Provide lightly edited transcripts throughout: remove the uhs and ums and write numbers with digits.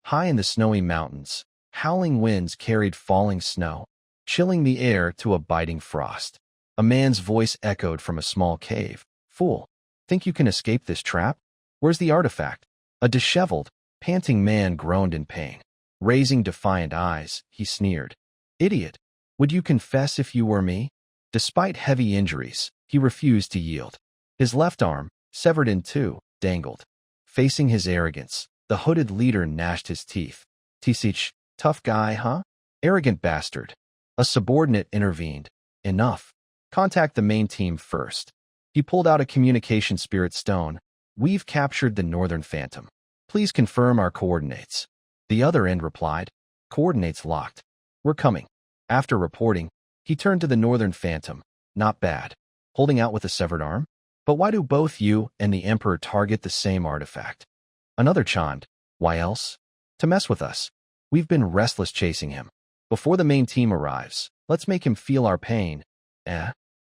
High in the snowy mountains, howling winds carried falling snow, chilling the air to a biting frost. A man's voice echoed from a small cave. Fool, think you can escape this trap? Where's the artifact? A disheveled, panting man groaned in pain. Raising defiant eyes, he sneered. Idiot, would you confess if you were me? Despite heavy injuries, he refused to yield. His left arm, severed in two, dangled. Facing his arrogance, the hooded leader gnashed his teeth. Tisich, tough guy, huh? Arrogant bastard. A subordinate intervened. Enough. Contact the main team first. He pulled out a communication spirit stone. We've captured the Northern Phantom. Please confirm our coordinates. The other end replied. Coordinates locked. We're coming. After reporting, he turned to the Northern Phantom. Not bad. Holding out with a severed arm? But why do both you and the Emperor target the same artifact? Another chimed. Why else? To mess with us. We've been restless chasing him. Before the main team arrives, let's make him feel our pain. Eh?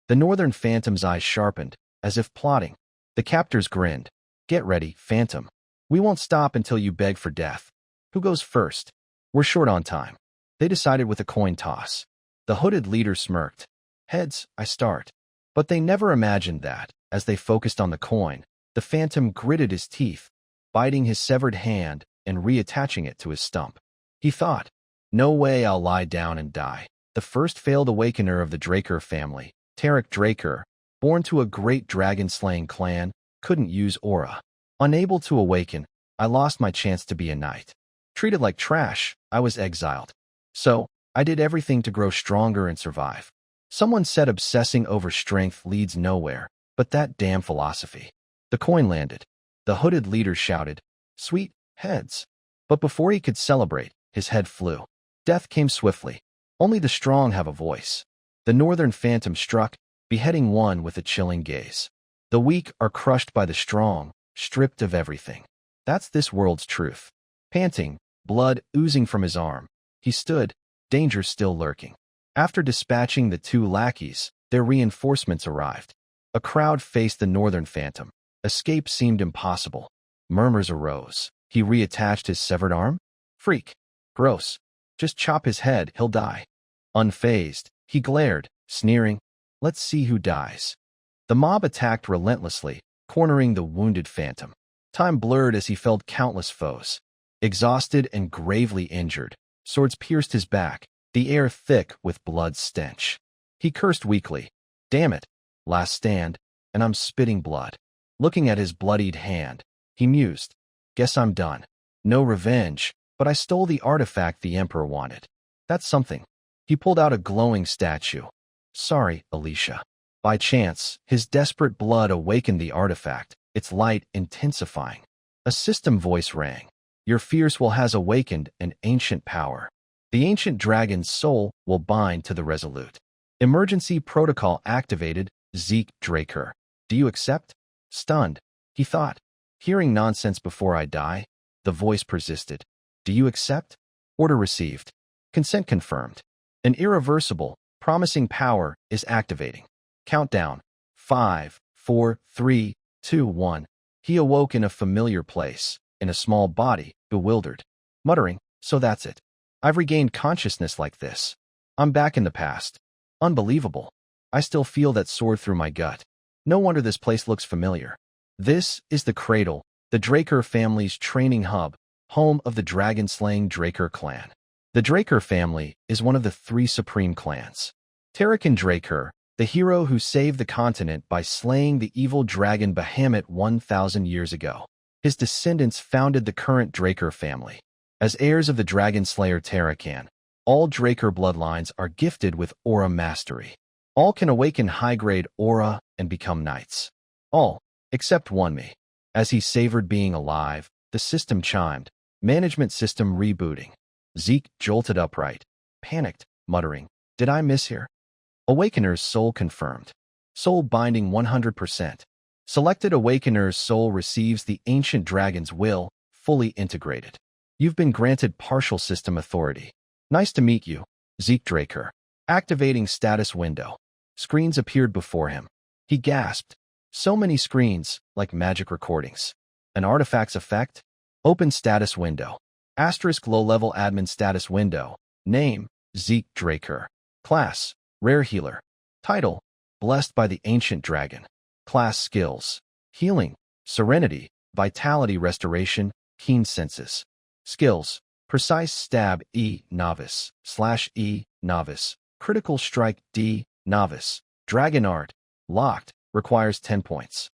The Northern Phantom's eyes sharpened, as if plotting. The captors grinned. Get ready, Phantom. We won't stop until you beg for death. Who goes first? We're short on time. They decided with a coin toss. The hooded leader smirked. Heads, I start. But they never imagined that, as they focused on the coin, the Phantom gritted his teeth, biting his severed hand and reattaching it to his stump. He thought, no way I'll lie down and die. The first failed awakener of the Draker family, Tarek Draker, born to a great dragon-slaying clan, couldn't use aura. Unable to awaken, I lost my chance to be a knight. Treated like trash, I was exiled. So, I did everything to grow stronger and survive. Someone said obsessing over strength leads nowhere, but that damn philosophy. The coin landed. The hooded leader shouted, Sweet heads. But before he could celebrate, his head flew. Death came swiftly. Only the strong have a voice. The Northern Phantom struck, beheading one with a chilling gaze. The weak are crushed by the strong, stripped of everything. That's this world's truth. Panting, blood oozing from his arm, he stood, danger still lurking. After dispatching the two lackeys, their reinforcements arrived. A crowd faced the Northern Phantom. Escape seemed impossible. Murmurs arose. He reattached his severed arm? Freak. Gross. Just chop his head, he'll die. Unfazed, he glared, sneering. Let's see who dies. The mob attacked relentlessly, cornering the wounded Phantom. Time blurred as he felled countless foes. Exhausted and gravely injured, swords pierced his back, the air thick with blood stench. He cursed weakly. Damn it. Last stand, and I'm spitting blood. Looking at his bloodied hand, he mused. Guess I'm done. No revenge, but I stole the artifact the Emperor wanted. That's something. He pulled out a glowing statue. Sorry, Alicia. By chance, his desperate blood awakened the artifact, its light intensifying. A system voice rang. Your fierce will has awakened an ancient power. The ancient dragon's soul will bind to the resolute. Emergency protocol activated, Zeke Draker. Do you accept? Stunned, he thought. Hearing nonsense before I die, the voice persisted. Do you accept? Order received. Consent confirmed. An irreversible, promising power is activating. Countdown. 5, 4, 3, 2, 1. He awoke in a familiar place, in a small body, bewildered. Muttering, so that's it. I've regained consciousness like this. I'm back in the past. Unbelievable. I still feel that sword through my gut. No wonder this place looks familiar. This is the Cradle, the Draker family's training hub, home of the dragon-slaying Draker clan. The Draker family is one of the 3 supreme clans. Tarek Draker, the hero who saved the continent by slaying the evil dragon Bahamut 1,000 years ago. His descendants founded the current Draker family. As heirs of the dragon slayer Tarakan, all Draker bloodlines are gifted with aura mastery. All can awaken high-grade aura and become knights. All, except one me. As he savored being alive, the system chimed. Management system rebooting. Zeke jolted upright, panicked, muttering, Did I miss here? Awakener's soul confirmed. Soul binding 100%. Selected Awakener's soul receives the ancient dragon's will, fully integrated. You've been granted partial system authority. Nice to meet you, Zeke Draker. Activating status window. Screens appeared before him. He gasped. So many screens, like magic recordings. An artifact's effect? Open status window. Asterisk low-level admin status window. Name, Zeke Draker. Class, Rare Healer. Title, Blessed by the Ancient Dragon. Class skills, Healing, Serenity, Vitality Restoration, Keen Senses. Skills, Precise Stab E, Novice, /E, Novice. Critical Strike D, Novice. Dragon Art, Locked, requires 10 points.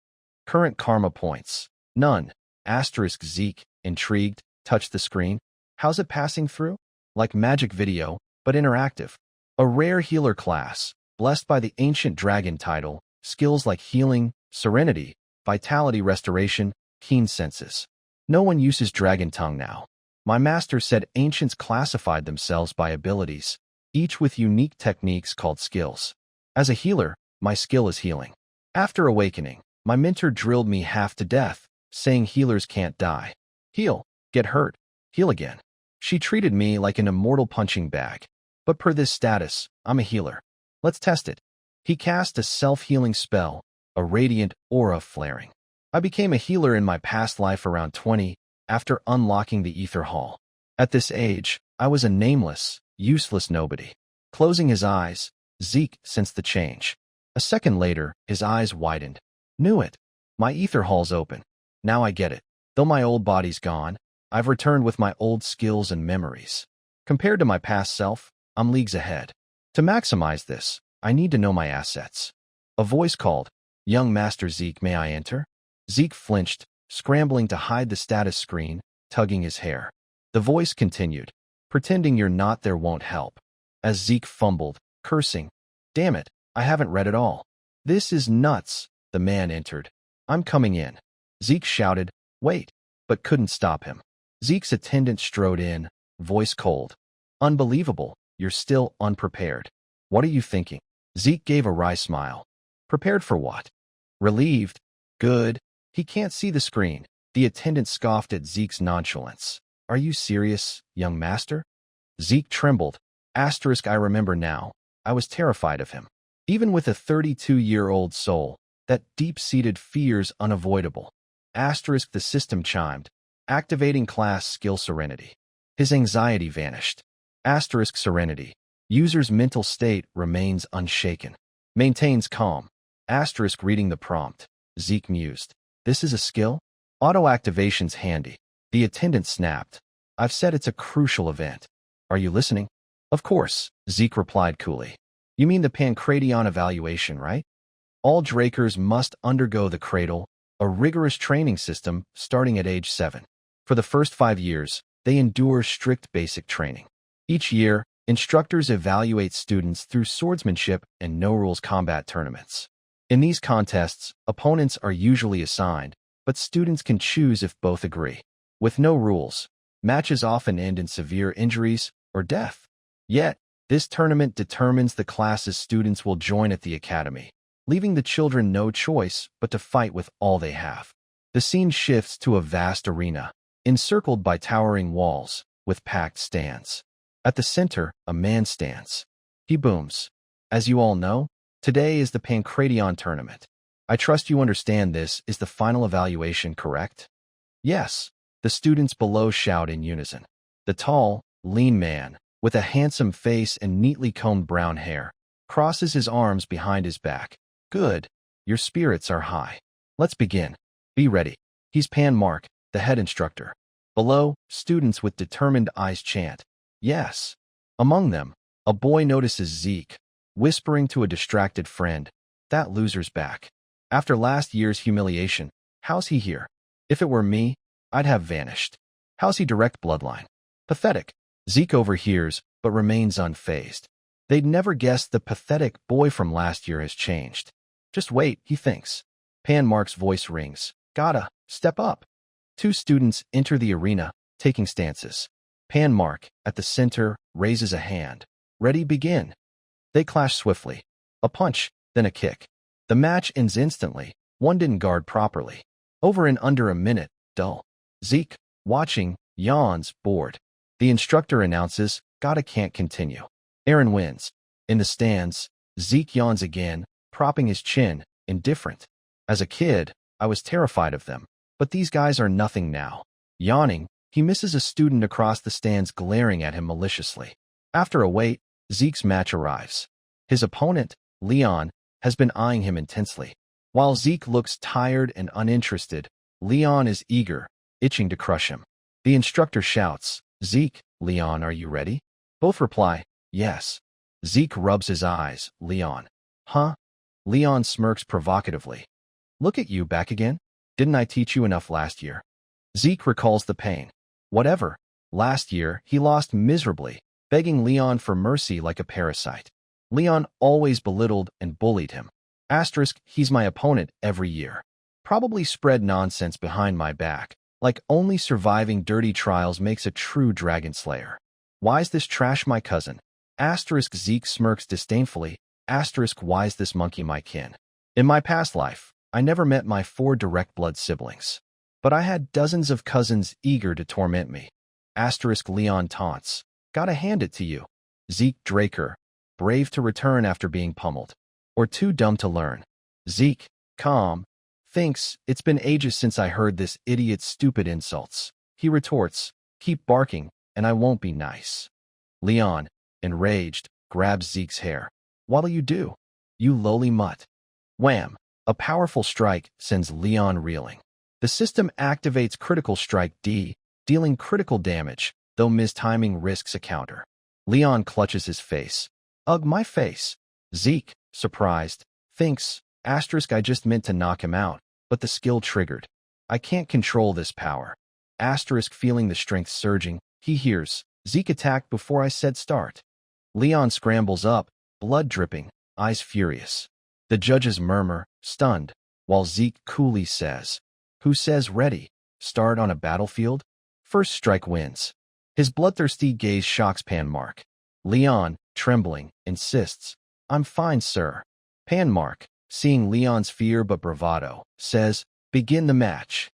Current Karma points, none. Asterisk Zeke, intrigued, touch the screen. How's it passing through? Like magic video, but interactive. A rare healer class, blessed by the ancient dragon title, skills like healing, serenity, vitality restoration, keen senses. No one uses dragon tongue now. My master said ancients classified themselves by abilities, each with unique techniques called skills. As a healer, my skill is healing. After awakening, my mentor drilled me half to death, saying healers can't die. Heal, get hurt, heal again. She treated me like an immortal punching bag. But per this status, I'm a healer. Let's test it. He cast a self-healing spell, a radiant aura flaring. I became a healer in my past life around 20, after unlocking the Ether Hall. At this age, I was a nameless, useless nobody. Closing his eyes, Zeke sensed the change. A second later, his eyes widened. Knew it. My Ether Hall's open. Now I get it. Though my old body's gone, I've returned with my old skills and memories. Compared to my past self, I'm leagues ahead. To maximize this, I need to know my assets. A voice called, "Young Master Zeke, may I enter?" Zeke flinched, scrambling to hide the status screen, tugging his hair. The voice continued, "Pretending you're not there won't help." As Zeke fumbled, cursing, "Damn it, I haven't read it all. This is nuts." The man entered. "I'm coming in." Zeke shouted, "Wait," but couldn't stop him. Zeke's attendant strode in, voice cold. "Unbelievable, you're still unprepared. What are you thinking?" Zeke gave a wry smile. "Prepared for what?" "Relieved." "Good." He can't see the screen. The attendant scoffed at Zeke's nonchalance. "Are you serious, young master?" Zeke trembled. Asterisk I remember now. I was terrified of him. Even with a 32-year-old soul, that deep-seated fear's unavoidable. Asterisk the system chimed, activating class skill Serenity. His anxiety vanished. Asterisk Serenity. User's mental state remains unshaken. Maintains calm. Asterisk reading the prompt. Zeke mused. This is a skill? Auto-activation's handy. The attendant snapped. I've said it's a crucial event. Are you listening? Of course, Zeke replied coolly. You mean the Pancratian evaluation, right? All Drakers must undergo the Cradle, a rigorous training system starting at age 7. For the first 5 years, they endure strict basic training. Each year, instructors evaluate students through swordsmanship and no-rules combat tournaments. In these contests, opponents are usually assigned, but students can choose if both agree. With no rules, matches often end in severe injuries or death. Yet, this tournament determines the classes students will join at the academy, leaving the children no choice but to fight with all they have. The scene shifts to a vast arena, encircled by towering walls, with packed stands. At the center, a man stands. He booms. As you all know, today is the Pancratian tournament. I trust you understand this is the final evaluation, correct? Yes, the students below shout in unison. The tall, lean man, with a handsome face and neatly combed brown hair, crosses his arms behind his back. Good. Your spirits are high. Let's begin. Be ready. He's Pan Mark, the head instructor. Below, students with determined eyes chant, yes. Among them, a boy notices Zeke, whispering to a distracted friend, that loser's back. After last year's humiliation, how's he here? If it were me, I'd have vanished. How's he direct bloodline? Pathetic. Zeke overhears, but remains unfazed. They'd never guessed the pathetic boy from last year has changed. Just wait, he thinks. Pan Mark's voice rings. Gotta, step up. 2 students enter the arena, taking stances. Pan Mark, at the center, raises a hand. Ready, begin. They clash swiftly. A punch, then a kick. The match ends instantly. One didn't guard properly. Over in under a minute, dull. Zeke, watching, yawns, bored. The instructor announces, gotta can't continue. Aaron wins. In the stands, Zeke yawns again, propping his chin, indifferent. As a kid, I was terrified of them, but these guys are nothing now. Yawning, He misses a student across the stands glaring at him maliciously. After a wait, Zeke's match arrives. His opponent, Leon, has been eyeing him intensely. While Zeke looks tired and uninterested, Leon is eager, itching to crush him. The instructor shouts, "Zeke, Leon, are you ready?" Both reply, "Yes." Zeke rubs his eyes. Leon. "Huh?" Leon smirks provocatively. "Look at you, back again? Didn't I teach you enough last year?" Zeke recalls the pain. Whatever. Last year, he lost miserably, begging Leon for mercy like a parasite. Leon always belittled and bullied him. Asterisk, he's my opponent every year. Probably spread nonsense behind my back, like only surviving dirty trials makes a true dragon slayer. Why's this trash my cousin? Asterisk, Zeke smirks disdainfully. Asterisk, why's this monkey my kin? In my past life, I never met my 4 direct blood siblings. But I had dozens of cousins eager to torment me. Asterisk, Leon taunts. Gotta hand it to you. Zeke Draker, brave to return after being pummeled. Or too dumb to learn. Zeke, calm, thinks, it's been ages since I heard this idiot's stupid insults. He retorts, keep barking, and I won't be nice. Leon, enraged, grabs Zeke's hair. What'll you do? You lowly mutt. Wham! A powerful strike sends Leon reeling. The system activates Critical Strike D, dealing critical damage, though mistiming risks a counter. Leon clutches his face. Ugh, my face. Zeke, surprised, thinks, asterisk, I just meant to knock him out, but the skill triggered. I can't control this power. Asterisk, feeling the strength surging, he hears, Zeke attacked before I said start. Leon scrambles up, blood dripping, eyes furious. The judges murmur, stunned, while Zeke coolly says, who says ready? Start on a battlefield? First strike wins. His bloodthirsty gaze shocks Panmark. Leon, trembling, insists, I'm fine, sir. Panmark, seeing Leon's fear but bravado, says, begin the match.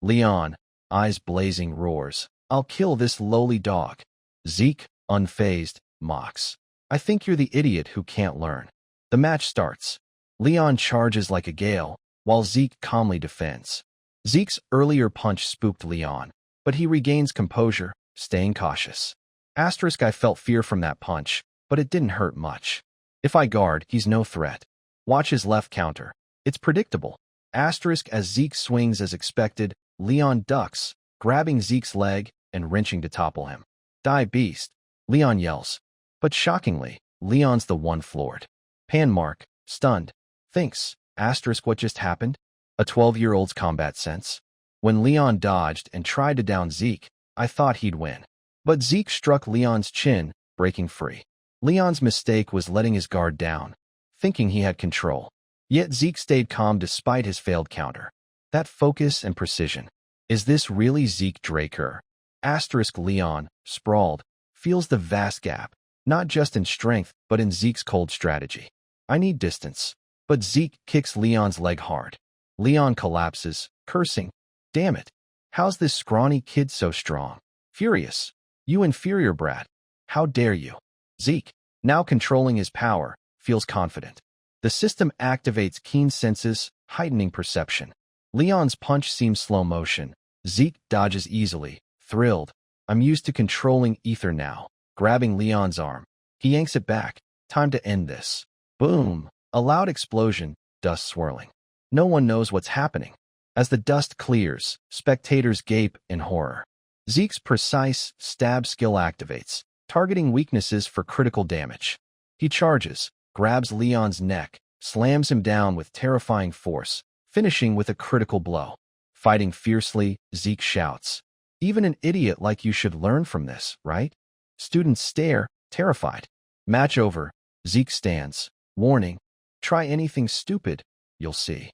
Leon, eyes blazing, roars, I'll kill this lowly dog. Zeke, unfazed, mocks. I think you're the idiot who can't learn. The match starts. Leon charges like a gale, while Zeke calmly defends. Zeke's earlier punch spooked Leon, but he regains composure, staying cautious. Asterisk, I felt fear from that punch, but it didn't hurt much. If I guard, he's no threat. Watch his left counter. It's predictable. Asterisk, as Zeke swings as expected, Leon ducks, grabbing Zeke's leg and wrenching to topple him. Die, beast, Leon yells. But shockingly, Leon's the one floored. Panmark, stunned, thinks, asterisk, what just happened? A 12-year-old's combat sense. When Leon dodged and tried to down Zeke, I thought he'd win. But Zeke struck Leon's chin, breaking free. Leon's mistake was letting his guard down, thinking he had control. Yet Zeke stayed calm despite his failed counter. That focus and precision. Is this really Zeke Draker? Asterisk, Leon, sprawled, feels the vast gap, not just in strength, but in Zeke's cold strategy. I need distance. But Zeke kicks Leon's leg hard. Leon collapses, cursing. Damn it. How's this scrawny kid so strong? Furious. You inferior brat. How dare you? Zeke, now controlling his power, feels confident. The system activates keen senses, heightening perception. Leon's punch seems slow motion. Zeke dodges easily, thrilled. I'm used to controlling ether now. Grabbing Leon's arm, he yanks it back. Time to end this. Boom. A loud explosion, dust swirling. No one knows what's happening. As the dust clears, spectators gape in horror. Zeke's precise stab skill activates, targeting weaknesses for critical damage. He charges, grabs Leon's neck, slams him down with terrifying force, finishing with a critical blow. Fighting fiercely, Zeke shouts, even an idiot like you should learn from this, right? Students stare, terrified. Match over. Zeke stands, warning, try anything stupid, you'll see.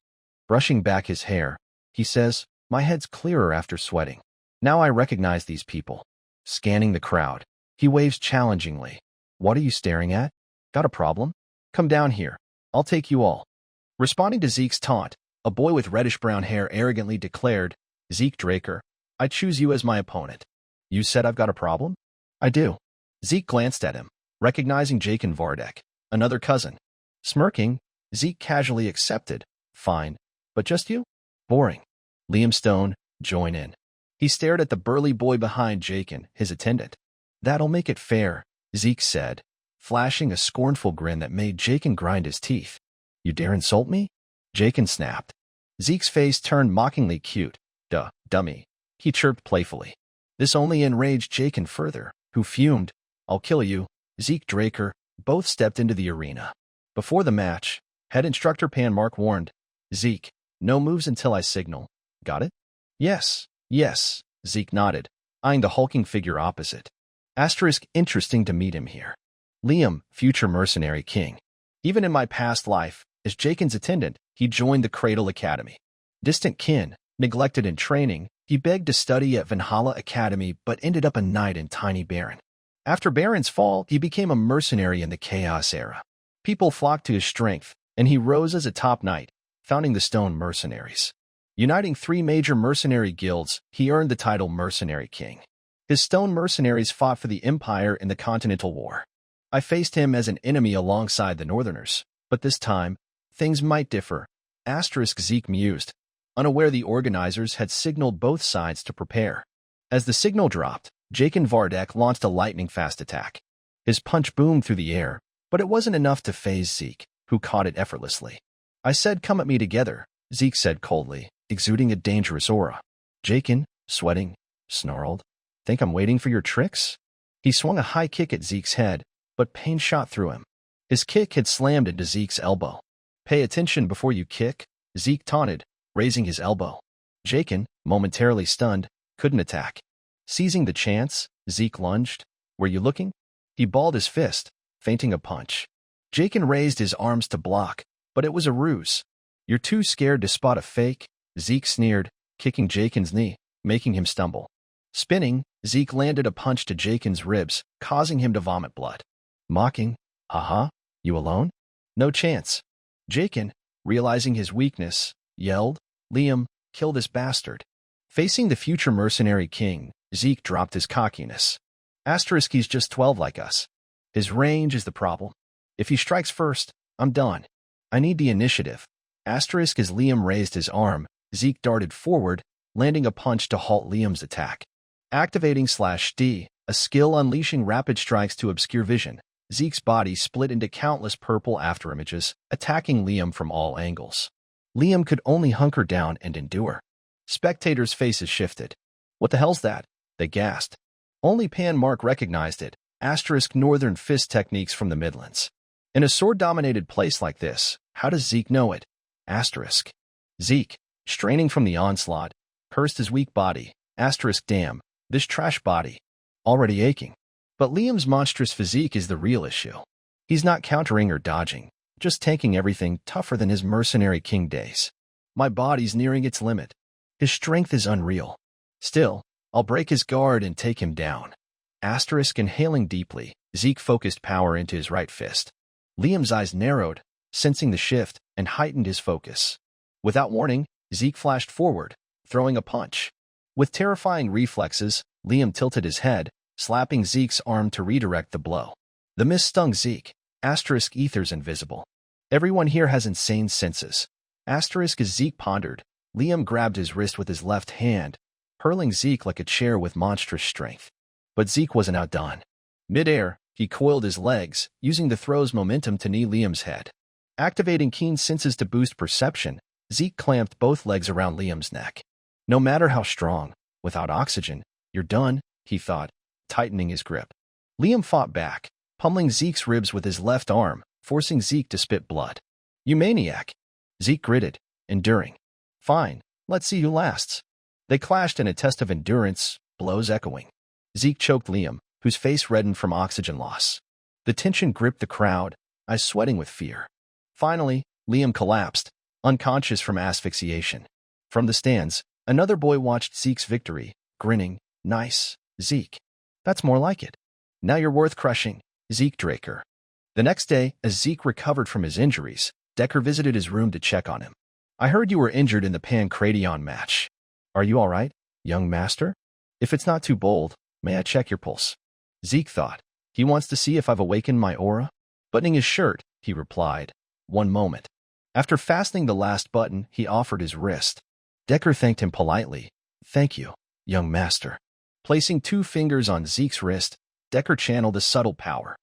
Brushing back his hair, he says, my head's clearer after sweating. Now I recognize these people. Scanning the crowd, he waves challengingly. What are you staring at? Got a problem? Come down here. I'll take you all. Responding to Zeke's taunt, a boy with reddish-brown hair arrogantly declared, Zeke Draker, I choose you as my opponent. You said I've got a problem? I do. Zeke glanced at him, recognizing Jake and Vardek, another cousin. Smirking, Zeke casually accepted. Fine. But just you? Boring. Liam Stone, join in. He stared at the burly boy behind Jakin, his attendant. That'll make it fair, Zeke said, flashing a scornful grin that made Jakin grind his teeth. You dare insult me? Jakin snapped. Zeke's face turned mockingly cute. Duh, dummy. He chirped playfully. This only enraged Jakin further, who fumed. I'll kill you. Zeke Draker both stepped into the arena. Before the match, head instructor Panmark warned, Zeke, no moves until I signal. Got it? Yes, Zeke nodded, eyeing the hulking figure opposite. Asterisk interesting to meet him here. Liam, future mercenary king. Even in my past life, as Jakin's attendant, he joined the Cradle Academy. Distant kin, neglected in training, he begged to study at Valhalla Academy but ended up a knight in Tiny Baron. After Baron's fall, he became a mercenary in the Chaos Era. People flocked to his strength, and he rose as a top knight, founding the Stone Mercenaries. Uniting 3 major mercenary guilds, he earned the title Mercenary King. His Stone Mercenaries fought for the Empire in the Continental War. I faced him as an enemy alongside the Northerners, but this time, things might differ. Asterisk Zeke mused, unaware the organizers had signaled both sides to prepare. As the signal dropped, Jakin Vardek launched a lightning-fast attack. His punch boomed through the air, but it wasn't enough to faze Zeke, who caught it effortlessly. I said come at me together, Zeke said coldly, exuding a dangerous aura. Jakin, sweating, snarled. Think I'm waiting for your tricks? He swung a high kick at Zeke's head, but pain shot through him. His kick had slammed into Zeke's elbow. Pay attention before you kick, Zeke taunted, raising his elbow. Jakin, momentarily stunned, couldn't attack. Seizing the chance, Zeke lunged. Were you looking? He balled his fist, feinting a punch. Jakin raised his arms to block, but it was a ruse. You're too scared to spot a fake, Zeke sneered, kicking Jakin's knee, making him stumble. Spinning, Zeke landed a punch to Jakin's ribs, causing him to vomit blood. Mocking, haha, you alone? No chance. Jakin, realizing his weakness, yelled, Liam, kill this bastard. Facing the future mercenary king, Zeke dropped his cockiness. Asterisk he's just 12 like us. His range is the problem. If he strikes first, I'm done. I need the initiative. Asterisk as Liam raised his arm, Zeke darted forward, landing a punch to halt Liam's attack. Activating /D, a skill unleashing rapid strikes to obscure vision, Zeke's body split into countless purple afterimages, attacking Liam from all angles. Liam could only hunker down and endure. Spectators' faces shifted. What the hell's that? They gasped. Only Panmark recognized it, asterisk northern fist techniques from the Midlands. In a sword-dominated place like this, how does Zeke know it? Asterisk. Zeke, straining from the onslaught, cursed his weak body, asterisk damn, this trash body. Already aching. But Liam's monstrous physique is the real issue. He's not countering or dodging, just tanking everything tougher than his mercenary king days. My body's nearing its limit. His strength is unreal. Still, I'll break his guard and take him down. Asterisk inhaling deeply, Zeke focused power into his right fist. Liam's eyes narrowed, sensing the shift, and heightened his focus. Without warning, Zeke flashed forward, throwing a punch. With terrifying reflexes, Liam tilted his head, slapping Zeke's arm to redirect the blow. The miss stung Zeke. Asterisk ether's invisible. Everyone here has insane senses. Asterisk as Zeke pondered, Liam grabbed his wrist with his left hand, hurling Zeke like a chair with monstrous strength. But Zeke wasn't outdone. Mid-air, he coiled his legs, using the throw's momentum to knee Liam's head. Activating keen senses to boost perception, Zeke clamped both legs around Liam's neck. No matter how strong, without oxygen, you're done, he thought, tightening his grip. Liam fought back, pummeling Zeke's ribs with his left arm, forcing Zeke to spit blood. You maniac! Zeke gritted, enduring. Fine, let's see who lasts. They clashed in a test of endurance, blows echoing. Zeke choked Liam, whose face reddened from oxygen loss. The tension gripped the crowd, eyes sweating with fear. Finally, Liam collapsed, unconscious from asphyxiation. From the stands, another boy watched Zeke's victory, grinning. Nice, Zeke. That's more like it. Now you're worth crushing, Zeke Draker. The next day, as Zeke recovered from his injuries, Decker visited his room to check on him. I heard you were injured in the Pancratian match. Are you all right, young master? If it's not too bold, may I check your pulse? Zeke thought. He wants to see if I've awakened my aura? Buttoning his shirt, he replied. One moment. After fastening the last button, he offered his wrist. Decker thanked him politely. Thank you, young master. Placing 2 fingers on Zeke's wrist, Decker channeled a subtle power.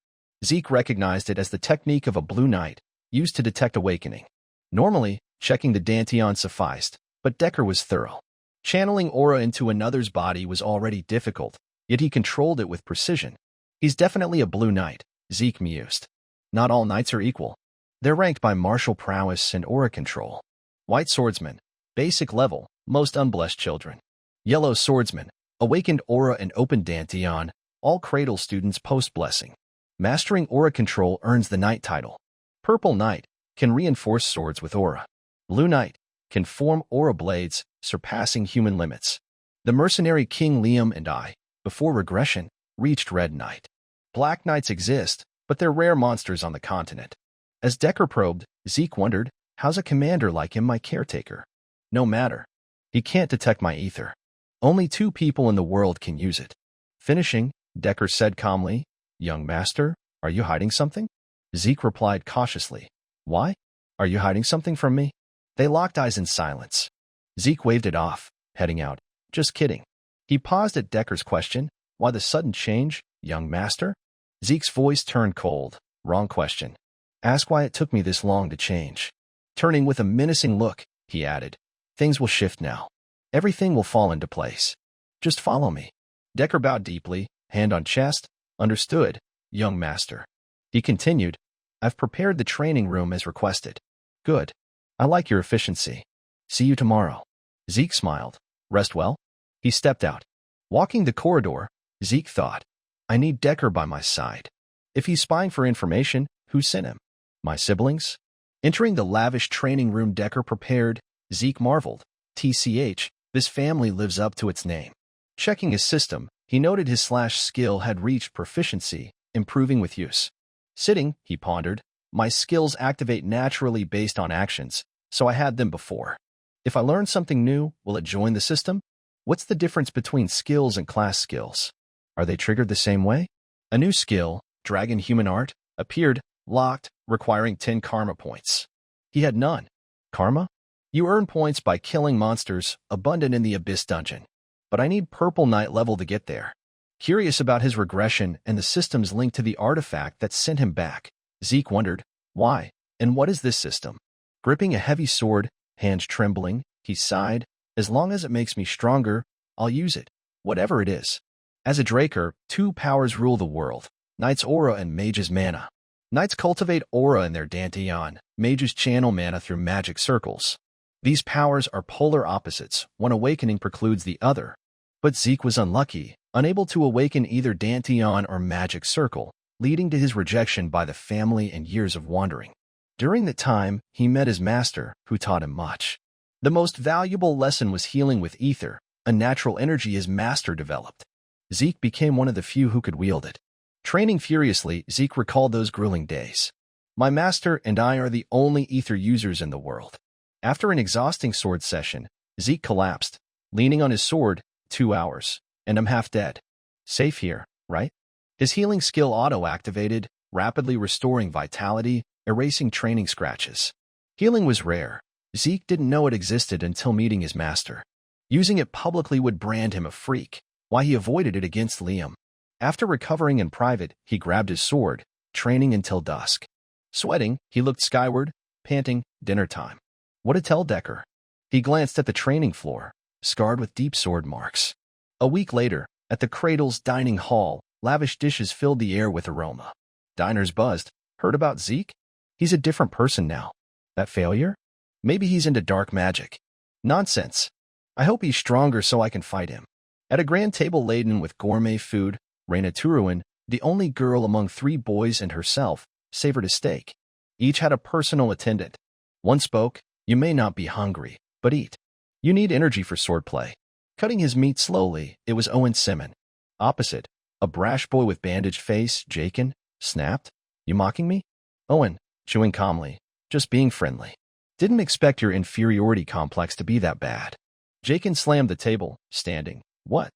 Zeke recognized it as the technique of a blue knight, used to detect awakening. Normally, checking the dantian sufficed, but Decker was thorough. Channeling aura into another's body was already difficult, yet he controlled it with precision. He's definitely a blue knight, Zeke mused. Not all knights are equal. They're ranked by martial prowess and aura control. White swordsman, basic level, most unblessed children. Yellow swordsman, awakened aura and open dantian, all cradle students post-blessing. Mastering aura control earns the knight title. Purple knight can reinforce swords with aura. Blue knight can form aura blades, surpassing human limits. The mercenary King Liam and I, before regression, reached red knight. Black knights exist, but they're rare monsters on the continent. As Decker probed, Zeke wondered, how's a commander like him my caretaker? No matter. He can't detect my ether. Only 2 people in the world can use it. Finishing, Decker said calmly, young master, are you hiding something? Zeke replied cautiously, why? Are you hiding something from me? They locked eyes in silence. Zeke waved it off, heading out. Just kidding. He paused at Decker's question, why the sudden change, young master? Zeke's voice turned cold. Wrong question. Ask why it took me this long to change. Turning with a menacing look, he added, things will shift now. Everything will fall into place. Just follow me. Decker bowed deeply, hand on chest. Understood, young master. He continued, I've prepared the training room as requested. Good. I like your efficiency. See you tomorrow. Zeke smiled. Rest well? He stepped out. Walking the corridor, Zeke thought, I need Decker by my side. If he's spying for information, who sent him? My siblings? Entering the lavish training room Decker prepared, Zeke marveled. TCH, this family lives up to its name. Checking his system, he noted his /skill had reached proficiency, improving with use. Sitting, he pondered, my skills activate naturally based on actions, so I had them before. If I learn something new, will it join the system? What's the difference between skills and class skills? Are they triggered the same way? A new skill, Dragon Human Art, appeared, locked, requiring 10 karma points. He had none. Karma? You earn points by killing monsters, abundant in the Abyss dungeon. But I need Purple Knight level to get there. Curious about his regression and the system's link to the artifact that sent him back, Zeke wondered, why, and what is this system? Gripping a heavy sword, hands trembling, he sighed, as long as it makes me stronger, I'll use it, whatever it is. As a Draker, 2 powers rule the world, Knight's aura and Mage's mana. Knights cultivate aura in their dantian, Mages channel mana through magic circles. These powers are polar opposites, one awakening precludes the other. But Zeke was unlucky, unable to awaken either dantian or magic circle, leading to his rejection by the family and years of wandering. During that time, he met his master, who taught him much. The most valuable lesson was healing with ether, a natural energy his master developed. Zeke became one of the few who could wield it. Training furiously, Zeke recalled those grueling days. My master and I are the only ether users in the world. After an exhausting sword session, Zeke collapsed, leaning on his sword, 2 hours, and I'm half dead. Safe here, right? His healing skill auto-activated, rapidly restoring vitality, erasing training scratches. Healing was rare. Zeke didn't know it existed until meeting his master. Using it publicly would brand him a freak, why he avoided it against Liam. After recovering in private, he grabbed his sword, training until dusk. Sweating, he looked skyward, panting, dinner time. What to tell Decker? He glanced at the training floor, scarred with deep sword marks. A week later, at the Cradle's dining hall, lavish dishes filled the air with aroma. Diners buzzed. Heard about Zeke? He's a different person now. That failure? Maybe he's into dark magic. Nonsense. I hope he's stronger so I can fight him. At a grand table laden with gourmet food, Reina Turuin, the only girl among 3 boys and herself, savored a steak. Each had a personal attendant. One spoke, you may not be hungry, but eat. You need energy for swordplay. Cutting his meat slowly, it was Owen Simon. Opposite, a brash boy with bandaged face, Jakin, snapped. You mocking me? Owen, chewing calmly, just being friendly. Didn't expect your inferiority complex to be that bad. Jakin slammed the table, standing. What?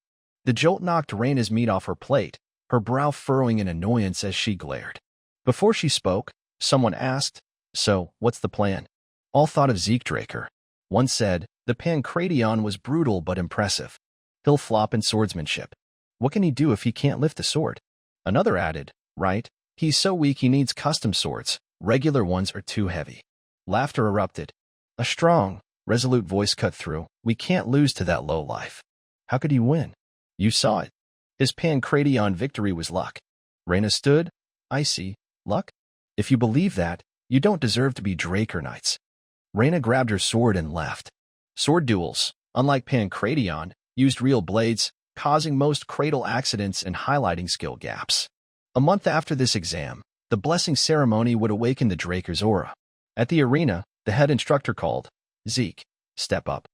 The jolt knocked Reina's meat off her plate, her brow furrowing in annoyance as she glared. Before she spoke, someone asked, so, what's the plan? All thought of Zeke Draker. One said, the Pancration was brutal but impressive. He'll flop in swordsmanship. What can he do if he can't lift a sword? Another added, right? He's so weak he needs custom swords. Regular ones are too heavy. Laughter erupted. A strong, resolute voice cut through. We can't lose to that lowlife. How could he win? You saw it. His pancration victory was luck. Reina stood. I see. Luck? If you believe that, you don't deserve to be Draker Knights. Reina grabbed her sword and left. Sword duels, unlike pancration, used real blades, causing most cradle accidents and highlighting skill gaps. A month after this exam, the blessing ceremony would awaken the Draker's aura. At the arena, the head instructor called, Zeke, step up.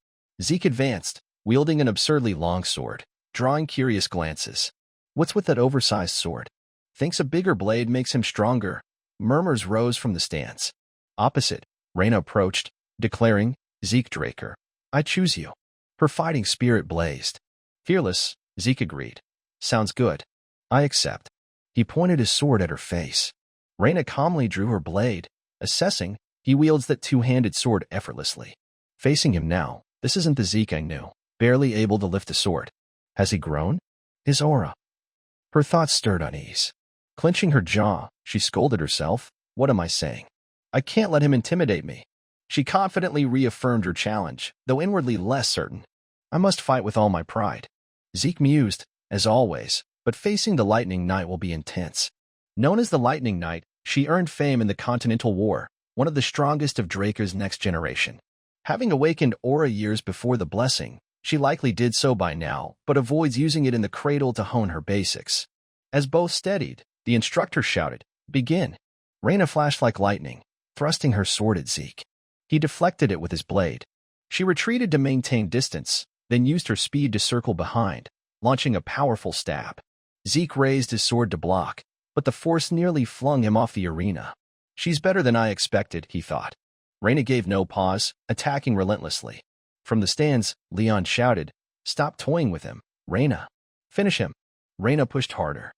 Zeke advanced, wielding an absurdly long sword, drawing curious glances. What's with that oversized sword? Thinks a bigger blade makes him stronger. Murmurs rose from the stands. Opposite, Reina approached, declaring, Zeke Draker, I choose you. Her fighting spirit blazed. Fearless, Zeke agreed. Sounds good. I accept. He pointed his sword at her face. Reina calmly drew her blade. Assessing, he wields that two-handed sword effortlessly. Facing him now, this isn't the Zeke I knew, barely able to lift a sword. Has he grown? His aura. Her thoughts stirred unease. Clenching her jaw, she scolded herself. What am I saying? I can't let him intimidate me. She confidently reaffirmed her challenge, though inwardly less certain. I must fight with all my pride. Zeke mused, as always, but facing the Lightning Knight will be intense. Known as the Lightning Knight, she earned fame in the Continental War, one of the strongest of Draker's next generation. Having awakened aura years before the blessing, she likely did so by now, but avoids using it in the cradle to hone her basics. As both steadied, the instructor shouted, Begin. Reina flashed like lightning, thrusting her sword at Zeke. He deflected it with his blade. She retreated to maintain distance, then used her speed to circle behind, launching a powerful stab. Zeke raised his sword to block, but the force nearly flung him off the arena. She's better than I expected, he thought. Reina gave no pause, attacking relentlessly. From the stands, Leon shouted, Stop toying with him, Reina. Finish him. Reina pushed harder.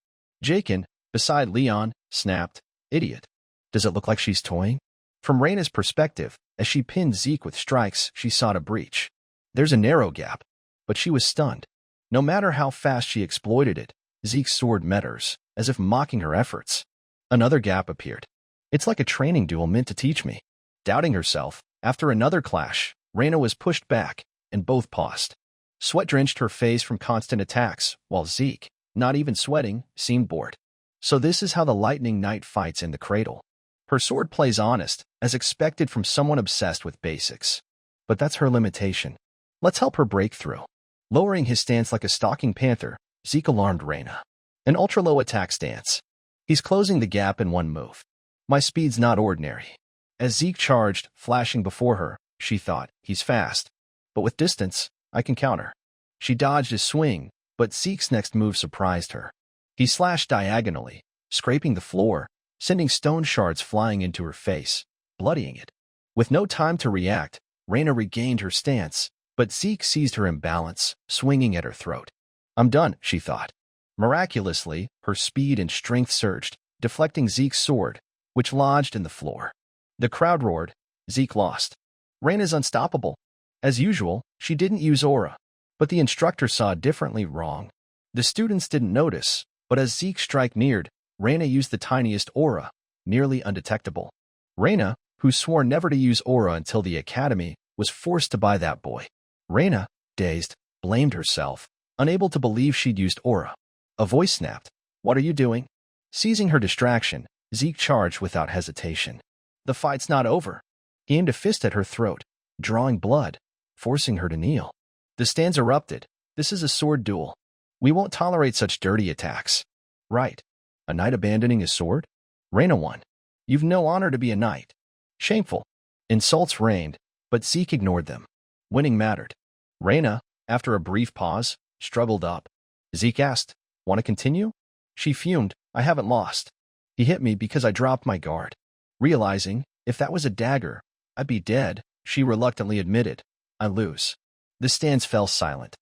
Jakin, beside Leon, snapped, Idiot. Does it look like she's toying? From Reina's perspective, as she pinned Zeke with strikes, she sought a breach. There's a narrow gap. But she was stunned. No matter how fast she exploited it, Zeke's sword met hers, as if mocking her efforts. Another gap appeared. It's like a training duel meant to teach me. Doubting herself, after another clash, Reina was pushed back, and both paused. Sweat drenched her face from constant attacks, while Zeke, not even sweating, seemed bored. So this is how the Lightning Knight fights in the cradle. Her sword plays honest, as expected from someone obsessed with basics. But that's her limitation. Let's help her break through. Lowering his stance like a stalking panther, Zeke alarmed Reina. An ultra-low attack stance. He's closing the gap in one move. My speed's not ordinary. As Zeke charged, flashing before her, she thought, he's fast. But with distance, I can counter. She dodged his swing, but Zeke's next move surprised her. He slashed diagonally, scraping the floor, sending stone shards flying into her face, bloodying it. With no time to react, Reina regained her stance, but Zeke seized her imbalance, swinging at her throat. I'm done, she thought. Miraculously, her speed and strength surged, deflecting Zeke's sword, which lodged in the floor. The crowd roared. Zeke lost. Reina's unstoppable. As usual, she didn't use aura, but the instructor saw differently wrong. The students didn't notice, but as Zeke's strike neared, Reina used the tiniest aura, nearly undetectable. Reina, who swore never to use aura until the academy, was forced to buy that boy. Reina, dazed, blamed herself, unable to believe she'd used aura. A voice snapped. What are you doing? Seizing her distraction, Zeke charged without hesitation. The fight's not over. He aimed a fist at her throat, drawing blood, forcing her to kneel. The stands erupted. This is a sword duel. We won't tolerate such dirty attacks. Right. A knight abandoning his sword? Reina won. You've no honor to be a knight. Shameful. Insults rained, but Zeke ignored them. Winning mattered. Reina, after a brief pause, struggled up. Zeke asked, Want to continue? She fumed, I haven't lost. He hit me because I dropped my guard. Realizing, if that was a dagger, I'd be dead, she reluctantly admitted, I lose. The stands fell silent.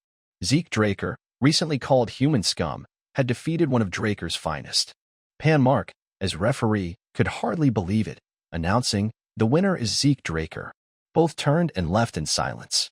Zeke Draker, recently called human scum, had defeated one of Draker's finest. Pan Mark, as referee, could hardly believe it, announcing, the winner is Zeke Draker. Both turned and left in silence.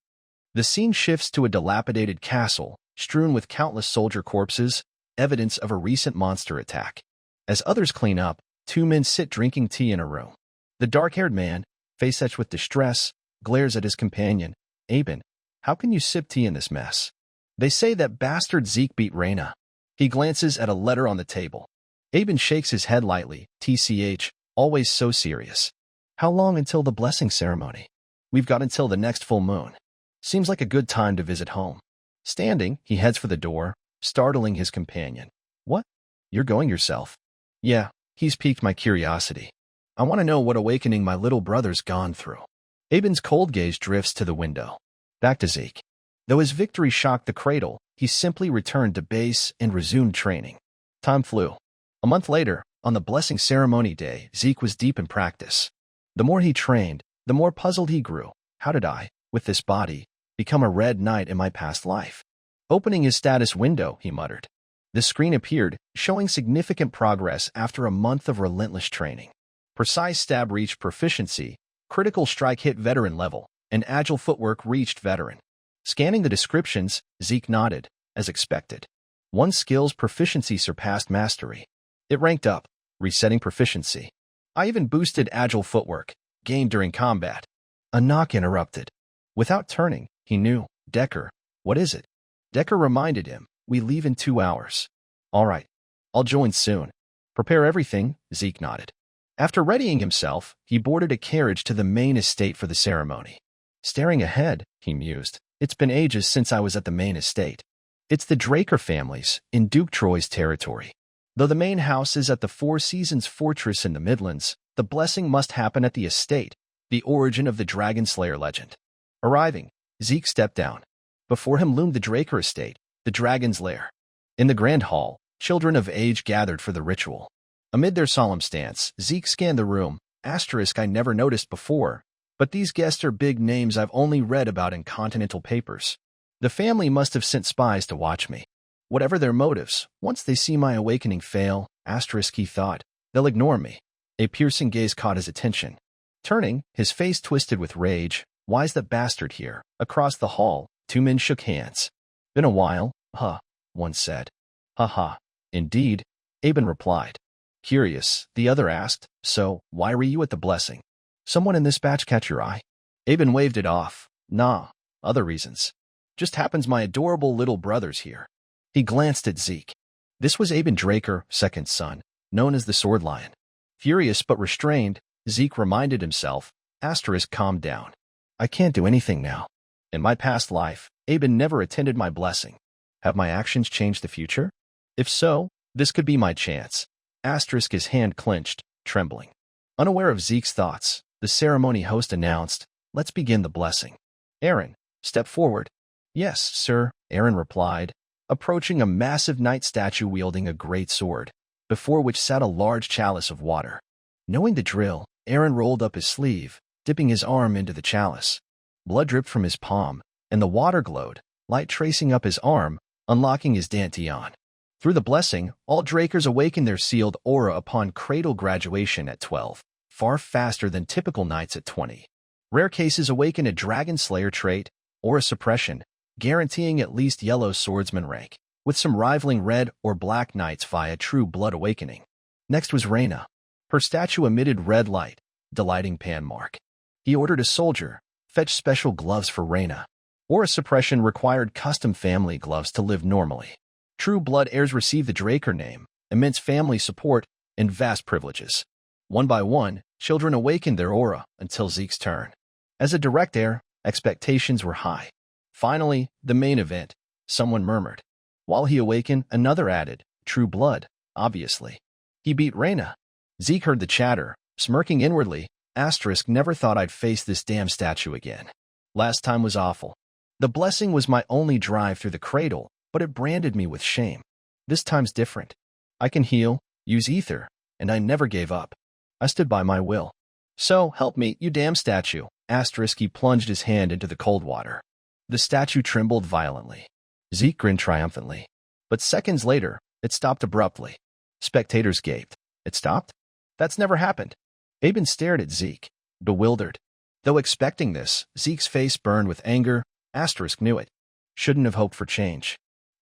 The scene shifts to a dilapidated castle, strewn with countless soldier corpses, evidence of a recent monster attack. As others clean up, two men sit drinking tea in a room. The dark-haired man, face etched with distress, glares at his companion. Aben, how can you sip tea in this mess? They say that bastard Zeke beat Reina. He glances at a letter on the table. Aben shakes his head lightly. TCH, always so serious. How long until the blessing ceremony? We've got until the next full moon. Seems like a good time to visit home. Standing, he heads for the door, startling his companion. What? You're going yourself? Yeah, he's piqued my curiosity. I want to know what awakening my little brother's gone through. Aben's cold gaze drifts to the window. Back to Zeke. Though his victory shocked the cradle, he simply returned to base and resumed training. Time flew. A month later, on the blessing ceremony day, Zeke was deep in practice. The more he trained, the more puzzled he grew. How did I, with this body, become a red knight in my past life? Opening his status window, he muttered. The screen appeared, showing significant progress after a month of relentless training. Precise stab reached proficiency, critical strike hit veteran level, and agile footwork reached veteran. Scanning the descriptions, Zeke nodded, as expected. One skill's proficiency surpassed mastery. It ranked up, resetting proficiency. I even boosted agile footwork, gained during combat. A knock interrupted. Without turning, he knew. Decker, what is it? Decker reminded him, we leave in 2 hours. All right, I'll join soon. Prepare everything, Zeke nodded. After readying himself, he boarded a carriage to the main estate for the ceremony. Staring ahead, he mused, it's been ages since I was at the main estate. It's the Draker families, in Duke Troy's territory. Though the main house is at the Four Seasons Fortress in the Midlands, the blessing must happen at the estate, the origin of the Dragon Slayer legend. Arriving, Zeke stepped down. Before him loomed the Draker estate, the Dragon's Lair. In the grand hall, children of age gathered for the ritual. Amid their solemn stance, Zeke scanned the room. Asterisk I never noticed before, but these guests are big names I've only read about in continental papers. The family must have sent spies to watch me. Whatever their motives, once they see my awakening fail, asterisk he thought, they'll ignore me. A piercing gaze caught his attention. Turning, his face twisted with rage. Why's that bastard here? Across the hall, two men shook hands. Been a while, huh, one said. Ha. Indeed, Aben replied. Curious, the other asked, so, why were you at the blessing? Someone in this batch catch your eye? Aben waved it off. Nah, other reasons. Just happens my adorable little brother's here. He glanced at Zeke. This was Aben Draker, second son, known as the Sword Lion. Furious but restrained, Zeke reminded himself, asterisk calmed down. I can't do anything now. In my past life, Aben never attended my blessing. Have my actions changed the future? If so, this could be my chance. Asterisk his hand clenched, trembling. Unaware of Zeke's thoughts, the ceremony host announced, let's begin the blessing. Aaron, step forward. Yes, sir, Aaron replied, approaching a massive knight statue wielding a great sword, before which sat a large chalice of water. Knowing the drill, Aaron rolled up his sleeve, dipping his arm into the chalice. Blood dripped from his palm, and the water glowed, light tracing up his arm, unlocking his dantian. Through the blessing, all Drakers awakened their sealed aura upon cradle graduation at 12, far faster than typical knights at 20. Rare cases awaken a Dragon Slayer trait, aura suppression, guaranteeing at least yellow swordsman rank, with some rivaling red or black knights via true blood awakening. Next was Reina. Her statue emitted red light, delighting Panmark. He ordered a soldier, fetch special gloves for Reina. Aura suppression required custom family gloves to live normally. True blood heirs receive the Draker name, immense family support, and vast privileges. One by one, children awakened their aura until Zeke's turn. As a direct heir, expectations were high. Finally, the main event, someone murmured. While he awakened, another added, true blood, obviously. He beat Reina. Zeke heard the chatter, smirking inwardly, asterisk never thought I'd face this damn statue again. Last time was awful. The blessing was my only drive through the cradle, but it branded me with shame. This time's different. I can heal, use ether, and I never gave up. I stood by my will. So, help me, you damn statue, asterisk he plunged his hand into the cold water. The statue trembled violently. Zeke grinned triumphantly. But seconds later, it stopped abruptly. Spectators gaped. It stopped? That's never happened. Aben stared at Zeke, bewildered. Though expecting this, Zeke's face burned with anger, asterisk knew it. Shouldn't have hoped for change.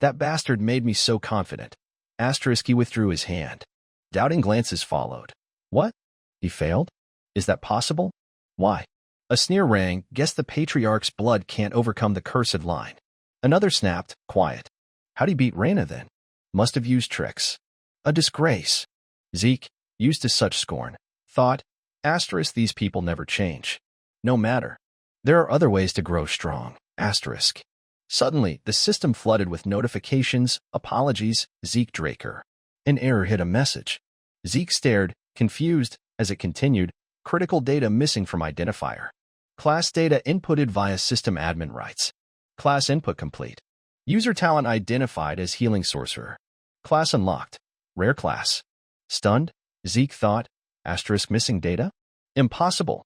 That bastard made me so confident. He withdrew his hand. Doubting glances followed. What? He failed? Is that possible? Why? A sneer rang. Guess the patriarch's blood can't overcome the cursed line. Another snapped. Quiet. How'd he beat Reina then? Must have used tricks. A disgrace. Zeke, used to such scorn, thought, these people never change. No matter. There are other ways to grow strong. Suddenly, the system flooded with notifications, apologies, Zeke Draker. An error hit a message. Zeke stared, confused, as it continued, critical data missing from identifier. Class data inputted via system admin rights. Class input complete. User talent identified as healing sorcerer. Class unlocked. Rare class. Stunned, Zeke thought, missing data? Impossible.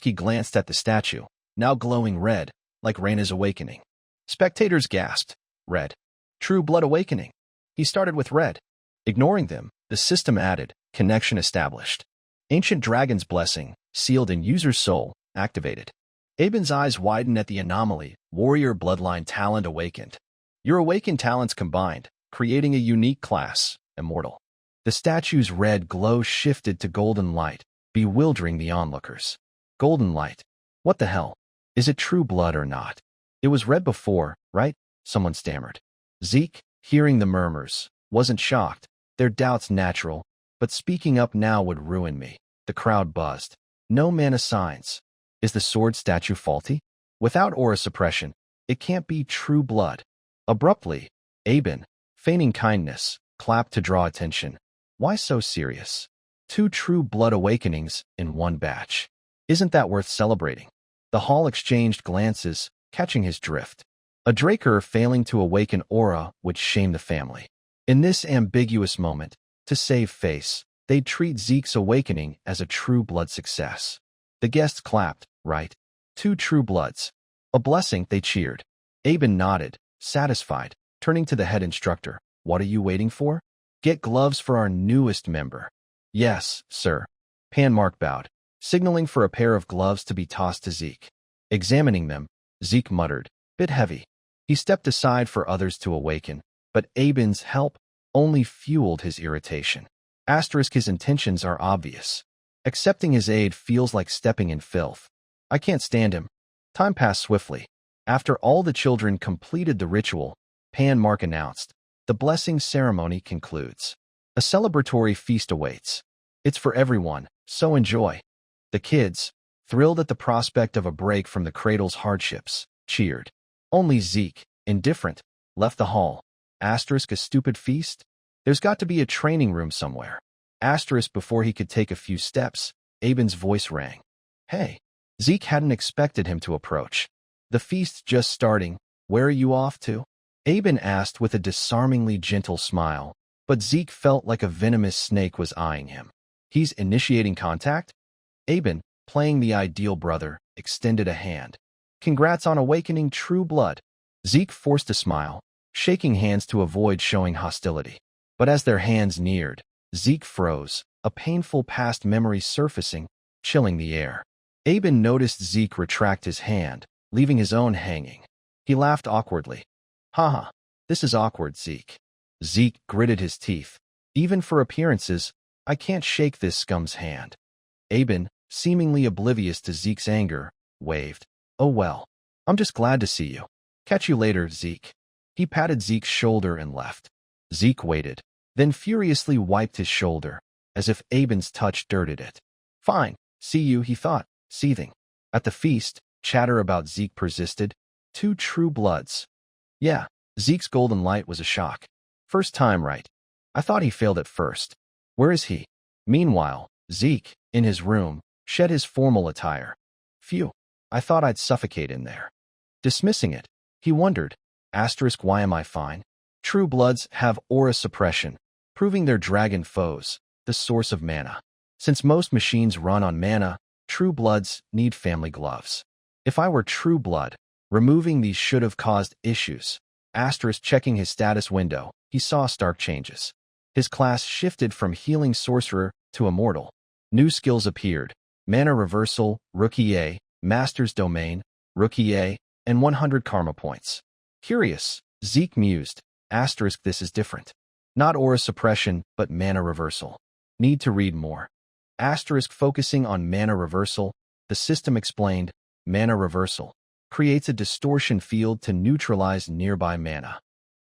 He glanced at the statue, now glowing red, like Reina's awakening. Spectators gasped. Red. True blood awakening. He started with red. Ignoring them, the system added, connection established. Ancient Dragon's blessing, sealed in user's soul, activated. Aben's eyes widened at the anomaly, warrior bloodline talent awakened. Your awakened talents combined, creating a unique class, immortal. The statue's red glow shifted to golden light, bewildering the onlookers. Golden light. What the hell? Is it true blood or not? It was red before, right? Someone stammered. Zeke, hearing the murmurs, wasn't shocked. Their doubts natural, but speaking up now would ruin me. The crowd buzzed. No mana signs. Is the sword statue faulty? Without aura suppression, it can't be true blood. Abruptly, Aben, feigning kindness, clapped to draw attention. Why so serious? 2 true blood awakenings in one batch. Isn't that worth celebrating? The hall exchanged glances, catching his drift. A Draker failing to awaken aura would shame the family. In this ambiguous moment, to save face, they'd treat Zeke's awakening as a true blood success. The guests clapped, right? 2 true bloods. A blessing, they cheered. Aben nodded, satisfied, turning to the head instructor. What are you waiting for? Get gloves for our newest member. Yes, sir. Panmark bowed, signaling for a pair of gloves to be tossed to Zeke. Examining them, Zeke muttered, bit heavy. He stepped aside for others to awaken, but Aben's help only fueled his irritation. His intentions are obvious. Accepting his aid feels like stepping in filth. I can't stand him. Time passed swiftly. After all the children completed the ritual, Panmark announced, the blessing ceremony concludes. A celebratory feast awaits. It's for everyone, so enjoy. The kids, thrilled at the prospect of a break from the cradle's hardships, cheered. Only Zeke, indifferent, left the hall. A stupid feast? There's got to be a training room somewhere. Before he could take a few steps, Aben's voice rang. Hey. Zeke hadn't expected him to approach. The feast's just starting. Where are you off to? Aben asked with a disarmingly gentle smile, but Zeke felt like a venomous snake was eyeing him. He's initiating contact? Aben, playing the ideal brother, extended a hand. Congrats on awakening true blood. Zeke forced a smile, shaking hands to avoid showing hostility. But as their hands neared, Zeke froze, a painful past memory surfacing, chilling the air. Aben noticed Zeke retract his hand, leaving his own hanging. He laughed awkwardly. Haha, this is awkward, Zeke. Zeke gritted his teeth. Even for appearances, I can't shake this scum's hand. Aben, seemingly oblivious to Zeke's anger, waved. Oh well, I'm just glad to see you. Catch you later, Zeke. He patted Zeke's shoulder and left. Zeke waited, then furiously wiped his shoulder, as if Aben's touch dirted it. Fine, see you, he thought, seething. At the feast, chatter about Zeke persisted. 2 true bloods. Yeah, Zeke's golden light was a shock. First time, right? I thought he failed at first. Where is he? Meanwhile, Zeke, in his room, shed his formal attire. Phew, I thought I'd suffocate in there. Dismissing it, he wondered, why am I fine? True bloods have aura suppression, proving they're dragon foes, the source of mana. Since most machines run on mana, true bloods need family gloves. If I were true blood, removing these should have caused issues. Checking his status window, he saw stark changes. His class shifted from healing sorcerer to immortal. New skills appeared. Mana reversal, Rookie A, Master's Domain, Rookie A, and 100 karma points. Curious, Zeke mused. Asterisk, this is different. Not aura suppression, but mana reversal. Need to read more. Asterisk, focusing on mana reversal, the system explained, mana reversal creates a distortion field to neutralize nearby mana.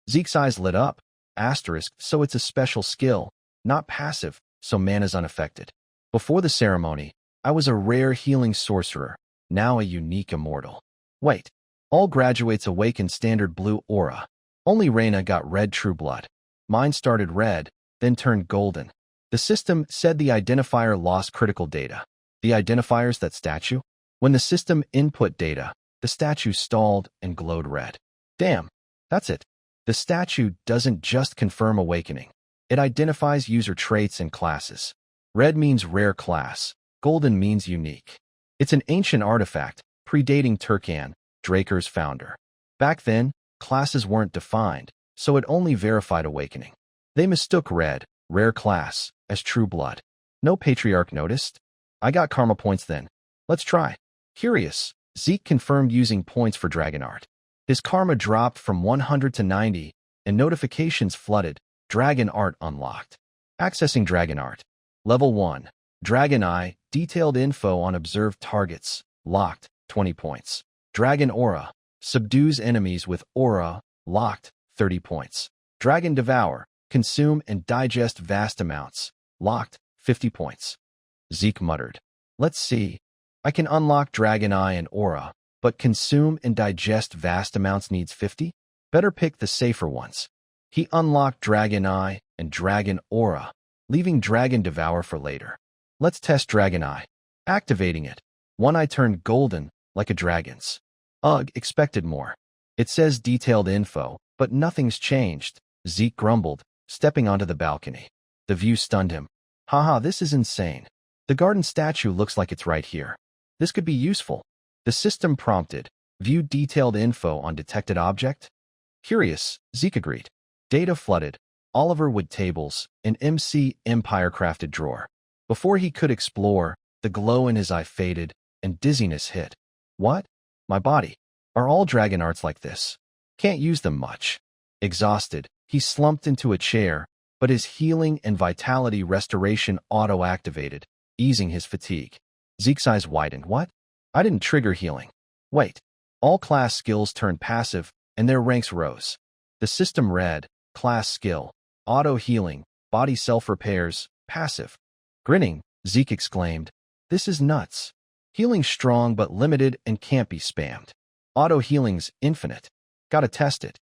Zeke's eyes lit up. Asterisk, so it's a special skill, not passive, so mana's unaffected. Before the ceremony, I was a rare healing sorcerer, now a unique immortal. Wait, all graduates awaken standard blue aura. Only Reina got red true blood. Mine started red, then turned golden. The system said the identifier lost critical data. The identifier's that statue? When the system input data, the statue stalled and glowed red. Damn, that's it. The statue doesn't just confirm awakening. It identifies user traits and classes. Red means rare class. Golden means unique. It's an ancient artifact, predating Turkan, Draker's founder. Back then, classes weren't defined, so it only verified awakening. They mistook red, rare class, as true blood. No patriarch noticed. I got karma points then. Let's try. Curious, Zeke confirmed using points for dragon art. His karma dropped from 100 to 90, and notifications flooded. Dragon art unlocked. Accessing dragon art. Level 1. Dragon Eye, detailed info on observed targets. Locked, 20 points. Dragon Aura, subdues enemies with aura. Locked, 30 points. Dragon Devour, consume and digest vast amounts. Locked, 50 points. Zeke muttered. Let's see. I can unlock Dragon Eye and Aura, but consume and digest vast amounts needs 50? Better pick the safer ones. He unlocked Dragon Eye and Dragon Aura, leaving Dragon Devour for later. Let's test Dragon Eye. Activating it. One eye turned golden, like a dragon's. Ugh, expected more. It says detailed info, but nothing's changed, Zeke grumbled, stepping onto the balcony. The view stunned him. Haha, this is insane. The garden statue looks like it's right here. This could be useful. The system prompted, view detailed info on detected object? Curious, Zeke agreed. Data flooded. Oliver Wood tables, an MC Empire-crafted drawer. Before he could explore, the glow in his eye faded, and dizziness hit. What? My body. Are all dragon arts like this? Can't use them much. Exhausted, he slumped into a chair, but his healing and vitality restoration auto-activated, easing his fatigue. Zeke's eyes widened. What? I didn't trigger healing. Wait. All class skills turned passive, and their ranks rose. The system read, class skill, auto-healing, body self-repairs, passive. Grinning, Zeke exclaimed, this is nuts. Healing's strong but limited and can't be spammed. Auto-healing's infinite. Gotta test it.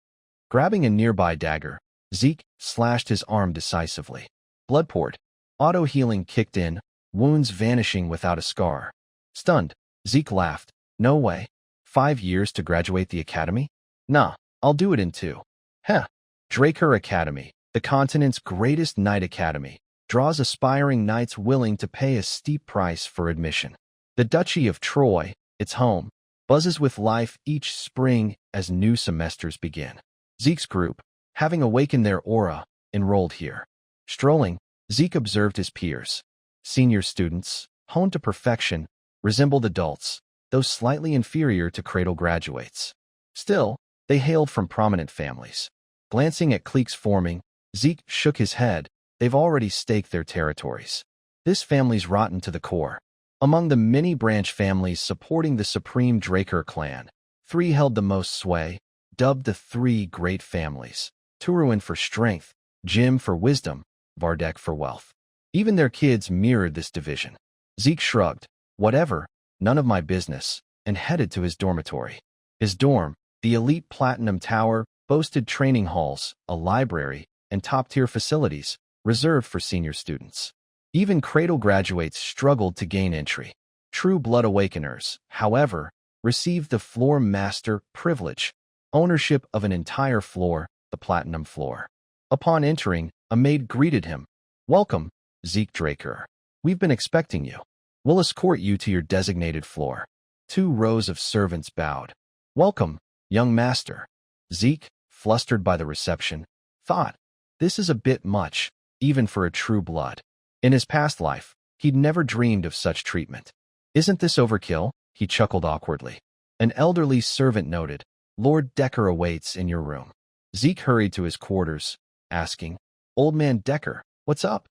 Grabbing a nearby dagger, Zeke slashed his arm decisively. Blood poured. Auto-healing kicked in, wounds vanishing without a scar. Stunned, Zeke laughed. No way. 5 years to graduate the academy? Nah, I'll do it in 2. Heh. Draker Academy, the continent's greatest knight academy, draws aspiring knights willing to pay a steep price for admission. The Duchy of Troy, its home, buzzes with life each spring as new semesters begin. Zeke's group, having awakened their aura, enrolled here. Strolling, Zeke observed his peers. Senior students, honed to perfection, resembled adults, though slightly inferior to cradle graduates. Still, they hailed from prominent families. Glancing at cliques forming, Zeke shook his head. They've already staked their territories. This family's rotten to the core. Among the many branch families supporting the supreme Draker clan, 3 held the most sway, dubbed the 3 great families. Turuan for strength, Jim for wisdom, Vardek for wealth. Even their kids mirrored this division. Zeke shrugged, whatever, none of my business, and headed to his dormitory. His dorm, the elite Platinum Tower, boasted training halls, a library, and top-tier facilities, reserved for senior students. Even cradle graduates struggled to gain entry. True blood awakeners, however, received the floor master privilege, ownership of an entire floor, the platinum floor. Upon entering, a maid greeted him. Welcome, Zeke Draker. We've been expecting you. We'll escort you to your designated floor. 2 rows of servants bowed. Welcome, young master. Zeke, flustered by the reception, thought, this is a bit much, even for a true blood. In his past life, he'd never dreamed of such treatment. Isn't this overkill? He chuckled awkwardly. An elderly servant noted, Lord Decker awaits in your room. Zeke hurried to his quarters, asking, "Old man Decker, what's up?"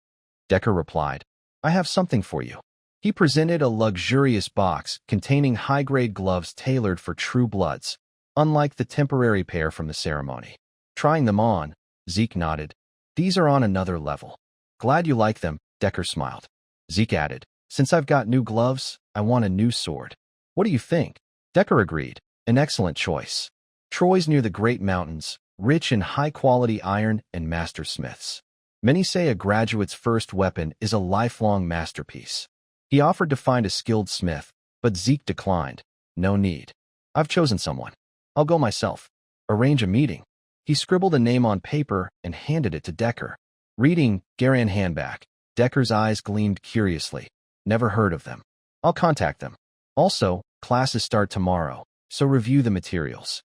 Decker replied, "I have something for you." He presented a luxurious box containing high-grade gloves tailored for true bloods, unlike the temporary pair from the ceremony. Trying them on, Zeke nodded. "These are on another level." "Glad you like them," Decker smiled. Zeke added, "Since I've got new gloves, I want a new sword. What do you think?" Decker agreed. "An excellent choice. Troy's near the Great Mountains, rich in high-quality iron and master smiths. Many say a graduate's first weapon is a lifelong masterpiece." He offered to find a skilled smith, but Zeke declined. "No need. I've chosen someone. I'll go myself. Arrange a meeting." He scribbled a name on paper and handed it to Decker. Reading Garan Handback, Decker's eyes gleamed curiously. "Never heard of them. I'll contact them. Also, classes start tomorrow, so review the materials."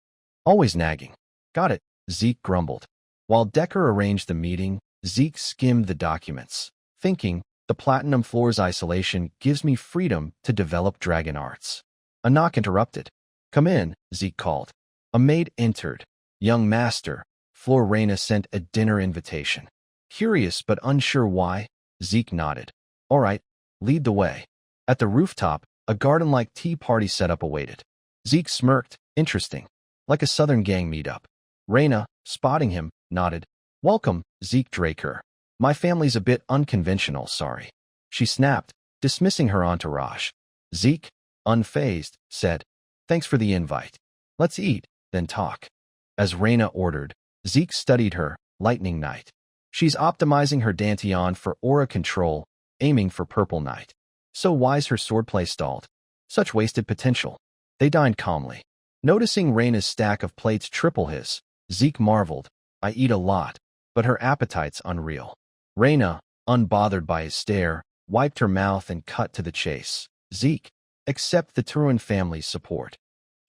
Always nagging. "Got it," Zeke grumbled. While Decker arranged the meeting, Zeke skimmed the documents, thinking, "The Platinum Floor's isolation gives me freedom to develop dragon arts." A knock interrupted. "Come in," Zeke called. A maid entered. "Young master, Florena sent a dinner invitation." Curious but unsure why, Zeke nodded. "All right, lead the way." At the rooftop, a garden-like tea party setup awaited. Zeke smirked. "Interesting. Like a Southern gang meetup." Reyna, spotting him, nodded. "Welcome, Zeke Draker. My family's a bit unconventional, sorry." She snapped, dismissing her entourage. Zeke, unfazed, said, "Thanks for the invite. Let's eat, then talk." As Reyna ordered, Zeke studied her, Lightning Knight. She's optimizing her Danteon for aura control, aiming for Purple Knight. So why's her swordplay stalled? Such wasted potential. They dined calmly. Noticing Reyna's stack of plates triple his, Zeke marveled. "I eat a lot, but her appetite's unreal." Reyna, unbothered by his stare, wiped her mouth and cut to the chase. "Zeke, accept the Turin family's support."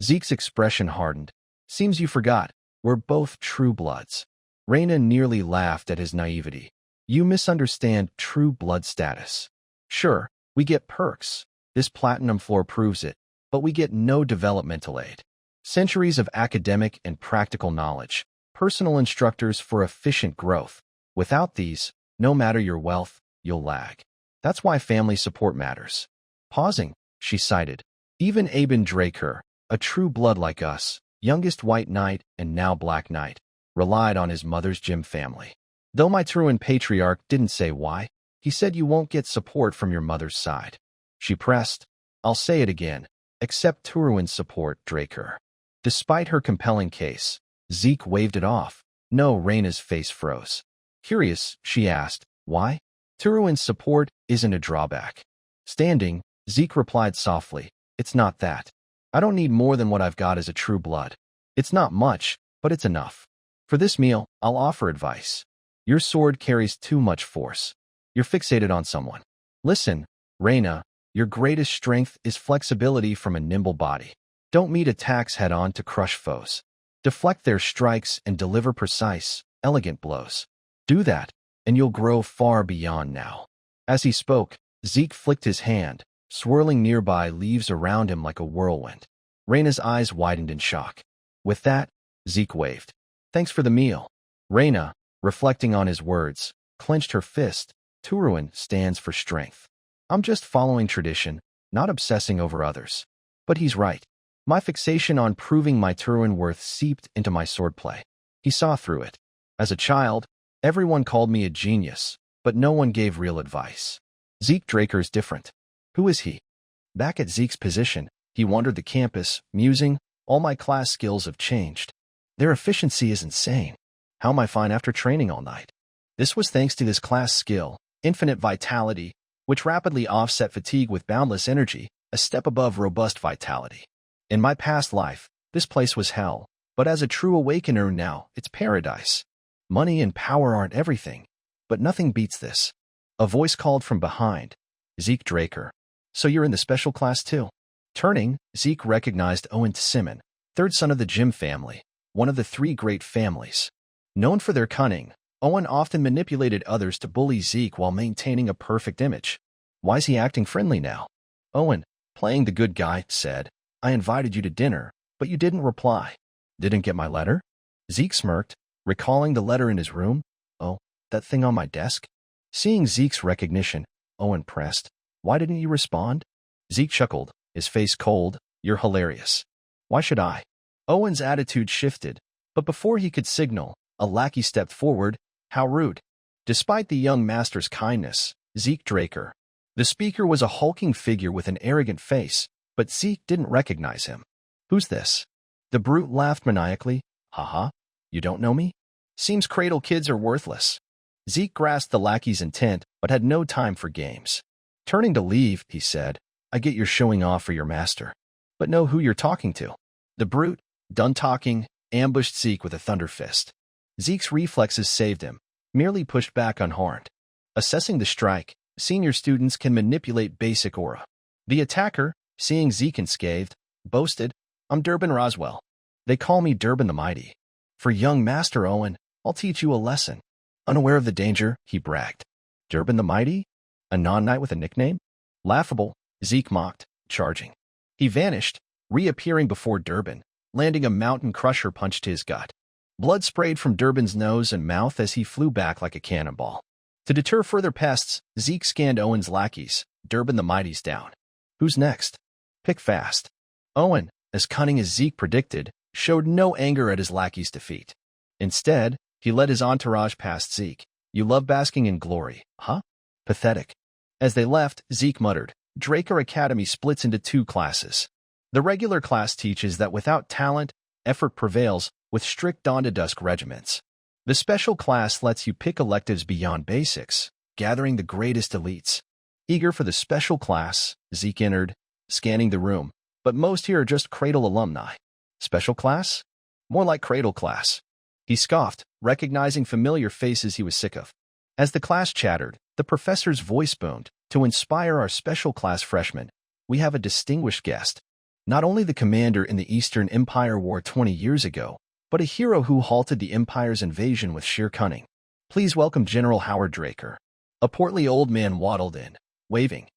Zeke's expression hardened. "Seems you forgot, we're both true bloods." Reyna nearly laughed at his naivety. "You misunderstand true blood status. Sure, we get perks. This platinum floor proves it, but we get no developmental aid. Centuries of academic and practical knowledge, personal instructors for efficient growth. Without these, no matter your wealth, you'll lag. That's why family support matters." Pausing, she cited, "Even Aben Draker, a true blood like us, youngest white knight and now black knight, relied on his mother's gym family. Though my Truan patriarch didn't say why, he said you won't get support from your mother's side." She pressed, "I'll say it again, accept Turuan's support, Draker." Despite her compelling case, Zeke waved it off. No, Reyna's face froze. Curious, she asked, "Why?" "Turuan's support isn't a drawback." Standing, Zeke replied softly, "It's not that. I don't need more than what I've got as a true blood. It's not much, but it's enough. For this meal, I'll offer advice. Your sword carries too much force. You're fixated on someone. Listen, Reyna, your greatest strength is flexibility from a nimble body. Don't meet attacks head-on to crush foes. Deflect their strikes and deliver precise, elegant blows. Do that, and you'll grow far beyond now." As he spoke, Zeke flicked his hand, swirling nearby leaves around him like a whirlwind. Reyna's eyes widened in shock. With that, Zeke waved. "Thanks for the meal." Reyna, reflecting on his words, clenched her fist. "Turuan stands for strength. I'm just following tradition, not obsessing over others." But he's right. My fixation on proving my Turuan worth seeped into my swordplay. He saw through it. As a child, everyone called me a genius, but no one gave real advice. Zeke Draker's different. Who is he? Back at Zeke's position, he wandered the campus, musing, all my class skills have changed. Their efficiency is insane. How am I fine after training all night? This was thanks to this class skill, infinite vitality, which rapidly offset fatigue with boundless energy, a step above robust vitality. In my past life, this place was hell, but as a true awakener now, it's paradise. Money and power aren't everything, but nothing beats this. A voice called from behind. "Zeke Draker. So you're in the special class too?" Turning, Zeke recognized Owen Simon, third son of the Jim family, one of the three great families. Known for their cunning, Owen often manipulated others to bully Zeke while maintaining a perfect image. Why's he acting friendly now? Owen, playing the good guy, said, "I invited you to dinner, but you didn't reply." "Didn't get my letter?" Zeke smirked. Recalling the letter in his room? Oh, that thing on my desk? Seeing Zeke's recognition, Owen pressed. Why didn't you respond? Zeke chuckled, his face cold. You're hilarious. Why should I? Owen's attitude shifted, but before he could signal, a lackey stepped forward. How rude. Despite the young master's kindness, Zeke Draker. The speaker was a hulking figure with an arrogant face, but Zeke didn't recognize him. Who's this? The brute laughed maniacally. Haha, you don't know me? Seems cradle kids are worthless. Zeke grasped the lackey's intent, but had no time for games. Turning to leave, he said, I get you're showing off for your master, but know who you're talking to. The brute, done talking, ambushed Zeke with a thunder fist. Zeke's reflexes saved him, merely pushed back unharmed. Assessing the strike, senior students can manipulate basic aura. The attacker, seeing Zeke unscathed, boasted, I'm Durbin Roswell. They call me Durbin the Mighty. For young Master Owen, I'll teach you a lesson. Unaware of the danger, he bragged. Durbin the Mighty? A non-knight with a nickname? Laughable, Zeke mocked, charging. He vanished, reappearing before Durbin, landing a mountain crusher punch to his gut. Blood sprayed from Durbin's nose and mouth as he flew back like a cannonball. To deter further pests, Zeke scanned Owen's lackeys, Durbin the Mighty's down. Who's next? Pick fast. Owen, as cunning as Zeke predicted, showed no anger at his lackey's defeat. Instead, he led his entourage past Zeke. You love basking in glory, huh? Pathetic. As they left, Zeke muttered, Draker Academy splits into two classes. The regular class teaches that without talent, effort prevails with strict dawn-to-dusk regiments. The special class lets you pick electives beyond basics, gathering the greatest elites. Eager for the special class, Zeke entered, scanning the room, but most here are just Cradle alumni. Special class? More like Cradle class. He scoffed, recognizing familiar faces he was sick of. As the class chattered, the professor's voice boomed. To inspire our special class freshmen, we have a distinguished guest. Not only the commander in the Eastern Empire War 20 years ago, but a hero who halted the Empire's invasion with sheer cunning. Please welcome General Howard Draker. A portly old man waddled in, waving.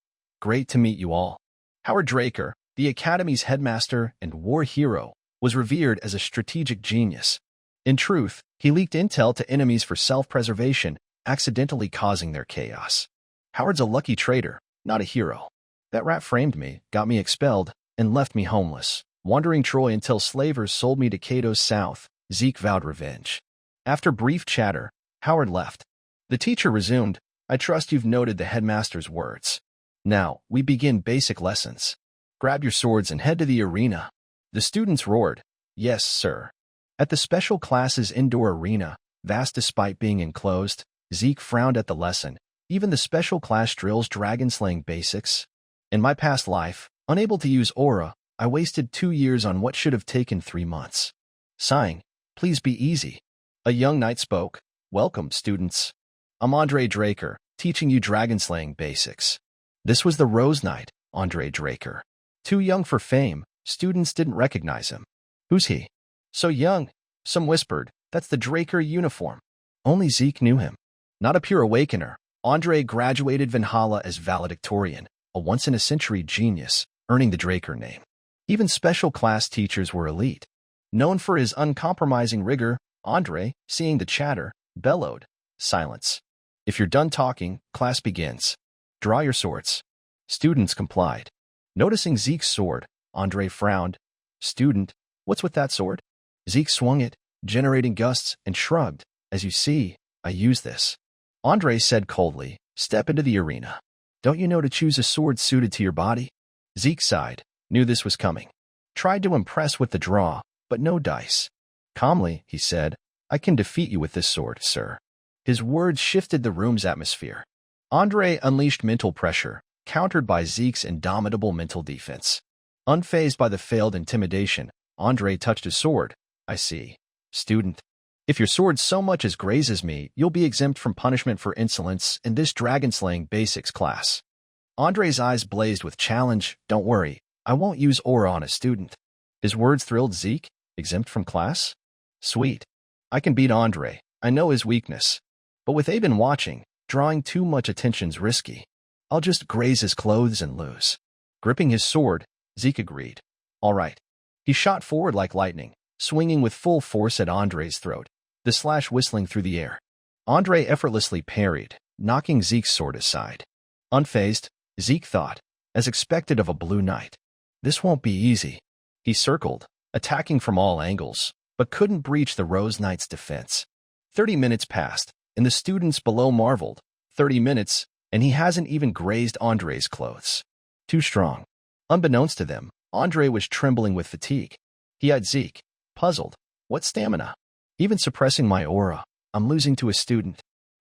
Great to meet you all. Howard Draker, the Academy's headmaster and war hero, was revered as a strategic genius. In truth, he leaked intel to enemies for self-preservation, accidentally causing their chaos. Howard's a lucky traitor, not a hero. That rat framed me, got me expelled, and left me homeless, wandering Troy until slavers sold me to Cato's south. Zeke vowed revenge. After brief chatter, Howard left. The teacher resumed, I trust you've noted the headmaster's words. Now, we begin basic lessons. Grab your swords and head to the arena. The students roared, Yes, sir. At the special class's indoor arena, vast despite being enclosed, Zeke frowned at the lesson. Even the special class drills dragon-slaying basics. In my past life, unable to use aura, I wasted 2 years on what should have taken 3 months. Sighing, please be easy. A young knight spoke. Welcome, students. I'm Andre Draker, teaching you dragon-slaying basics. This was the Rose Knight, Andre Draker. Too young for fame, students didn't recognize him. Who's he? So young, some whispered, that's the Draker uniform. Only Zeke knew him. Not a pure awakener, Andre graduated Valhalla as valedictorian, a once-in-a-century genius, earning the Draker name. Even special class teachers were elite. Known for his uncompromising rigor, Andre, seeing the chatter, bellowed, Silence. If you're done talking, class begins. Draw your swords. Students complied. Noticing Zeke's sword, Andre frowned. Student, what's with that sword? Zeke swung it, generating gusts, and shrugged. As you see, I use this. Andre said coldly, step into the arena. Don't you know to choose a sword suited to your body? Zeke sighed, knew this was coming. Tried to impress with the draw, but no dice. Calmly, he said, I can defeat you with this sword, sir. His words shifted the room's atmosphere. Andre unleashed mental pressure, countered by Zeke's indomitable mental defense. Unfazed by the failed intimidation, Andre touched his sword. I see. Student. If your sword so much as grazes me, you'll be exempt from punishment for insolence in this dragon-slaying basics class. Andre's eyes blazed with challenge. Don't worry, I won't use aura on a student. His words thrilled Zeke. Exempt from class? Sweet. I can beat Andre. I know his weakness. But with Aben watching, drawing too much attention's risky. I'll just graze his clothes and lose. Gripping his sword, Zeke agreed. All right. He shot forward like lightning, swinging with full force at Andre's throat. the slash whistling through the air. Andre effortlessly parried, knocking Zeke's sword aside. Unfazed, Zeke thought, as expected of a blue knight. This won't be easy. He circled, attacking from all angles, but couldn't breach the Rose Knight's defense. 30 minutes passed, and the students below marveled. 30 minutes, and he hasn't even grazed Andre's clothes. Too strong. Unbeknownst to them, Andre was trembling with fatigue. He eyed Zeke, puzzled. What stamina? Even suppressing my aura, I'm losing to a student.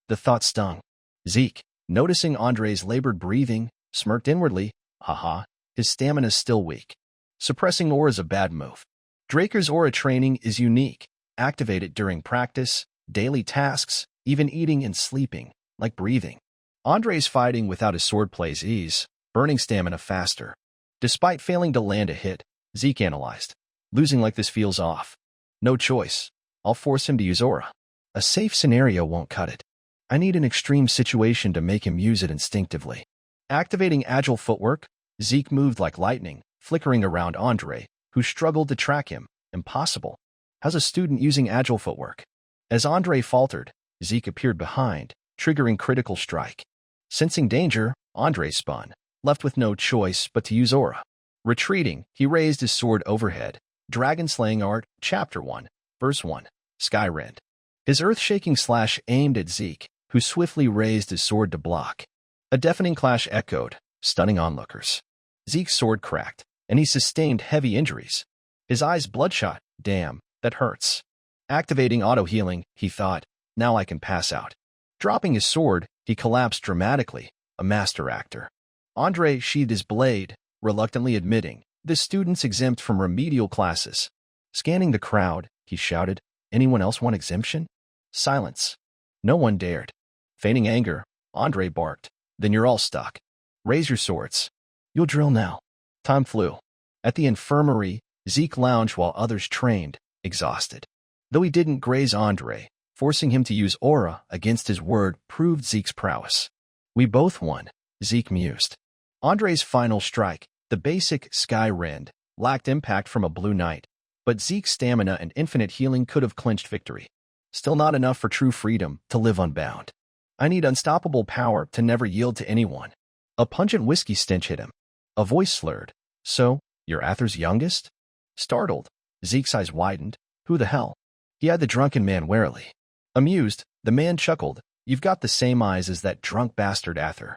The thought stung. Zeke, noticing Andre's labored breathing, smirked inwardly. Haha, his stamina's still weak. Suppressing aura's a bad move. Draker's aura training is unique. Activate it during practice, daily tasks, even eating and sleeping, like breathing. Andre's fighting without his sword plays ease, burning stamina faster. Despite failing to land a hit, Zeke analyzed. Losing like this feels off. No choice. I'll force him to use aura. A safe scenario won't cut it. I need an extreme situation to make him use it instinctively. Activating agile footwork, Zeke moved like lightning, flickering around Andre, who struggled to track him. Impossible. How's a student using agile footwork? As Andre faltered, Zeke appeared behind, triggering critical strike. Sensing danger, Andre spun, left with no choice but to use aura. Retreating, he raised his sword overhead. Dragon Slaying Art, Chapter 1, Verse 1, Skyrend. His earth-shaking slash aimed at Zeke, who swiftly raised his sword to block. A deafening clash echoed, stunning onlookers. Zeke's sword cracked, and he sustained heavy injuries. His eyes bloodshot. Damn, that hurts. Activating auto-healing, he thought, now I can pass out. Dropping his sword, he collapsed dramatically, a master actor. Andre sheathed his blade, reluctantly admitting, the student's exempt from remedial classes. Scanning the crowd, he shouted, anyone else want exemption? Silence. No one dared. Feigning anger, Andre barked, then you're all stuck. Raise your swords. You'll drill now. Time flew. At the infirmary, Zeke lounged while others trained, exhausted. Though he didn't graze Andre, forcing him to use aura against his word proved Zeke's prowess. We both won, Zeke mused. Andre's final strike, the basic Sky Rend, lacked impact from a blue knight, but Zeke's stamina and infinite healing could have clinched victory. Still not enough for true freedom to live unbound. I need unstoppable power to never yield to anyone. A pungent whiskey stench hit him. A voice slurred. So, you're Ather's youngest? Startled, Zeke's eyes widened. Who the hell? He eyed the drunken man warily. Amused, the man chuckled. You've got the same eyes as that drunk bastard Ather.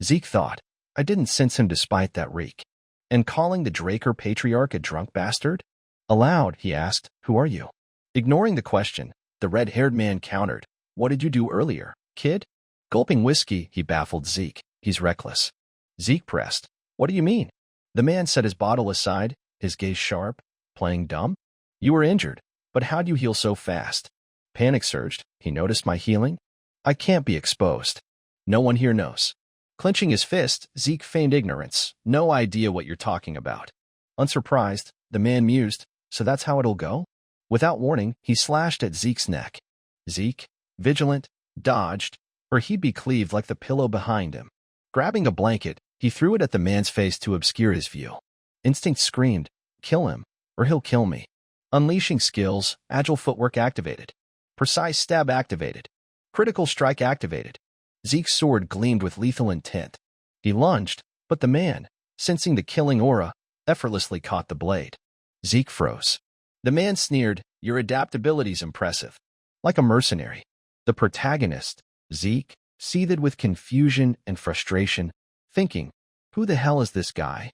Zeke thought. I didn't sense him despite that reek. And calling the Draker patriarch a drunk bastard? Aloud, he asked, who are you? Ignoring the question, the red-haired man countered. What did you do earlier, kid? Gulping whiskey, he baffled Zeke. He's reckless. Zeke pressed. What do you mean? The man set his bottle aside, his gaze sharp. Playing dumb? You were injured, but how'd you heal so fast? Panic surged. He noticed my healing? I can't be exposed. No one here knows. Clenching his fist, Zeke feigned ignorance. No idea what you're talking about. Unsurprised, the man mused. So that's how it'll go? Without warning, he slashed at Zeke's neck. Zeke, vigilant, dodged, or he'd be cleaved like the pillow behind him. Grabbing a blanket, he threw it at the man's face to obscure his view. Instinct screamed, kill him, or he'll kill me. Unleashing skills, agile footwork activated. Precise stab activated. Critical strike activated. Zeke's sword gleamed with lethal intent. He lunged, but the man, sensing the killing aura, effortlessly caught the blade. Zeke froze. The man sneered, your adaptability's impressive. Like a mercenary. The protagonist, Zeke, seethed with confusion and frustration, thinking, who the hell is this guy?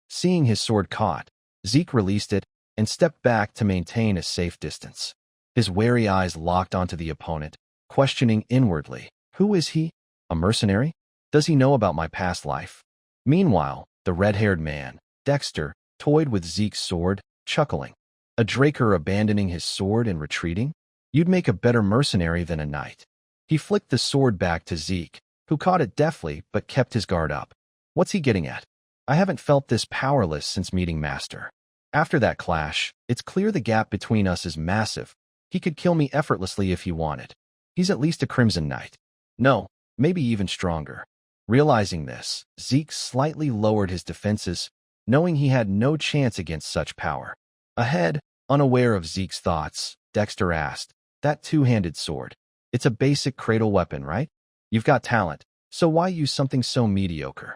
Seeing his sword caught, Zeke released it and stepped back to maintain a safe distance. His wary eyes locked onto the opponent, questioning inwardly, who is he? A mercenary? Does he know about my past life? Meanwhile, the red-haired man, Dexter, toyed with Zeke's sword, chuckling. A Draker abandoning his sword and retreating? You'd make a better mercenary than a knight. He flicked the sword back to Zeke, who caught it deftly but kept his guard up. What's he getting at? I haven't felt this powerless since meeting Master. After that clash, it's clear the gap between us is massive. He could kill me effortlessly if he wanted. He's at least a Crimson Knight. No, maybe even stronger. Realizing this, Zeke slightly lowered his defenses, knowing he had no chance against such power. Ahead, unaware of Zeke's thoughts, Dexter asked, That two-handed sword. It's a basic cradle weapon, right? You've got talent, so why use something so mediocre?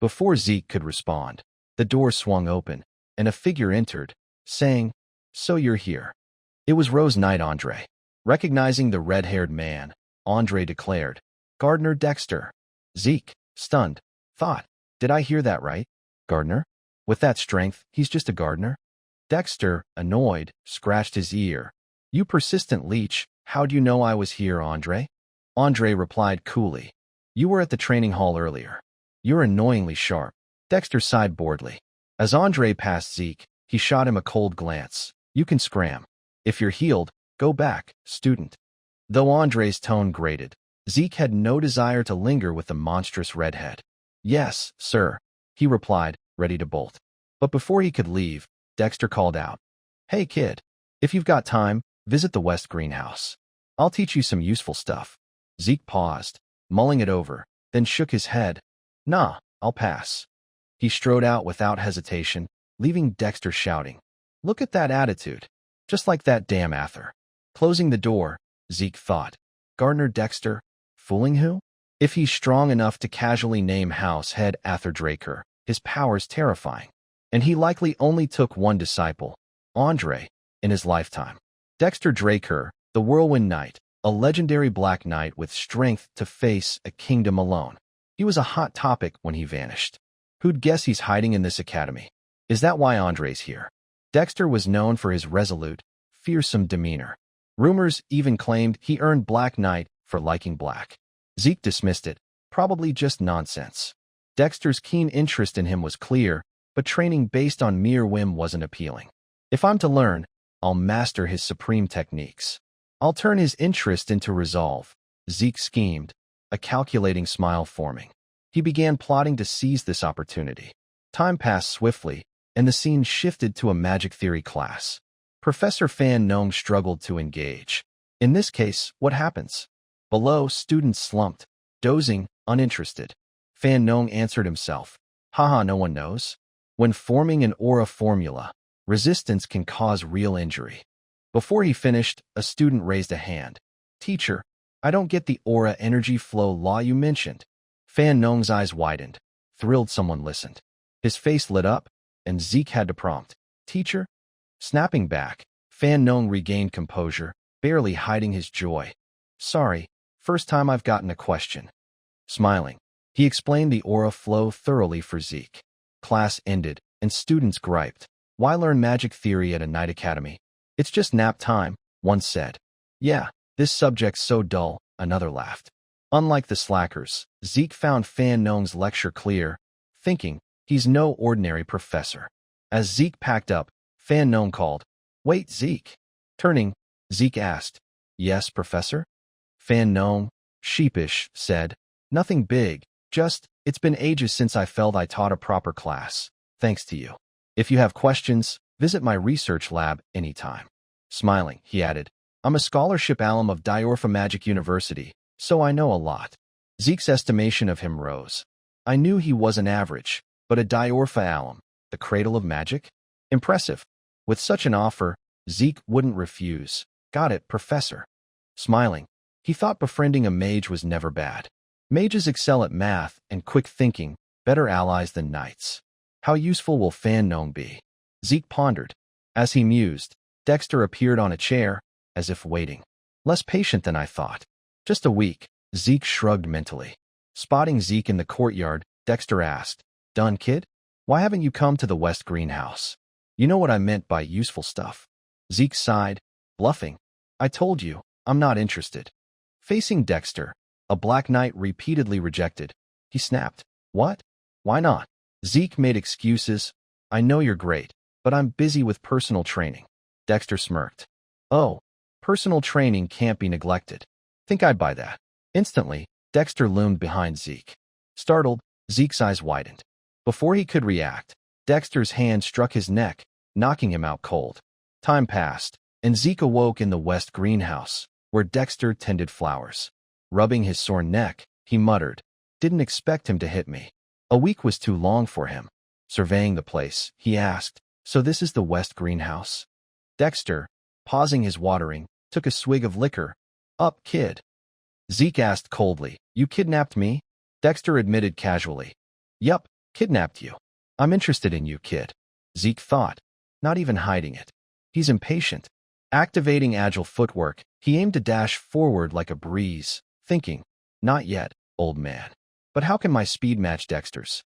Before Zeke could respond, the door swung open, and a figure entered, saying, "So you're here." It was Rose Knight Andre. Recognizing the red-haired man, Andre declared, "Gardner Dexter." Zeke, stunned, thought, "Did I hear that right? Gardner? With that strength, he's just a gardener?" Dexter, annoyed, scratched his ear. "You persistent leech, how'd you know I was here, Andre?" Andre replied coolly, "You were at the training hall earlier. You're annoyingly sharp." Dexter sighed boredly. As Andre passed Zeke, he shot him a cold glance. "You can scram. If you're healed, go back, student." Though Andre's tone grated, Zeke had no desire to linger with the monstrous redhead. "Yes, sir," he replied, ready to bolt. But before he could leave, Dexter called out, "Hey kid, if you've got time, visit the West Greenhouse. I'll teach you some useful stuff." Zeke paused, mulling it over, then shook his head. "Nah, I'll pass." He strode out without hesitation, leaving Dexter shouting, "Look at that attitude. Just like that damn Ather." Closing the door, Zeke thought, "Gardner Dexter? Fooling who? If he's strong enough to casually name house head Ather Draker, his power's terrifying. And he likely only took one disciple, Andre, in his lifetime. Dexter Draker, the Whirlwind Knight, a legendary black knight with strength to face a kingdom alone. He was a hot topic when he vanished. Who'd guess he's hiding in this academy? Is that why Andre's here? Dexter was known for his resolute, fearsome demeanor. Rumors even claimed he earned Black Knight for liking black. Zeke dismissed it, probably just nonsense. Dexter's keen interest in him was clear, but training based on mere whim wasn't appealing. If I'm to learn, I'll master his supreme techniques. I'll turn his interest into resolve, Zeke schemed, a calculating smile forming. He began plotting to seize this opportunity. Time passed swiftly, and the scene shifted to a magic theory class. Professor Fan Nong struggled to engage. In this case, what happens? Below, students slumped, dozing, uninterested. Fan Nong answered himself, "Haha, no one knows. When forming an aura formula, resistance can cause real injury." Before he finished, a student raised a hand. "Teacher, I don't get the aura energy flow law you mentioned." Fan Nong's eyes widened. Thrilled someone listened. His face lit up, and Zeke had to prompt, "Teacher?" Snapping back, Fan Nong regained composure, barely hiding his joy. "Sorry, first time I've gotten a question." Smiling, he explained the aura flow thoroughly for Zeke. Class ended, and students griped. "Why learn magic theory at a night academy? It's just nap time," one said. "Yeah, this subject's so dull," another laughed. Unlike the slackers, Zeke found Fan Nong's lecture clear, thinking, he's no ordinary professor. As Zeke packed up, Fan Nong called, "Wait, Zeke." Turning, Zeke asked, "Yes, Professor?" Fan Nong, sheepish, said, "Nothing big, just, it's been ages since I felt I taught a proper class, thanks to you. If you have questions, visit my research lab anytime." Smiling, he added, "I'm a scholarship alum of Diorpha Magic University, so I know a lot." Zeke's estimation of him rose. I knew he wasn't average, but a Diorpha alum, the cradle of magic? Impressive. With such an offer, Zeke wouldn't refuse. "Got it, Professor." Smiling, he thought befriending a mage was never bad. Mages excel at math and quick thinking, better allies than knights. How useful will Fan Nong be? Zeke pondered. As he mused, Dexter appeared on a chair, as if waiting. Less patient than I thought. Just a week, Zeke shrugged mentally. Spotting Zeke in the courtyard, Dexter asked, "Done, kid? Why haven't you come to the West Greenhouse? You know what I meant by useful stuff." Zeke sighed, bluffing. "I told you, I'm not interested." Facing Dexter, a Black Knight repeatedly rejected, he snapped, "What? Why not?" Zeke made excuses. "I know you're great, but I'm busy with personal training." Dexter smirked. "Oh, personal training can't be neglected. Think I'd buy that." Instantly, Dexter loomed behind Zeke. Startled, Zeke's eyes widened. Before he could react, Dexter's hand struck his neck, knocking him out cold. Time passed, and Zeke awoke in the West Greenhouse, where Dexter tended flowers. Rubbing his sore neck, he muttered, "Didn't expect him to hit me." A week was too long for him. Surveying the place, he asked, "So this is the West Greenhouse?" Dexter, pausing his watering, took a swig of liquor. Up, kid? Zeke asked coldly. You kidnapped me? Dexter admitted casually. Yup, kidnapped you. I'm interested in you, kid. Zeke thought, not even hiding it. He's impatient. Activating agile footwork, he aimed to dash forward like a breeze, thinking, not yet, old man. But how can my speed match Dexter's?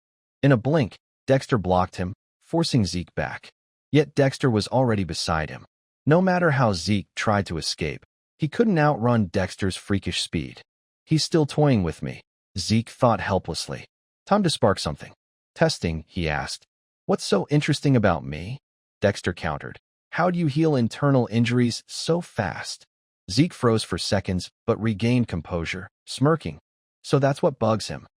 In a blink, Dexter blocked him, forcing Zeke back. Yet Dexter was already beside him. No matter how Zeke tried to escape, he couldn't outrun Dexter's freakish speed. He's still toying with me, Zeke thought helplessly. Time to spark something. Testing, he asked. What's so interesting about me? Dexter countered. How do you heal internal injuries so fast? Zeke froze for seconds, but regained composure, smirking. So that's what bugs him.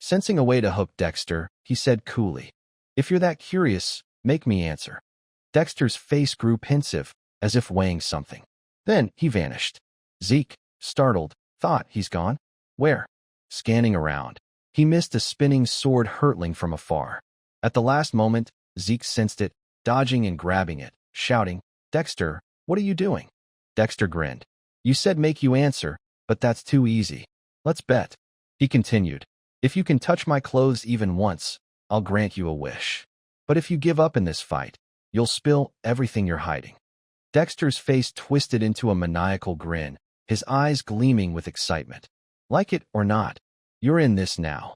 Sensing a way to hook Dexter, he said coolly, if you're that curious, make me answer. Dexter's face grew pensive, as if weighing something. Then he vanished. Zeke, startled, thought he's gone. Where? Scanning around, he missed a spinning sword hurtling from afar. At the last moment, Zeke sensed it, dodging and grabbing it, shouting, Dexter, what are you doing? Dexter grinned. You said make you answer, but that's too easy. Let's bet. He continued. If you can touch my clothes even once, I'll grant you a wish. But if you give up in this fight, you'll spill everything you're hiding. Dexter's face twisted into a maniacal grin, his eyes gleaming with excitement. Like it or not, you're in this now.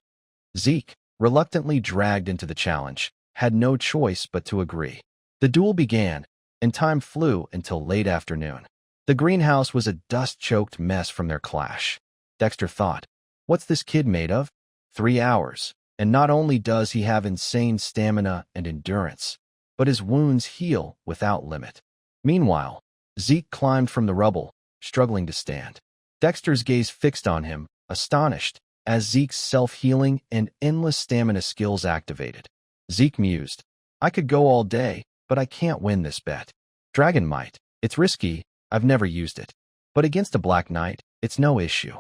Zeke, reluctantly dragged into the challenge, had no choice but to agree. The duel began, and time flew until late afternoon. The greenhouse was a dust-choked mess from their clash. Dexter thought, what's this kid made of? 3 hours, and not only does he have insane stamina and endurance, but his wounds heal without limit. Meanwhile, Zeke climbed from the rubble, struggling to stand. Dexter's gaze fixed on him, astonished, as Zeke's self-healing and endless stamina skills activated. Zeke mused, I could go all day, but I can't win this bet. Dragon Might, it's risky, I've never used it. But against a Black Knight, it's no issue.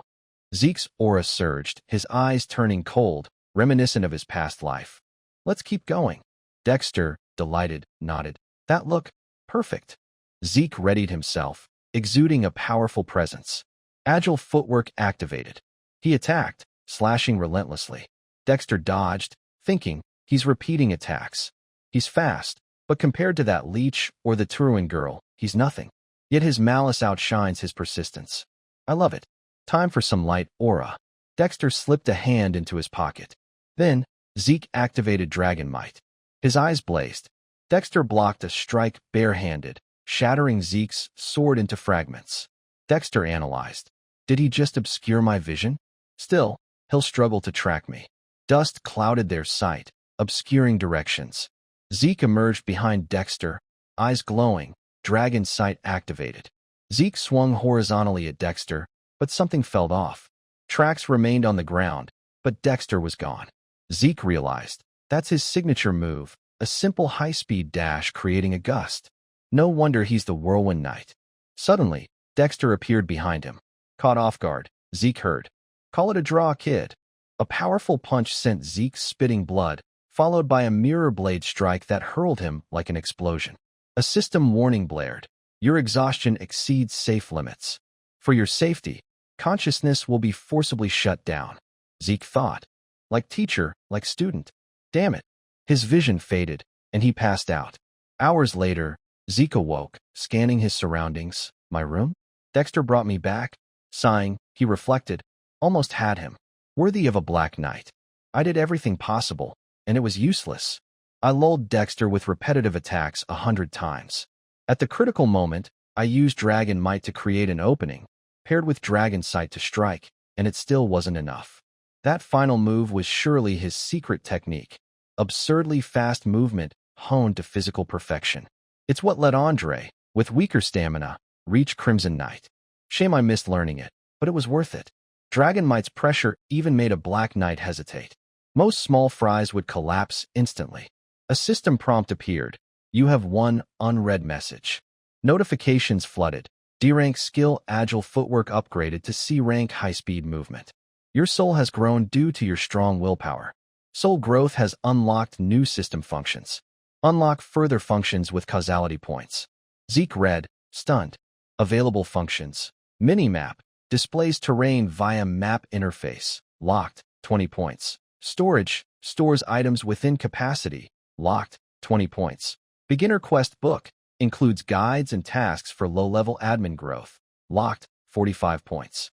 Zeke's aura surged, his eyes turning cold, reminiscent of his past life. Let's keep going. Dexter, delighted, nodded. That look, perfect. Zeke readied himself, exuding a powerful presence. Agile footwork activated. He attacked, slashing relentlessly. Dexter dodged, thinking, he's repeating attacks. He's fast, but compared to that leech or the Turuan girl, he's nothing. Yet his malice outshines his persistence. I love it. Time for some light aura. Dexter slipped a hand into his pocket. Then, Zeke activated Dragon Might. His eyes blazed. Dexter blocked a strike barehanded, shattering Zeke's sword into fragments. Dexter analyzed. Did he just obscure my vision? Still, he'll struggle to track me. Dust clouded their sight, obscuring directions. Zeke emerged behind Dexter, eyes glowing, dragon sight activated. Zeke swung horizontally at Dexter, but something fell off. Tracks remained on the ground, but Dexter was gone. Zeke realized, that's his signature move, a simple high-speed dash creating a gust. No wonder he's the Whirlwind Knight. Suddenly, Dexter appeared behind him. Caught off guard, Zeke heard, call it a draw, kid. A powerful punch sent Zeke spitting blood, followed by a mirror blade strike that hurled him like an explosion. A system warning blared. Your exhaustion exceeds safe limits. For your safety, consciousness will be forcibly shut down. Zeke thought. Like teacher, like student. Damn it. His vision faded, and he passed out. Hours later, Zeke awoke, scanning his surroundings. My room? Dexter brought me back. Sighing, he reflected. Almost had him. Worthy of a Black Knight. I did everything possible, and it was useless. I lulled Dexter with repetitive attacks 100 times. At the critical moment, I used Dragon Might to create an opening, paired with Dragon Sight to strike, and it still wasn't enough. That final move was surely his secret technique. Absurdly fast movement, honed to physical perfection. It's what let Andre, with weaker stamina, reach Crimson Knight. Shame I missed learning it, but it was worth it. Dragon Might's pressure even made a Black Knight hesitate. Most small fries would collapse instantly. A system prompt appeared. You have one unread message. Notifications flooded. D-rank skill agile footwork upgraded to C-rank high-speed movement. Your soul has grown due to your strong willpower. Soul growth has unlocked new system functions. Unlock further functions with causality points. Zeke read, stunned. Available functions. Minimap. Displays terrain via map interface. Locked. 20 points. Storage. Stores items within capacity. Locked. 20 points. Beginner quest book. Includes guides and tasks for low-level admin growth. Locked. 45 points.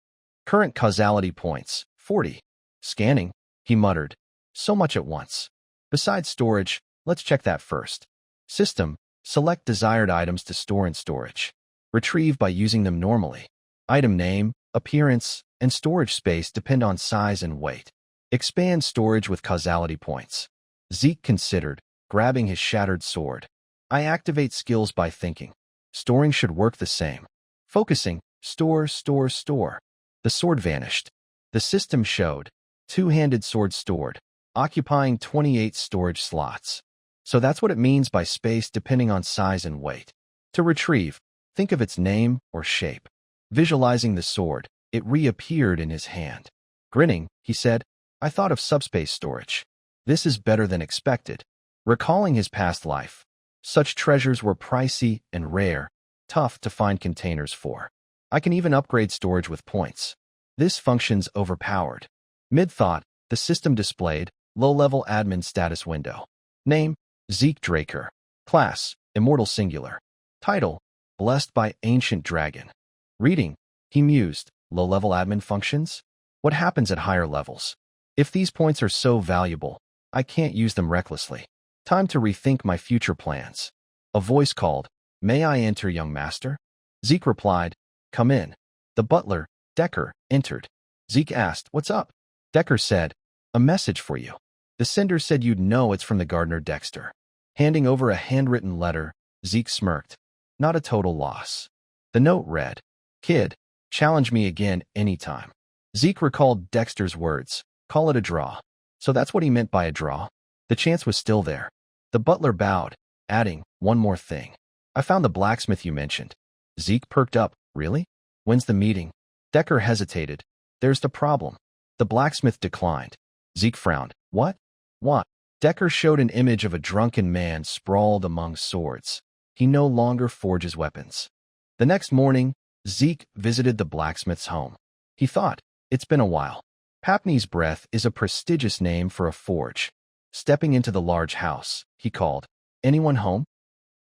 Current causality points. 40. Scanning. He muttered. So much at once. Besides storage, let's check that first. System. Select desired items to store in storage. Retrieve by using them normally. Item name, appearance, and storage space depend on size and weight. Expand storage with causality points. Zeke considered, grabbing his shattered sword. I activate skills by thinking. Storing should work the same. Focusing. Store, store, store. The sword vanished. The system showed. Two-handed sword stored, occupying 28 storage slots. So that's what it means by space depending on size and weight. To retrieve, think of its name or shape. Visualizing the sword, it reappeared in his hand. Grinning, he said, I thought of subspace storage. This is better than expected. Recalling his past life, such treasures were pricey and rare, tough to find containers for. I can even upgrade storage with points. This function's overpowered. Mid-thought, the system displayed low-level admin status window. Name, Zeke Draker. Class, Immortal Singular. Title, Blessed by Ancient Dragon. Reading, he mused, low-level admin functions? What happens at higher levels? If these points are so valuable, I can't use them recklessly. Time to rethink my future plans. A voice called, May I enter, young master? Zeke replied, Come in. The butler, Decker, entered. Zeke asked, What's up? Decker said, A message for you. The sender said you'd know it's from the gardener Dexter. Handing over a handwritten letter, Zeke smirked. Not a total loss. The note read, Kid, challenge me again anytime. Zeke recalled Dexter's words, call it a draw. So that's what he meant by a draw? The chance was still there. The butler bowed, adding, One more thing. I found the blacksmith you mentioned. Zeke perked up, Really? When's the meeting? Decker hesitated. There's the problem. The blacksmith declined. Zeke frowned. What? What? Decker showed an image of a drunken man sprawled among swords. He no longer forges weapons. The next morning, Zeke visited the blacksmith's home. He thought, It's been a while. Papney's Breath is a prestigious name for a forge. Stepping into the large house, he called, Anyone home?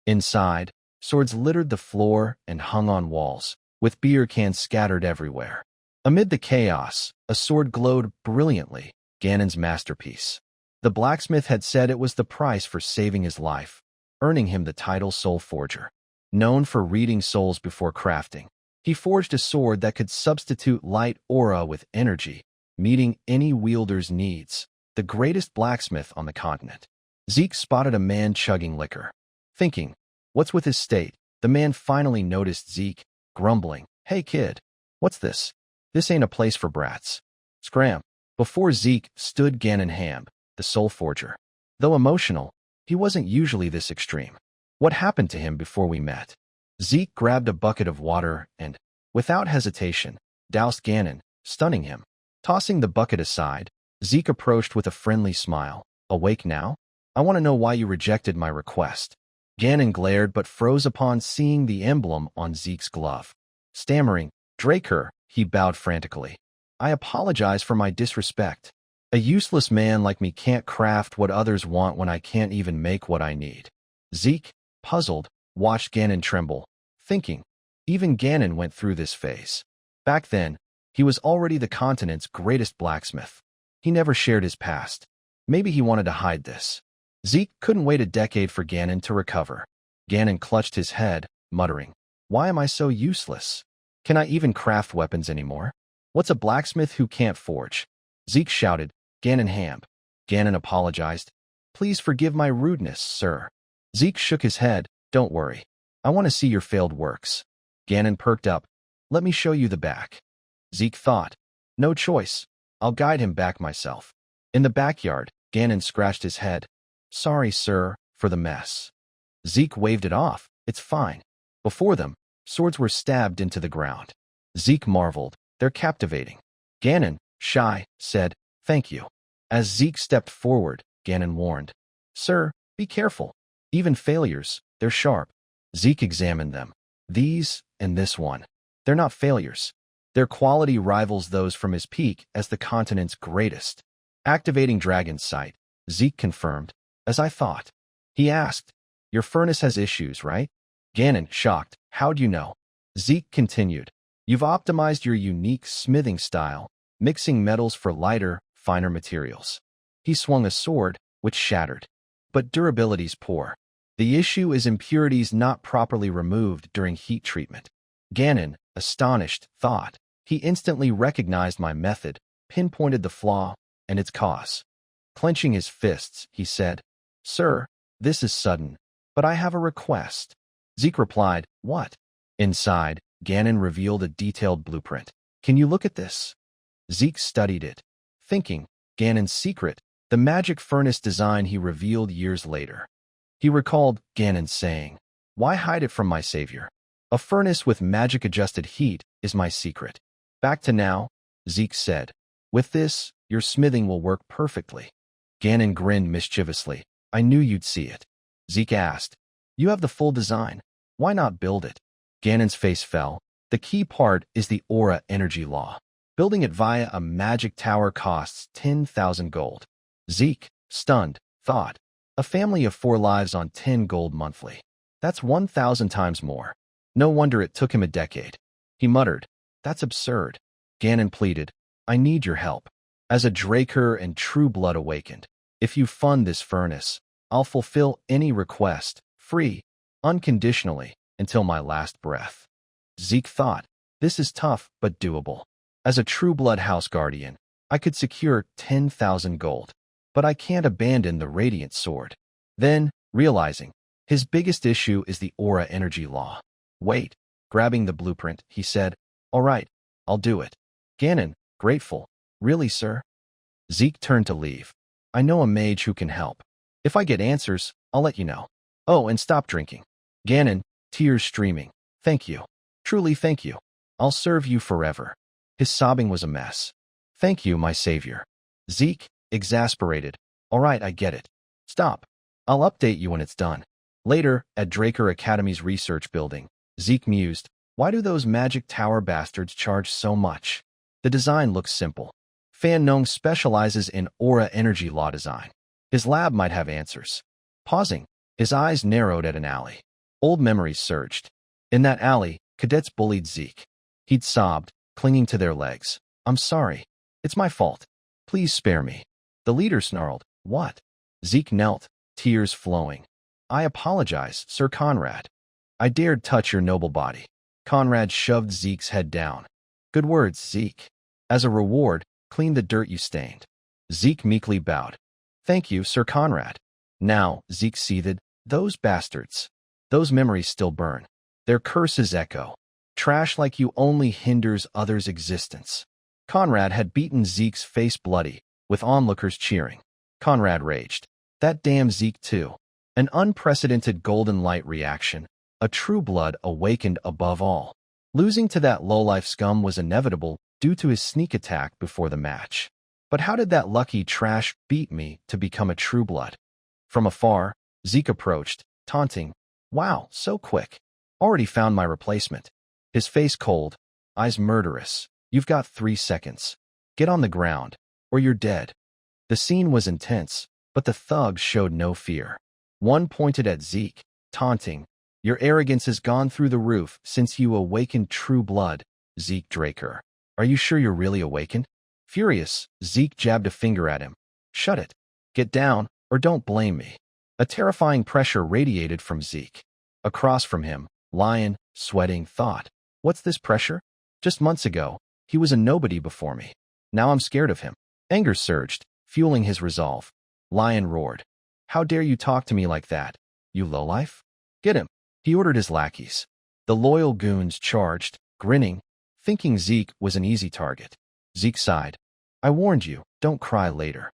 Inside, swords littered the floor and hung on walls, with beer cans scattered everywhere. Amid the chaos, a sword glowed brilliantly, Ganon's masterpiece. The blacksmith had said it was the price for saving his life, earning him the title Soul Forger. Known for reading souls before crafting, he forged a sword that could substitute light aura with energy, meeting any wielder's needs. The greatest blacksmith on the continent. Zeke spotted a man chugging liquor. Thinking, What's with his state? The man finally noticed Zeke, grumbling, Hey kid, what's this? This ain't a place for brats. Scram. Before Zeke stood Ganon Ham, the Soul Forger. Though emotional, he wasn't usually this extreme. What happened to him before we met? Zeke grabbed a bucket of water and, without hesitation, doused Ganon, stunning him. Tossing the bucket aside, Zeke approached with a friendly smile. Awake now? I want to know why you rejected my request. Ganon glared but froze upon seeing the emblem on Zeke's glove. Stammering, Draker, he bowed frantically. I apologize for my disrespect. A useless man like me can't craft what others want when I can't even make what I need. Zeke, puzzled, watched Ganon tremble, thinking, even Ganon went through this phase. Back then, he was already the continent's greatest blacksmith. He never shared his past. Maybe he wanted to hide this. Zeke couldn't wait a decade for Ganon to recover. Ganon clutched his head, muttering, Why am I so useless? Can I even craft weapons anymore? What's a blacksmith who can't forge? Zeke shouted, Ganon Ham. Ganon apologized. Please forgive my rudeness, sir. Zeke shook his head. Don't worry. I want to see your failed works. Ganon perked up. Let me show you the back. Zeke thought. No choice. I'll guide him back myself. In the backyard, Ganon scratched his head. Sorry, sir, for the mess. Zeke waved it off. It's fine. Before them, swords were stabbed into the ground. Zeke marveled. They're captivating. Ganon, shy, said, Thank you. As Zeke stepped forward, Ganon warned. Sir, be careful. Even failures, they're sharp. Zeke examined them. These and this one. They're not failures. Their quality rivals those from his peak as the continent's greatest. Activating Dragon's Sight, Zeke confirmed. As I thought. He asked, your furnace has issues, right? Ganon, shocked, how'd you know? Zeke continued, you've optimized your unique smithing style, mixing metals for lighter, finer materials. He swung a sword, which shattered. But durability's poor. The issue is impurities not properly removed during heat treatment. Ganon, astonished, thought. He instantly recognized my method, pinpointed the flaw, and its cause. Clenching his fists, he said, Sir, this is sudden, but I have a request. Zeke replied, What? Inside, Ganon revealed a detailed blueprint. Can you look at this? Zeke studied it, thinking, Ganon's secret, the magic furnace design he revealed years later. He recalled Ganon saying, Why hide it from my savior? A furnace with magic-adjusted heat is my secret. Back to now, Zeke said. With this, your smithing will work perfectly. Ganon grinned mischievously. I knew you'd see it. Zeke asked, You have the full design. Why not build it? Ganon's face fell. The key part is the aura energy law. Building it via a magic tower costs 10,000 gold. Zeke, stunned, thought, a family of 4 lives on 10 gold monthly. That's 1,000 times more. No wonder it took him a decade. He muttered, That's absurd. Ganon pleaded, I need your help. As a Draker and true blood awakened, if you fund this furnace, I'll fulfill any request, free, unconditionally, until my last breath. Zeke thought, this is tough but doable. As a true blood house guardian, I could secure 10,000 gold, but I can't abandon the radiant sword. Then, realizing, his biggest issue is the aura energy law. Wait, grabbing the blueprint, he said, All right, I'll do it. Ganon, grateful. Really, sir? Zeke turned to leave. I know a mage who can help. If I get answers, I'll let you know. Oh, and stop drinking. Ganon, tears streaming. Thank you. Truly thank you. I'll serve you forever. His sobbing was a mess. Thank you, my savior. Zeke, exasperated. All right, I get it. Stop. I'll update you when it's done. Later, at Draker Academy's research building, Zeke mused, why do those magic tower bastards charge so much? The design looks simple. Fan Nong specializes in aura energy law design. His lab might have answers. Pausing, his eyes narrowed at an alley. Old memories surged. In that alley, cadets bullied Zeke. He'd sobbed, clinging to their legs. I'm sorry. It's my fault. Please spare me. The leader snarled. What? Zeke knelt, tears flowing. I apologize, Sir Conrad. I dared touch your noble body. Conrad shoved Zeke's head down. Good words, Zeke. As a reward, clean the dirt you stained. Zeke meekly bowed. Thank you, Sir Conrad. Now, Zeke seethed, those bastards. Those memories still burn. Their curses echo. Trash like you only hinders others' existence. Conrad had beaten Zeke's face bloody, with onlookers cheering. Conrad raged. That damn Zeke too. An unprecedented golden light reaction. A true blood awakened above all. Losing to that lowlife scum was inevitable due to his sneak attack before the match. But how did that lucky trash beat me to become a true blood? From afar, Zeke approached, taunting. Wow, so quick. Already found my replacement. His face cold, eyes murderous. You've got 3 seconds. Get on the ground, or you're dead. The scene was intense, but the thugs showed no fear. One pointed at Zeke, taunting. Your arrogance has gone through the roof since you awakened true blood, Zeke Draker. Are you sure you're really awakened? Furious, Zeke jabbed a finger at him. Shut it. Get down, or don't blame me. A terrifying pressure radiated from Zeke. Across from him, Lion, sweating, thought. What's this pressure? Just months ago, he was a nobody before me. Now I'm scared of him. Anger surged, fueling his resolve. Lion roared. How dare you talk to me like that, you lowlife? Get him. He ordered his lackeys. The loyal goons charged, grinning, thinking Zeke was an easy target. Zeke sighed. I warned you, don't cry later.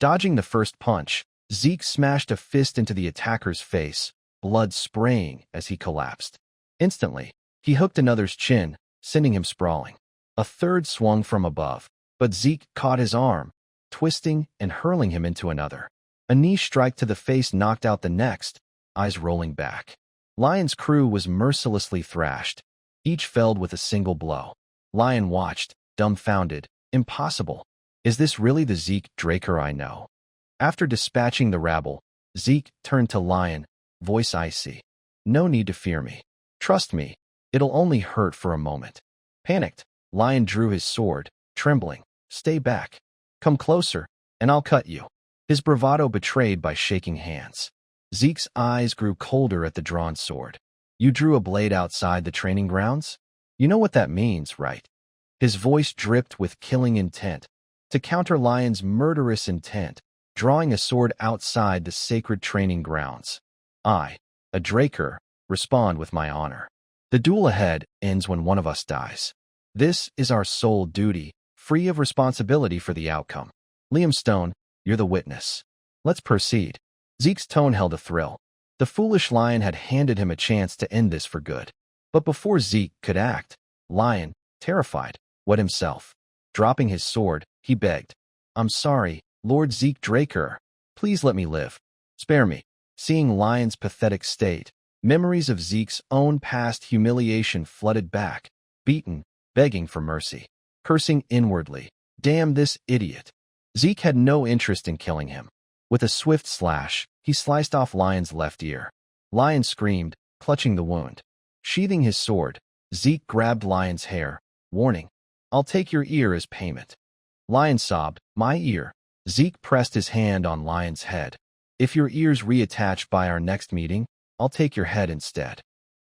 Dodging the first punch, Zeke smashed a fist into the attacker's face, blood spraying as he collapsed. Instantly, he hooked another's chin, sending him sprawling. A third swung from above, but Zeke caught his arm, twisting and hurling him into another. A knee strike to the face knocked out the next, eyes rolling back. Lion's crew was mercilessly thrashed, each felled with a single blow. Lion watched, dumbfounded. Impossible. Is this really the Zeke Draker I know? After dispatching the rabble, Zeke turned to Lion, voice icy. No need to fear me. Trust me, it'll only hurt for a moment. Panicked, Lion drew his sword, trembling. Stay back. Come closer, and I'll cut you. His bravado betrayed by shaking hands. Zeke's eyes grew colder at the drawn sword. You drew a blade outside the training grounds? You know what that means, right? His voice dripped with killing intent. To counter Lion's murderous intent, drawing a sword outside the sacred training grounds. I, a Draker, respond with my honor. The duel ahead ends when one of us dies. This is our sole duty, free of responsibility for the outcome. Liam Stone, you're the witness. Let's proceed. Zeke's tone held a thrill. The foolish Lion had handed him a chance to end this for good. But before Zeke could act, Lion, terrified, wet himself. Dropping his sword, he begged. I'm sorry, Lord Zeke Draker. Please let me live. Spare me. Seeing Lion's pathetic state, memories of Zeke's own past humiliation flooded back, beaten, begging for mercy, cursing inwardly. Damn this idiot. Zeke had no interest in killing him. With a swift slash, he sliced off Lion's left ear. Lion screamed, clutching the wound. Sheathing his sword, Zeke grabbed Lion's hair, warning, I'll take your ear as payment. Lion sobbed, my ear. Zeke pressed his hand on Lion's head. If your ear's reattached by our next meeting, I'll take your head instead.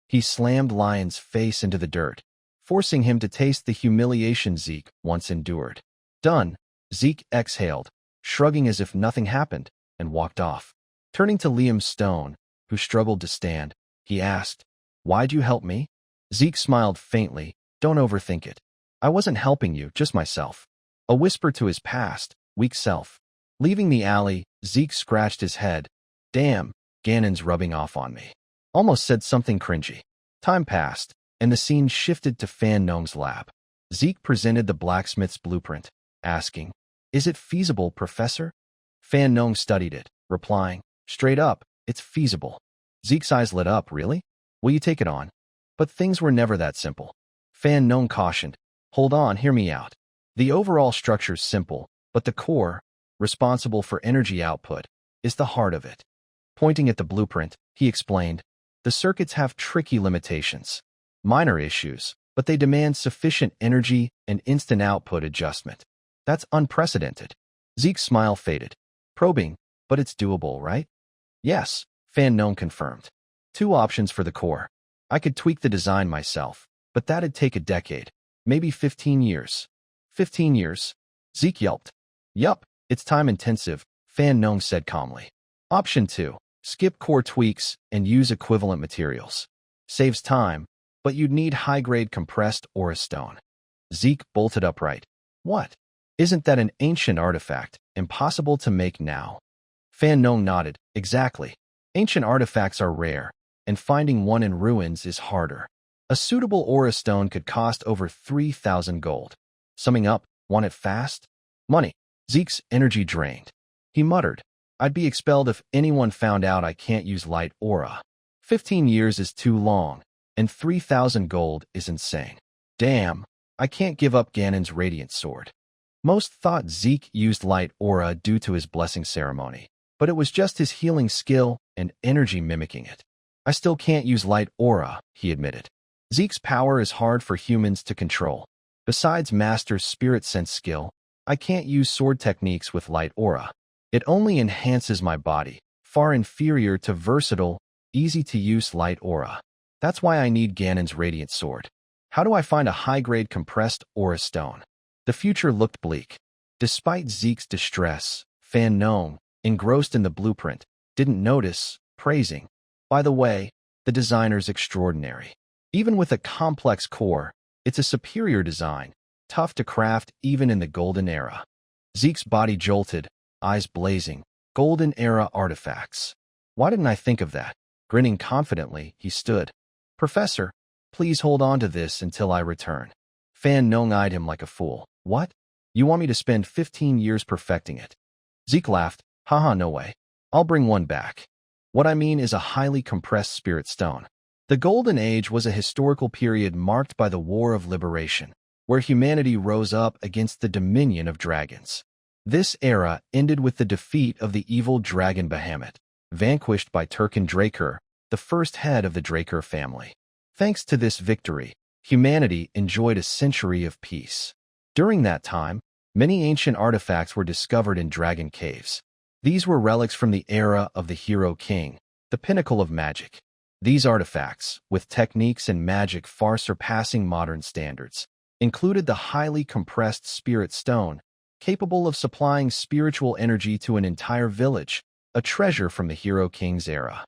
He slammed Lion's face into the dirt, forcing him to taste the humiliation Zeke once endured. Done, Zeke exhaled, shrugging as if nothing happened, and walked off. Turning to Liam Stone, who struggled to stand, he asked, Why'd you help me? Zeke smiled faintly, Don't overthink it. I wasn't helping you, just myself. A whisper to his past, weak self. Leaving the alley, Zeke scratched his head. Damn, Ganon's rubbing off on me. Almost said something cringy. Time passed, and the scene shifted to Fan Nong's lab. Zeke presented the blacksmith's blueprint, asking, Is it feasible, Professor? Fan Nong studied it, replying, Straight up, it's feasible. Zeke's eyes lit up, really? Will you take it on? But things were never that simple. Fan Nong cautioned, Hold on, hear me out. The overall structure's simple, but the core, responsible for energy output, is the heart of it. Pointing at the blueprint, he explained, The circuits have tricky limitations. Minor issues, but they demand sufficient energy and instant output adjustment. That's unprecedented. Zeke's smile faded. Probing, but it's doable, right? Yes, Fan Nong confirmed. 2 options for the core. I could tweak the design myself, but that'd take a decade, maybe 15 years. 15 years? Zeke yelped. Yup, it's time-intensive, Fan Nong said calmly. Option 2, skip core tweaks and use equivalent materials. Saves time, but you'd need high-grade compressed aura stone. Zeke bolted upright. What? Isn't that an ancient artifact, impossible to make now? Fan Nong nodded. Exactly. Ancient artifacts are rare, and finding one in ruins is harder. A suitable aura stone could cost over 3,000 gold. Summing up, want it fast? Money. Zeke's energy drained. He muttered, I'd be expelled if anyone found out I can't use light aura. 15 years is too long, and 3,000 gold is insane. Damn, I can't give up Ganon's radiant sword. Most thought Zeke used light aura due to his blessing ceremony, but it was just his healing skill and energy mimicking it. I still can't use light aura, he admitted. Zeke's power is hard for humans to control. Besides Master's spirit sense skill, I can't use sword techniques with light aura. It only enhances my body, far inferior to versatile, easy-to-use light aura. That's why I need Ganon's radiant sword. How do I find a high-grade compressed aura stone? The future looked bleak. Despite Zeke's distress, Fan Nong, engrossed in the blueprint, didn't notice, praising. By the way, the designer's extraordinary. Even with a complex core, it's a superior design, tough to craft even in the Golden Era. Zeke's body jolted, eyes blazing. Golden Era artifacts. Why didn't I think of that? Grinning confidently, he stood. Professor, please hold on to this until I return. Fan Nong eyed him like a fool. What? You want me to spend 15 years perfecting it? Zeke laughed. Haha, no way. I'll bring one back. What I mean is a highly compressed spirit stone. The Golden Age was a historical period marked by the War of Liberation, where humanity rose up against the dominion of dragons. This era ended with the defeat of the evil dragon Bahamut, vanquished by Turkin Drakkar, the first head of the Drakkar family. Thanks to this victory, humanity enjoyed a century of peace. During that time, many ancient artifacts were discovered in dragon caves. These were relics from the era of the Hero King, the pinnacle of magic. These artifacts, with techniques and magic far surpassing modern standards, included the highly compressed spirit stone, capable of supplying spiritual energy to an entire village, a treasure from the Hero King's era.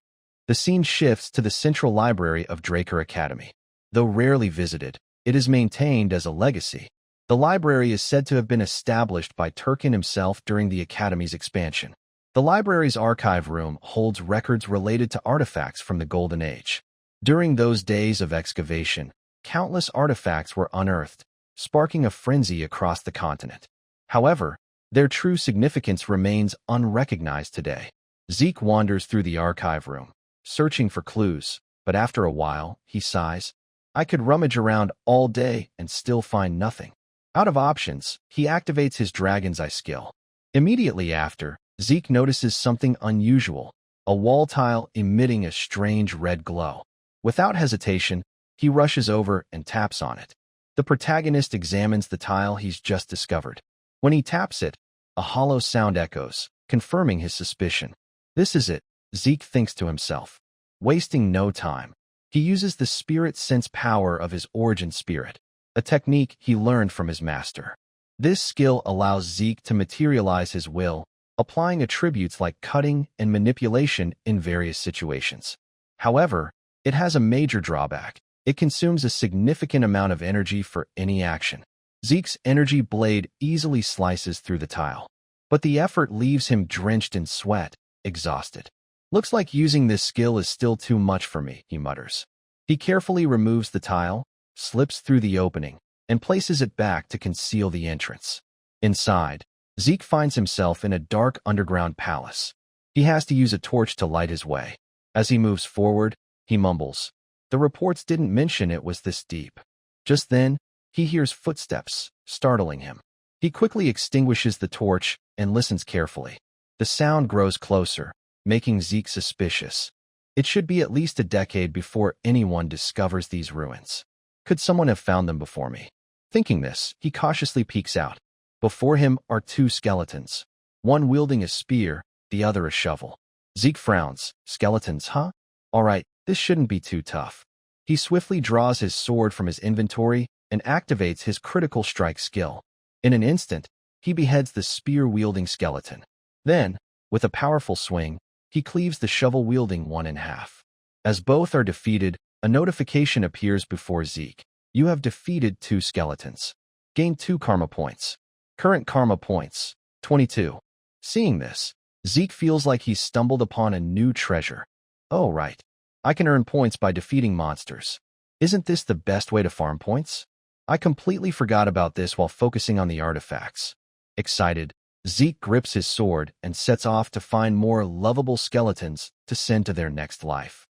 The scene shifts to the central library of Drakkar Academy. Though rarely visited, it is maintained as a legacy. The library is said to have been established by Turkin himself during the Academy's expansion. The library's archive room holds records related to artifacts from the Golden Age. During those days of excavation, countless artifacts were unearthed, sparking a frenzy across the continent. However, their true significance remains unrecognized today. Zeke wanders through the archive room, searching for clues, but after a while, he sighs. I could rummage around all day and still find nothing. Out of options, he activates his Dragon's Eye skill. Immediately after, Zeke notices something unusual, a wall tile emitting a strange red glow. Without hesitation, he rushes over and taps on it. The protagonist examines the tile he's just discovered. When he taps it, a hollow sound echoes, confirming his suspicion. This is it, Zeke thinks to himself. Wasting no time, he uses the spirit sense power of his origin spirit, a technique he learned from his master. This skill allows Zeke to materialize his will, applying attributes like cutting and manipulation in various situations. However, it has a major drawback. It consumes a significant amount of energy for any action. Zeke's energy blade easily slices through the tile, but the effort leaves him drenched in sweat, exhausted. Looks like using this skill is still too much for me, he mutters. He carefully removes the tile, slips through the opening, and places it back to conceal the entrance. Inside, Zeke finds himself in a dark underground palace. He has to use a torch to light his way. As he moves forward, he mumbles, "The reports didn't mention it was this deep." Just then, he hears footsteps, startling him. He quickly extinguishes the torch and listens carefully. The sound grows closer, making Zeke suspicious. It should be at least a decade before anyone discovers these ruins. Could someone have found them before me? Thinking this, he cautiously peeks out. Before him are two skeletons, one wielding a spear, the other a shovel. Zeke frowns. Skeletons, huh? All right, this shouldn't be too tough. He swiftly draws his sword from his inventory and activates his critical strike skill. In an instant, he beheads the spear-wielding skeleton. Then, with a powerful swing, he cleaves the shovel-wielding one in half. As both are defeated, a notification appears before Zeke. You have defeated two skeletons. Gain 2 karma points. Current karma points, 22. Seeing this, Zeke feels like he's stumbled upon a new treasure. Oh, right. I can earn points by defeating monsters. Isn't this the best way to farm points? I completely forgot about this while focusing on the artifacts. Excited, Zeke grips his sword and sets off to find more lovable skeletons to send to their next life.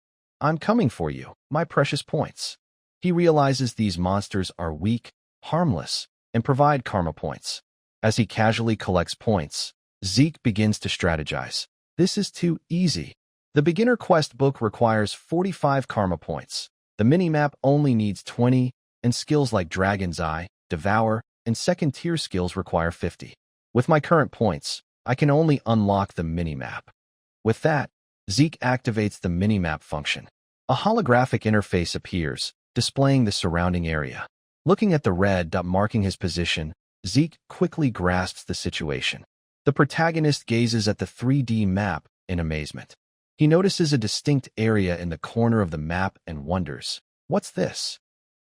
I'm coming for you, my precious points. He realizes these monsters are weak, harmless, and provide karma points. As he casually collects points, Zeke begins to strategize. This is too easy. The beginner quest book requires 45 karma points. The minimap only needs 20, and skills like Dragon's Eye, Devour, and second-tier skills require 50. With my current points, I can only unlock the minimap. With that, Zeke activates the minimap function. A holographic interface appears, displaying the surrounding area. Looking at the red dot marking his position, Zeke quickly grasps the situation. The protagonist gazes at the 3D map in amazement. He notices a distinct area in the corner of the map and wonders, what's this?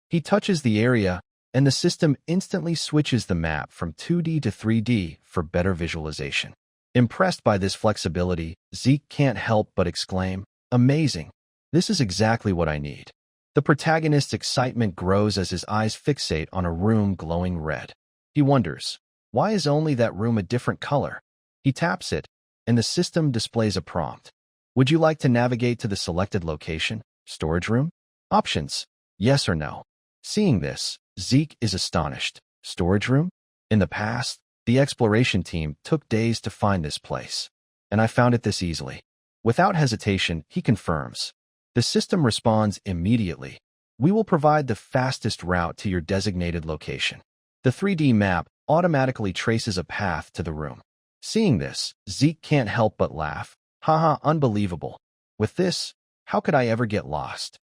He touches the area, and the system instantly switches the map from 2D to 3D for better visualization. Impressed by this flexibility, Zeke can't help but exclaim, "Amazing! This is exactly what I need." The protagonist's excitement grows as his eyes fixate on a room glowing red. He wonders, why is only that room a different color? He taps it, and the system displays a prompt. Would you like to navigate to the selected location, storage room? Options: yes or no. Seeing this, Zeke is astonished. Storage room? In the past, the exploration team took days to find this place, and I found it this easily. Without hesitation, he confirms. The system responds immediately. We will provide the fastest route to your designated location. The 3D map automatically traces a path to the room. Seeing this, Zeke can't help but laugh. Haha, unbelievable. With this, how could I ever get lost?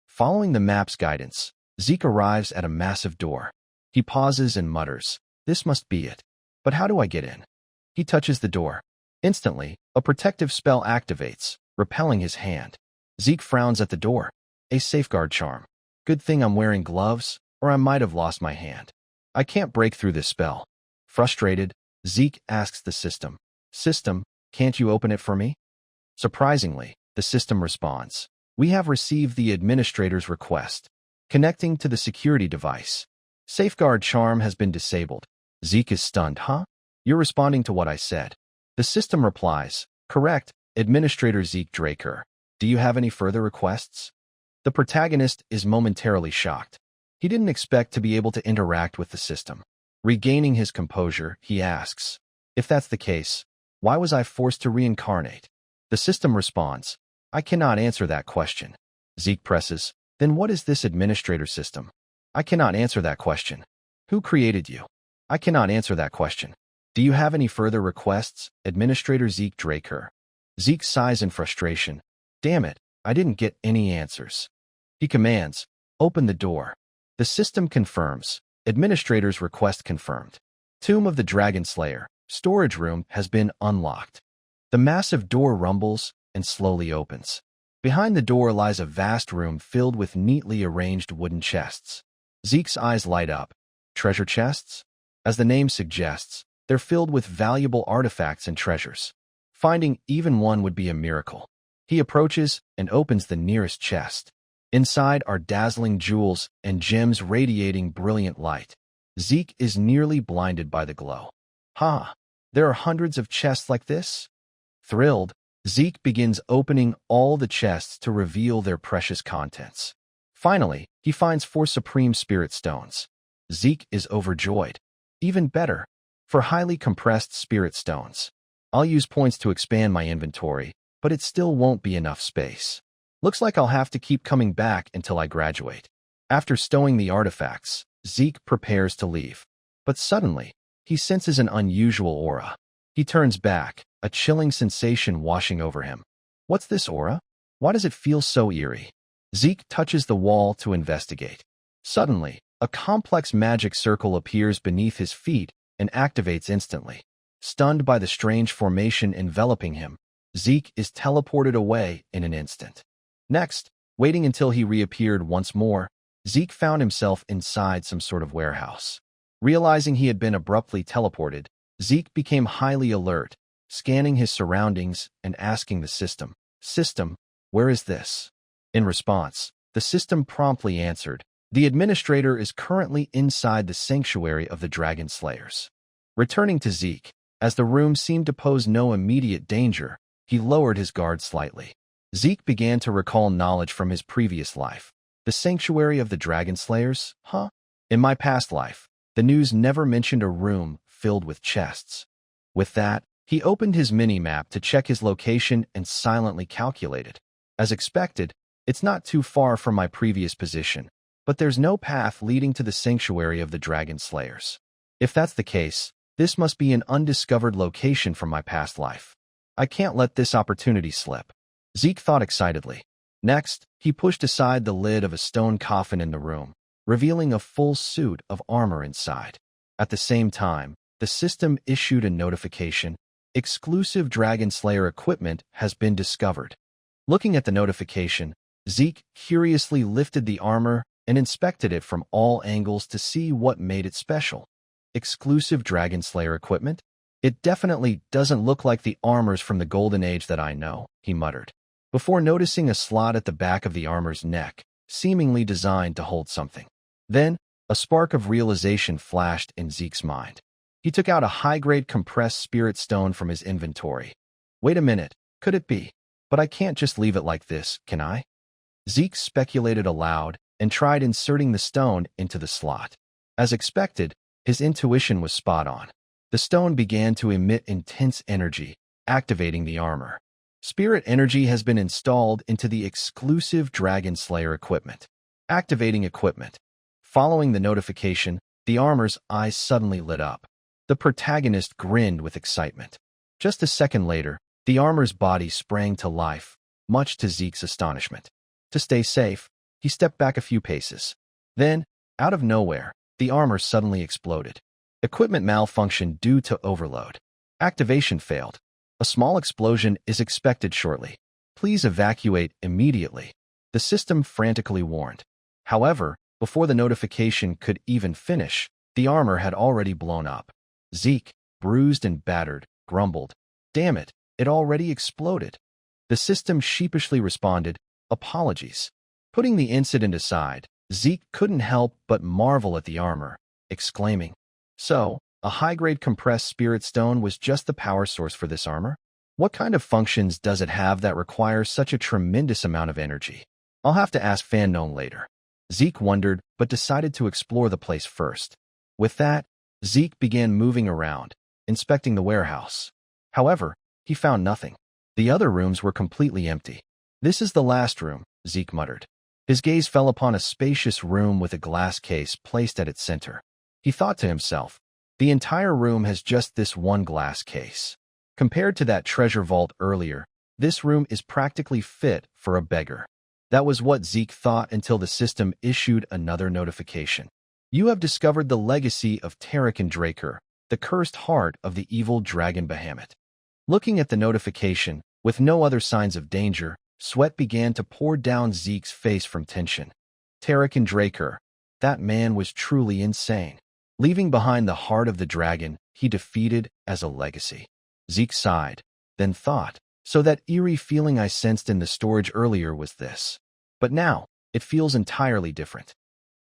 Following the map's guidance, Zeke arrives at a massive door. He pauses and mutters, "This must be it. But how do I get in?" He touches the door. Instantly, a protective spell activates, repelling his hand. Zeke frowns at the door. A safeguard charm. Good thing I'm wearing gloves, or I might have lost my hand. I can't break through this spell. Frustrated, Zeke asks the system, "System, can't you open it for me?" Surprisingly, the system responds, "We have received the administrator's request. Connecting to the security device. Safeguard charm has been disabled." Zeke is stunned. Huh? You're responding to what I said. The system replies, "Correct, Administrator Zeke Draker. Do you have any further requests?" The protagonist is momentarily shocked. He didn't expect to be able to interact with the system. Regaining his composure, he asks, "If that's the case, why was I forced to reincarnate?" The system responds, "I cannot answer that question." Zeke presses, "Then what is this administrator system?" "I cannot answer that question." "Who created you?" "I cannot answer that question." "Do you have any further requests, Administrator Zeke Draker?" Zeke sighs in frustration. "Damn it, I didn't get any answers." He commands, "Open the door." The system confirms, "Administrator's request confirmed. Tomb of the Dragon Slayer, storage room has been unlocked." The massive door rumbles and slowly opens. Behind the door lies a vast room filled with neatly arranged wooden chests. Zeke's eyes light up. Treasure chests? As the name suggests, they're filled with valuable artifacts and treasures. Finding even one would be a miracle. He approaches and opens the nearest chest. Inside are dazzling jewels and gems radiating brilliant light. Zeke is nearly blinded by the glow. "Ha! There are hundreds of chests like this?" Thrilled, Zeke begins opening all the chests to reveal their precious contents. Finally, he finds 4 supreme spirit stones. Zeke is overjoyed. Even better, for highly compressed spirit stones. I'll use points to expand my inventory, but it still won't be enough space. Looks like I'll have to keep coming back until I graduate. After stowing the artifacts, Zeke prepares to leave. But suddenly, he senses an unusual aura. He turns back, a chilling sensation washing over him. What's this aura? Why does it feel so eerie? Zeke touches the wall to investigate. Suddenly, a complex magic circle appears beneath his feet and activates instantly. Stunned by the strange formation enveloping him, Zeke is teleported away in an instant. Next, waiting until he reappeared once more, Zeke found himself inside some sort of warehouse. Realizing he had been abruptly teleported, Zeke became highly alert, scanning his surroundings and asking the system, "System, where is this?" In response, the system promptly answered, "The administrator is currently inside the sanctuary of the Dragon Slayers." Returning to Zeke, as the room seemed to pose no immediate danger, he lowered his guard slightly. Zeke began to recall knowledge from his previous life. The sanctuary of the Dragon Slayers? Huh? In my past life, the news never mentioned a room filled with chests. With that, he opened his mini-map to check his location and silently calculated. As expected, it's not too far from my previous position, but there's no path leading to the sanctuary of the Dragon Slayers. If that's the case, this must be an undiscovered location from my past life. I can't let this opportunity slip. Zeke thought excitedly. Next, he pushed aside the lid of a stone coffin in the room, revealing a full suit of armor inside. At the same time, the system issued a notification. Exclusive Dragon Slayer equipment has been discovered. Looking at the notification, Zeke curiously lifted the armor and inspected it from all angles to see what made it special. Exclusive Dragon Slayer equipment? It definitely doesn't look like the armors from the Golden Age that I know, he muttered, before noticing a slot at the back of the armor's neck, seemingly designed to hold something. Then, a spark of realization flashed in Zeke's mind. He took out a high-grade compressed spirit stone from his inventory. Wait a minute, could it be? But I can't just leave it like this, can I? Zeke speculated aloud and tried inserting the stone into the slot. As expected, his intuition was spot on. The stone began to emit intense energy, activating the armor. Spirit energy has been installed into the exclusive Dragon Slayer equipment. Activating equipment. Following the notification, the armor's eyes suddenly lit up. The protagonist grinned with excitement. Just a second later, the armor's body sprang to life, much to Zeke's astonishment. To stay safe, he stepped back a few paces. Then, out of nowhere, the armor suddenly exploded. Equipment malfunction due to overload. Activation failed. A small explosion is expected shortly. Please evacuate immediately. The system frantically warned. However, before the notification could even finish, the armor had already blown up. Zeke, bruised and battered, grumbled, "Damn it, it already exploded." The system sheepishly responded, "Apologies." Putting the incident aside, Zeke couldn't help but marvel at the armor, exclaiming, "So, a high-grade compressed spirit stone was just the power source for this armor? What kind of functions does it have that require such a tremendous amount of energy? I'll have to ask Fan later." Zeke wondered, but decided to explore the place first. With that, Zeke began moving around, inspecting the warehouse. However, he found nothing. The other rooms were completely empty. "This is the last room," Zeke muttered. His gaze fell upon a spacious room with a glass case placed at its center. He thought to himself, the entire room has just this one glass case. Compared to that treasure vault earlier, this room is practically fit for a beggar. That was what Zeke thought until the system issued another notification. "You have discovered the legacy of Tarek Draker, the cursed heart of the evil dragon Bahamut." Looking at the notification, with no other signs of danger, sweat began to pour down Zeke's face from tension. Tarek Draker, that man was truly insane. Leaving behind the heart of the dragon he defeated as a legacy. Zeke sighed, then thought, so that eerie feeling I sensed in the storage earlier was this. But now, it feels entirely different.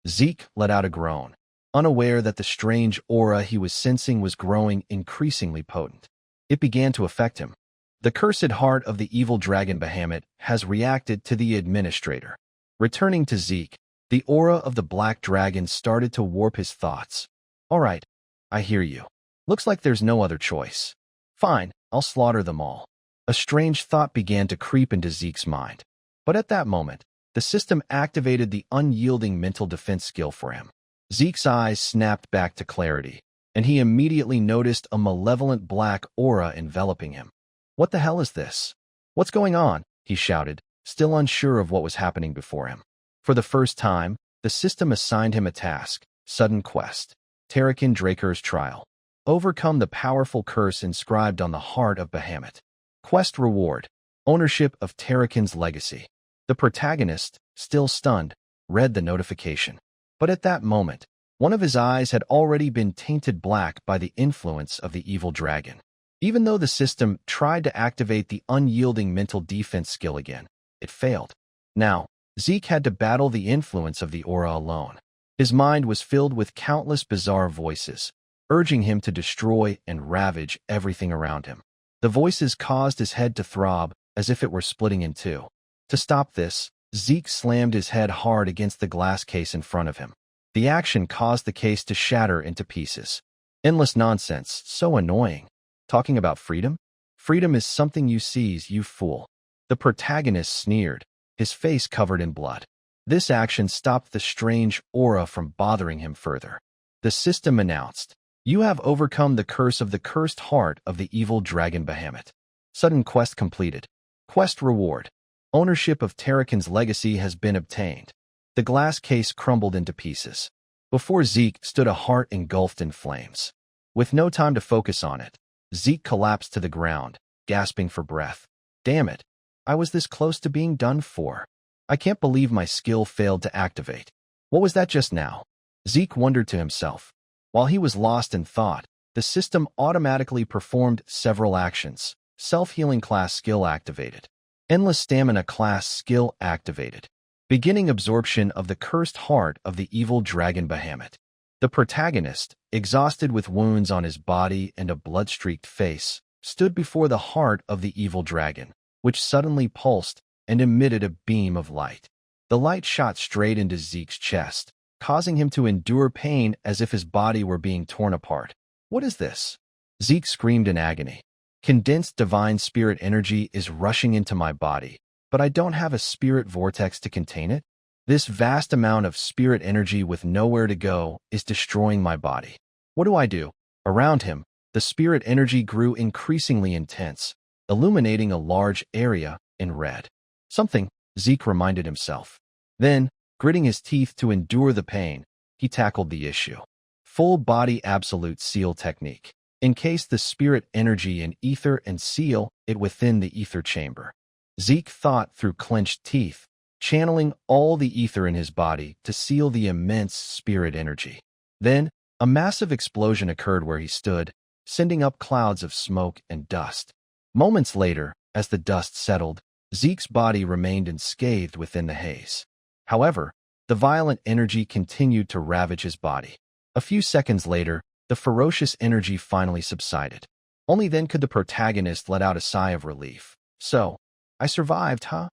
Zeke let out a groan, unaware that the strange aura he was sensing was growing increasingly potent. It began to affect him. The cursed heart of the evil dragon Bahamut has reacted to the administrator. Returning to Zeke, the aura of the black dragon started to warp his thoughts. "All right, I hear you. Looks like there's no other choice. Fine, I'll slaughter them all." A strange thought began to creep into Zeke's mind. But at that moment, the system activated the unyielding mental defense skill for him. Zeke's eyes snapped back to clarity, and he immediately noticed a malevolent black aura enveloping him. "What the hell is this? What's going on?" he shouted, still unsure of what was happening before him. For the first time, the system assigned him a task, sudden quest. Tarek Draker's trial. Overcome the powerful curse inscribed on the heart of Bahamut. Quest reward. Ownership of Tarakin's legacy. The protagonist, still stunned, read the notification. But at that moment, one of his eyes had already been tainted black by the influence of the evil dragon. Even though the system tried to activate the unyielding mental defense skill again, it failed. Now, Zeke had to battle the influence of the aura alone. His mind was filled with countless bizarre voices, urging him to destroy and ravage everything around him. The voices caused his head to throb as if it were splitting in two. To stop this, Zeke slammed his head hard against the glass case in front of him. The action caused the case to shatter into pieces. Endless nonsense, so annoying. Talking about freedom? Freedom is something you seize, you fool. The protagonist sneered, his face covered in blood. This action stopped the strange aura from bothering him further. The system announced, "You have overcome the curse of the cursed heart of the evil dragon Bahamut. Sudden quest completed. Quest reward. Ownership of Tarakin's legacy has been obtained." The glass case crumbled into pieces. Before Zeke stood a heart engulfed in flames. With no time to focus on it, Zeke collapsed to the ground, gasping for breath. "Damn it. I was this close to being done for. I can't believe my skill failed to activate. What was that just now?" Zeke wondered to himself. While he was lost in thought, the system automatically performed several actions. Self-healing class skill activated. Endless stamina class skill activated. Beginning absorption of the cursed heart of the evil dragon Bahamut. The protagonist, exhausted with wounds on his body and a blood-streaked face, stood before the heart of the evil dragon, which suddenly pulsed and emitted a beam of light. The light shot straight into Zeke's chest, causing him to endure pain as if his body were being torn apart. What is this? Zeke screamed in agony. Condensed divine spirit energy is rushing into my body, but I don't have a spirit vortex to contain it. This vast amount of spirit energy with nowhere to go is destroying my body. What do I do? Around him, the spirit energy grew increasingly intense, illuminating a large area in red. Something, Zeke reminded himself. Then, gritting his teeth to endure the pain, he tackled the issue. Full-body absolute seal technique. Encase the spirit energy in ether and seal it within the ether chamber. Zeke thought through clenched teeth, channeling all the ether in his body to seal the immense spirit energy. Then, a massive explosion occurred where he stood, sending up clouds of smoke and dust. Moments later, as the dust settled, Zeke's body remained unscathed within the haze. However, the violent energy continued to ravage his body. A few seconds later, the ferocious energy finally subsided. Only then could the protagonist let out a sigh of relief. So, I survived, huh?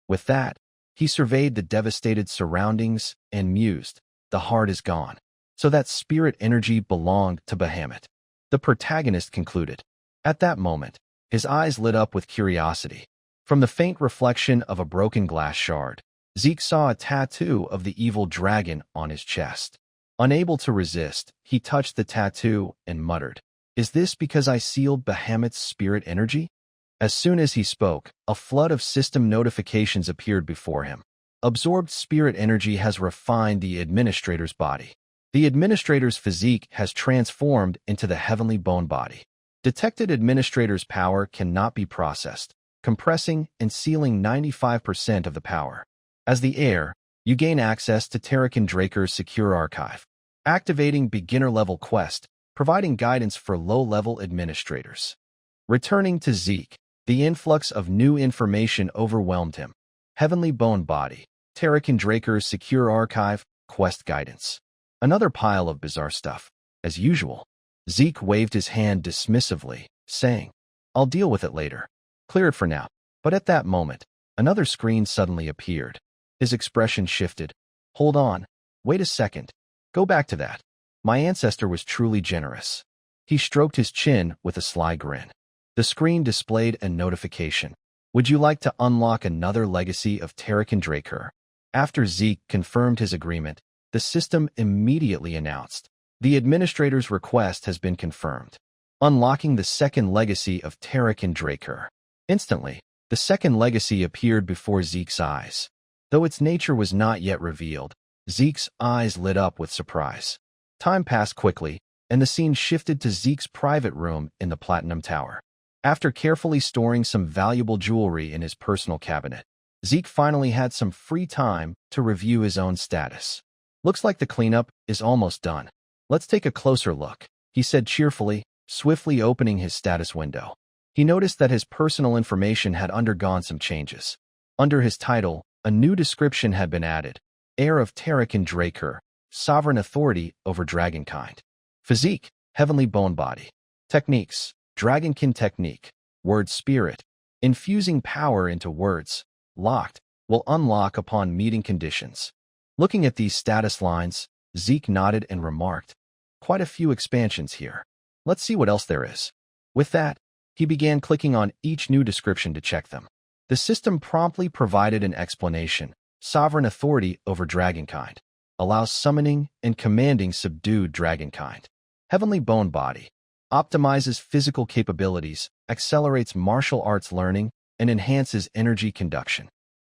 With that, he surveyed the devastated surroundings and mused, the heart is gone. So that spirit energy belonged to Bahamut. The protagonist concluded. At that moment, his eyes lit up with curiosity. From the faint reflection of a broken glass shard, Zeke saw a tattoo of the evil dragon on his chest. Unable to resist, he touched the tattoo and muttered, "Is this because I sealed Bahamut's spirit energy?" As soon as he spoke, a flood of system notifications appeared before him. Absorbed spirit energy has refined the administrator's body. The administrator's physique has transformed into the heavenly bone body. Detected administrator's power cannot be processed, compressing and sealing 95% of the power. As the heir, you gain access to Terrakin Draker's secure archive, activating beginner-level quest, providing guidance for low-level administrators. Returning to Zeke, the influx of new information overwhelmed him. Heavenly Bone Body, Terrakin Draker's secure archive, quest guidance. Another pile of bizarre stuff. As usual, Zeke waved his hand dismissively, saying, "I'll deal with it later. Clear it for now." But at that moment, another screen suddenly appeared. His expression shifted. "Hold on. Wait a second. Go back to that. My ancestor was truly generous." He stroked his chin with a sly grin. The screen displayed a notification. "Would you like to unlock another legacy of Terrakin Draker?" After Zeke confirmed his agreement, the system immediately announced, "The administrator's request has been confirmed. Unlocking the second legacy of Terrakin Draker." Instantly, the second legacy appeared before Zeke's eyes. Though its nature was not yet revealed, Zeke's eyes lit up with surprise. Time passed quickly, and the scene shifted to Zeke's private room in the Platinum Tower. After carefully storing some valuable jewelry in his personal cabinet, Zeke finally had some free time to review his own status. "Looks like the cleanup is almost done. Let's take a closer look," he said cheerfully, swiftly opening his status window. He noticed that his personal information had undergone some changes. Under his title, a new description had been added: Heir of Terrakin Draker, Sovereign Authority over Dragonkind. Physique, Heavenly Bone Body. Techniques, Dragonkin Technique, Word Spirit. Infusing power into words, locked, will unlock upon meeting conditions. Looking at these status lines, Zeke nodded and remarked, "Quite a few expansions here. Let's see what else there is." With that, he began clicking on each new description to check them. The system promptly provided an explanation. Sovereign Authority over Dragonkind. Allows summoning and commanding subdued Dragonkind. Heavenly Bone Body. Optimizes physical capabilities, accelerates martial arts learning, and enhances energy conduction.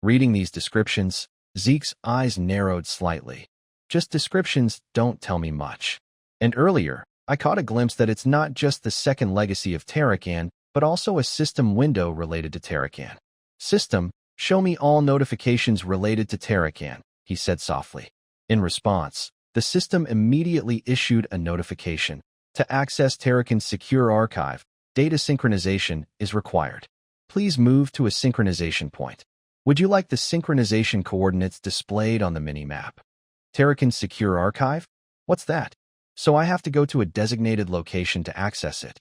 Reading these descriptions, Zeke's eyes narrowed slightly. Just descriptions don't tell me much. And earlier, I caught a glimpse that it's not just the second legacy of Terrakin, but also a system window related to Terrakin. "System, show me all notifications related to Terrakin," he said softly. In response, the system immediately issued a notification. To access Terrakin's secure archive, data synchronization is required. Please move to a synchronization point. Would you like the synchronization coordinates displayed on the mini-map? Terrakin's secure archive? What's that? So I have to go to a designated location to access it.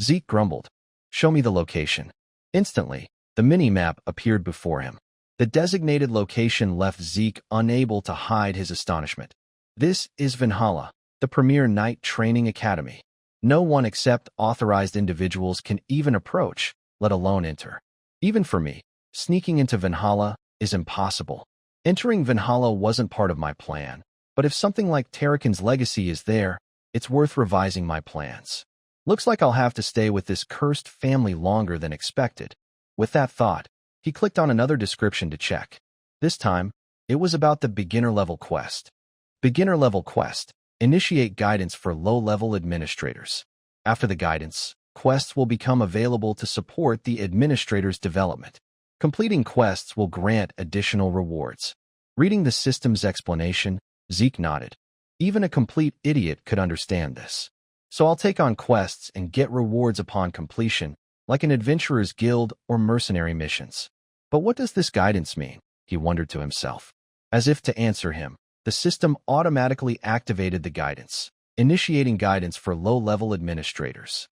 Zeke grumbled. "Show me the location." Instantly, the mini-map appeared before him. The designated location left Zeke unable to hide his astonishment. This is Valhalla, the premier knight training academy. No one except authorized individuals can even approach, let alone enter. Even for me, sneaking into Valhalla is impossible. Entering Valhalla wasn't part of my plan, but if something like Tarakan's legacy is there, it's worth revising my plans. Looks like I'll have to stay with this cursed family longer than expected. With that thought, he clicked on another description to check. This time, it was about the beginner-level quest. Beginner-level quest. Initiate guidance for low-level administrators. After the guidance, quests will become available to support the administrator's development. Completing quests will grant additional rewards. Reading the system's explanation, Zeke nodded. Even a complete idiot could understand this. So I'll take on quests and get rewards upon completion, like an adventurer's guild or mercenary missions. But what does this guidance mean? He wondered to himself. As if to answer him, the system automatically activated the guidance, initiating guidance for low-level administrators.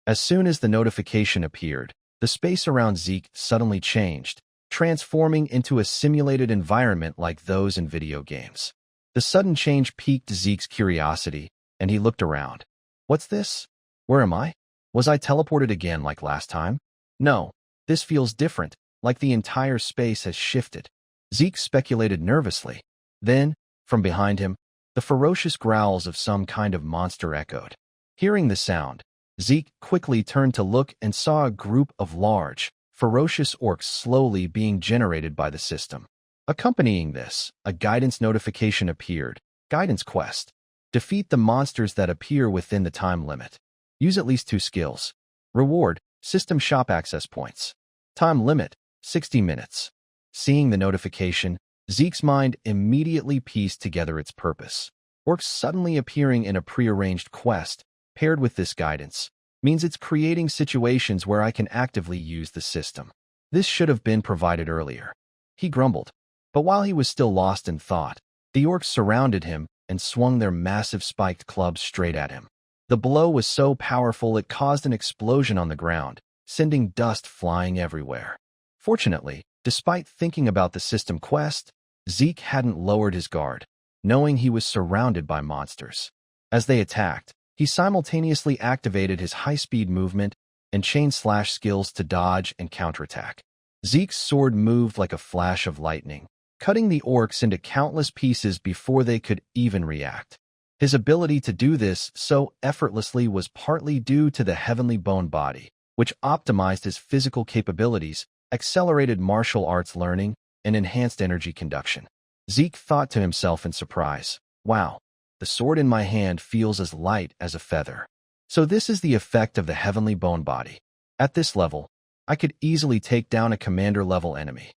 As soon as the notification appeared, the space around Zeke suddenly changed, transforming into a simulated environment like those in video games. The sudden change piqued Zeke's curiosity, and he looked around. What's this? Where am I? Was I teleported again like last time? No, this feels different, like the entire space has shifted. Zeke speculated nervously. Then, from behind him, the ferocious growls of some kind of monster echoed. Hearing the sound, Zeke quickly turned to look and saw a group of large, ferocious orcs slowly being generated by the system. Accompanying this, a guidance notification appeared. Guidance quest. Defeat the monsters that appear within the time limit. Use at least 2 skills. Reward, system shop access points. Time limit, 60 minutes. Seeing the notification, Zeke's mind immediately pieced together its purpose. Orcs suddenly appearing in a prearranged quest, paired with this guidance, means it's creating situations where I can actively use the system. This should have been provided earlier. He grumbled. But while he was still lost in thought, the orcs surrounded him and swung their massive spiked clubs straight at him. The blow was so powerful it caused an explosion on the ground, sending dust flying everywhere. Fortunately, despite thinking about the system quest, Zeke hadn't lowered his guard, knowing he was surrounded by monsters. As they attacked, he simultaneously activated his high-speed movement and chain-slash skills to dodge and counterattack. Zeke's sword moved like a flash of lightning, cutting the orcs into countless pieces before they could even react. His ability to do this so effortlessly was partly due to the heavenly bone body, which optimized his physical capabilities, accelerated martial arts learning, and enhanced energy conduction. Zeke thought to himself in surprise, wow, the sword in my hand feels as light as a feather. So this is the effect of the heavenly bone body. At this level, I could easily take down a commander-level enemy.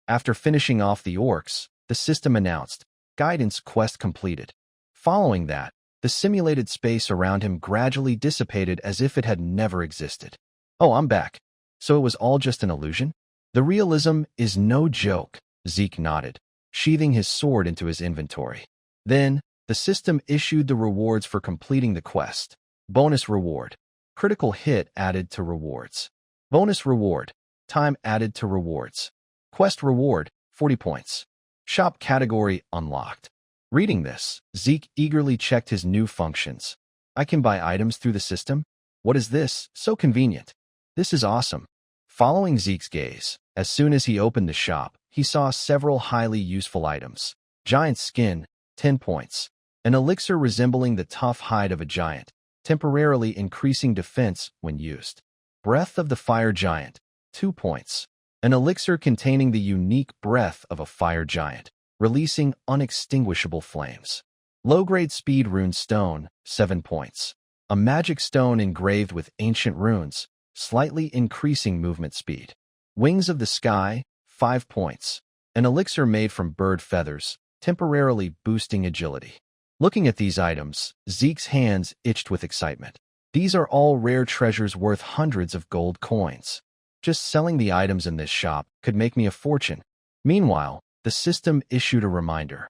After finishing off the orcs, the system announced, guidance quest completed. Following that, the simulated space around him gradually dissipated as if it had never existed. Oh, I'm back. So it was all just an illusion? The realism is no joke, Zeke nodded, sheathing his sword into his inventory. Then, the system issued the rewards for completing the quest. Bonus reward. Critical hit added to rewards. Bonus reward. Time added to rewards. Quest reward, 40 points. Shop category unlocked. Reading this, Zeke eagerly checked his new functions. I can buy items through the system? What is this? So convenient. This is awesome. Following Zeke's gaze, as soon as he opened the shop, he saw several highly useful items. Giant skin, 10 points. An elixir resembling the tough hide of a giant, temporarily increasing defense when used. Breath of the fire giant, 2 points. An elixir containing the unique breath of a fire giant, releasing unextinguishable flames. Low-grade speed rune stone, 7 points. A magic stone engraved with ancient runes, slightly increasing movement speed. Wings of the sky, 5 points. An elixir made from bird feathers, temporarily boosting agility. Looking at these items, Zeke's hands itched with excitement. These are all rare treasures worth hundreds of gold coins. Just selling the items in this shop could make me a fortune. Meanwhile, the system issued a reminder.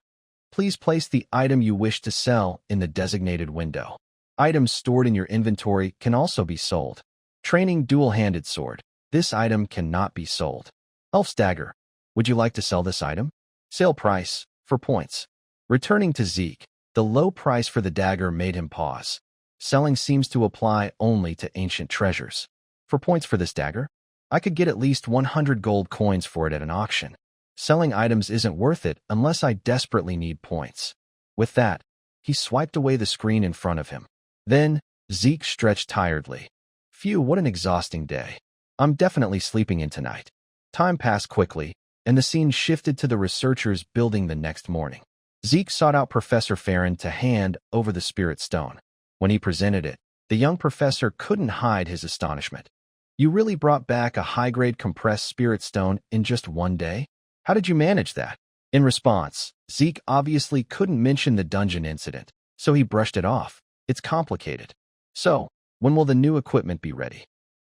Please place the item you wish to sell in the designated window. Items stored in your inventory can also be sold. Training dual-handed sword. This item cannot be sold. Elf's dagger. Would you like to sell this item? Sale price, for points. Returning to Zeke, the low price for the dagger made him pause. Selling seems to apply only to ancient treasures. For points for this dagger? I could get at least 100 gold coins for it at an auction. Selling items isn't worth it unless I desperately need points. With that, he swiped away the screen in front of him. Then, Zeke stretched tiredly. Phew, what an exhausting day. I'm definitely sleeping in tonight. Time passed quickly, and the scene shifted to the researchers building the next morning. Zeke sought out Professor Farron to hand over the spirit stone. When he presented it, the young professor couldn't hide his astonishment. You really brought back a high-grade compressed spirit stone in just one day? How did you manage that? In response, Zeke obviously couldn't mention the dungeon incident, so he brushed it off. It's complicated. So, when will the new equipment be ready?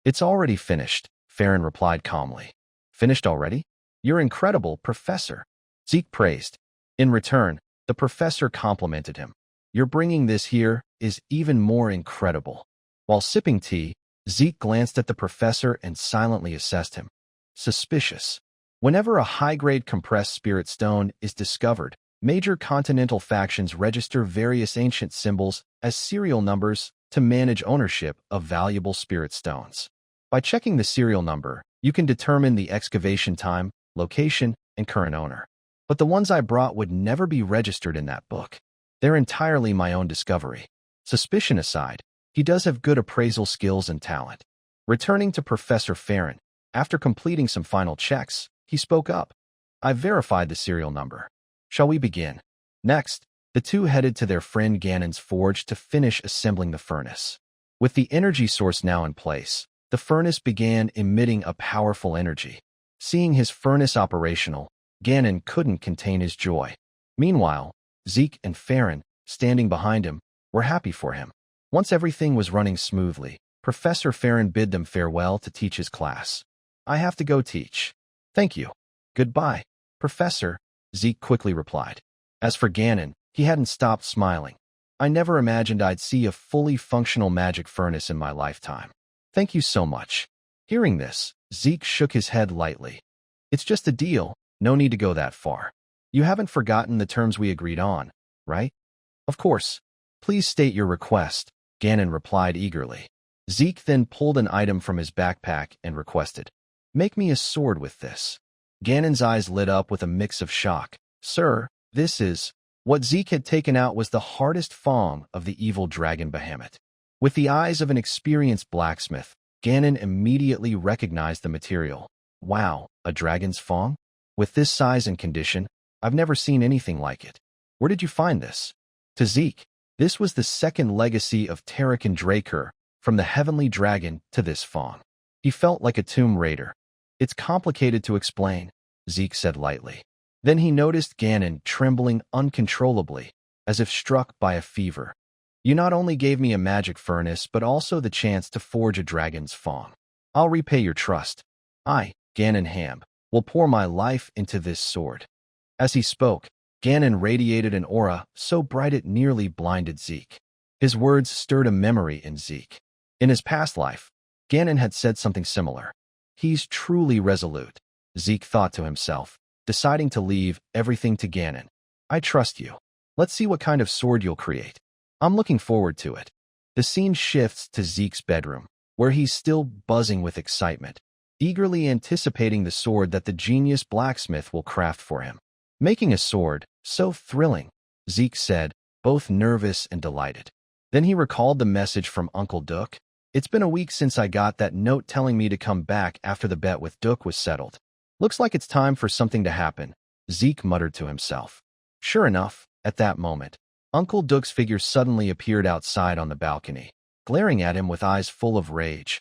It's already finished, Farron replied calmly. Finished already? You're incredible, Professor. Zeke praised. In return, the professor complimented him. Your bringing this here is even more incredible. While sipping tea, Zeke glanced at the professor and silently assessed him. Suspicious. Whenever a high-grade compressed spirit stone is discovered, major continental factions register various ancient symbols as serial numbers to manage ownership of valuable spirit stones. By checking the serial number, you can determine the excavation time, location, and current owner. But the ones I brought would never be registered in that book. They're entirely my own discovery. Suspicion aside, he does have good appraisal skills and talent. Returning to Professor Farron, after completing some final checks, he spoke up. I've verified the serial number. Shall we begin? Next, the two headed to their friend Ganon's forge to finish assembling the furnace. With the energy source now in place, the furnace began emitting a powerful energy. Seeing his furnace operational, Ganon couldn't contain his joy. Meanwhile, Zeke and Farron, standing behind him, were happy for him. Once everything was running smoothly, Professor Farron bid them farewell to teach his class. I have to go teach. Thank you. Goodbye, Professor, Zeke quickly replied. As for Ganon, he hadn't stopped smiling. I never imagined I'd see a fully functional magic furnace in my lifetime. Thank you so much. Hearing this, Zeke shook his head lightly. It's just a deal, no need to go that far. You haven't forgotten the terms we agreed on, right? Of course. Please state your request, Ganon replied eagerly. Zeke then pulled an item from his backpack and requested, Make me a sword with this. Ganon's eyes lit up with a mix of shock. Sir, this is... What Zeke had taken out was the hardest fang of the evil dragon behemoth. With the eyes of an experienced blacksmith, Ganon immediately recognized the material. Wow, a dragon's fang? With this size and condition, I've never seen anything like it. Where did you find this? To Zeke, this was the second legacy of Terrakin Draker, from the heavenly dragon to this fang. He felt like a tomb raider. It's complicated to explain, Zeke said lightly. Then he noticed Ganon trembling uncontrollably, as if struck by a fever. You not only gave me a magic furnace, but also the chance to forge a dragon's fang. I'll repay your trust. I, Ganon Ham, will pour my life into this sword. As he spoke, Ganon radiated an aura so bright it nearly blinded Zeke. His words stirred a memory in Zeke. In his past life, Ganon had said something similar. He's truly resolute, Zeke thought to himself, deciding to leave everything to Ganon. I trust you. Let's see what kind of sword you'll create. I'm looking forward to it. The scene shifts to Zeke's bedroom, where he's still buzzing with excitement, eagerly anticipating the sword that the genius blacksmith will craft for him. Making a sword, so thrilling, Zeke said, both nervous and delighted. Then he recalled the message from Uncle Duck. It's been a week since I got that note telling me to come back after the bet with Duck was settled. Looks like it's time for something to happen, Zeke muttered to himself. Sure enough, at that moment, Uncle Duck's figure suddenly appeared outside on the balcony, glaring at him with eyes full of rage.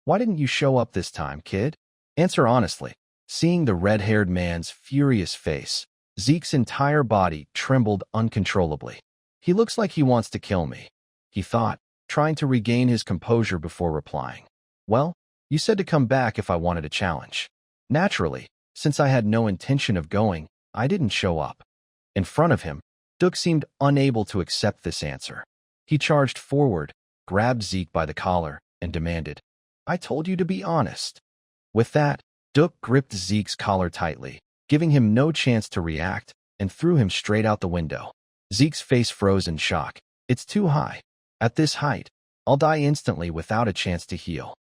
Why didn't you show up this time, kid? Answer honestly. Seeing the red-haired man's furious face, Zeke's entire body trembled uncontrollably. He looks like he wants to kill me, he thought, trying to regain his composure before replying. Well, you said to come back if I wanted a challenge. Naturally, since I had no intention of going, I didn't show up. In front of him, Duck seemed unable to accept this answer. He charged forward, grabbed Zeke by the collar, and demanded, I told you to be honest. With that, Duck gripped Zeke's collar tightly, giving him no chance to react, and threw him straight out the window. Zeke's face froze in shock. It's too high. At this height, I'll die instantly without a chance to heal.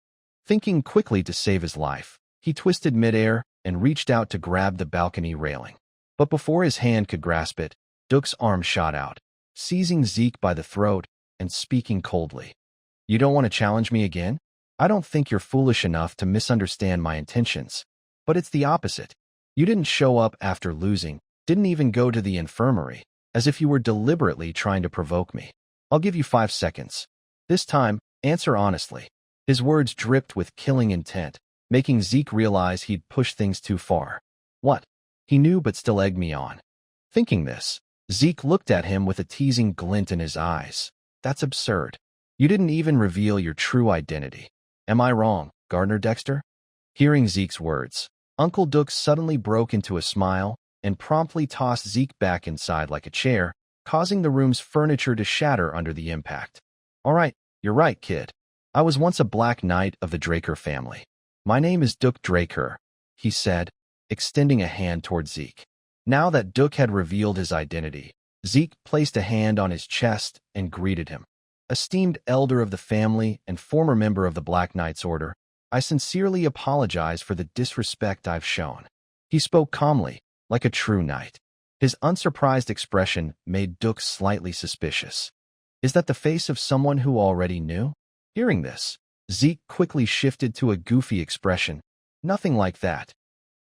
Thinking quickly to save his life, he twisted midair and reached out to grab the balcony railing. But before his hand could grasp it, Duck's arm shot out, seizing Zeke by the throat and speaking coldly. You don't want to challenge me again? I don't think you're foolish enough to misunderstand my intentions. But it's the opposite. You didn't show up after losing, didn't even go to the infirmary, as if you were deliberately trying to provoke me. I'll give you 5 seconds. This time, answer honestly. His words dripped with killing intent, making Zeke realize he'd pushed things too far. What? He knew but still egged me on. Thinking this, Zeke looked at him with a teasing glint in his eyes. That's absurd. You didn't even reveal your true identity. Am I wrong, Gardner Dexter? Hearing Zeke's words, Uncle Duck suddenly broke into a smile and promptly tossed Zeke back inside like a chair, causing the room's furniture to shatter under the impact. All right, you're right, kid. I was once a Black Knight of the Draker family. My name is Duck Draker, he said, extending a hand toward Zeke. Now that Duck had revealed his identity, Zeke placed a hand on his chest and greeted him. Esteemed elder of the family and former member of the Black Knights Order, I sincerely apologize for the disrespect I've shown. He spoke calmly, like a true knight. His unsurprised expression made Duck slightly suspicious. Is that the face of someone who already knew? Hearing this, Zeke quickly shifted to a goofy expression. Nothing like that.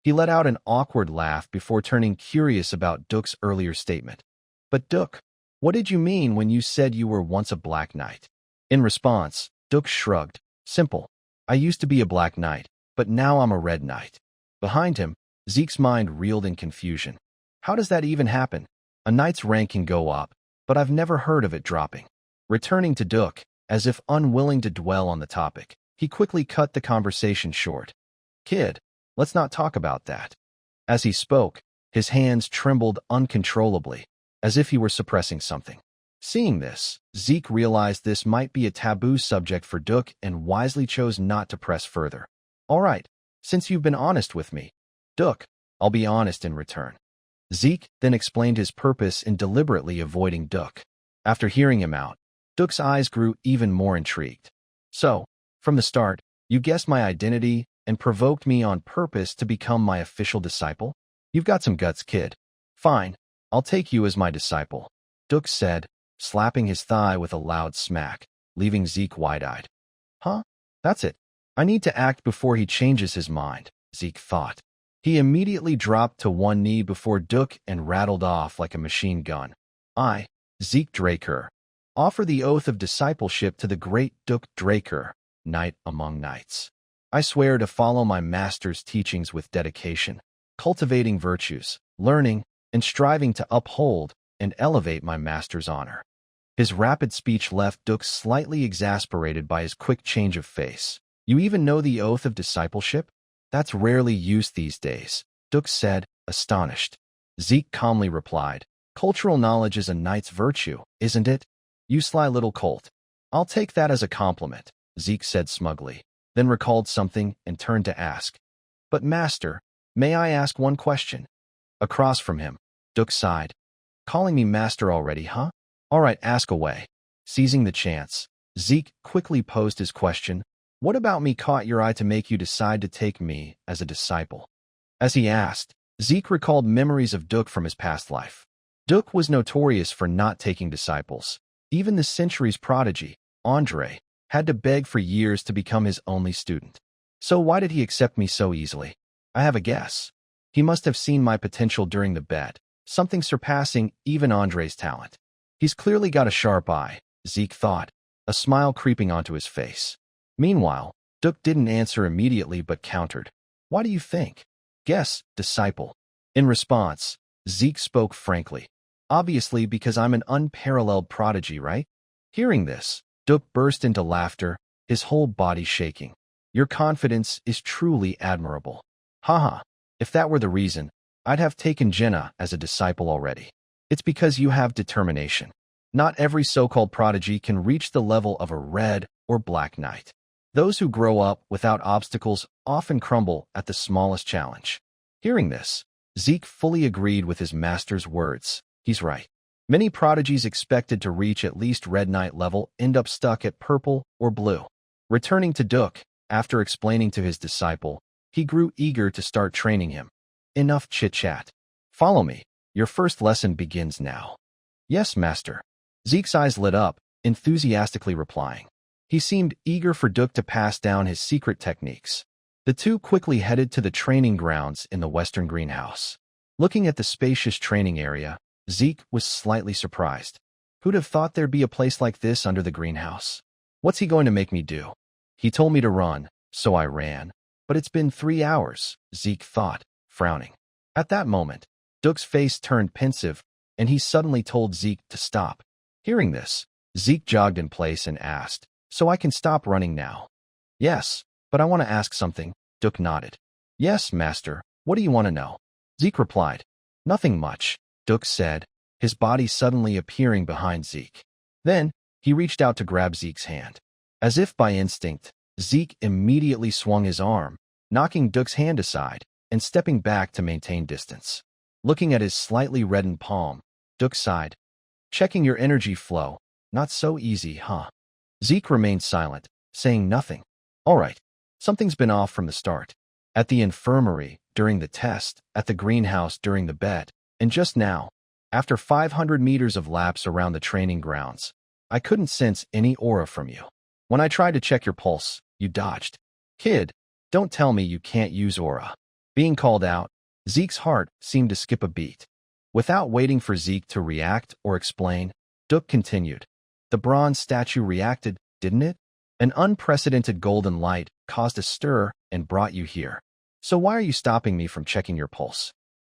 He let out an awkward laugh before turning curious about Duck's earlier statement. But Duck, what did you mean when you said you were once a Black Knight? In response, Duck shrugged. Simple. I used to be a Black Knight, but now I'm a Red Knight. Behind him, Zeke's mind reeled in confusion. How does that even happen? A knight's rank can go up, but I've never heard of it dropping. Returning to Duck, as if unwilling to dwell on the topic, he quickly cut the conversation short. Kid, let's not talk about that. As he spoke, his hands trembled uncontrollably, as if he were suppressing something. Seeing this, Zeke realized this might be a taboo subject for Duck and wisely chose not to press further. All right, since you've been honest with me, Duck, I'll be honest in return. Zeke then explained his purpose in deliberately avoiding Duck. After hearing him out, Duck's eyes grew even more intrigued. So, from the start, you guessed my identity and provoked me on purpose to become my official disciple? You've got some guts, kid. Fine, I'll take you as my disciple, Duck said, slapping his thigh with a loud smack, leaving Zeke wide-eyed. Huh? That's it. I need to act before he changes his mind, Zeke thought. He immediately dropped to one knee before Duck and rattled off like a machine gun. I, Zeke Draker, offer the oath of discipleship to the great Duck Draker, Knight among Knights. I swear to follow my master's teachings with dedication, cultivating virtues, learning, and striving to uphold and elevate my master's honor. His rapid speech left Duck slightly exasperated by his quick change of face. You even know the oath of discipleship? That's rarely used these days, Duck said, astonished. Zeke calmly replied, cultural knowledge is a knight's virtue, isn't it? You sly little colt. I'll take that as a compliment, Zeke said smugly, then recalled something and turned to ask. But master, may I ask one question? Across from him, Duck sighed. Calling me master already, huh? All right, ask away. Seizing the chance, Zeke quickly posed his question. What about me caught your eye to make you decide to take me as a disciple? As he asked, Zeke recalled memories of Duck from his past life. Duck was notorious for not taking disciples. Even the century's prodigy, Andre, had to beg for years to become his only student. So why did he accept me so easily? I have a guess. He must have seen my potential during the bet, something surpassing even Andre's talent. He's clearly got a sharp eye, Zeke thought, a smile creeping onto his face. Meanwhile, Duck didn't answer immediately but countered. Why do you think? Guess, disciple. In response, Zeke spoke frankly. Obviously because I'm an unparalleled prodigy, right? Hearing this, Duck burst into laughter, his whole body shaking. Your confidence is truly admirable. Haha, if that were the reason, I'd have taken Jenna as a disciple already. It's because you have determination. Not every so-called prodigy can reach the level of a red or black knight. Those who grow up without obstacles often crumble at the smallest challenge. Hearing this, Zeke fully agreed with his master's words. He's right. Many prodigies expected to reach at least Red Knight level end up stuck at purple or blue. Returning to Duke, after explaining to his disciple, he grew eager to start training him. Enough chit-chat. Follow me. Your first lesson begins now. Yes, master. Zeke's eyes lit up, enthusiastically replying. He seemed eager for Duke to pass down his secret techniques. The two quickly headed to the training grounds in the western greenhouse. Looking at the spacious training area, Zeke was slightly surprised. Who'd have thought there'd be a place like this under the greenhouse? What's he going to make me do? He told me to run, so I ran. But it's been 3 hours, Zeke thought, frowning. At that moment, Duke's face turned pensive, and he suddenly told Zeke to stop. Hearing this, Zeke jogged in place and asked, "So I can stop running now?" "Yes, but I want to ask something," Duke nodded. "Yes, master, what do you want to know?" Zeke replied. "Nothing much," Duke said, his body suddenly appearing behind Zeke. Then, he reached out to grab Zeke's hand. As if by instinct, Zeke immediately swung his arm, knocking Duke's hand aside and stepping back to maintain distance. Looking at his slightly reddened palm, Duke sighed. "Checking your energy flow, not so easy, huh?" Zeke remained silent, saying nothing. "All right, something's been off from the start. At the infirmary, during the test, at the greenhouse during the bet, and just now, after 500 meters of laps around the training grounds, I couldn't sense any aura from you. When I tried to check your pulse, you dodged. Kid, don't tell me you can't use aura." Being called out, Zeke's heart seemed to skip a beat. Without waiting for Zeke to react or explain, Duke continued. "The bronze statue reacted, didn't it? An unprecedented golden light caused a stir and brought you here. So why are you stopping me from checking your pulse?"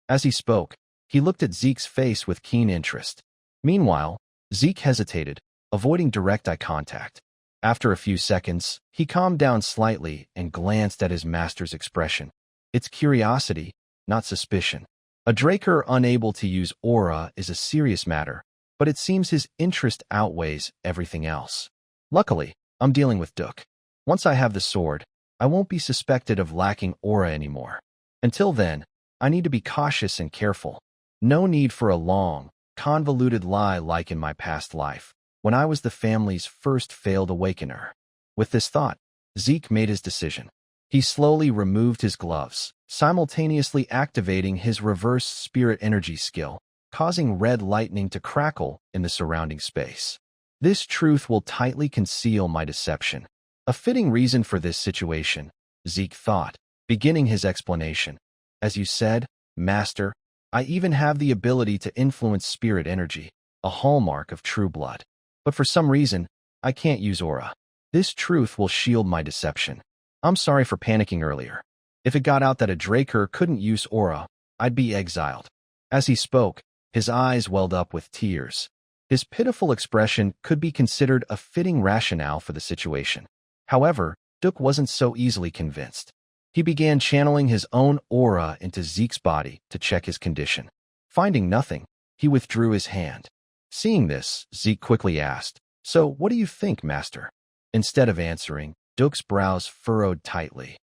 As he spoke, he looked at Zeke's face with keen interest. Meanwhile, Zeke hesitated, avoiding direct eye contact. After a few seconds, he calmed down slightly and glanced at his master's expression. It's curiosity, not suspicion. A Draker unable to use aura is a serious matter, but it seems his interest outweighs everything else. Luckily, I'm dealing with Duke. Once I have the sword, I won't be suspected of lacking aura anymore. Until then, I need to be cautious and careful. No need for a long, convoluted lie like in my past life, when I was the family's first failed awakener. With this thought, Zeke made his decision. He slowly removed his gloves, simultaneously activating his reverse spirit energy skill, causing red lightning to crackle in the surrounding space. This truth will tightly conceal my deception. A fitting reason for this situation, Zeke thought, beginning his explanation. As you said, Master, I even have the ability to influence spirit energy, a hallmark of true blood. But for some reason, I can't use aura. This truth will shield my deception. I'm sorry for panicking earlier. If it got out that a Draker couldn't use aura, I'd be exiled. As he spoke, his eyes welled up with tears. His pitiful expression could be considered a fitting rationale for the situation. However, Duke wasn't so easily convinced. He began channeling his own aura into Zeke's body to check his condition. Finding nothing, he withdrew his hand. Seeing this, Zeke quickly asked, "So what do you think, Master?" Instead of answering, Duke's brows furrowed tightly.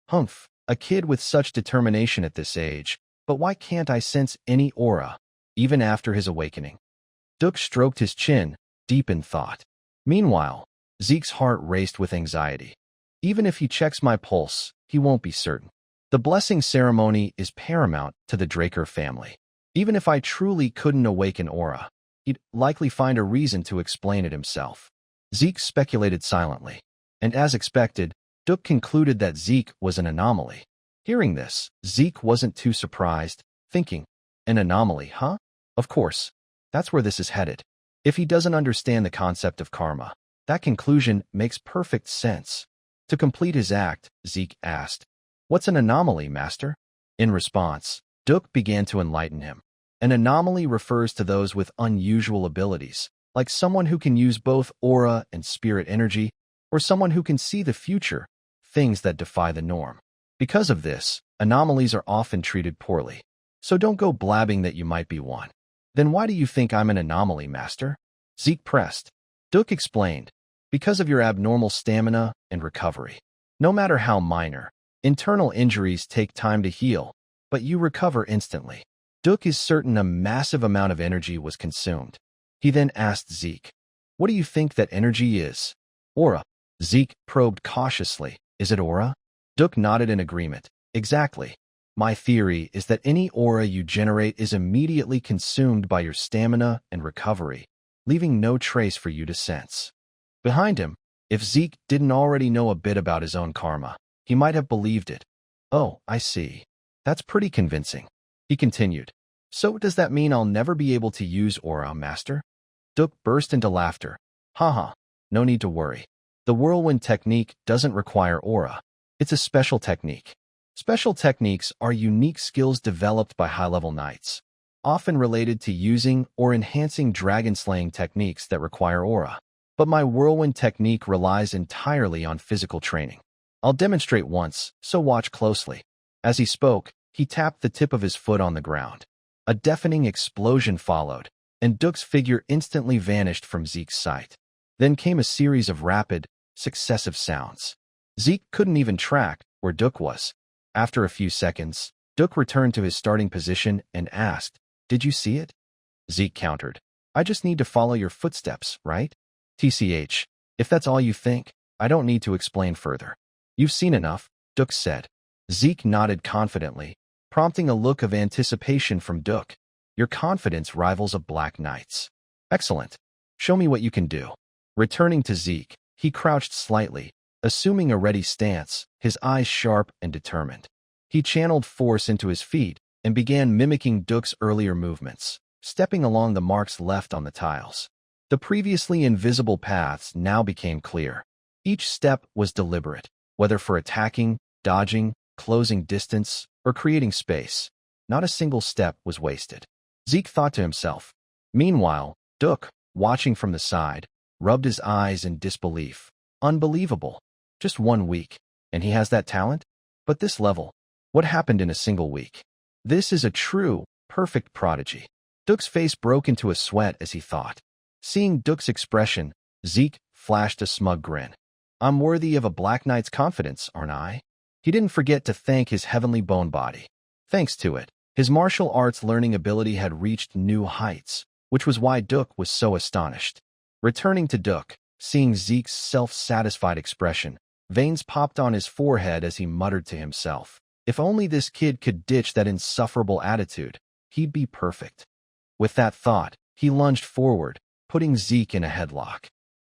"Humph, a kid with such determination at this age, but why can't I sense any aura, even after his awakening?" Duke stroked his chin, deep in thought. Meanwhile, Zeke's heart raced with anxiety. Even if he checks my pulse, he won't be certain. The blessing ceremony is paramount to the Draker family. Even if I truly couldn't awaken aura, he'd likely find a reason to explain it himself. Zeke speculated silently, and as expected, Duke concluded that Zeke was an anomaly. Hearing this, Zeke wasn't too surprised, thinking, "An anomaly, huh? Of course, that's where this is headed." If he doesn't understand the concept of karma, that conclusion makes perfect sense. To complete his act, Zeke asked, "What's an anomaly, Master?" In response, Duke began to enlighten him. An anomaly refers to those with unusual abilities, like someone who can use both aura and spirit energy, or someone who can see the future, things that defy the norm. Because of this, anomalies are often treated poorly. So don't go blabbing that you might be one. "Then why do you think I'm an anomaly, Master?" Zeke pressed. Duke explained, "Because of your abnormal stamina and recovery. No matter how minor, internal injuries take time to heal, but you recover instantly. Duk is certain a massive amount of energy was consumed. He then asked Zeke, "What do you think that energy is?" "Aura." Zeke probed cautiously. "Is it aura?" Duk nodded in agreement. "Exactly. My theory is that any aura you generate is immediately consumed by your stamina and recovery, leaving no trace for you to sense." Behind him, if Zeke didn't already know a bit about his own karma, he might have believed it. "Oh, I see. That's pretty convincing." He continued. "So does that mean I'll never be able to use aura, Master?" Duk burst into laughter. "Haha, no need to worry. The whirlwind technique doesn't require aura. It's a special technique. Special techniques are unique skills developed by high-level knights, often related to using or enhancing dragon-slaying techniques that require aura. But my whirlwind technique relies entirely on physical training. I'll demonstrate once, so watch closely." As he spoke, he tapped the tip of his foot on the ground. A deafening explosion followed, and Duk's figure instantly vanished from Zeke's sight. Then came a series of rapid, successive sounds. Zeke couldn't even track where Duk was. After a few seconds, Duk returned to his starting position and asked, "Did you see it?" Zeke countered, "I just need to follow your footsteps, right?" "TCH, if that's all you think, I don't need to explain further." "You've seen enough," Duk said. Zeke nodded confidently, prompting a look of anticipation from Duk. "Your confidence rivals a Black Knight's." "Excellent. Show me what you can do." Returning to Zeke, he crouched slightly, assuming a ready stance, his eyes sharp and determined. He channeled force into his feet and began mimicking Duk's earlier movements, stepping along the marks left on the tiles. The previously invisible paths now became clear. Each step was deliberate, whether for attacking, dodging, closing distance, or creating space. Not a single step was wasted. Zeke thought to himself. Meanwhile, Duk, watching from the side, rubbed his eyes in disbelief. Unbelievable. Just 1 week, and he has that talent? But this level, what happened in a single week? This is a true, perfect prodigy. Duk's face broke into a sweat as he thought. Seeing Duk's expression, Zeke flashed a smug grin. "I'm worthy of a Black Knight's confidence, aren't I?" He didn't forget to thank his heavenly bone body. Thanks to it, his martial arts learning ability had reached new heights, which was why Duk was so astonished. Returning to Duk, seeing Zeke's self-satisfied expression, veins popped on his forehead as he muttered to himself. If only this kid could ditch that insufferable attitude, he'd be perfect. With that thought, he lunged forward, putting Zeke in a headlock.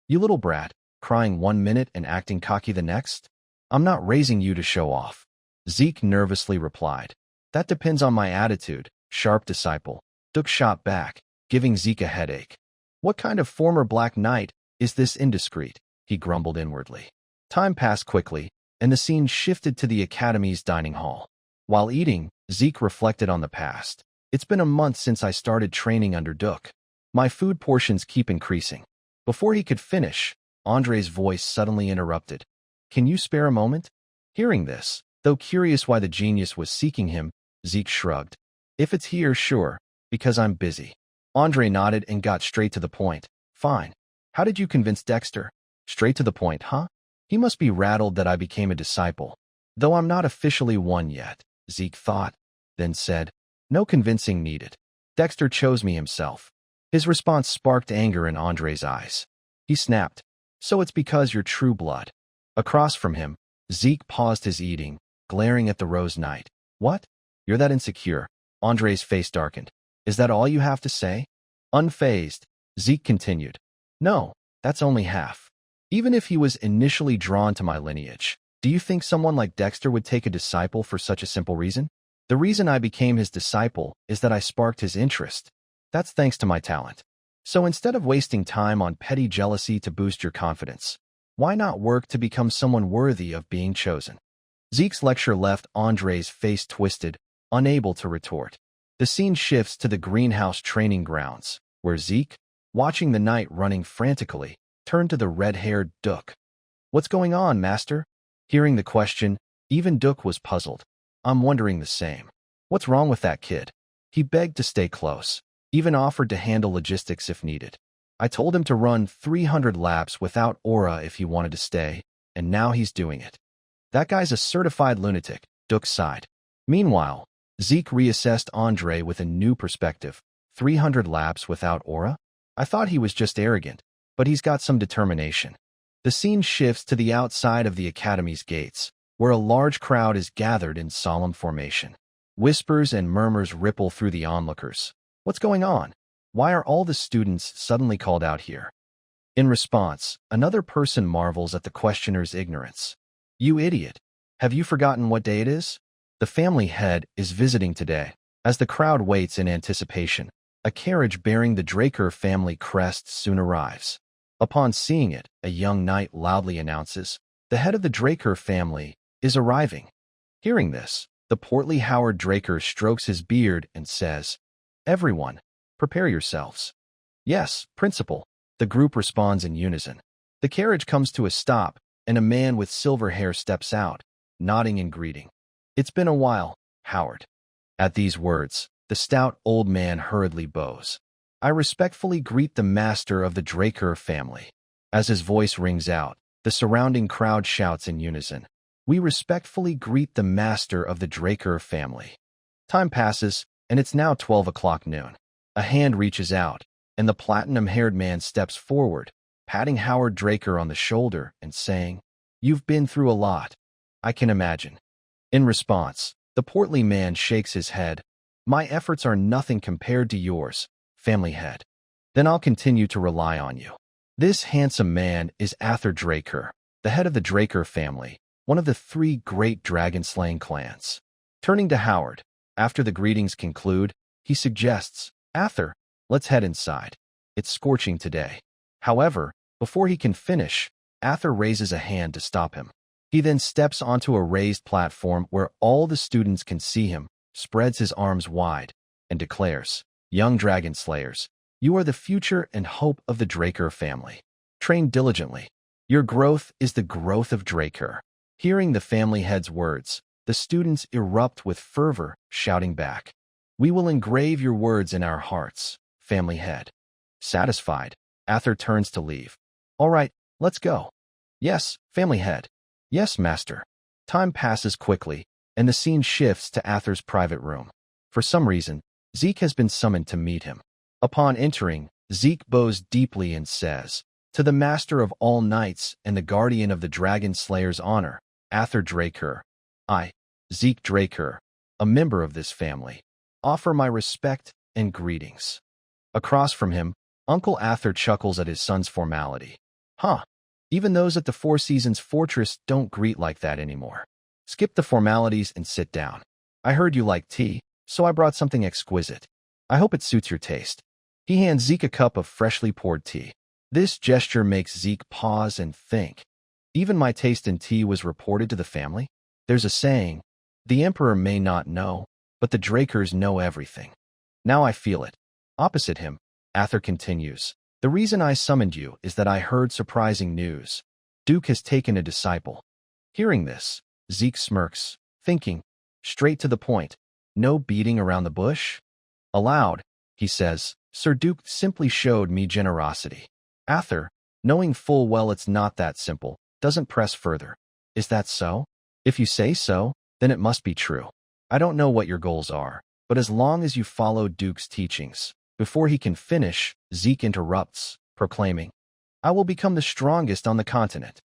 "You little brat, crying 1 minute and acting cocky the next? I'm not raising you to show off." Zeke nervously replied. "That depends on my attitude, sharp disciple." Duk shot back, giving Zeke a headache. "What kind of former Black Knight is this indiscreet?" he grumbled inwardly. Time passed quickly, and the scene shifted to the Academy's dining hall. While eating, Zeke reflected on the past. "It's been a month since I started training under Duk. My food portions keep increasing." Before he could finish, Andre's voice suddenly interrupted. "Can you spare a moment?" Hearing this, though curious why the genius was seeking him, Zeke shrugged. "If it's here, sure, because I'm busy." Andre nodded and got straight to the point. "Fine. How did you convince Dexter?" "Straight to the point, huh? He must be rattled that I became a disciple. Though I'm not officially one yet," Zeke thought, then said, "No convincing needed. Dexter chose me himself." His response sparked anger in Andre's eyes. He snapped, "So it's because you're true blood." Across from him, Zeke paused his eating, glaring at the Rose Knight. "What? You're that insecure?" Andre's face darkened. "Is that all you have to say?" Unfazed, Zeke continued. "No, that's only half. Even if he was initially drawn to my lineage, do you think someone like Dexter would take a disciple for such a simple reason? The reason I became his disciple is that I sparked his interest. That's thanks to my talent. So instead of wasting time on petty jealousy to boost your confidence, why not work to become someone worthy of being chosen?" Zeke's lecture left Andre's face twisted, unable to retort. The scene shifts to the greenhouse training grounds, where Zeke, watching the knight running frantically, turned to the red-haired Duk. "What's going on, master?" Hearing the question, even Duk was puzzled. "I'm wondering the same. What's wrong with that kid?" He begged to stay close, even offered to handle logistics if needed. "I told him to run 300 laps without aura if he wanted to stay, and now he's doing it." "That guy's a certified lunatic," Duk sighed. Meanwhile, Zeke reassessed Andre with a new perspective. 300 laps without aura? I thought he was just arrogant, but he's got some determination. The scene shifts to the outside of the academy's gates, where a large crowd is gathered in solemn formation. Whispers and murmurs ripple through the onlookers. What's going on? Why are all the students suddenly called out here? In response, another person marvels at the questioner's ignorance. You idiot! Have you forgotten what day it is? The family head is visiting today. As the crowd waits in anticipation, a carriage bearing the Draker family crest soon arrives. Upon seeing it, a young knight loudly announces, "The head of the Draker family is arriving." Hearing this, the portly Howard Draker strokes his beard and says, "Everyone, prepare yourselves." "Yes, Principal," the group responds in unison. The carriage comes to a stop, and a man with silver hair steps out, nodding in greeting. "It's been a while, Howard." At these words, the stout old man hurriedly bows. "I respectfully greet the master of the Draker family." As his voice rings out, the surrounding crowd shouts in unison, "We respectfully greet the master of the Draker family." Time passes, and it's now 12 o'clock noon. A hand reaches out, and the platinum-haired man steps forward, patting Howard Draker on the shoulder and saying, "You've been through a lot. I can imagine." In response, the portly man shakes his head. "My efforts are nothing compared to yours, family head." "Then I'll continue to rely on you." This handsome man is Arthur Draker, the head of the Draker family, one of the 3 great dragon-slaying clans. Turning to Howard, after the greetings conclude, he suggests, "Arthur, let's head inside. It's scorching today." However, before he can finish, Arthur raises a hand to stop him. He then steps onto a raised platform where all the students can see him, spreads his arms wide, and declares, "Young dragon slayers, you are the future and hope of the Draker family. Train diligently. Your growth is the growth of Draker." Hearing the family head's words, the students erupt with fervor, shouting back, "We will engrave your words in our hearts, family head." Satisfied, Arthur turns to leave. "All right, let's go." "Yes, family head." "Yes, master." Time passes quickly, and the scene shifts to Arthur's private room. For some reason, Zeke has been summoned to meet him. Upon entering, Zeke bows deeply and says, "To the master of all knights and the guardian of the Dragon Slayer's honor, Arthur Draker, I, Zeke Draker, a member of this family, offer my respect and greetings." Across from him, Uncle Arthur chuckles at his son's formality. "Huh. Even those at the Four Seasons Fortress don't greet like that anymore. Skip the formalities and sit down. I heard you like tea, so I brought something exquisite. I hope it suits your taste." He hands Zeke a cup of freshly poured tea. This gesture makes Zeke pause and think. Even my taste in tea was reported to the family? There's a saying, the Emperor may not know, but the Drakers know everything. Now I feel it. Opposite him, Arthur continues, "The reason I summoned you is that I heard surprising news. Duke has taken a disciple." Hearing this, Zeke smirks, thinking, straight to the point, no beating around the bush? Aloud, he says, "Sir Duke simply showed me generosity." Arthur, knowing full well it's not that simple, doesn't press further. "Is that so? If you say so, then it must be true. I don't know what your goals are, but as long as you follow Duke's teachings." Before he can finish, Zeke interrupts, proclaiming, "I will become the strongest on the continent."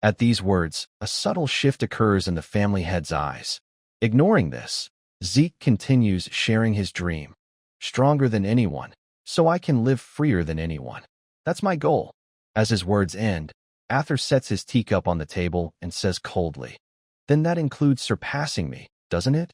At these words, a subtle shift occurs in the family head's eyes. Ignoring this, Zeke continues sharing his dream. "Stronger than anyone, so I can live freer than anyone. That's my goal." As his words end, Arthur sets his teacup on the table and says coldly, "Then that includes surpassing me, doesn't it?"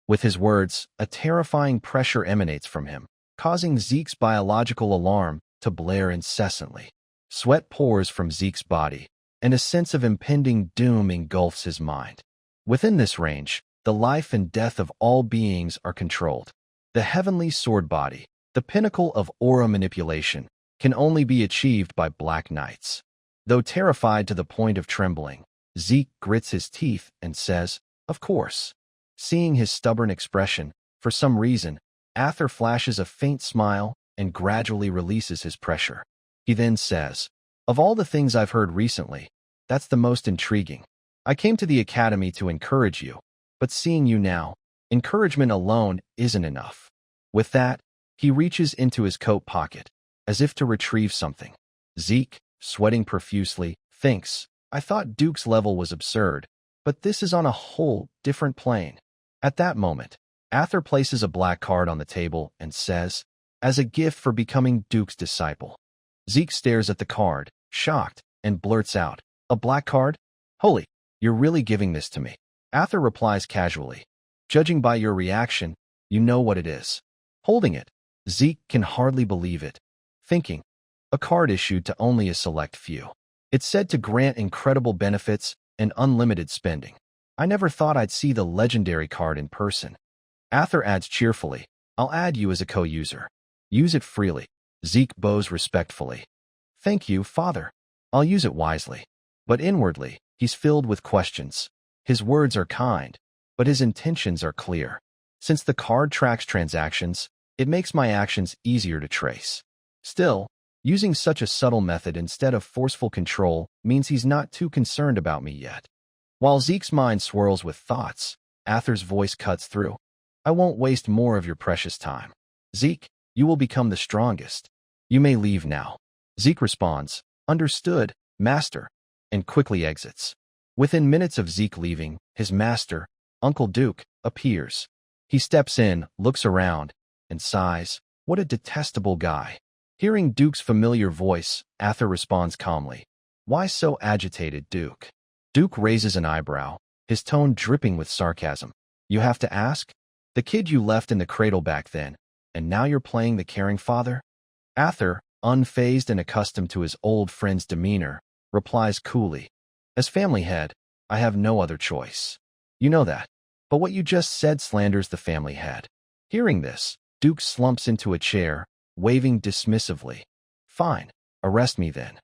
With his words, a terrifying pressure emanates from him, causing Zeke's biological alarm to blare incessantly. Sweat pours from Zeke's body, and a sense of impending doom engulfs his mind. Within this range, the life and death of all beings are controlled. The heavenly sword body, the pinnacle of aura manipulation, can only be achieved by Black Knights. Though terrified to the point of trembling, Zeke grits his teeth and says, "Of course." Seeing his stubborn expression, for some reason, Arthur flashes a faint smile and gradually releases his pressure. He then says, "Of all the things I've heard recently, that's the most intriguing. I came to the academy to encourage you, but seeing you now, Encouragement alone isn't enough. With that, he reaches into his coat pocket, as if to retrieve something. Zeke, sweating profusely, thinks, I thought Duke's level was absurd, but this is on a whole different plane. At that moment, Ather places a black card on the table and says, as a gift for becoming Duke's disciple. Zeke stares at the card, shocked, and blurts out, a black card? Holy, you're really giving this to me. Ather replies casually, judging by your reaction, you know what it is. Holding it, Zeke can hardly believe it, thinking, a card issued to only a select few. It's said to grant incredible benefits and unlimited spending. I never thought I'd see the legendary card in person. Ather adds cheerfully, I'll add you as a co-user. Use it freely. Zeke bows respectfully. Thank you, Father. I'll use it wisely. But inwardly, he's filled with questions. His words are kind, but his intentions are clear. Since the card tracks transactions, it makes my actions easier to trace. Still, using such a subtle method instead of forceful control means he's not too concerned about me yet. While Zeke's mind swirls with thoughts, Ather's voice cuts through. I won't waste more of your precious time. Zeke, you will become the strongest. You may leave now. Zeke responds, understood, master, and quickly exits. Within minutes of Zeke leaving, his master, Uncle Duke, appears. He steps in, looks around, and sighs, what a detestable guy. Hearing Duke's familiar voice, Ather responds calmly. Why so agitated, Duke? Duke raises an eyebrow, his tone dripping with sarcasm. You have to ask? The kid you left in the cradle back then, and now you're playing the caring father? Ather, unfazed and accustomed to his old friend's demeanor, replies coolly. As family head, I have no other choice. You know that. But what you just said slanders the family head. Hearing this, Duke slumps into a chair, waving dismissively. Fine, arrest me then.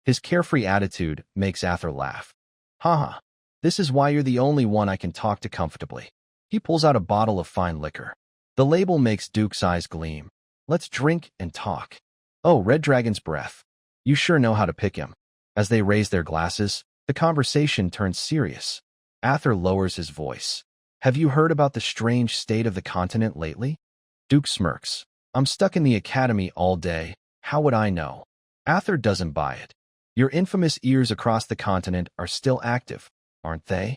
His carefree attitude makes Ather laugh. Haha, this is why you're the only one I can talk to comfortably. He pulls out a bottle of fine liquor. The label makes Duke's eyes gleam. Let's drink and talk. Oh, Red Dragon's breath. You sure know how to pick him. As they raise their glasses, the conversation turns serious. Ather lowers his voice. Have you heard about the strange state of the continent lately? Duke smirks. I'm stuck in the academy all day. How would I know? Ather doesn't buy it. Your infamous ears across the continent are still active, aren't they?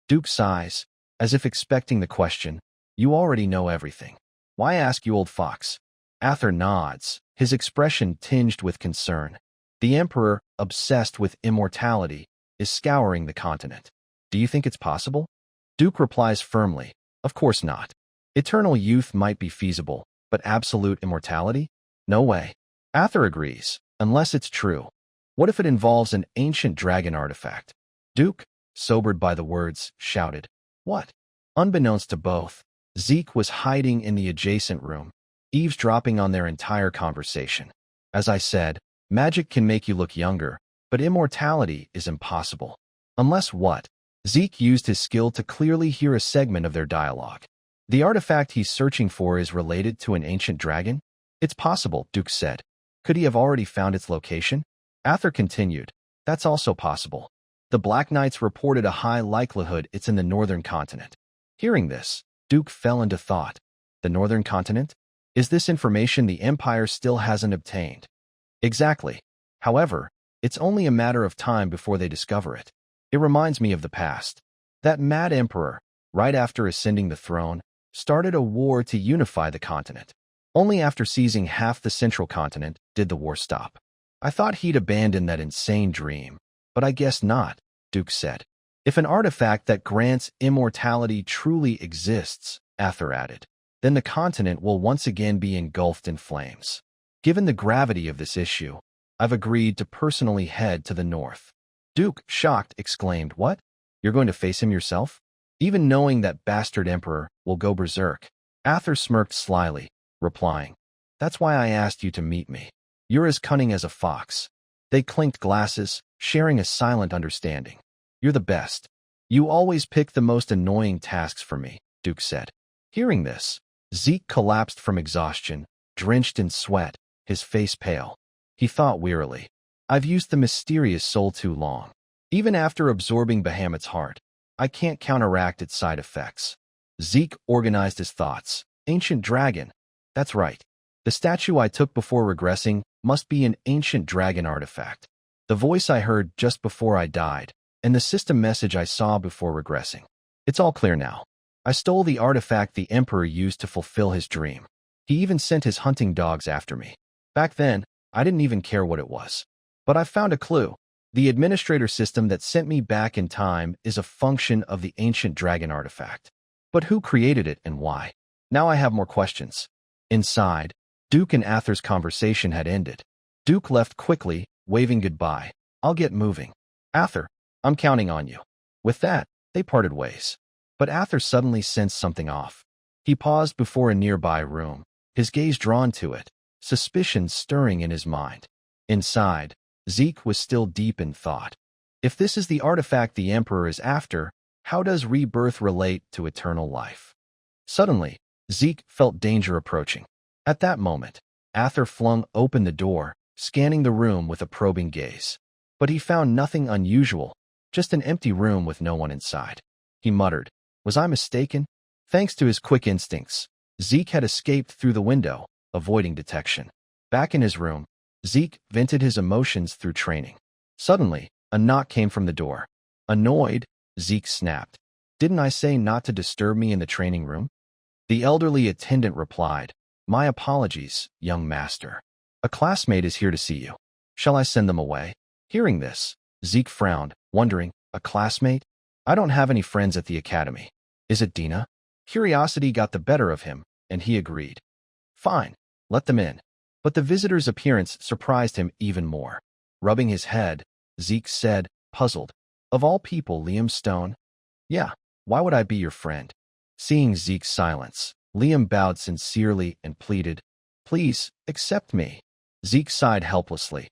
Duke sighs, as if expecting the question. You already know everything. Why ask, you old fox? Ather nods, his expression tinged with concern. The Emperor, obsessed with immortality, is scouring the continent. Do you think it's possible? Duke replies firmly, of course not. Eternal youth might be feasible, but absolute immortality? No way. Ather agrees, unless it's true. What if it involves an ancient dragon artifact? Duke, sobered by the words, shouted. What? Unbeknownst to both, Zeke was hiding in the adjacent room, eavesdropping on their entire conversation. As I said, magic can make you look younger, but immortality is impossible. Unless what? Zeke used his skill to clearly hear a segment of their dialogue. The artifact he's searching for is related to an ancient dragon? It's possible, Duke said. Could he have already found its location? Ather continued. That's also possible. The Black Knights reported a high likelihood it's in the northern continent. Hearing this, Duke fell into thought. The northern continent? Is this information the Empire still hasn't obtained? Exactly. However, it's only a matter of time before they discover it. It reminds me of the past. That mad emperor, right after ascending the throne, started a war to unify the continent. Only after seizing half the central continent did the war stop. I thought he'd abandoned that insane dream, but I guess not, Duke said. If an artifact that grants immortality truly exists, Ather added, then the continent will once again be engulfed in flames. Given the gravity of this issue, I've agreed to personally head to the north. Duke, shocked, exclaimed, What? You're going to face him yourself? Even knowing that bastard emperor will go berserk. Ather smirked slyly, replying, That's why I asked you to meet me. You're as cunning as a fox. They clinked glasses, sharing a silent understanding. You're the best. You always pick the most annoying tasks for me, Duke said. Hearing this, Zeke collapsed from exhaustion, drenched in sweat, his face pale. He thought wearily, I've used the mysterious soul too long. Even after absorbing Bahamut's heart, I can't counteract its side effects. Zeke organized his thoughts. Ancient dragon. That's right. The statue I took before regressing must be an ancient dragon artifact. The voice I heard just before I died, and the system message I saw before regressing. It's all clear now. I stole the artifact the Emperor used to fulfill his dream. He even sent his hunting dogs after me. Back then, I didn't even care what it was. But I found a clue. The administrator system that sent me back in time is a function of the ancient dragon artifact. But who created it and why? Now I have more questions. Inside, Duke and Ather's conversation had ended. Duke left quickly, waving goodbye. I'll get moving. Ather, I'm counting on you. With that, they parted ways. But Ather suddenly sensed something off. He paused before a nearby room, his gaze drawn to it, suspicion stirring in his mind. Inside, Zeke was still deep in thought. If this is the artifact the Emperor is after, how does rebirth relate to eternal life? Suddenly, Zeke felt danger approaching. At that moment, Ather flung open the door, scanning the room with a probing gaze. But he found nothing unusual, just an empty room with no one inside. He muttered, "Was I mistaken?" Thanks to his quick instincts, Zeke had escaped through the window, avoiding detection. Back in his room, Zeke vented his emotions through training. Suddenly, a knock came from the door. Annoyed, Zeke snapped. "Didn't I say not to disturb me in the training room?" The elderly attendant replied, "My apologies, young master. A classmate is here to see you. Shall I send them away?" Hearing this, Zeke frowned, wondering, a classmate? I don't have any friends at the academy. Is it Dina? Curiosity got the better of him, and he agreed. Fine, let them in. But the visitor's appearance surprised him even more. Rubbing his head, Zeke said, puzzled, "Of all people, Liam Stone?" "Yeah, why would I be your friend?" Seeing Zeke's silence, Liam bowed sincerely and pleaded, "Please, accept me." Zeke sighed helplessly.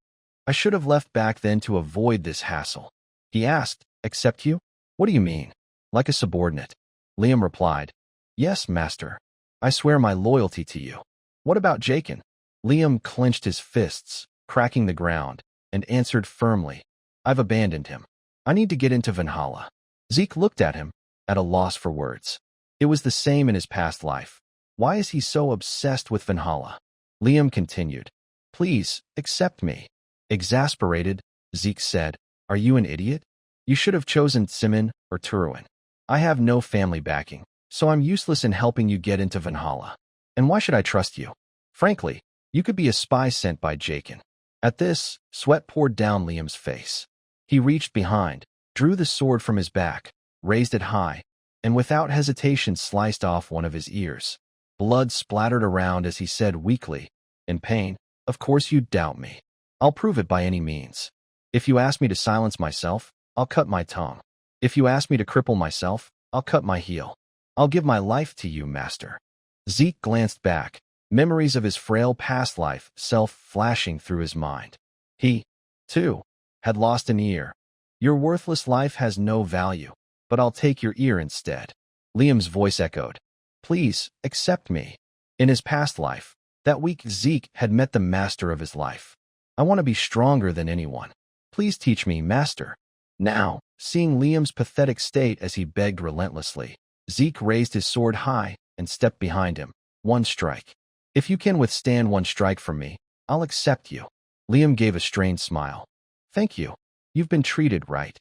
"I should have left back then to avoid this hassle." He asked, "Accept you? What do you mean?" "Like a subordinate." Liam replied, "Yes, master. I swear my loyalty to you." "What about Jakin?" Liam clenched his fists, cracking the ground, and answered firmly, "I've abandoned him. I need to get into Valhalla." Zeke looked at him, at a loss for words. It was the same in his past life. Why is he so obsessed with Valhalla? Liam continued, "Please, accept me." Exasperated, Zeke said, "Are you an idiot? You should have chosen Simin or Turuin. I have no family backing, so I'm useless in helping you get into Valhalla. And why should I trust you? Frankly, you could be a spy sent by Jakin." At this, sweat poured down Liam's face. He reached behind, drew the sword from his back, raised it high, and without hesitation sliced off one of his ears. Blood splattered around as he said weakly, in pain, "Of course you doubt me. I'll prove it by any means. If you ask me to silence myself, I'll cut my tongue. If you ask me to cripple myself, I'll cut my heel. I'll give my life to you, master." Zeke glanced back, memories of his frail past life self flashing through his mind. He, too, had lost an ear. "Your worthless life has no value, but I'll take your ear instead." Liam's voice echoed, "Please, accept me." In his past life, that weak Zeke had met the master of his life. "I want to be stronger than anyone. Please teach me, master." Now, seeing Liam's pathetic state as he begged relentlessly, Zeke raised his sword high and stepped behind him. "One strike. If you can withstand one strike from me, I'll accept you." Liam gave a strained smile. "Thank you. You've been treated right."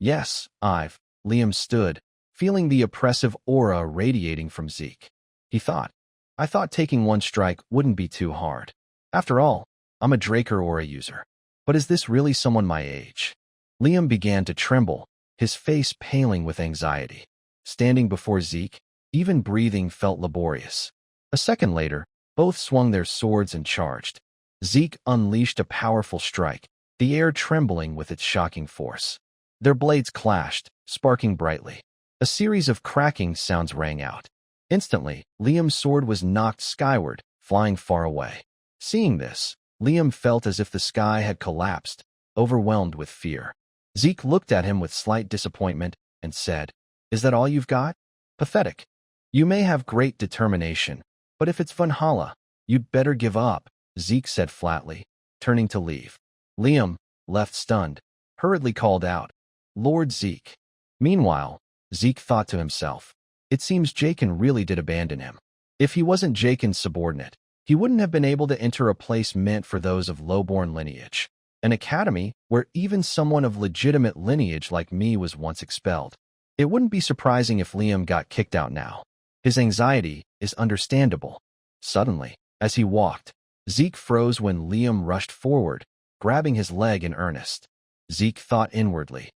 "Yes, I've." Liam stood, feeling the oppressive aura radiating from Zeke. He thought, "I thought taking one strike wouldn't be too hard. After all, I'm a Draker aura user. But is this really someone my age?" Liam began to tremble, his face paling with anxiety. Standing before Zeke, even breathing felt laborious. A second later, both swung their swords and charged. Zeke unleashed a powerful strike, the air trembling with its shocking force. Their blades clashed, sparking brightly. A series of cracking sounds rang out. Instantly, Liam's sword was knocked skyward, flying far away. Seeing this, Liam felt as if the sky had collapsed, overwhelmed with fear. Zeke looked at him with slight disappointment and said, "Is that all you've got? Pathetic. You may have great determination, but if it's Valhalla, you'd better give up," Zeke said flatly, turning to leave. Liam, left stunned, hurriedly called out, "Lord Zeke." Meanwhile, Zeke thought to himself, It seems Jakin really did abandon him. If he wasn't Jakin's subordinate, he wouldn't have been able to enter a place meant for those of low-born lineage, an academy where even someone of legitimate lineage like me was once expelled. It wouldn't be surprising if Liam got kicked out now. His anxiety is understandable. Suddenly, as he walked, Zeke froze when Liam rushed forward, grabbing his leg in earnest. Zeke thought inwardly,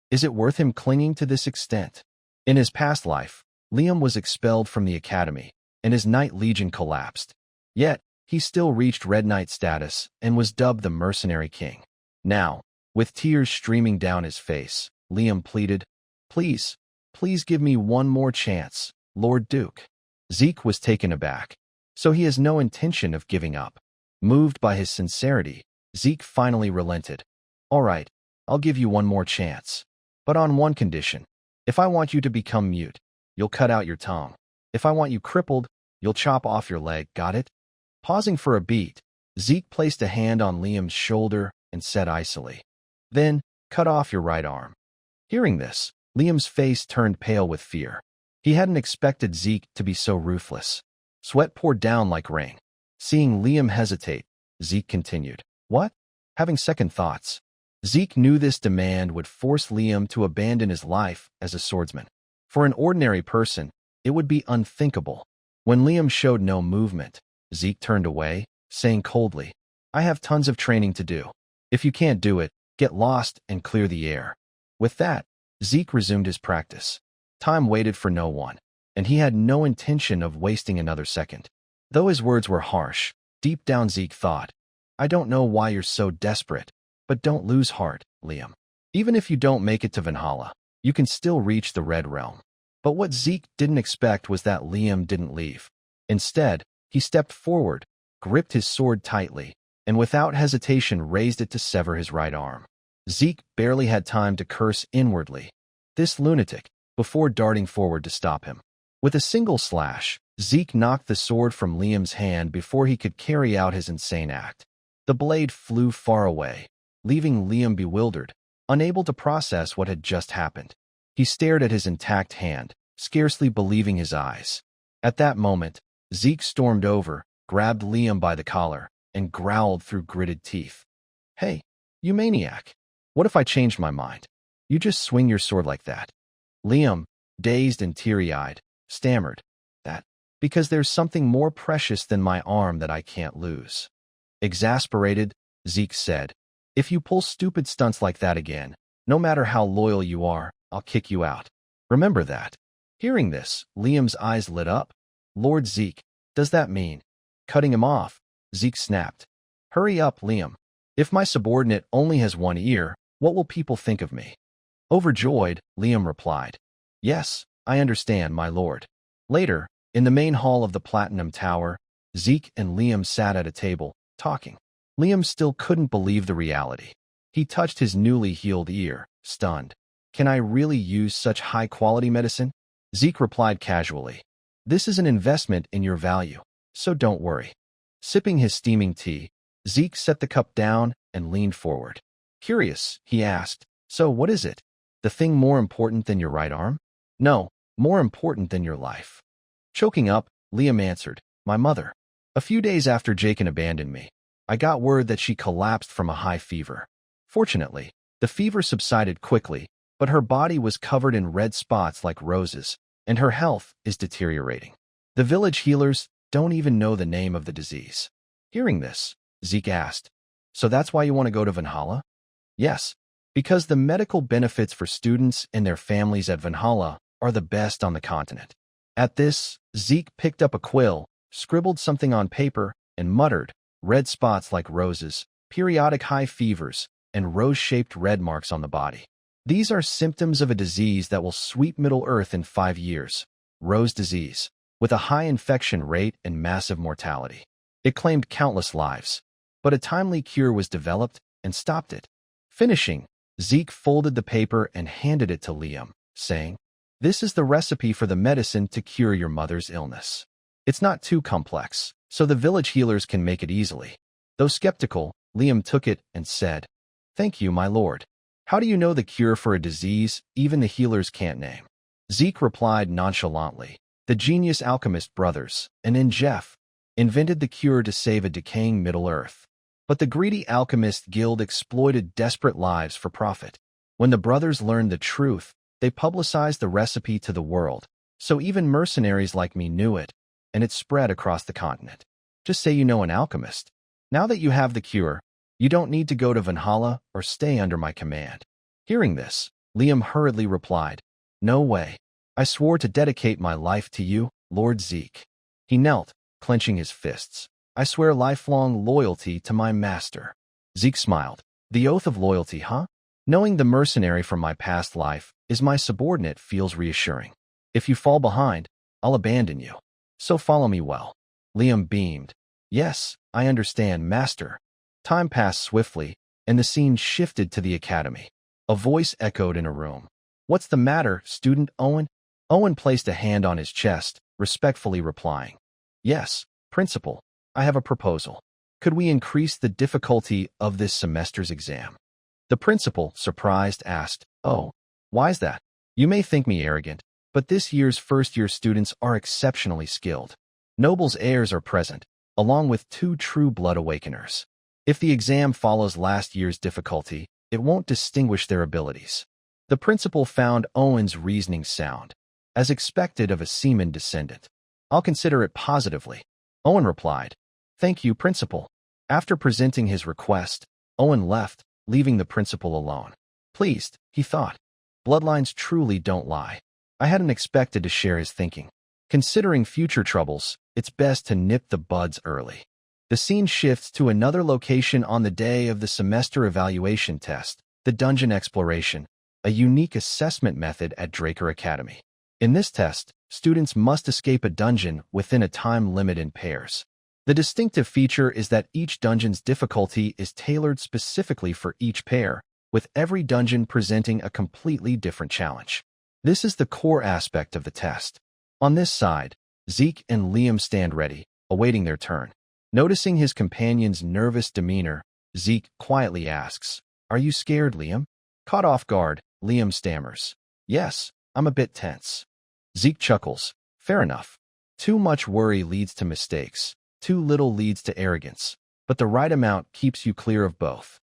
is it worth him clinging to this extent? In his past life, Liam was expelled from the academy, and his Knight Legion collapsed. Yet, he still reached Red Knight status and was dubbed the Mercenary King. Now, with tears streaming down his face, Liam pleaded, please give me one more chance, Lord Duke. Zeke was taken aback, so he has no intention of giving up. Moved by his sincerity, Zeke finally relented. All right, I'll give you one more chance. But on one condition. If I want you to become mute, you'll cut out your tongue. If I want you crippled, you'll chop off your leg, got it? Pausing for a beat, Zeke placed a hand on Liam's shoulder and said icily, then, cut off your right arm. Hearing this, Liam's face turned pale with fear. He hadn't expected Zeke to be so ruthless. Sweat poured down like rain. Seeing Liam hesitate, Zeke continued, what? Having second thoughts. Zeke knew this demand would force Liam to abandon his life as a swordsman. For an ordinary person, it would be unthinkable. When Liam showed no movement, Zeke turned away, saying coldly, I have tons of training to do. If you can't do it, get lost and clear the air. With that, Zeke resumed his practice. Time waited for no one, and he had no intention of wasting another second. Though his words were harsh, deep down Zeke thought, I don't know why you're so desperate, but don't lose heart, Liam. Even if you don't make it to Valhalla, you can still reach the Red Realm. But what Zeke didn't expect was that Liam didn't leave. Instead, he stepped forward, gripped his sword tightly, and without hesitation raised it to sever his right arm. Zeke barely had time to curse inwardly, this lunatic, before darting forward to stop him. With a single slash, Zeke knocked the sword from Liam's hand before he could carry out his insane act. The blade flew far away, leaving Liam bewildered, unable to process what had just happened. He stared at his intact hand, scarcely believing his eyes. At that moment, Zeke stormed over, grabbed Liam by the collar, and growled through gritted teeth. Hey, you maniac. What if I changed my mind? You just swing your sword like that. Liam, dazed and teary-eyed, stammered, that, because there's something more precious than my arm that I can't lose. Exasperated, Zeke said, if you pull stupid stunts like that again, no matter how loyal you are, I'll kick you out. Remember that. Hearing this, Liam's eyes lit up. Lord Zeke, does that mean cutting him off? Zeke snapped. Hurry up, Liam. If my subordinate only has one ear, what will people think of me? Overjoyed, Liam replied. Yes, I understand, my lord. Later, in the main hall of the Platinum Tower, Zeke and Liam sat at a table, talking. Liam still couldn't believe the reality. He touched his newly healed ear, stunned. Can I really use such high-quality medicine? Zeke replied casually. This is an investment in your value, so don't worry. Sipping his steaming tea, Zeke set the cup down and leaned forward. Curious, he asked, so what is it? The thing more important than your right arm? No, more important than your life. Choking up, Liam answered, my mother. A few days after Jakin abandoned me, I got word that she collapsed from a high fever. Fortunately, the fever subsided quickly, but her body was covered in red spots like roses, and her health is deteriorating. The village healers don't even know the name of the disease. Hearing this, Zeke asked, so that's why you want to go to Valhalla? Yes, because the medical benefits for students and their families at Valhalla are the best on the continent. At this, Zeke picked up a quill, scribbled something on paper, and muttered, red spots like roses, periodic high fevers, and rose-shaped red marks on the body. These are symptoms of a disease that will sweep Middle-earth in 5 years. Rose disease, with a high infection rate and massive mortality. It claimed countless lives, but a timely cure was developed and stopped it. Finishing, Zeke folded the paper and handed it to Liam, saying, this is the recipe for the medicine to cure your mother's illness. It's not too complex, so the village healers can make it easily. Though skeptical, Liam took it and said, thank you, my lord. How do you know the cure for a disease even the healers can't name? Zeke replied nonchalantly. The genius alchemist brothers, and Jeff, invented the cure to save a decaying Middle-earth. But the greedy alchemist guild exploited desperate lives for profit. When the brothers learned the truth, they publicized the recipe to the world, so even mercenaries like me knew it, and it spread across the continent. Just say you know an alchemist. Now that you have the cure, you don't need to go to Valhalla or stay under my command. Hearing this, Liam hurriedly replied, No way. I swore to dedicate my life to you, Lord Zeke. He knelt, clenching his fists. I swear lifelong loyalty to my master. Zeke smiled. The oath of loyalty, huh? Knowing the mercenary from my past life is my subordinate feels reassuring. If you fall behind, I'll abandon you. So follow me well. Liam beamed. Yes, I understand, master. Time passed swiftly, and the scene shifted to the academy. A voice echoed in a room. What's the matter, student Owen? Owen placed a hand on his chest, respectfully replying. Yes, principal, I have a proposal. Could we increase the difficulty of this semester's exam? The principal, surprised, asked, Oh, why's that? You may think me arrogant, but this year's first-year students are exceptionally skilled. Noble's heirs are present, along with 2 true blood awakeners. If the exam follows last year's difficulty, it won't distinguish their abilities. The principal found Owen's reasoning sound, as expected of a seaman descendant. I'll consider it positively. Owen replied. Thank you, principal. After presenting his request, Owen left, leaving the principal alone. Pleased, he thought. Bloodlines truly don't lie. I hadn't expected to share his thinking. Considering future troubles, it's best to nip the buds early. The scene shifts to another location on the day of the semester evaluation test, the dungeon exploration, a unique assessment method at Draker Academy. In this test, students must escape a dungeon within a time limit in pairs. The distinctive feature is that each dungeon's difficulty is tailored specifically for each pair, with every dungeon presenting a completely different challenge. This is the core aspect of the test. On this side, Zeke and Liam stand ready, awaiting their turn. Noticing his companion's nervous demeanor, Zeke quietly asks, Are you scared, Liam? Caught off guard, Liam stammers. Yes, I'm a bit tense. Zeke chuckles. Fair enough. Too much worry leads to mistakes. Too little leads to arrogance. But the right amount keeps you clear of both.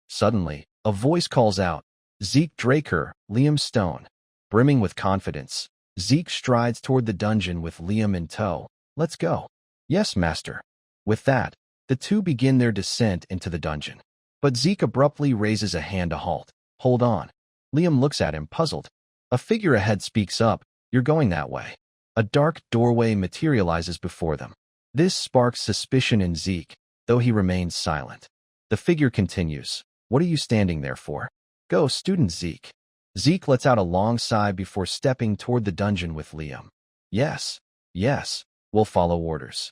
Suddenly, a voice calls out, Zeke Draker, Liam Stone. Brimming with confidence, Zeke strides toward the dungeon with Liam in tow. Let's go. Yes, master. With that, the two begin their descent into the dungeon. But Zeke abruptly raises a hand to halt. Hold on. Liam looks at him, puzzled. A figure ahead speaks up. You're going that way. A dark doorway materializes before them. This sparks suspicion in Zeke, though he remains silent. The figure continues. What are you standing there for? Go, student Zeke. Zeke lets out a long sigh before stepping toward the dungeon with Liam. Yes, we'll follow orders.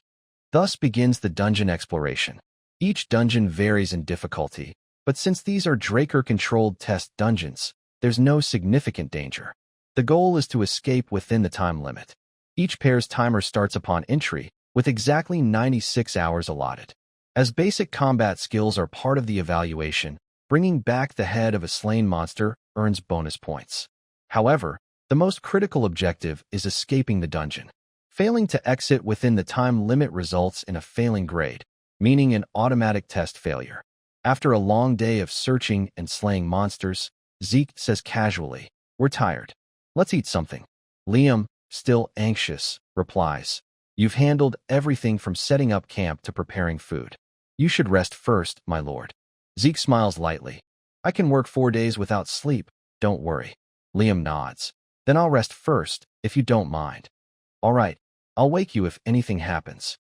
Thus begins the dungeon exploration. Each dungeon varies in difficulty, but since these are Draker-controlled test dungeons, there's no significant danger. The goal is to escape within the time limit. Each pair's timer starts upon entry, with exactly 96 hours allotted. As basic combat skills are part of the evaluation, bringing back the head of a slain monster earns bonus points. However, the most critical objective is escaping the dungeon. Failing to exit within the time limit results in a failing grade, meaning an automatic test failure. After a long day of searching and slaying monsters, Zeke says casually, We're tired. Let's eat something. Liam, still anxious, replies, You've handled everything from setting up camp to preparing food. You should rest first, my lord. Zeke smiles lightly. I can work 4 days without sleep, don't worry. Liam nods. Then I'll rest first, if you don't mind. All right, I'll wake you if anything happens.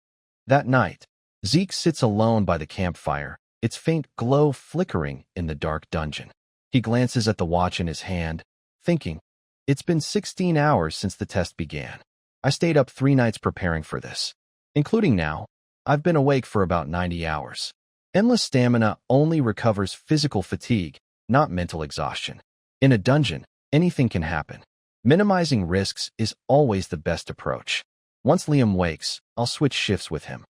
That night, Zeke sits alone by the campfire, its faint glow flickering in the dark dungeon. He glances at the watch in his hand, thinking, It's been 16 hours since the test began. I stayed up 3 nights preparing for this. Including now, I've been awake for about 90 hours. Endless stamina only recovers physical fatigue, not mental exhaustion. In a dungeon, anything can happen. Minimizing risks is always the best approach. Once Liam wakes, I'll switch shifts with him.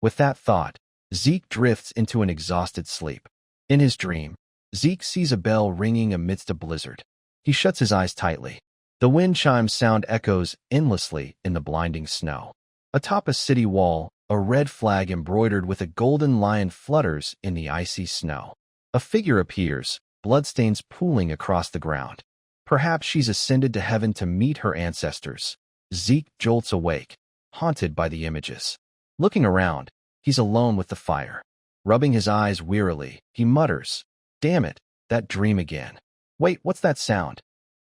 With that thought, Zeke drifts into an exhausted sleep. In his dream, Zeke sees a bell ringing amidst a blizzard. He shuts his eyes tightly. The wind chimes sound echoes endlessly in the blinding snow. Atop a city wall, a red flag embroidered with a golden lion flutters in the icy snow. A figure appears, bloodstains pooling across the ground. Perhaps she's ascended to heaven to meet her ancestors. Zeke jolts awake, haunted by the images. Looking around, he's alone with the fire. Rubbing his eyes wearily, he mutters, "Damn it, that dream again. Wait, what's that sound?"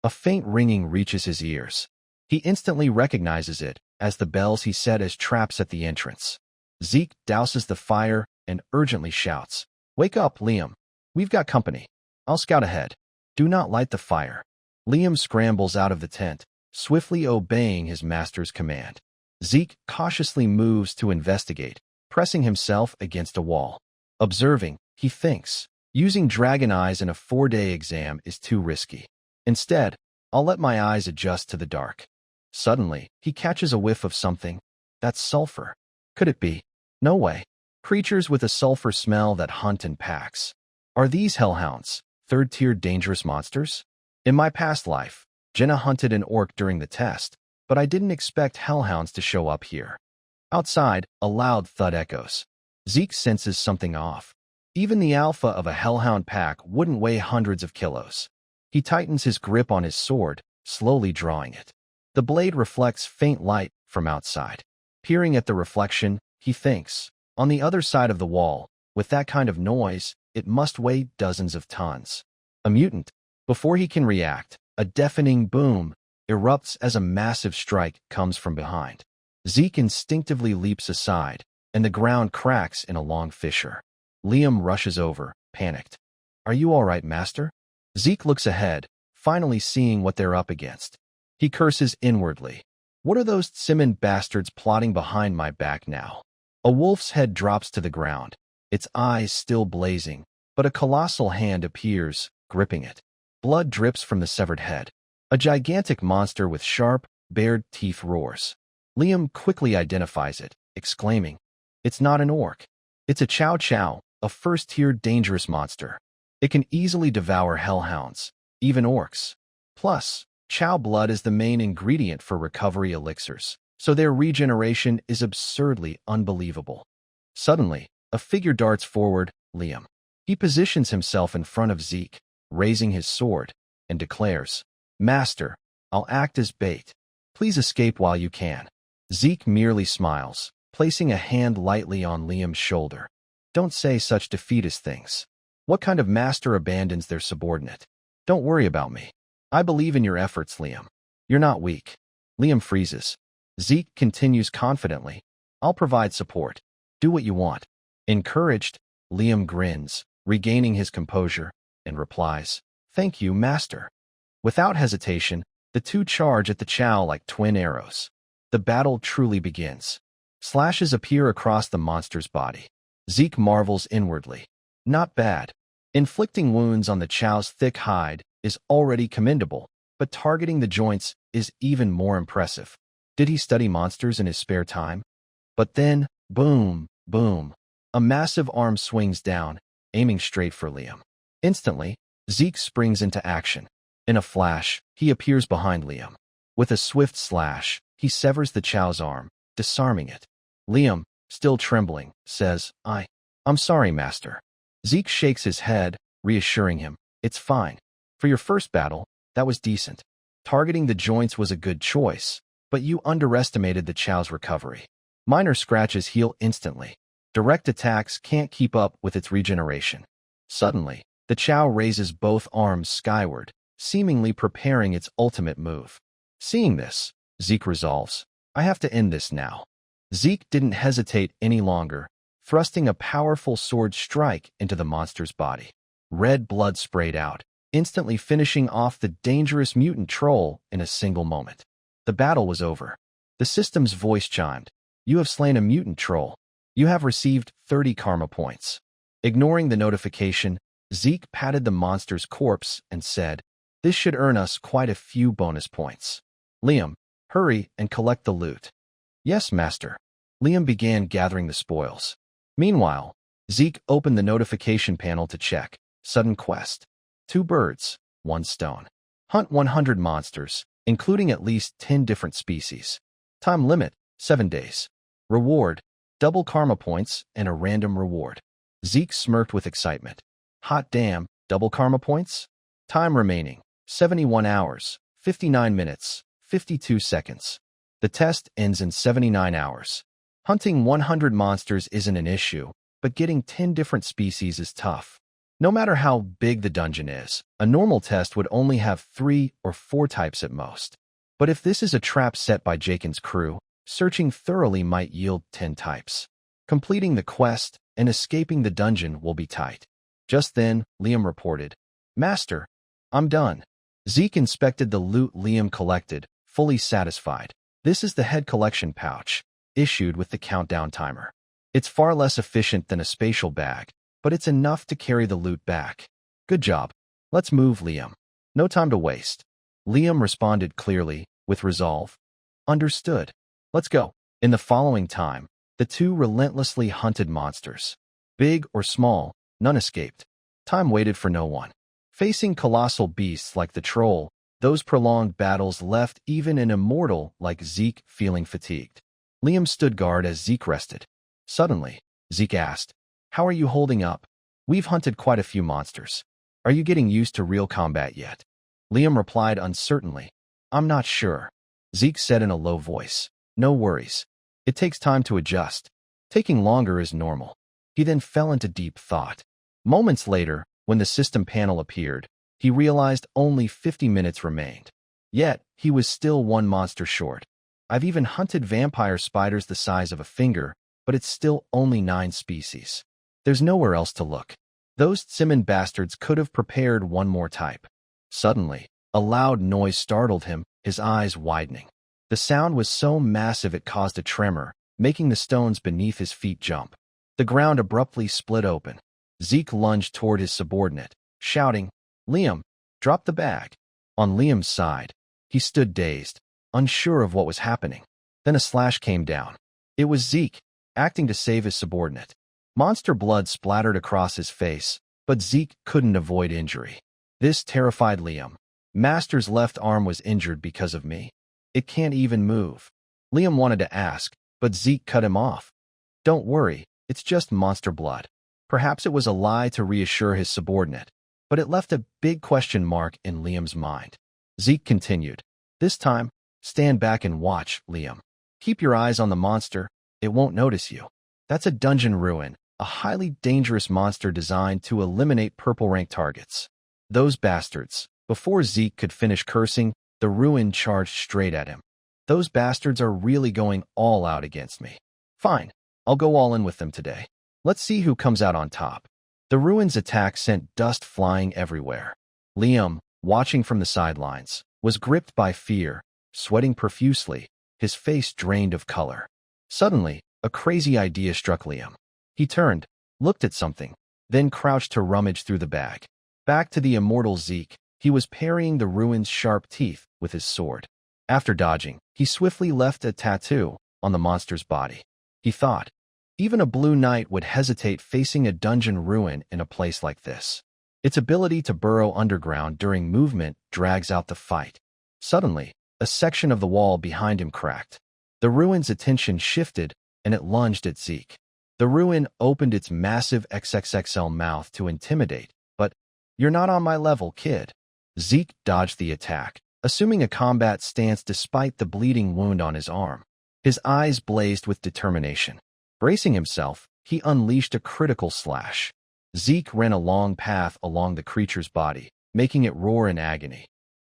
A faint ringing reaches his ears. He instantly recognizes it as the bells he set as traps at the entrance. Zeke douses the fire and urgently shouts, "Wake up, Liam. We've got company. I'll scout ahead. Do not light the fire." Liam scrambles out of the tent, swiftly obeying his master's command. Zeke cautiously moves to investigate, pressing himself against a wall. Observing, he thinks, using dragon eyes in a 4-day exam is too risky. Instead, I'll let my eyes adjust to the dark. Suddenly, he catches a whiff of something. That's sulfur. Could it be? No way. Creatures with a sulfur smell that hunt in packs. Are these hellhounds, third-tier dangerous monsters? In my past life, Jenna hunted an orc during the test, but I didn't expect hellhounds to show up here. Outside, a loud thud echoes. Zeke senses something off. Even the alpha of a hellhound pack wouldn't weigh hundreds of kilos. He tightens his grip on his sword, slowly drawing it. The blade reflects faint light from outside. Peering at the reflection, he thinks, on the other side of the wall, with that kind of noise, it must weigh dozens of tons. A mutant. Before he can react, a deafening boom erupts as a massive strike comes from behind. Zeke instinctively leaps aside, and the ground cracks in a long fissure. Liam rushes over, panicked. "Are you all right, Master?" Zeke looks ahead, finally seeing what they're up against. He curses inwardly. What are those Simon bastards plotting behind my back now? A wolf's head drops to the ground, its eyes still blazing, but a colossal hand appears, gripping it. Blood drips from the severed head. A gigantic monster with sharp, bared teeth roars. Liam quickly identifies it, exclaiming, "It's not an orc. It's a chow chow, a first-tier dangerous monster. It can easily devour hellhounds, even orcs. Plus, chow blood is the main ingredient for recovery elixirs, so their regeneration is absurdly unbelievable." Suddenly, a figure darts forward, Liam. He positions himself in front of Zeke, raising his sword, and declares, "Master, I'll act as bait. Please escape while you can." Zeke merely smiles, placing a hand lightly on Liam's shoulder. "Don't say such defeatist things. What kind of master abandons their subordinate? Don't worry about me. I believe in your efforts, Liam. You're not weak." Liam freezes. Zeke continues confidently, "I'll provide support. Do what you want." Encouraged, Liam grins, regaining his composure, and replies, "Thank you, Master." Without hesitation, the two charge at the chow like twin arrows. The battle truly begins. Slashes appear across the monster's body. Zeke marvels inwardly. Not bad. Inflicting wounds on the chow's thick hide is already commendable, but targeting the joints is even more impressive. Did he study monsters in his spare time? But then, boom, boom. A massive arm swings down, aiming straight for Liam. Instantly, Zeke springs into action. In a flash, he appears behind Liam. With a swift slash, he severs the chow's arm, disarming it. Liam, still trembling, says, I'm sorry, Master." Zeke shakes his head, reassuring him, "It's fine. For your first battle, that was decent. Targeting the joints was a good choice, but you underestimated the chow's recovery. Minor scratches heal instantly. Direct attacks can't keep up with its regeneration." Suddenly, the chow raises both arms skyward, seemingly preparing its ultimate move. Seeing this, Zeke resolves, "I have to end this now." Zeke didn't hesitate any longer, thrusting a powerful sword strike into the monster's body. Red blood sprayed out, instantly finishing off the dangerous mutant troll in a single moment. The battle was over. The system's voice chimed, "You have slain a mutant troll. You have received 30 karma points." Ignoring the notification, Zeke patted the monster's corpse and said, "This should earn us quite a few bonus points. Liam, hurry and collect the loot." "Yes, Master." Liam began gathering the spoils. Meanwhile, Zeke opened the notification panel to check. Sudden quest. 2 birds, 1 stone. Hunt 100 monsters, including at least 10 different species. Time limit, 7 days. Reward, double karma points and a random reward. Zeke smirked with excitement. Hot damn, double karma points? Time remaining, 71 hours, 59 minutes, 52 seconds. The test ends in 79 hours. Hunting 100 monsters isn't an issue, but getting 10 different species is tough. No matter how big the dungeon is, a normal test would only have 3 or 4 types at most. But if this is a trap set by Jaken's crew, searching thoroughly might yield 10 types. Completing the quest and escaping the dungeon will be tight. Just then, Liam reported, "Master, I'm done." Zeke inspected the loot Liam collected, fully satisfied. This is the head collection pouch, issued with the countdown timer. It's far less efficient than a spatial bag, but it's enough to carry the loot back. Good job. Let's move, Liam. No time to waste. Liam responded clearly, with resolve. Understood. Let's go. In the following time, the two relentlessly hunted monsters. Big or small, none escaped. Time waited for no one. Facing colossal beasts like the troll, those prolonged battles left even an immortal like Zeke feeling fatigued. Liam stood guard as Zeke rested. Suddenly, Zeke asked, "How are you holding up? We've hunted quite a few monsters. Are you getting used to real combat yet?" Liam replied uncertainly, "I'm not sure." Zeke said in a low voice, "No worries. It takes time to adjust. Taking longer is normal." He then fell into deep thought. Moments later, when the system panel appeared, he realized only 50 minutes remained. Yet, he was still one monster short. I've even hunted vampire spiders the size of a finger, but it's still only 9 species. There's nowhere else to look. Those Simon bastards could have prepared one more type. Suddenly, a loud noise startled him, his eyes widening. The sound was so massive it caused a tremor, making the stones beneath his feet jump. The ground abruptly split open. Zeke lunged toward his subordinate, shouting, "Liam, drop the bag." On Liam's side, he stood dazed, unsure of what was happening. Then a slash came down. It was Zeke, acting to save his subordinate. Monster blood splattered across his face, but Zeke couldn't avoid injury. This terrified Liam. Master's left arm was injured because of me. It can't even move. Liam wanted to ask, but Zeke cut him off. "Don't worry, it's just monster blood." Perhaps it was a lie to reassure his subordinate, but it left a big question mark in Liam's mind. Zeke continued, "This time, stand back and watch, Liam. Keep your eyes on the monster. It won't notice you. That's a dungeon ruin, a highly dangerous monster designed to eliminate purple rank targets." Those bastards. Before Zeke could finish cursing, the ruin charged straight at him. Those bastards are really going all out against me. Fine, I'll go all in with them today. Let's see who comes out on top. The ruin's attack sent dust flying everywhere. Liam, watching from the sidelines, was gripped by fear, sweating profusely, his face drained of color. Suddenly, a crazy idea struck Liam. He turned, looked at something, then crouched to rummage through the bag. Back to the immortal Zeke, he was parrying the ruin's sharp teeth with his sword. After dodging, he swiftly left a tattoo on the monster's body. He thought, even a blue knight would hesitate facing a dungeon ruin in a place like this. Its ability to burrow underground during movement drags out the fight. Suddenly, a section of the wall behind him cracked. The ruin's attention shifted, and it lunged at Zeke. The ruin opened its massive XXXL mouth to intimidate, but, "You're not on my level, kid." Zeke dodged the attack, assuming a combat stance despite the bleeding wound on his arm. His eyes blazed with determination. Bracing himself, he unleashed a critical slash. Zeke ran a long path along the creature's body, making it roar in agony.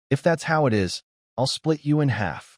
"If that's how it is, I'll split you in half."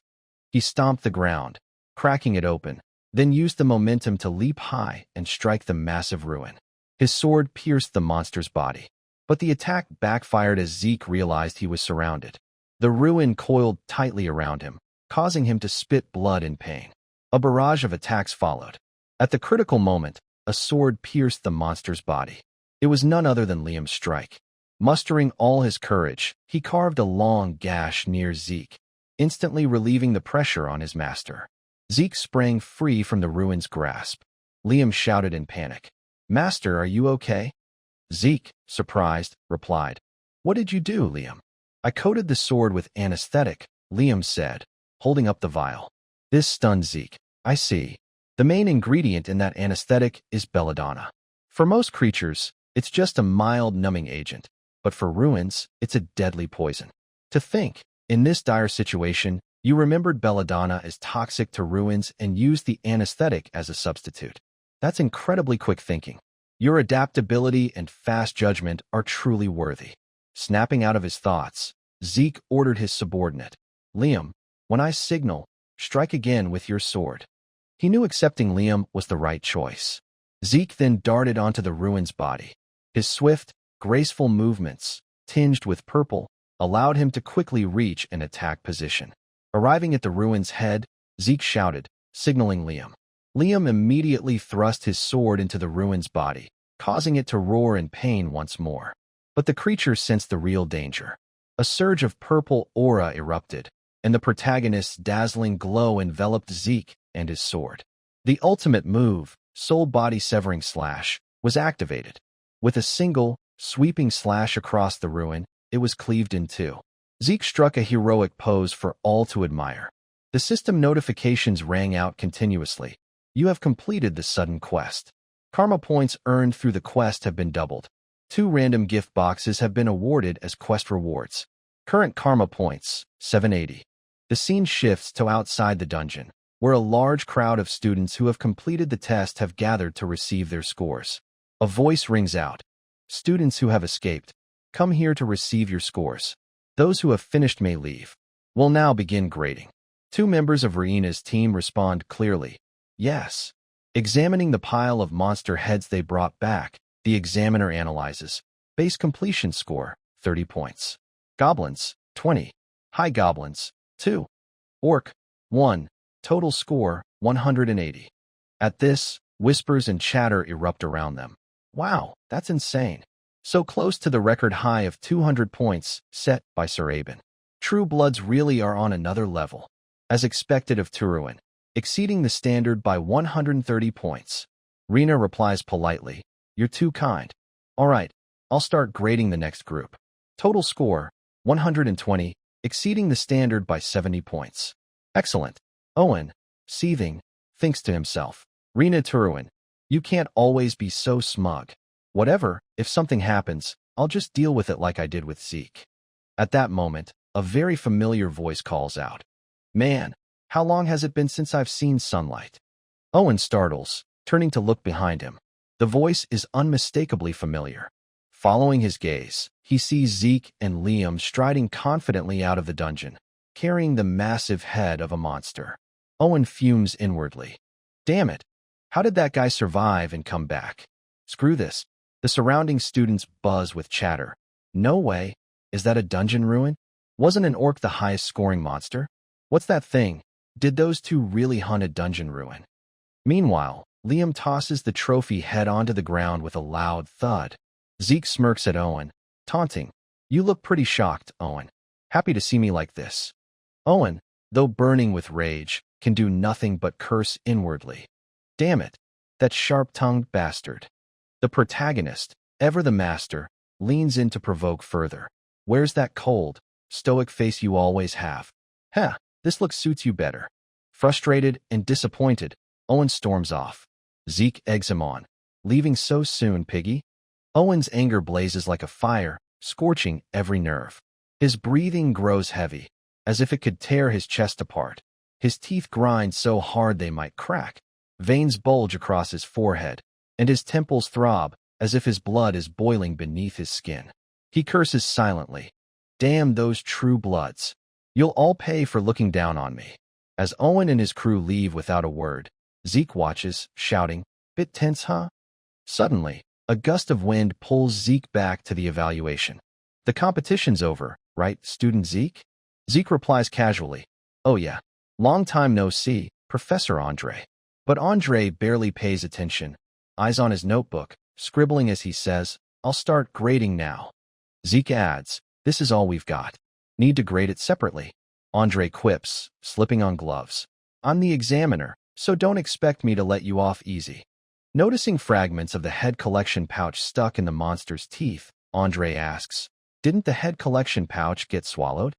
He stomped the ground, cracking it open, then used the momentum to leap high and strike the massive ruin. His sword pierced the monster's body, but the attack backfired as Zeke realized he was surrounded. The ruin coiled tightly around him, causing him to spit blood in pain. A barrage of attacks followed. At the critical moment, a sword pierced the monster's body. It was none other than Liam's strike. Mustering all his courage, he carved a long gash near Zeke, instantly relieving the pressure on his master. Zeke sprang free from the ruin's grasp. Liam shouted in panic, "Master, are you okay?" Zeke, surprised, replied, "What did you do, Liam?" "I coated the sword with anesthetic," Liam said, holding up the vial. This stunned Zeke. I see. The main ingredient in that anesthetic is belladonna. For most creatures, it's just a mild numbing agent, but for ruins, it's a deadly poison. To think, in this dire situation, you remembered belladonna as toxic to ruins and used the anesthetic as a substitute. That's incredibly quick thinking. Your adaptability and fast judgment are truly worthy. Snapping out of his thoughts, Zeke ordered his subordinate, Liam, when I signal, strike again with your sword. He knew accepting Liam was the right choice. Zeke then darted onto the ruin's body. His swift, graceful movements, tinged with purple, allowed him to quickly reach an attack position. Arriving at the ruin's head, Zeke shouted, signaling Liam. Liam immediately thrust his sword into the ruin's body, causing it to roar in pain once more. But the creature sensed the real danger. A surge of purple aura erupted, and the protagonist's dazzling glow enveloped Zeke and his sword. The ultimate move, Soul Body Severing Slash, was activated. With a single, sweeping slash across the ruin, it was cleaved in two. Zeke struck a heroic pose for all to admire. The system notifications rang out continuously. You have completed the sudden quest. Karma points earned through the quest have been doubled. 2 random gift boxes have been awarded as quest rewards. Current karma points, 780. The scene shifts to outside the dungeon, where a large crowd of students who have completed the test have gathered to receive their scores. A voice rings out. Students who have escaped, come here to receive your scores. Those who have finished may leave. We'll now begin grading. 2 members of Reina's team respond clearly. Yes. Examining the pile of monster heads they brought back, the examiner analyzes. Base completion score, 30 points. Goblins, 20. High goblins, 2. Orc, 1. Total score, 180. At this, whispers and chatter erupt around them. Wow, that's insane. So close to the record high of 200 points set by Sir Aben. True Bloods really are on another level. As expected of Turuin, exceeding the standard by 130 points. Reina replies politely, you're too kind. All right, I'll start grading the next group. Total score, 120, exceeding the standard by 70 points. Excellent. Owen, seething, thinks to himself. Reina Turuin, you can't always be so smug. Whatever, if something happens, I'll just deal with it like I did with Zeke. At that moment, a very familiar voice calls out. Man, how long has it been since I've seen sunlight? Owen startles, turning to look behind him. The voice is unmistakably familiar. Following his gaze, he sees Zeke and Liam striding confidently out of the dungeon, carrying the massive head of a monster. Owen fumes inwardly. Damn it! How did that guy survive and come back? Screw this. The surrounding students buzz with chatter. No way. Is that a dungeon ruin? Wasn't an orc the highest scoring monster? What's that thing? Did those 2 really hunt a dungeon ruin? Meanwhile, Liam tosses the trophy head onto the ground with a loud thud. Zeke smirks at Owen, taunting. You look pretty shocked, Owen. Happy to see me like this. Owen, though burning with rage, can do nothing but curse inwardly. Damn it, that sharp-tongued bastard. The protagonist, ever the master, leans in to provoke further. Where's that cold, stoic face you always have? Heh, this look suits you better. Frustrated and disappointed, Owen storms off. Zeke eggs him on. Leaving so soon, piggy? Owen's anger blazes like a fire, scorching every nerve. His breathing grows heavy, as if it could tear his chest apart. His teeth grind so hard they might crack. Veins bulge across his forehead, and his temples throb, as if his blood is boiling beneath his skin. He curses silently. Damn those true bloods. You'll all pay for looking down on me. As Owen and his crew leave without a word, Zeke watches, shouting, Bit tense, huh? Suddenly, a gust of wind pulls Zeke back to the evaluation. The competition's over, right, student Zeke? Zeke replies casually, Oh yeah, long time no see, Professor Andre. But Andre barely pays attention, eyes on his notebook, scribbling as he says, I'll start grading now. Zeke adds, This is all we've got. Need to grade it separately. Andre quips, slipping on gloves. I'm the examiner, so don't expect me to let you off easy. Noticing fragments of the head collection pouch stuck in the monster's teeth, Andre asks, Didn't the head collection pouch get swallowed?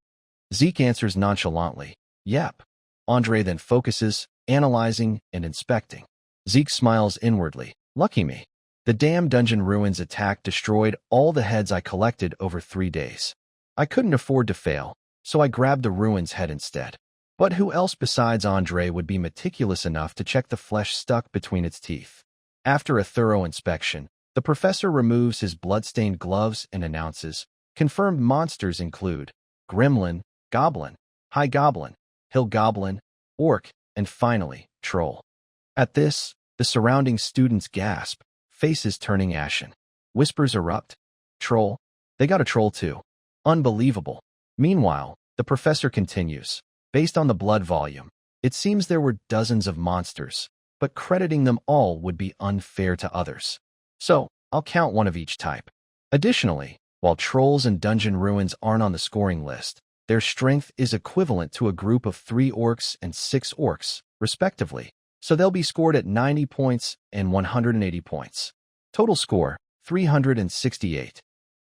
Zeke answers nonchalantly, yep. Andre then focuses, analyzing and inspecting. Zeke smiles inwardly. Lucky me. The damn dungeon ruins attack destroyed all the heads I collected over 3 days. I couldn't afford to fail, so I grabbed the ruin's head instead. But who else besides Andre would be meticulous enough to check the flesh stuck between its teeth? After a thorough inspection, the professor removes his blood-stained gloves and announces, confirmed monsters include gremlin, goblin, high goblin, hill goblin, orc, and finally, troll. At this, the surrounding students gasp, faces turning ashen. Whispers erupt. Troll? They got a troll too. Unbelievable. Meanwhile, the professor continues. Based on the blood volume, it seems there were dozens of monsters, but crediting them all would be unfair to others. So, I'll count one of each type. Additionally, while trolls and dungeon ruins aren't on the scoring list, their strength is equivalent to a group of 3 orcs and 6 orcs, respectively, so they'll be scored at 90 points and 180 points. Total score, 368.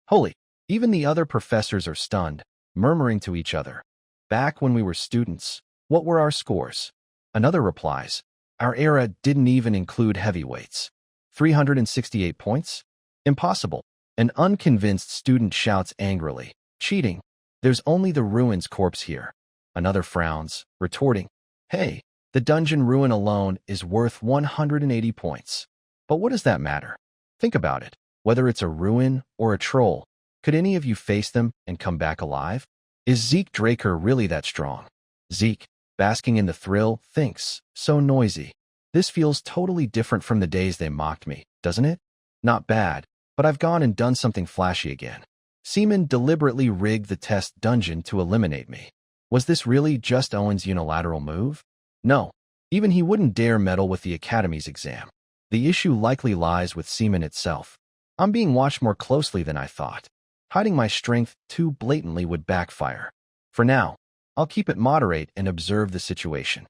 Holy, even the other professors are stunned, murmuring to each other. Back when we were students, what were our scores? Another replies, our era didn't even include heavyweights. 368 points? Impossible. An unconvinced student shouts angrily, cheating. There's only the ruin's corpse here. Another frowns, retorting, hey, the dungeon ruin alone is worth 180 points. But what does that matter? Think about it. Whether it's a ruin or a troll, could any of you face them and come back alive? Is Zeke Draker really that strong? Zeke, basking in the thrill, thinks, so noisy. This feels totally different from the days they mocked me, doesn't it? Not bad, but I've gone and done something flashy again. Seaman deliberately rigged the test dungeon to eliminate me. Was this really just Owen's unilateral move? No, even he wouldn't dare meddle with the Academy's exam. The issue likely lies with Seaman itself. I'm being watched more closely than I thought. Hiding my strength too blatantly would backfire. For now, I'll keep it moderate and observe the situation.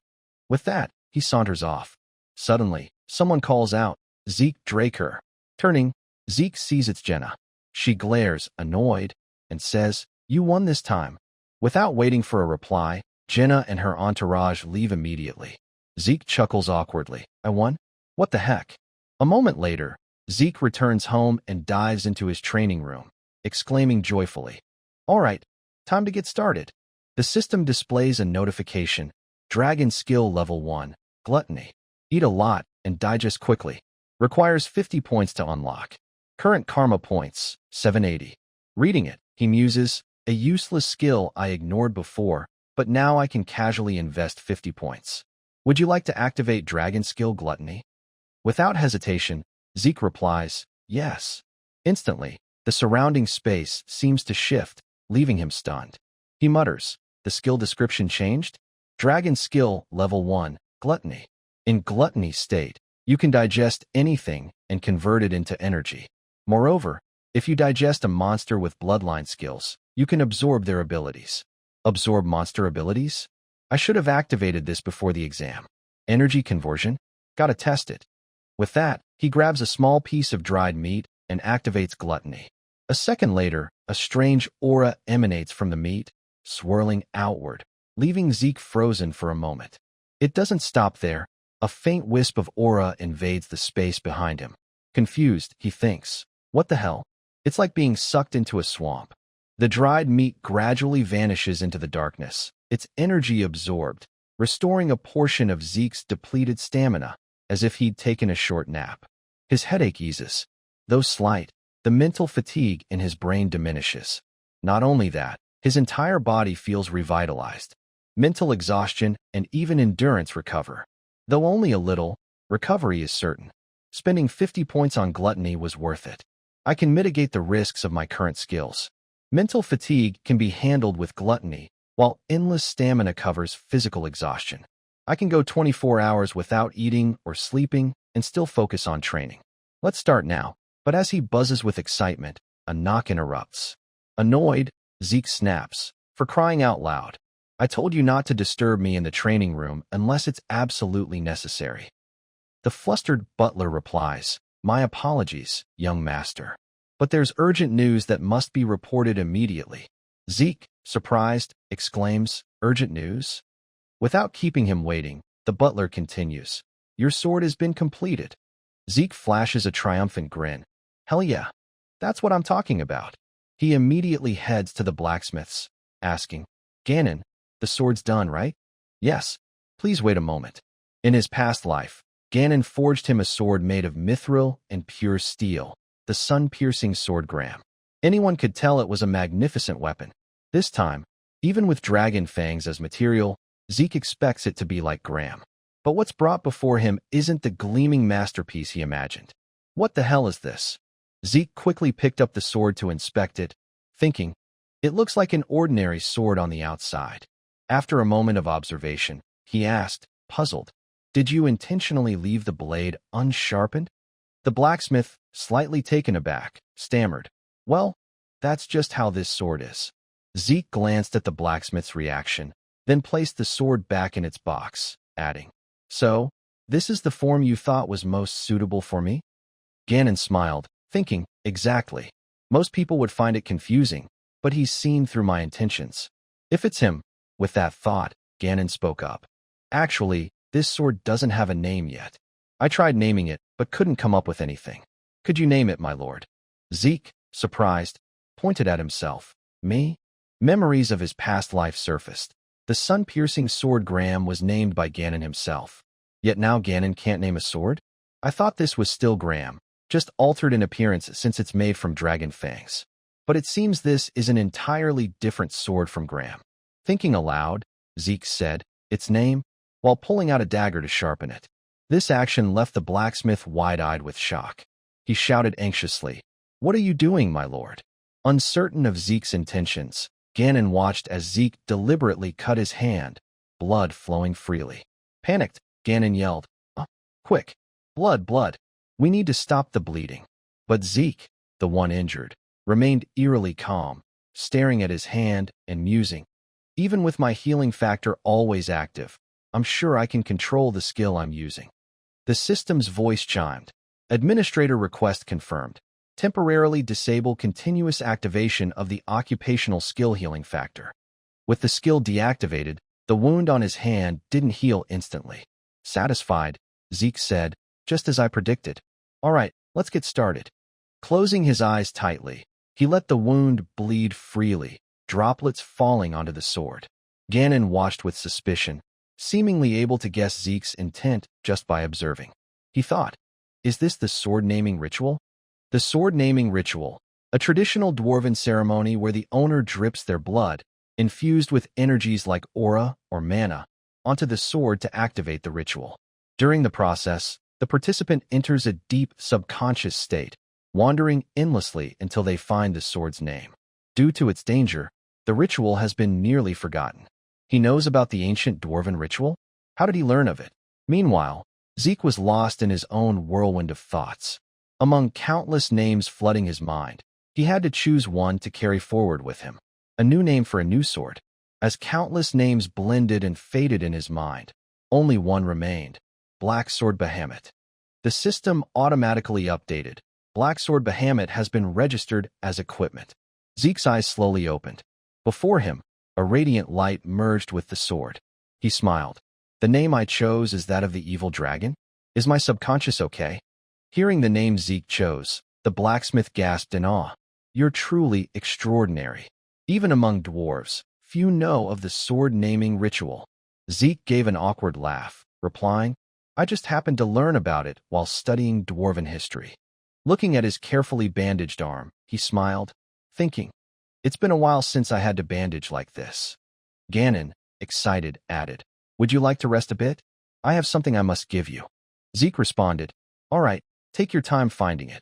With that, he saunters off. Suddenly, someone calls out, Zeke Draker. Turning, Zeke sees it's Jenna. She glares, annoyed, and says, you won this time. Without waiting for a reply, Jenna and her entourage leave immediately. Zeke chuckles awkwardly. I won? What the heck? A moment later, Zeke returns home and dives into his training room, exclaiming joyfully, all right, time to get started. The system displays a notification, Dragon Skill Level 1, Gluttony. Eat a lot and digest quickly. Requires 50 points to unlock. Current karma points, 780. Reading it, he muses, a useless skill I ignored before, but now I can casually invest 50 points. Would you like to activate Dragon Skill Gluttony? Without hesitation, Zeke replies, yes. Instantly, the surrounding space seems to shift, leaving him stunned. He mutters, the skill description changed? Dragon Skill Level 1, Gluttony. In Gluttony state, you can digest anything and convert it into energy. Moreover, if you digest a monster with bloodline skills, you can absorb their abilities. Absorb monster abilities? I should have activated this before the exam. Energy conversion? Gotta test it. With that, he grabs a small piece of dried meat and activates Gluttony. A second later, a strange aura emanates from the meat, swirling outward, leaving Zeke frozen for a moment. It doesn't stop there. A faint wisp of aura invades the space behind him. Confused, he thinks, what the hell? It's like being sucked into a swamp. The dried meat gradually vanishes into the darkness, its energy absorbed, restoring a portion of Zeke's depleted stamina, as if he'd taken a short nap. His headache eases. Though slight, the mental fatigue in his brain diminishes. Not only that, his entire body feels revitalized. Mental exhaustion and even endurance recover. Though only a little, recovery is certain. Spending 50 points on Gluttony was worth it. I can mitigate the risks of my current skills. Mental fatigue can be handled with Gluttony, while endless stamina covers physical exhaustion. I can go 24 hours without eating or sleeping and still focus on training. Let's start now. But as he buzzes with excitement, a knock interrupts. Annoyed, Zeke snaps, for crying out loud. I told you not to disturb me in the training room unless it's absolutely necessary. The flustered butler replies, my apologies, young master. But there's urgent news that must be reported immediately. Zeke, surprised, exclaims, urgent news? Without keeping him waiting, the butler continues. Your sword has been completed. Zeke flashes a triumphant grin. Hell yeah, that's what I'm talking about. He immediately heads to the blacksmith's, asking, Ganon, the sword's done, right? Yes. Please wait a moment. In his past life, Ganon forged him a sword made of mithril and pure steel, the sun-piercing sword Graham. Anyone could tell it was a magnificent weapon. This time, even with dragon fangs as material, Zeke expects it to be like Graham. But what's brought before him isn't the gleaming masterpiece he imagined. What the hell is this? Zeke quickly picked up the sword to inspect it, thinking, it looks like an ordinary sword on the outside. After a moment of observation, he asked, puzzled, did you intentionally leave the blade unsharpened? The blacksmith, slightly taken aback, stammered, well, that's just how this sword is. Zeke glanced at the blacksmith's reaction, then placed the sword back in its box, adding, so, this is the form you thought was most suitable for me? Ganon smiled, thinking, exactly. Most people would find it confusing, but he's seen through my intentions. If it's him, with that thought, Ganon spoke up. Actually, this sword doesn't have a name yet. I tried naming it, but couldn't come up with anything. Could you name it, my lord? Zeke, surprised, pointed at himself. Me? Memories of his past life surfaced. The sun-piercing sword Graham was named by Ganon himself. Yet now Ganon can't name a sword? I thought this was still Graham, just altered in appearance since it's made from dragon fangs. But it seems this is an entirely different sword from Graham. Thinking aloud, Zeke said, its name, while pulling out a dagger to sharpen it. This action left the blacksmith wide-eyed with shock. He shouted anxiously, what are you doing, my lord? Uncertain of Zeke's intentions, Ganon watched as Zeke deliberately cut his hand, blood flowing freely. Panicked, Ganon yelled, quick, blood. We need to stop the bleeding. But Zeke, the one injured, remained eerily calm, staring at his hand and musing. Even with my healing factor always active, I'm sure I can control the skill I'm using. The system's voice chimed. Administrator request confirmed. Temporarily disable continuous activation of the occupational skill healing factor. With the skill deactivated, the wound on his hand didn't heal instantly. Satisfied, Zeke said, just as I predicted. All right, let's get started. Closing his eyes tightly, he let the wound bleed freely, droplets falling onto the sword. Ganon watched with suspicion, seemingly able to guess Zeke's intent just by observing. He thought, is this the sword-naming ritual? The sword-naming ritual, a traditional dwarven ceremony where the owner drips their blood, infused with energies like aura or mana, onto the sword to activate the ritual. During the process, the participant enters a deep subconscious state, wandering endlessly until they find the sword's name. Due to its danger, the ritual has been nearly forgotten. He knows about the ancient dwarven ritual? How did he learn of it? Meanwhile, Zeke was lost in his own whirlwind of thoughts. Among countless names flooding his mind, he had to choose one to carry forward with him. A new name for a new sword. As countless names blended and faded in his mind, only one remained. Black Sword Bahamut. The system automatically updated. Black Sword Bahamut has been registered as equipment. Zeke's eyes slowly opened. Before him, a radiant light merged with the sword. He smiled. The name I chose is that of the evil dragon? Is my subconscious okay? Hearing the name Zeke chose, the blacksmith gasped in awe. You're truly extraordinary. Even among dwarves, few know of the sword-naming ritual. Zeke gave an awkward laugh, replying, I just happened to learn about it while studying dwarven history. Looking at his carefully bandaged arm, he smiled, thinking, it's been a while since I had to bandage like this. Ganon, excited, added, would you like to rest a bit? I have something I must give you. Zeke responded, all right, take your time finding it.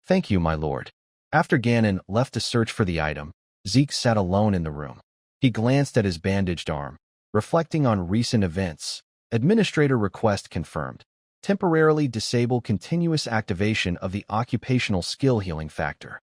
Thank you, my lord. After Ganon left to search for the item, Zeke sat alone in the room. He glanced at his bandaged arm, reflecting on recent events. Administrator request confirmed. Temporarily disable continuous activation of the occupational skill healing factor.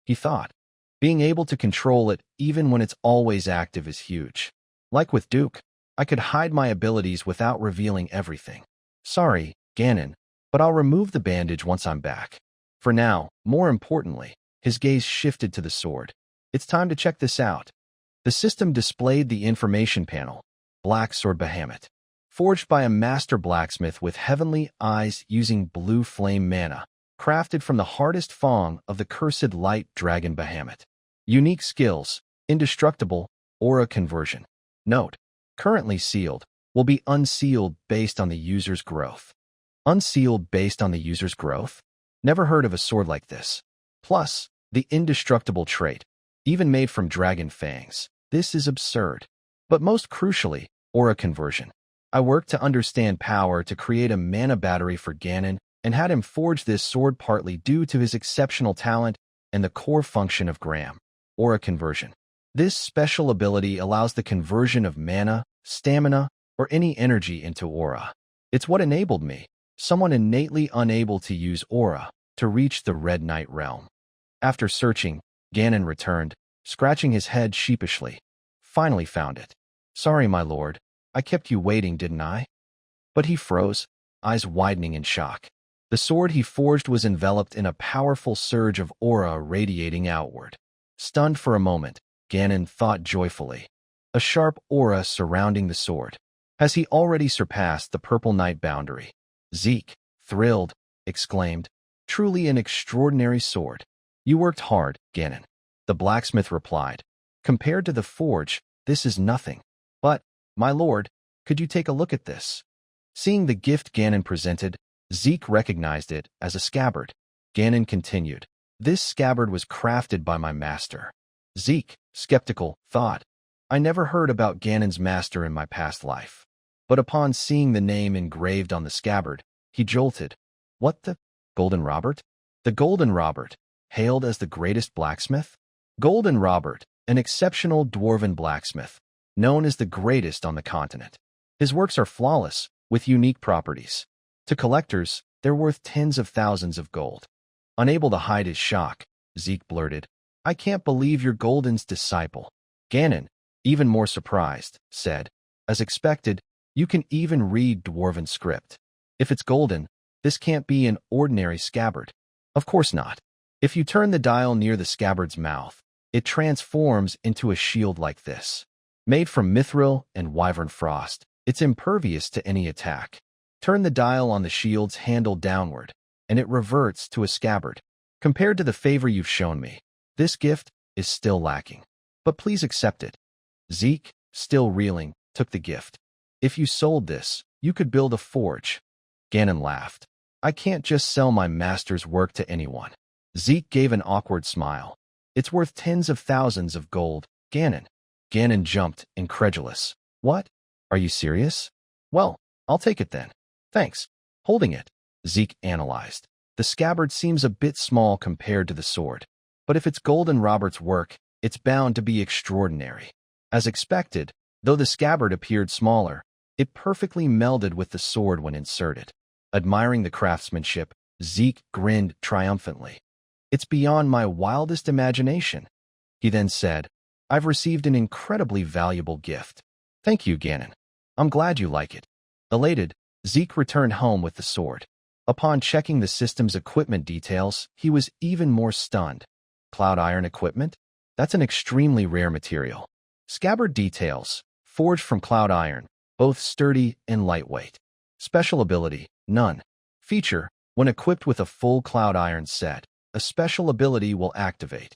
He thought, being able to control it even when it's always active is huge. Like with Duke, I could hide my abilities without revealing everything. Sorry, Ganon, but I'll remove the bandage once I'm back. For now, more importantly, his gaze shifted to the sword. It's time to check this out. The system displayed the information panel. Black Sword Behemoth. Forged by a master blacksmith with heavenly eyes using blue flame mana. Crafted from the hardest fang of the cursed light dragon behemoth. Unique skills. Indestructible. Aura conversion. Note. Currently sealed. Will be unsealed based on the user's growth. Unsealed based on the user's growth? Never heard of a sword like this. Plus, the indestructible trait. Even made from dragon fangs. This is absurd. But most crucially, aura conversion. I worked to understand power to create a mana battery for Ganon and had him forge this sword partly due to his exceptional talent and the core function of Gram. Aura conversion. This special ability allows the conversion of mana, stamina, or any energy into aura. It's what enabled me, someone innately unable to use aura, to reach the Red Knight realm. After searching, Ganon returned, scratching his head sheepishly. Finally found it. Sorry, my lord. I kept you waiting, didn't I? But he froze, eyes widening in shock. The sword he forged was enveloped in a powerful surge of aura radiating outward. Stunned for a moment, Ganon thought joyfully. A sharp aura surrounding the sword. Has he already surpassed the Purple Knight boundary? Zeke, thrilled, exclaimed, truly an extraordinary sword. You worked hard, Ganon. The blacksmith replied. Compared to the forge, this is nothing. But, my lord, could you take a look at this? Seeing the gift Ganon presented, Zeke recognized it as a scabbard. Ganon continued. This scabbard was crafted by my master. Zeke, skeptical, thought. I never heard about Ganon's master in my past life. But upon seeing the name engraved on the scabbard, he jolted. What the? Golden Robert? The Golden Robert, hailed as the greatest blacksmith? Golden Robert, an exceptional dwarven blacksmith, known as the greatest on the continent. His works are flawless, with unique properties. To collectors, they're worth tens of thousands of gold. Unable to hide his shock, Zeke blurted, I can't believe you're Golden's disciple. Ganon, even more surprised, said, as expected, you can even read dwarven script. If it's golden, this can't be an ordinary scabbard. Of course not. If you turn the dial near the scabbard's mouth, it transforms into a shield like this. Made from mithril and wyvern frost, it's impervious to any attack. Turn the dial on the shield's handle downward, and it reverts to a scabbard. Compared to the favor you've shown me, this gift is still lacking. But please accept it. Zeke, still reeling, took the gift. If you sold this, you could build a forge. Ganon laughed. I can't just sell my master's work to anyone. Zeke gave an awkward smile. It's worth tens of thousands of gold, Ganon. Ganon jumped, incredulous. What? Are you serious? Well, I'll take it then. Thanks. Holding it, Zeke analyzed. The scabbard seems a bit small compared to the sword. But if it's Golden Robert's work, it's bound to be extraordinary. As expected, though the scabbard appeared smaller, it perfectly melded with the sword when inserted. Admiring the craftsmanship, Zeke grinned triumphantly. It's beyond my wildest imagination. He then said, I've received an incredibly valuable gift. Thank you, Ganon. I'm glad you like it. Elated, Zeke returned home with the sword. Upon checking the system's equipment details, he was even more stunned. Cloud iron equipment? That's an extremely rare material. Scabbard details, forged from cloud iron, both sturdy and lightweight. Special ability, none. Feature, when equipped with a full cloud iron set, a special ability will activate.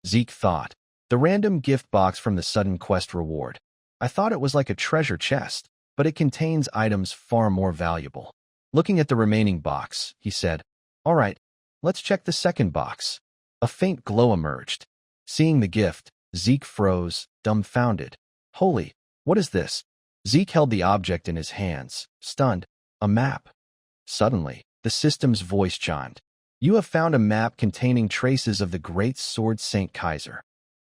Zeke thought. The random gift box from the sudden quest reward. I thought it was like a treasure chest, but it contains items far more valuable. Looking at the remaining box, he said, All right, let's check the second box. A faint glow emerged. Seeing the gift, Zeke froze, dumbfounded. Holy, what is this? Zeke held the object in his hands, stunned. A map. Suddenly, the system's voice chimed. You have found a map containing traces of the great sword Saint Kaiser.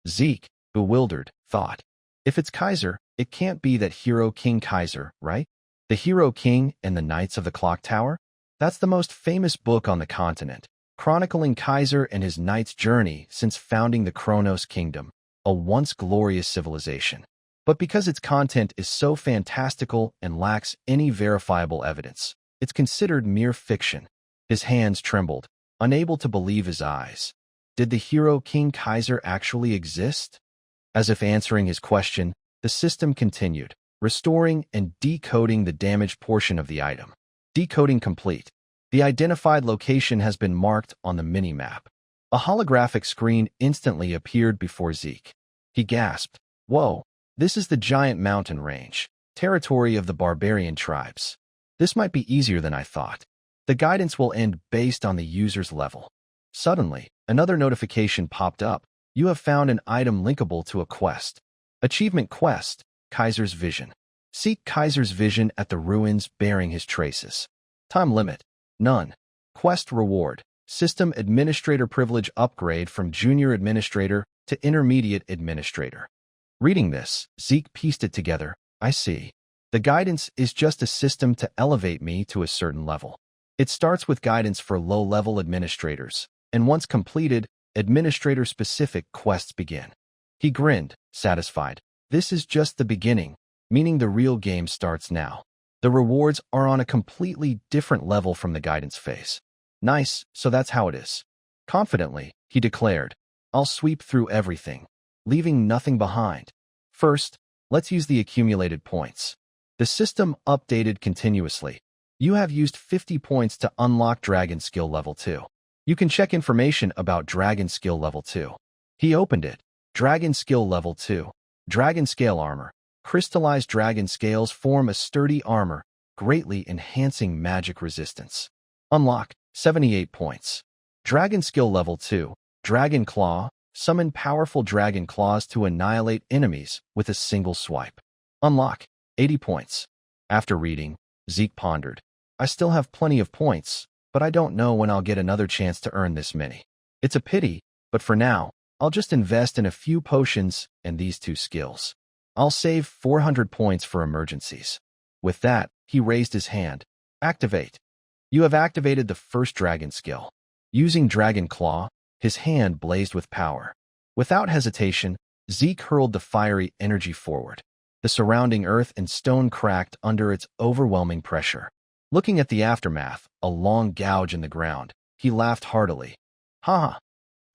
Zeke, bewildered, thought. If it's Kaiser, it can't be that hero King Kaiser, right? The Hero King and the Knights of the Clock Tower? That's the most famous book on the continent, chronicling Kaiser and his knights' journey since founding the Kronos Kingdom, a once glorious civilization. But because its content is so fantastical and lacks any verifiable evidence, it's considered mere fiction. His hands trembled, unable to believe his eyes. Did the hero King Kaiser actually exist? As if answering his question, the system continued, restoring and decoding the damaged portion of the item. Decoding complete. The identified location has been marked on the minimap. A holographic screen instantly appeared before Zeke. He gasped, "Whoa, this is the giant mountain range, territory of the barbarian tribes. This might be easier than I thought. The guidance will end based on the user's level." Suddenly, another notification popped up. "You have found an item linkable to a quest. Achievement quest, Kaiser's Vision. Seek Kaiser's Vision at the ruins bearing his traces. Time limit, none. Quest reward, System Administrator Privilege upgrade from Junior Administrator to Intermediate Administrator." Reading this, Zeke pieced it together. I see. The guidance is just a system to elevate me to a certain level. It starts with guidance for low-level administrators, and once completed, administrator-specific quests begin. He grinned, satisfied. This is just the beginning, meaning the real game starts now. The rewards are on a completely different level from the guidance phase. Nice, so that's how it is. Confidently, he declared, "I'll sweep through everything, leaving nothing behind. First, let's use the accumulated points." The system updated continuously. You have used 50 points to unlock Dragon Skill Level 2. You can check information about Dragon Skill Level 2. He opened it. Dragon Skill Level 2. Dragon Scale Armor. Crystallized dragon scales form a sturdy armor, greatly enhancing magic resistance. Unlock, 78 points. Dragon Skill Level 2. Dragon Claw. Summon powerful dragon claws to annihilate enemies with a single swipe. Unlock, 80 points. After reading, Zeke pondered. I still have plenty of points, but I don't know when I'll get another chance to earn this many. It's a pity, but for now, I'll just invest in a few potions and these two skills. I'll save 400 points for emergencies. With that, he raised his hand. Activate. You have activated the first dragon skill. Using Dragon Claw, his hand blazed with power. Without hesitation, Zeke hurled the fiery energy forward. The surrounding earth and stone cracked under its overwhelming pressure. Looking at the aftermath, a long gouge in the ground, he laughed heartily. Haha,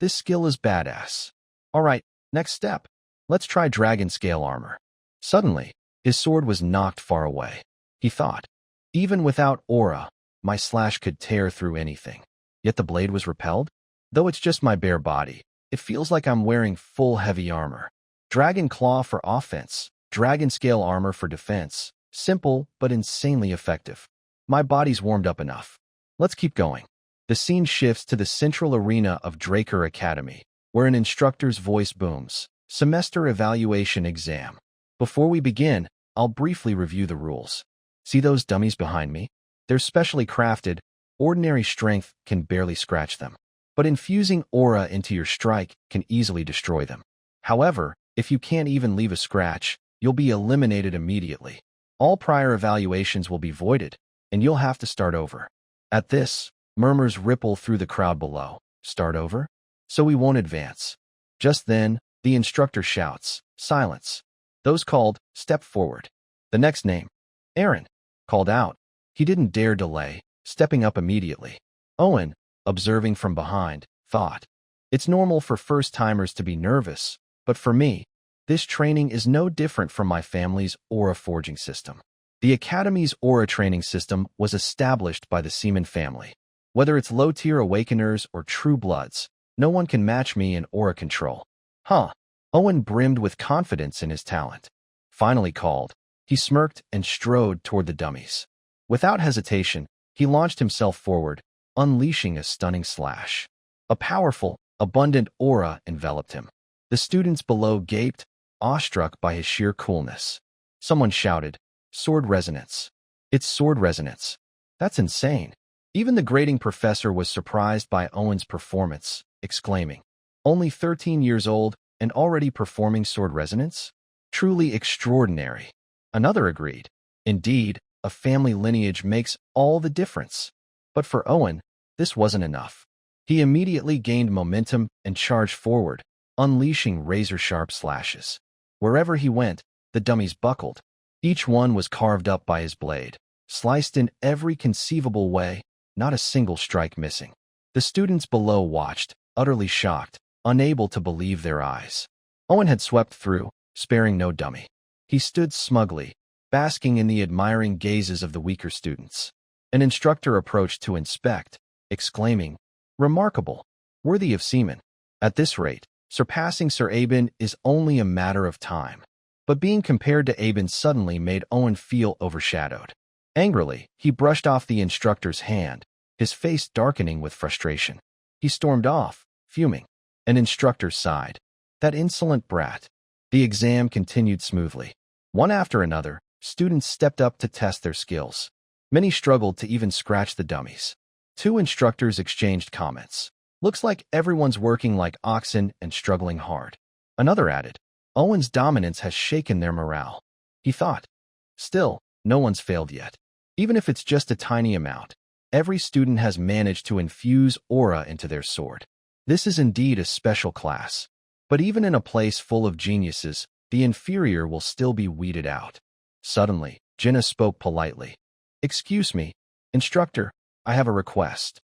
this skill is badass. All right, next step. Let's try Dragon Scale Armor. Suddenly, his sword was knocked far away. He thought, even without aura, my slash could tear through anything. Yet the blade was repelled? Though it's just my bare body, it feels like I'm wearing full heavy armor. Dragon Claw for offense, Dragon Scale Armor for defense. Simple, but insanely effective. My body's warmed up enough. Let's keep going. The scene shifts to the central arena of Draker Academy, where an instructor's voice booms. Semester evaluation exam. Before we begin, I'll briefly review the rules. See those dummies behind me? They're specially crafted. Ordinary strength can barely scratch them. But infusing aura into your strike can easily destroy them. However, if you can't even leave a scratch, you'll be eliminated immediately. All prior evaluations will be voided, and you'll have to start over. At this, murmurs ripple through the crowd below. Start over? So we won't advance. Just then, the instructor shouts, silence. Those called, step forward. The next name, Aaron, called out. He didn't dare delay, stepping up immediately. Owen, observing from behind, thought, it's normal for first-timers to be nervous, but for me, this training is no different from my family's aura forging system. The Academy's aura training system was established by the Seaman family. Whether it's low-tier awakeners or true bloods, no one can match me in aura control. Huh. Owen brimmed with confidence in his talent. Finally called, he smirked and strode toward the dummies. Without hesitation, he launched himself forward, unleashing a stunning slash. A powerful, abundant aura enveloped him. The students below gaped, awestruck by his sheer coolness. Someone shouted, sword resonance. It's sword resonance. That's insane. Even the grading professor was surprised by Owen's performance, exclaiming, only 13 years old and already performing sword resonance? Truly extraordinary. Another agreed. Indeed, a family lineage makes all the difference. But for Owen, this wasn't enough. He immediately gained momentum and charged forward, unleashing razor-sharp slashes. Wherever he went, the dummies buckled. Each one was carved up by his blade, sliced in every conceivable way, not a single strike missing. The students below watched, utterly shocked, unable to believe their eyes. Owen had swept through, sparing no dummy. He stood smugly, basking in the admiring gazes of the weaker students. An instructor approached to inspect, exclaiming, "Remarkable, worthy of seamen." At this rate, surpassing Sir Aben is only a matter of time. But being compared to Aben suddenly made Owen feel overshadowed. Angrily, he brushed off the instructor's hand, his face darkening with frustration. He stormed off, fuming. An instructor sighed. That insolent brat. The exam continued smoothly. One after another, students stepped up to test their skills. Many struggled to even scratch the dummies. Two instructors exchanged comments. Looks like everyone's working like oxen and struggling hard. Another added, Owen's dominance has shaken their morale. He thought, still, no one's failed yet. Even if it's just a tiny amount, every student has managed to infuse aura into their sword. This is indeed a special class. But even in a place full of geniuses, the inferior will still be weeded out. Suddenly, Jinnah spoke politely. Excuse me, instructor, I have a request.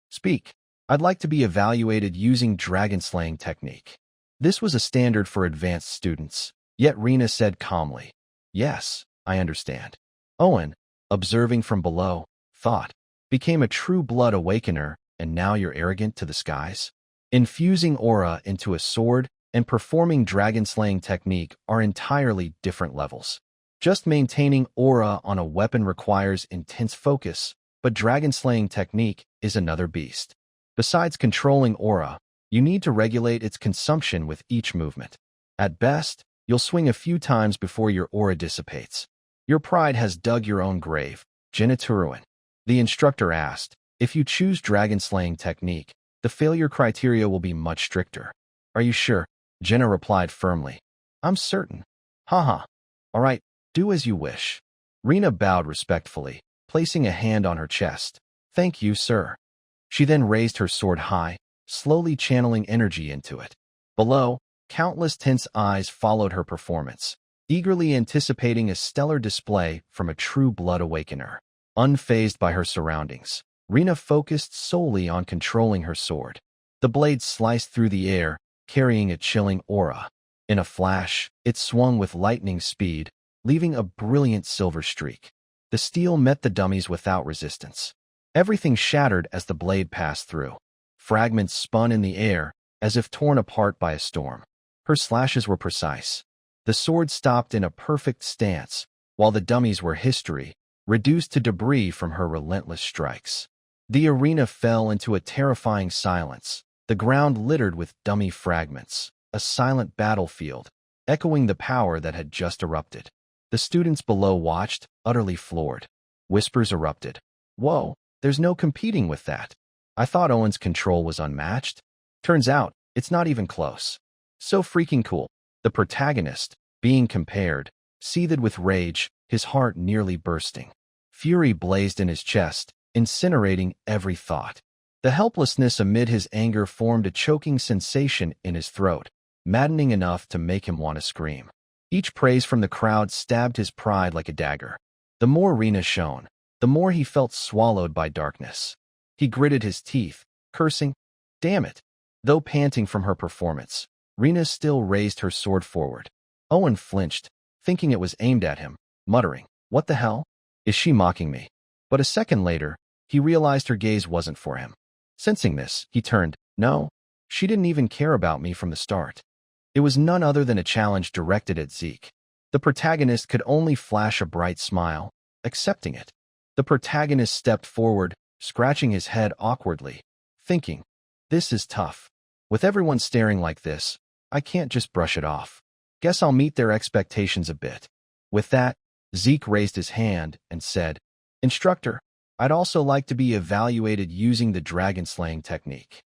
Speak. I'd like to be evaluated using dragon-slaying technique. This was a standard for advanced students, yet Rena said calmly, Yes, I understand. Owen, observing from below, thought, became a true blood awakener, and now you're arrogant to the skies? Infusing aura into a sword and performing dragon-slaying technique are entirely different levels. Just maintaining aura on a weapon requires intense focus, but dragon-slaying technique is another beast. Besides controlling aura, you need to regulate its consumption with each movement. At best, you'll swing a few times before your aura dissipates. Your pride has dug your own grave, Jinnah to ruin. The instructor asked, if you choose dragon-slaying technique, the failure criteria will be much stricter. Are you sure? Jinnah replied firmly. I'm certain. Haha. All right, do as you wish. Rena bowed respectfully, placing a hand on her chest. Thank you, sir. She then raised her sword high, slowly channeling energy into it. Below, countless tense eyes followed her performance, eagerly anticipating a stellar display from a true blood awakener. Unfazed by her surroundings, Rena focused solely on controlling her sword. The blade sliced through the air, carrying a chilling aura. In a flash, it swung with lightning speed, leaving a brilliant silver streak. The steel met the dummies without resistance. Everything shattered as the blade passed through. Fragments spun in the air, as if torn apart by a storm. Her slashes were precise. The sword stopped in a perfect stance, while the dummies were history, reduced to debris from her relentless strikes. The arena fell into a terrifying silence, the ground littered with dummy fragments, a silent battlefield, echoing the power that had just erupted. The students below watched, utterly floored. Whispers erupted. Whoa, there's no competing with that. I thought Owen's control was unmatched. Turns out, it's not even close. So freaking cool. The protagonist, being compared, seethed with rage, his heart nearly bursting. Fury blazed in his chest, incinerating every thought. The helplessness amid his anger formed a choking sensation in his throat, maddening enough to make him want to scream. Each praise from the crowd stabbed his pride like a dagger. The more Rena shone, the more he felt swallowed by darkness. He gritted his teeth, cursing, damn it. Though panting from her performance, Rena still raised her sword forward. Owen flinched, thinking it was aimed at him, muttering, what the hell? Is she mocking me? But a second later, he realized her gaze wasn't for him. Sensing this, he turned. No, she didn't even care about me from the start. It was none other than a challenge directed at Zeke. The protagonist could only flash a bright smile, accepting it. The protagonist stepped forward, scratching his head awkwardly, thinking, this is tough. With everyone staring like this, I can't just brush it off. Guess I'll meet their expectations a bit. With that, Zeke raised his hand and said, Instructor, I'd also like to be evaluated using the dragon-slaying technique.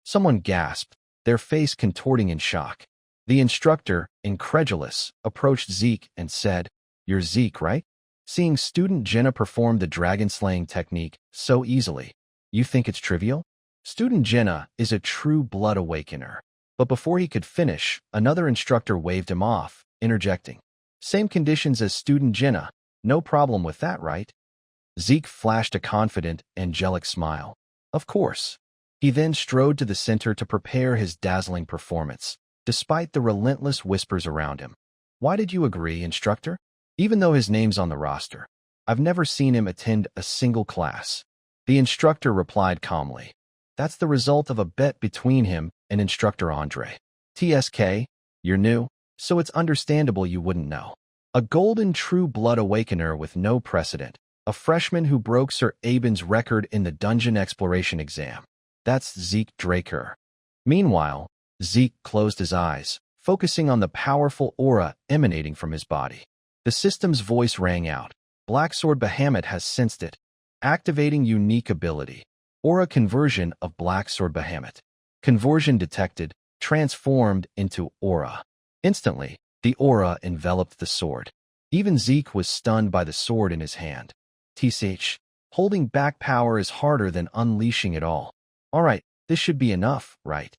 Someone gasped, their face contorting in shock. The instructor, incredulous, approached Zeke and said, You're Zeke, right? Seeing student Jinnah perform the dragon-slaying technique so easily, you think it's trivial? Student Jinnah is a true blood awakener. But before he could finish, another instructor waved him off, interjecting, Same conditions as student Jinnah, no problem with that, right? Zeke flashed a confident, angelic smile. Of course. He then strode to the center to prepare his dazzling performance. despite the relentless whispers around him. Why did you agree, instructor? Even though his name's on the roster, I've never seen him attend a single class. The instructor replied calmly. That's the result of a bet between him and instructor Andre. TSK, you're new, so it's understandable you wouldn't know. A golden true blood awakener with no precedent. A freshman who broke Sir Aben's record in the dungeon exploration exam. That's Zeke Draker. Meanwhile, Zeke closed his eyes, focusing on the powerful aura emanating from his body. The system's voice rang out. Black Sword Bahamut has sensed it. Activating unique ability. Aura conversion of Black Sword Bahamut. Conversion detected, transformed into aura. Instantly, the aura enveloped the sword. Even Zeke was stunned by the sword in his hand. TCH, holding back power is harder than unleashing it all. All right, this should be enough, right?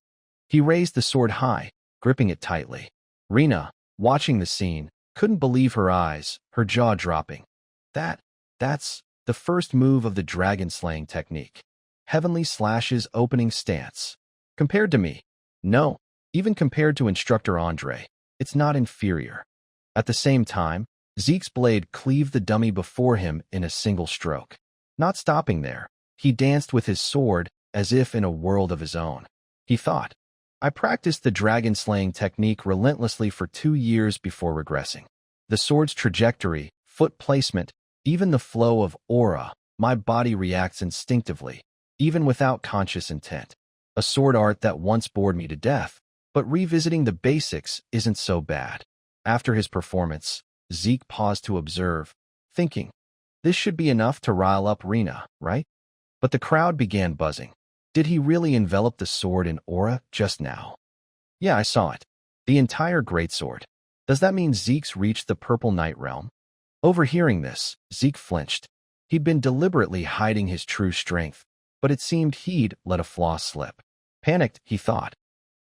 He raised the sword high, gripping it tightly. Rina, watching the scene, couldn't believe her eyes, her jaw dropping. That's the first move of the dragon-slaying technique. Heavenly Slash's opening stance. Compared to me, no, even compared to Instructor Andre, it's not inferior. At the same time, Zeke's blade cleaved the dummy before him in a single stroke. Not stopping there, he danced with his sword as if in a world of his own. He thought, I practiced the dragon-slaying technique relentlessly for 2 years before regressing. The sword's trajectory, foot placement, even the flow of aura, my body reacts instinctively, even without conscious intent. A sword art that once bored me to death, but revisiting the basics isn't so bad. After his performance, Zeke paused to observe, thinking, this should be enough to rile up Rina, right? But the crowd began buzzing. Did he really envelop the sword in aura just now? Yeah, I saw it. The entire greatsword. Does that mean Zeke's reached the Purple Night realm? Overhearing this, Zeke flinched. He'd been deliberately hiding his true strength, but it seemed he'd let a flaw slip. Panicked, he thought.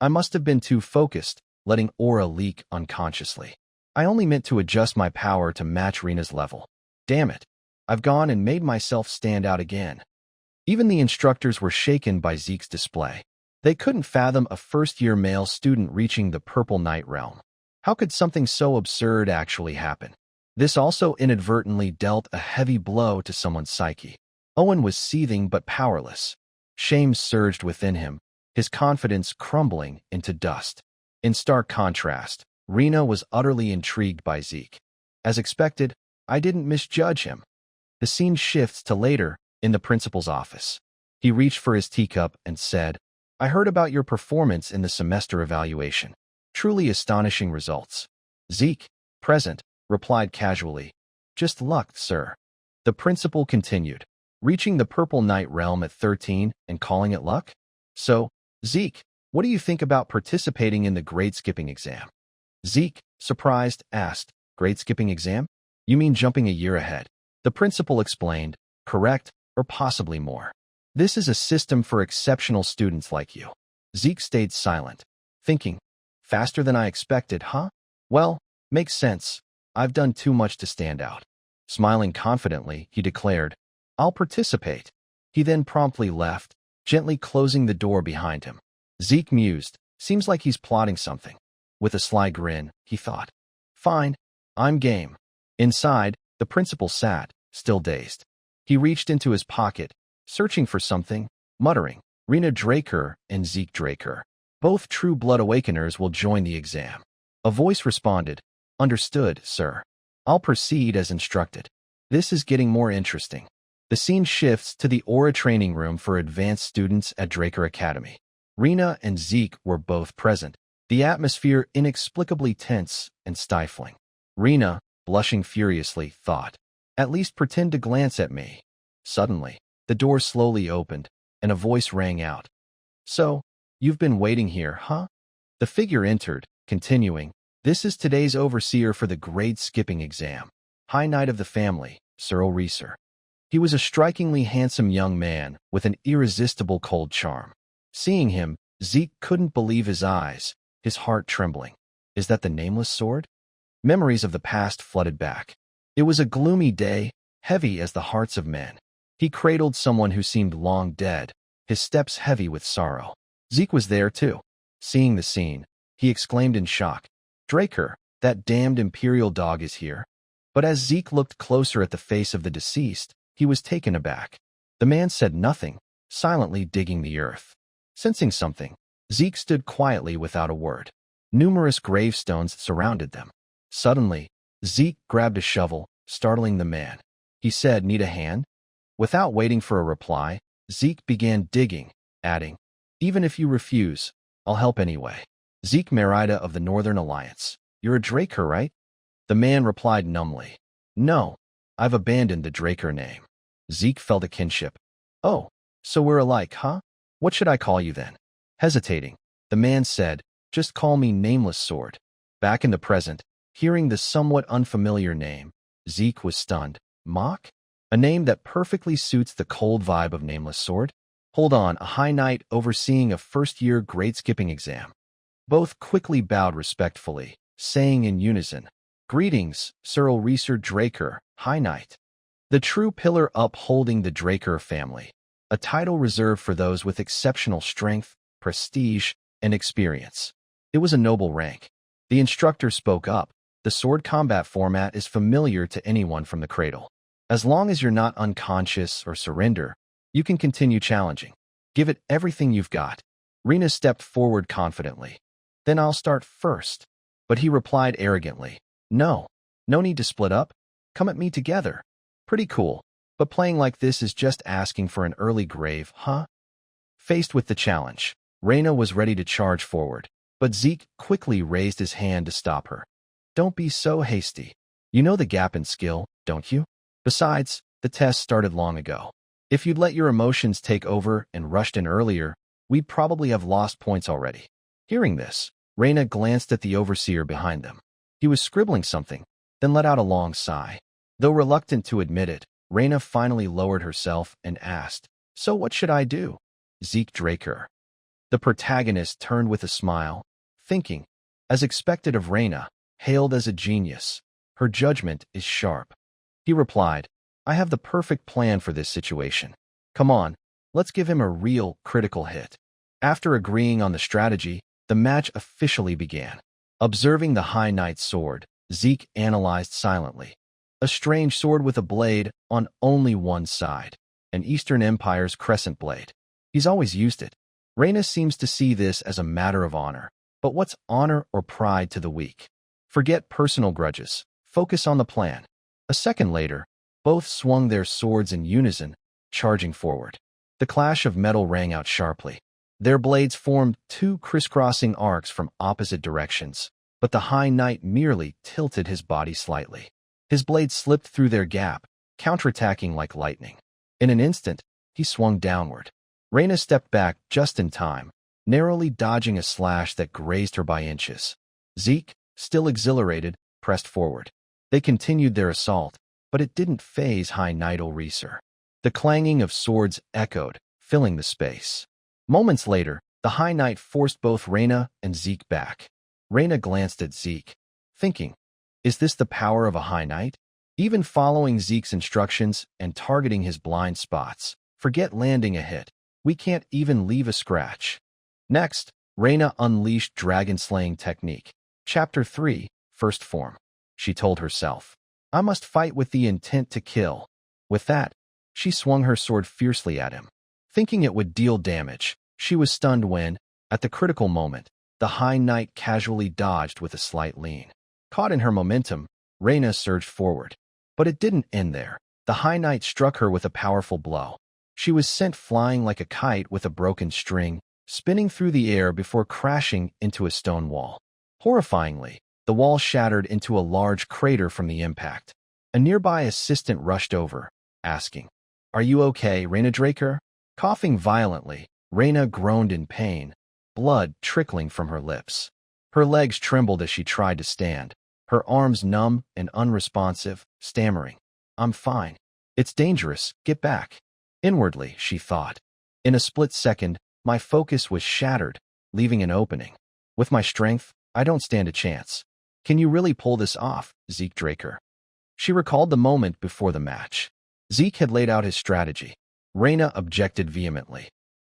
I must have been too focused, letting aura leak unconsciously. I only meant to adjust my power to match Rina's level. Damn it. I've gone and made myself stand out again. Even the instructors were shaken by Zeke's display. They couldn't fathom a first-year male student reaching the Purple Night realm. How could something so absurd actually happen? This also inadvertently dealt a heavy blow to someone's psyche. Owen was seething but powerless. Shame surged within him, his confidence crumbling into dust. In stark contrast, Rina was utterly intrigued by Zeke. As expected, I didn't misjudge him. The scene shifts to later, in the principal's office. He reached for his teacup and said, I heard about your performance in the semester evaluation. Truly astonishing results. Zeke, present, replied casually, just luck, sir. The principal continued, reaching the Purple Night realm at 13 and calling it luck? So, Zeke, what do you think about participating in the grade skipping exam? Zeke, surprised, asked, grade skipping exam? You mean jumping a year ahead? The principal explained, correct, or possibly more. This is a system for exceptional students like you. Zeke stayed silent, thinking, faster than I expected, huh? Well, makes sense. I've done too much to stand out. Smiling confidently, he declared, I'll participate. He then promptly left, gently closing the door behind him. Zeke mused, seems like he's plotting something. With a sly grin, he thought, fine, I'm game. Inside, the principal sat, still dazed. He reached into his pocket, searching for something, muttering, Rina Draker and Zeke Draker. Both true blood awakeners will join the exam. A voice responded, understood, sir. I'll proceed as instructed. This is getting more interesting. The scene shifts to the Aura training room for advanced students at Draker Academy. Rina and Zeke were both present, the atmosphere inexplicably tense and stifling. Rina, blushing furiously, thought, at least pretend to glance at me. Suddenly, the door slowly opened, and a voice rang out. So, you've been waiting here, huh? The figure entered, continuing, this is today's overseer for the grade skipping exam. High Knight of the family, Sir Reeser. He was a strikingly handsome young man with an irresistible cold charm. Seeing him, Zeke couldn't believe his eyes, his heart trembling. Is that the nameless sword? Memories of the past flooded back. It was a gloomy day, heavy as the hearts of men. He cradled someone who seemed long dead, his steps heavy with sorrow. Zeke was there too. Seeing the scene, he exclaimed in shock. Draker, that damned imperial dog is here. But as Zeke looked closer at the face of the deceased, he was taken aback. The man said nothing, silently digging the earth. Sensing something, Zeke stood quietly without a word. Numerous gravestones surrounded them. Suddenly, Zeke grabbed a shovel, startling the man. He said, "Need a hand?" Without waiting for a reply, Zeke began digging, adding, "Even if you refuse, I'll help anyway." Zeke Merida of the Northern Alliance. You're a Draker, right? The man replied numbly. No, I've abandoned the Draker name. Zeke felt a kinship. Oh, so we're alike, huh? What should I call you then? Hesitating, the man said, just call me Nameless Sword. Back in the present, hearing the somewhat unfamiliar name, Zeke was stunned. Mock? A name that perfectly suits the cold vibe of Nameless Sword? Hold on, a high knight overseeing a first-year grade skipping exam. Both quickly bowed respectfully, saying in unison, Greetings, Sir Ulriser Draker, High Knight. The true pillar upholding the Draker family, a title reserved for those with exceptional strength, prestige, and experience. It was a noble rank. The instructor spoke up. The sword combat format is familiar to anyone from the cradle. As long as you're not unconscious or surrender, you can continue challenging. Give it everything you've got. Rena stepped forward confidently. Then I'll start first. But he replied arrogantly, No need to split up. Come at me together. Pretty cool, but playing like this is just asking for an early grave, huh? Faced with the challenge, Rena was ready to charge forward, but Zeke quickly raised his hand to stop her. Don't be so hasty. You know the gap in skill, don't you? Besides, the test started long ago. If you'd let your emotions take over and rushed in earlier, we'd probably have lost points already. Hearing this, Rena glanced at the overseer behind them. He was scribbling something, then let out a long sigh. Though reluctant to admit it, Rena finally lowered herself and asked, So what should I do? Zeke Draker. The protagonist turned with a smile, thinking, as expected of Rena, hailed as a genius. Her judgment is sharp. He replied, I have the perfect plan for this situation. Come on, let's give him a real critical hit. After agreeing on the strategy, the match officially began. Observing the High Knight's sword, Zeke analyzed silently. A strange sword with a blade on only one side, an Eastern Empire's crescent blade. He's always used it. Rena seems to see this as a matter of honor. But what's honor or pride to the weak? Forget personal grudges. Focus on the plan. A second later, both swung their swords in unison, charging forward. The clash of metal rang out sharply. Their blades formed two crisscrossing arcs from opposite directions, but the High Knight merely tilted his body slightly. His blade slipped through their gap, counterattacking like lightning. In an instant, he swung downward. Rena stepped back just in time, narrowly dodging a slash that grazed her by inches. Zeke, still exhilarated, pressed forward. They continued their assault, but it didn't faze High Knight Ulriser. The clanging of swords echoed, filling the space. Moments later, the High Knight forced both Rena and Zeke back. Rena glanced at Zeke, thinking, is this the power of a High Knight? Even following Zeke's instructions and targeting his blind spots, forget landing a hit. We can't even leave a scratch. Next, Rena unleashed dragon-slaying technique. Chapter 3, First Form. She told herself, I must fight with the intent to kill. With that, she swung her sword fiercely at him. Thinking it would deal damage, she was stunned when, at the critical moment, the High Knight casually dodged with a slight lean. Caught in her momentum, Rena surged forward. But it didn't end there. The High Knight struck her with a powerful blow. She was sent flying like a kite with a broken string, spinning through the air before crashing into a stone wall. Horrifyingly, the wall shattered into a large crater from the impact. A nearby assistant rushed over, asking, Are you okay, Rena Draker? Coughing violently, Rena groaned in pain, blood trickling from her lips. Her legs trembled as she tried to stand, her arms numb and unresponsive, stammering, I'm fine. It's dangerous, get back. Inwardly, she thought. In a split second, my focus was shattered, leaving an opening. With my strength, I don't stand a chance. Can you really pull this off, Zeke Draker? She recalled the moment before the match. Zeke had laid out his strategy. Rena objected vehemently.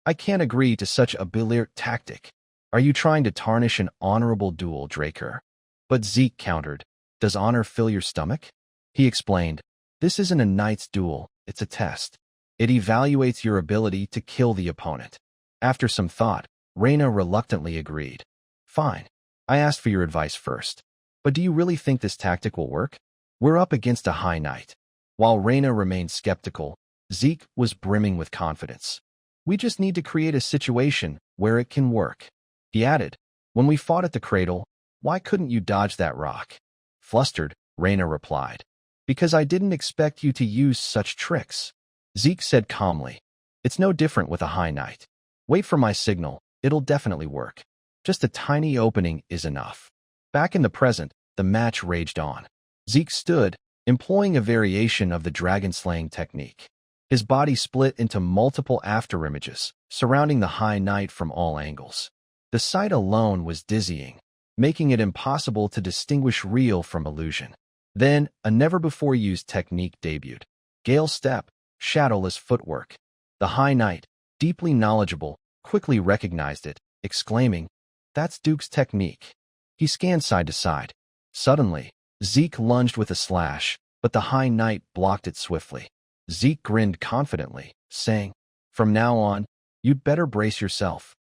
I can't agree to such a biliar tactic. Are you trying to tarnish an honorable duel, Draker? But Zeke countered, does honor fill your stomach? He explained, this isn't a knight's duel, it's a test. It evaluates your ability to kill the opponent. After some thought, Reina reluctantly agreed. Fine. I asked for your advice first. But do you really think this tactic will work? We're up against a high knight. While Reina remained skeptical, Zeke was brimming with confidence. We just need to create a situation where it can work. He added, when we fought at the cradle, why couldn't you dodge that rock? Flustered, Reina replied. Because I didn't expect you to use such tricks. Zeke said calmly, it's no different with a high knight. Wait for my signal, it'll definitely work. Just a tiny opening is enough. Back in the present, the match raged on. Zeke stood, employing a variation of the dragon-slaying technique. His body split into multiple afterimages, surrounding the high knight from all angles. The sight alone was dizzying, making it impossible to distinguish real from illusion. Then, a never-before-used technique debuted. Gale step, shadowless footwork. The high knight, deeply knowledgeable, quickly recognized it, exclaiming, that's Duke's technique. He scanned side to side. Suddenly, Zeke lunged with a slash, but the high knight blocked it swiftly. Zeke grinned confidently, saying, from now on, you'd better brace yourself.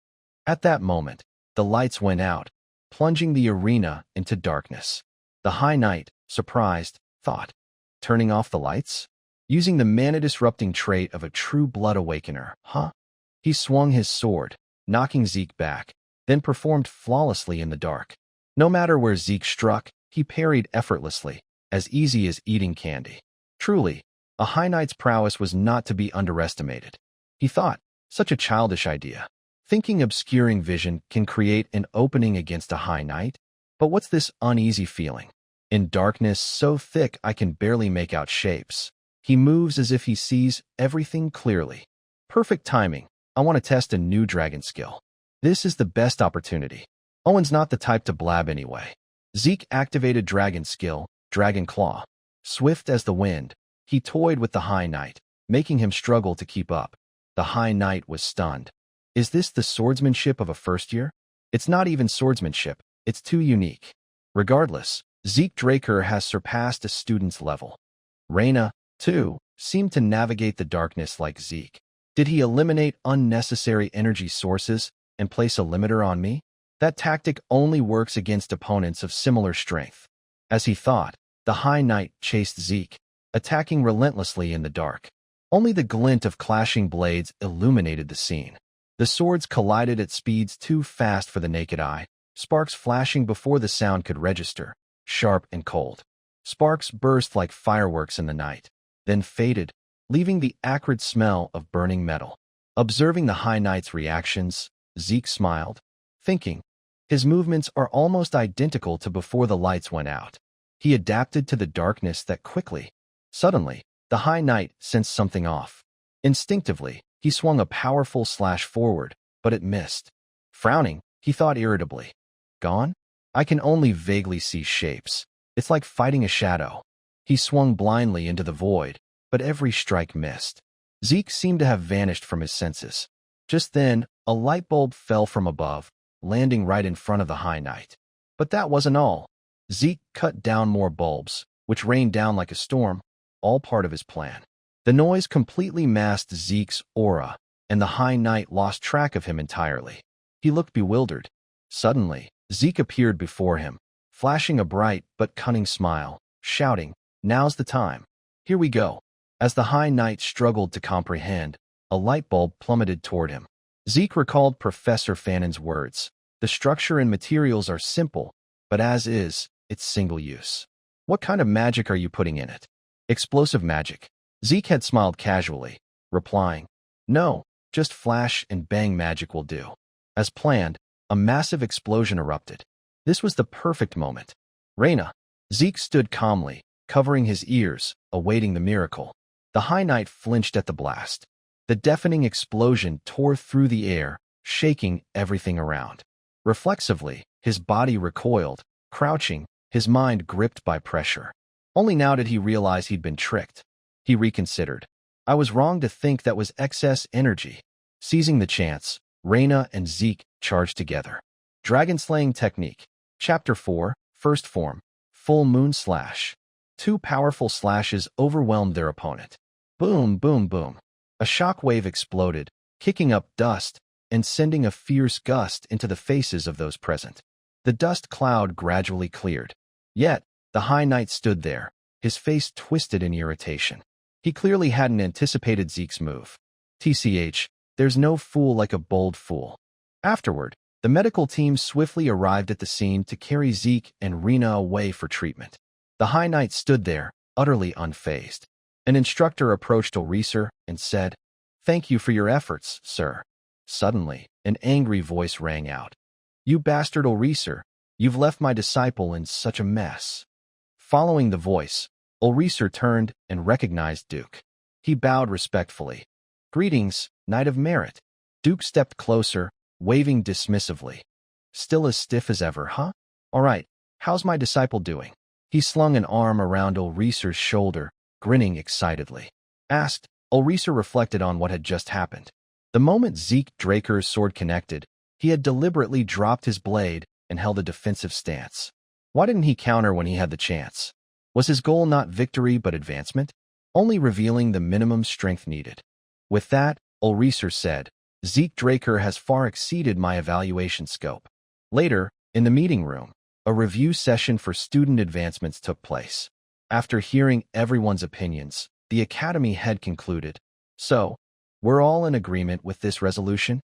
At that moment, the lights went out, plunging the arena into darkness. The high knight, surprised, thought, turning off the lights? Using the mana-disrupting trait of a true blood awakener, huh? He swung his sword, knocking Zeke back, then performed flawlessly in the dark. No matter where Zeke struck, he parried effortlessly, as easy as eating candy. Truly, a high knight's prowess was not to be underestimated. He thought, such a childish idea. Thinking obscuring vision can create an opening against a high knight? But what's this uneasy feeling? In darkness so thick I can barely make out shapes. He moves as if he sees everything clearly. Perfect timing. I want to test a new dragon skill. This is the best opportunity. Owen's not the type to blab anyway. Zeke activated dragon skill, Dragon Claw. Swift as the wind, he toyed with the high knight, making him struggle to keep up. The high knight was stunned. Is this the swordsmanship of a first year? It's not even swordsmanship, it's too unique. Regardless, Zeke Draker has surpassed a student's level. Reina, too, seemed to navigate the darkness like Zeke. Did he eliminate unnecessary energy sources and place a limiter on me? That tactic only works against opponents of similar strength. As he thought, the high knight chased Zeke, attacking relentlessly in the dark. Only the glint of clashing blades illuminated the scene. The swords collided at speeds too fast for the naked eye, sparks flashing before the sound could register, sharp and cold. Sparks burst like fireworks in the night, then faded, leaving the acrid smell of burning metal. Observing the high knight's reactions, Zeke smiled, thinking, his movements are almost identical to before the lights went out. He adapted to the darkness that quickly. Suddenly, the high knight sensed something off. Instinctively, he swung a powerful slash forward, but it missed. Frowning, he thought irritably, gone? I can only vaguely see shapes. It's like fighting a shadow. He swung blindly into the void, but every strike missed. Zeke seemed to have vanished from his senses. Just then, a light bulb fell from above, landing right in front of the high knight. But that wasn't all. Zeke cut down more bulbs, which rained down like a storm, all part of his plan. The noise completely masked Zeke's aura, and the high knight lost track of him entirely. He looked bewildered. Suddenly, Zeke appeared before him, flashing a bright but cunning smile, shouting, now's the time. Here we go. As the high knight struggled to comprehend, a light bulb plummeted toward him. Zeke recalled Professor Fannon's words. The structure and materials are simple, but as is, it's single use. What kind of magic are you putting in it? Explosive magic. Zeke had smiled casually, replying, no, just flash and bang magic will do. As planned, a massive explosion erupted. This was the perfect moment. Reina. Zeke stood calmly, covering his ears, awaiting the miracle. The high knight flinched at the blast. The deafening explosion tore through the air, shaking everything around. Reflexively, his body recoiled, crouching, his mind gripped by pressure. Only now did he realize he'd been tricked. He reconsidered. I was wrong to think that was excess energy. Seizing the chance, Reina and Zeke charged together. Dragon Slaying Technique. Chapter 4, First Form. Full Moon Slash. Two powerful slashes overwhelmed their opponent. Boom, boom, boom. A shockwave exploded, kicking up dust and sending a fierce gust into the faces of those present. The dust cloud gradually cleared. Yet, the High Knight stood there, his face twisted in irritation. He clearly hadn't anticipated Zeke's move. TCH, there's no fool like a bold fool. Afterward, the medical team swiftly arrived at the scene to carry Zeke and Rena away for treatment. The High Knight stood there, utterly unfazed. An instructor approached Ulriser and said, "Thank you for your efforts, sir." Suddenly, an angry voice rang out. "You bastard Ulriser, you've left my disciple in such a mess." Following the voice, Ulriser turned and recognized Duke. He bowed respectfully. "Greetings, Knight of Merit." Duke stepped closer, waving dismissively. "Still as stiff as ever, huh? All right, how's my disciple doing?" He slung an arm around Ulriser's shoulder, grinning excitedly. Ulriser reflected on what had just happened. The moment Zeke Draker's sword connected, he had deliberately dropped his blade and held a defensive stance. Why didn't he counter when he had the chance? Was his goal not victory but advancement? Only revealing the minimum strength needed. With that, Ulriser said, "Zeke Draker has far exceeded my evaluation scope." Later, in the meeting room, a review session for student advancements took place. After hearing everyone's opinions, the academy head concluded, "So, we're all in agreement with this resolution?"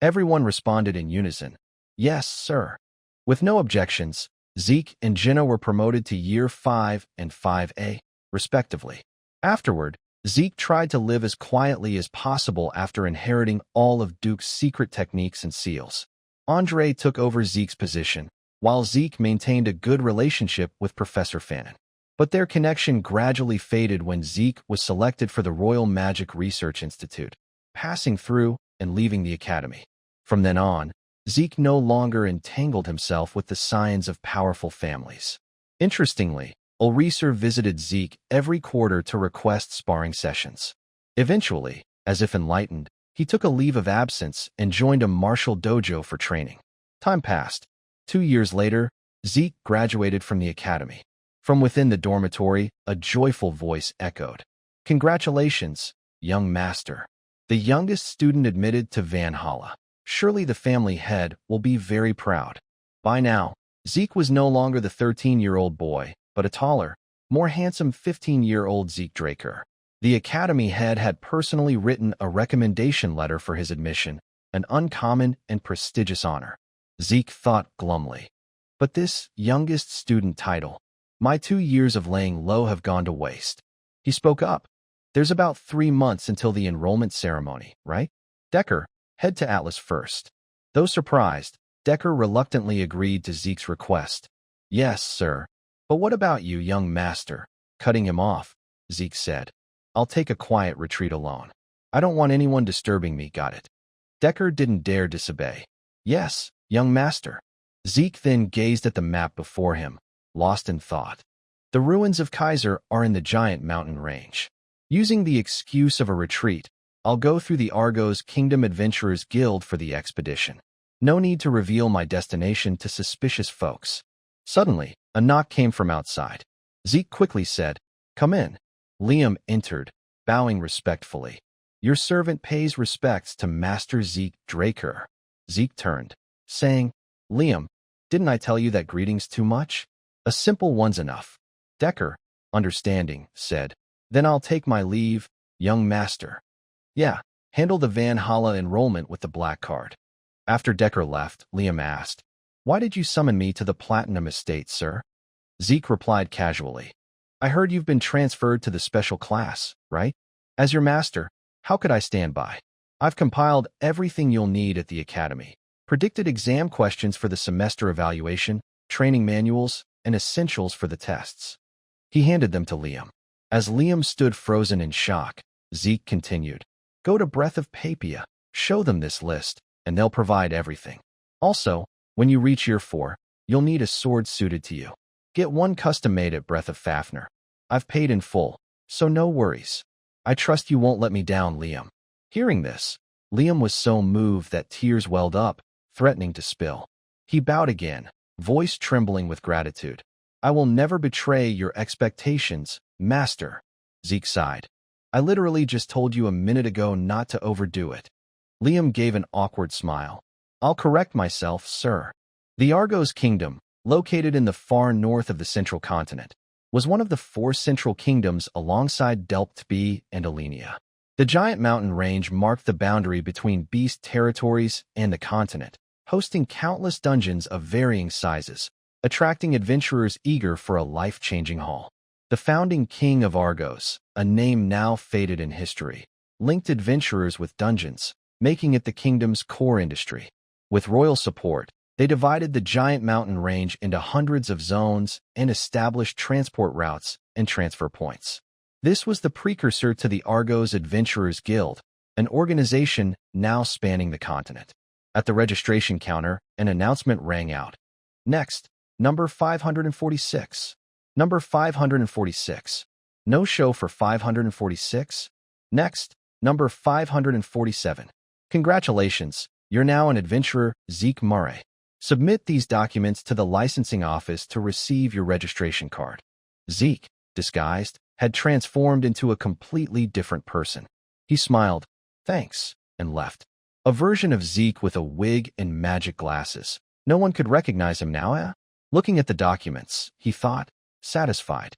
Everyone responded in unison, "Yes, sir." With no objections, Zeke and Jenna were promoted to Year 5 and 5A, respectively. Afterward, Zeke tried to live as quietly as possible after inheriting all of Duke's secret techniques and seals. Andre took over Zeke's position, while Zeke maintained a good relationship with Professor Fannin. But their connection gradually faded when Zeke was selected for the Royal Magic Research Institute, passing through and leaving the academy. From then on, Zeke no longer entangled himself with the scions of powerful families. Interestingly, Ulriser visited Zeke every quarter to request sparring sessions. Eventually, as if enlightened, he took a leave of absence and joined a martial dojo for training. Time passed. 2 years later, Zeke graduated from the academy. From within the dormitory, a joyful voice echoed. "Congratulations, young master." The youngest student admitted to Valhalla. Surely the family head will be very proud. By now, Zeke was no longer the 13-year-old boy, but a taller, more handsome 15-year-old Zeke Draker. The academy head had personally written a recommendation letter for his admission, an uncommon and prestigious honor. Zeke thought glumly. But this youngest student title, my 2 years of laying low have gone to waste. He spoke up. "There's about 3 months until the enrollment ceremony, right?" Decker, head to Atlas first. Though surprised, Decker reluctantly agreed to Zeke's request. "Yes, sir. But what about you, young master?" Cutting him off, Zeke said, "I'll take a quiet retreat alone. I don't want anyone disturbing me, got it?" Decker didn't dare disobey. "Yes, young master." Zeke then gazed at the map before him, lost in thought. The ruins of Kaiser are in the giant mountain range. Using the excuse of a retreat, I'll go through the Argos Kingdom Adventurers Guild for the expedition. No need to reveal my destination to suspicious folks. Suddenly, a knock came from outside. Zeke quickly said, "Come in." Liam entered, bowing respectfully. "Your servant pays respects to Master Zeke Draker." Zeke turned, saying, "Liam, didn't I tell you that greeting's too much? A simple one's enough." Decker, understanding, said, "Then I'll take my leave, young master." "Yeah, handle the Valhalla enrollment with the black card." After Decker left, Liam asked, "Why did you summon me to the Platinum Estate, sir?" Zeke replied casually, "I heard you've been transferred to the special class, right? As your master, how could I stand by? I've compiled everything you'll need at the academy. Predicted exam questions for the semester evaluation, training manuals, and essentials for the tests." He handed them to Liam. As Liam stood frozen in shock, Zeke continued, "Go to Breath of Papia, show them this list, and they'll provide everything. Also, when you reach Year 4, you'll need a sword suited to you. Get one custom-made at Breath of Fafnir. I've paid in full, so no worries. I trust you won't let me down, Liam." Hearing this, Liam was so moved that tears welled up, threatening to spill. He bowed again, voice trembling with gratitude. I will never betray your expectations, master. Zeke sighed. I literally just told you a minute ago not to overdo it. Liam gave an awkward smile. I'll correct myself, sir. The Argos Kingdom, located in the far north of the central continent, was one of the 4 central kingdoms alongside Delptb and Alenia. The giant mountain range marked the boundary between beast territories and the continent, hosting countless dungeons of varying sizes, attracting adventurers eager for a life-changing haul. The founding king of Argos, a name now faded in history, linked adventurers with dungeons, making it the kingdom's core industry. With royal support, they divided the giant mountain range into hundreds of zones and established transport routes and transfer points. This was the precursor to the Argos Adventurers Guild, an organization now spanning the continent. At the registration counter, an announcement rang out. Next, number 546. Number 546. No show for 546. Next, number 547. Congratulations, you're now an adventurer, Zeke Murray. Submit these documents to the licensing office to receive your registration card. Zeke, disguised, had transformed into a completely different person. He smiled, thanks, and left. A version of Zeke with a wig and magic glasses. No one could recognize him now, eh? Looking at the documents, he thought, satisfied.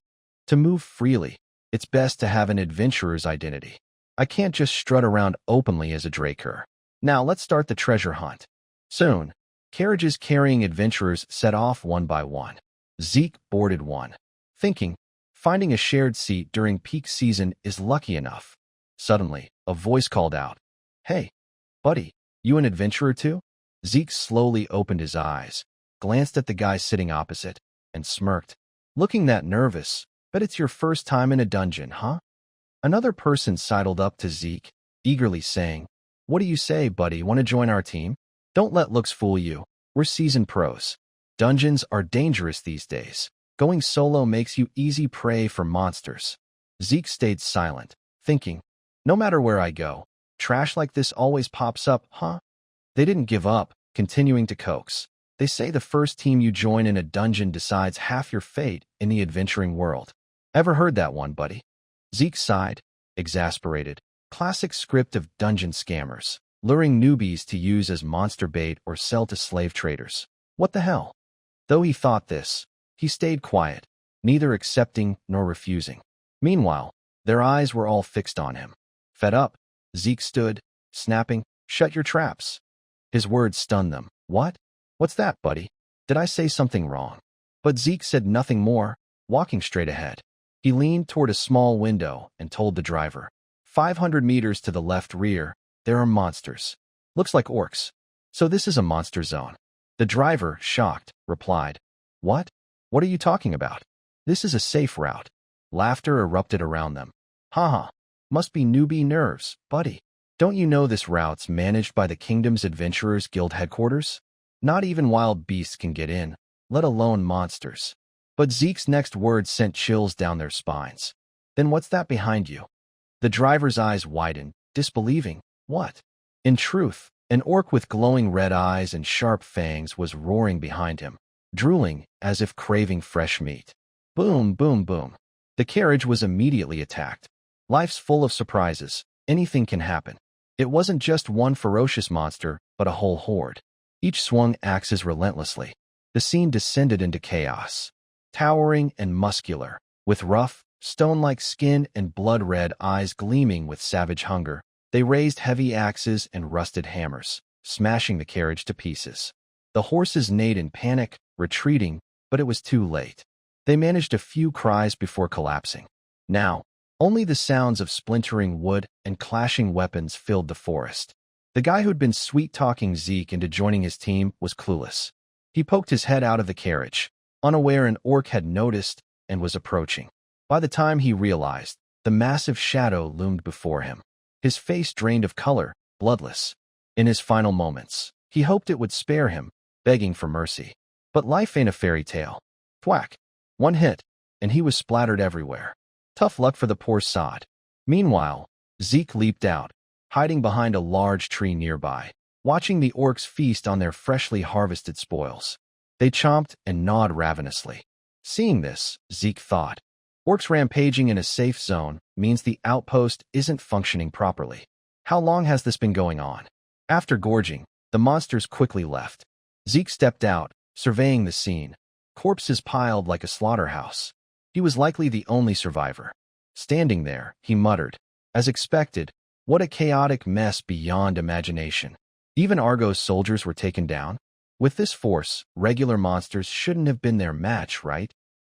To move freely, it's best to have an adventurer's identity. I can't just strut around openly as a Draker. Now let's start the treasure hunt. Soon, carriages carrying adventurers set off one by one. Zeke boarded one, thinking, finding a shared seat during peak season is lucky enough. Suddenly, a voice called out, Hey, buddy, you an adventurer too? Zeke slowly opened his eyes, glanced at the guy sitting opposite, and smirked. Looking that nervous, but it's your first time in a dungeon, huh? Another person sidled up to Zeke, eagerly saying, What do you say, buddy? Want to join our team? Don't let looks fool you. We're seasoned pros. Dungeons are dangerous these days. Going solo makes you easy prey for monsters. Zeke stayed silent, thinking, no matter where I go, trash like this always pops up, huh? They didn't give up, continuing to coax. They say the first team you join in a dungeon decides half your fate in the adventuring world. Ever heard that one, buddy? Zeke sighed, exasperated. Classic script of dungeon scammers, luring newbies to use as monster bait or sell to slave traders. What the hell? Though he thought this, he stayed quiet, neither accepting nor refusing. Meanwhile, their eyes were all fixed on him. Fed up, Zeke stood, snapping, Shut your traps. His words stunned them. What? What's that, buddy? Did I say something wrong? But Zeke said nothing more, walking straight ahead. He leaned toward a small window and told the driver, 500 meters to the left rear, there are monsters. Looks like orcs. So this is a monster zone. The driver, shocked, replied, What? What are you talking about? This is a safe route. Laughter erupted around them. Haha, must be newbie nerves, buddy. Don't you know this route's managed by the Kingdom's Adventurers Guild headquarters? Not even wild beasts can get in, let alone monsters. But Zeke's next words sent chills down their spines. Then what's that behind you? The driver's eyes widened, disbelieving. What? In truth, an orc with glowing red eyes and sharp fangs was roaring behind him, drooling as if craving fresh meat. Boom, boom, boom. The carriage was immediately attacked. Life's full of surprises. Anything can happen. It wasn't just one ferocious monster, but a whole horde. Each swung axes relentlessly. The scene descended into chaos. Towering and muscular, with rough, stone-like skin and blood-red eyes gleaming with savage hunger, they raised heavy axes and rusted hammers, smashing the carriage to pieces. The horses neighed in panic, retreating, but it was too late. They managed a few cries before collapsing. Now, only the sounds of splintering wood and clashing weapons filled the forest. The guy who'd been sweet-talking Zeke into joining his team was clueless. He poked his head out of the carriage, unaware an orc had noticed and was approaching. By the time he realized, the massive shadow loomed before him. His face drained of color, bloodless. In his final moments, he hoped it would spare him, begging for mercy. But life ain't a fairy tale. Thwack! One hit, and he was splattered everywhere. Tough luck for the poor sod. Meanwhile, Zeke leaped out, hiding behind a large tree nearby. watching the orcs feast on their freshly harvested spoils. They chomped and gnawed ravenously. Seeing this, Zeke thought, orcs rampaging in a safe zone means the outpost isn't functioning properly. How long has this been going on? After gorging, the monsters quickly left. Zeke stepped out, surveying the scene. Corpses piled like a slaughterhouse. He was likely the only survivor. Standing there, he muttered, as expected, what a chaotic mess beyond imagination. Even Argo's soldiers were taken down. With this force, regular monsters shouldn't have been their match, right?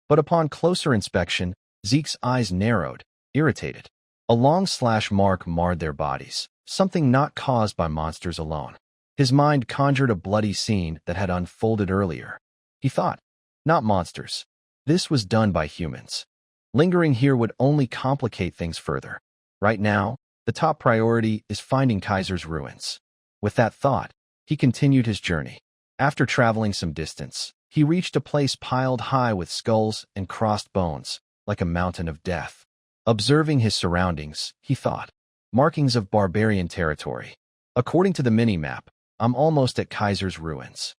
But upon closer inspection, Zeke's eyes narrowed, irritated. A long slash mark marred their bodies, something not caused by monsters alone. His mind conjured a bloody scene that had unfolded earlier. He thought, not monsters. This was done by humans. Lingering here would only complicate things further. Right now, the top priority is finding Kaiser's ruins. With that thought, he continued his journey. After traveling some distance, he reached a place piled high with skulls and crossed bones, like a mountain of death. Observing his surroundings, he thought, markings of barbarian territory. According to the mini-map, I'm almost at Kaiser's ruins.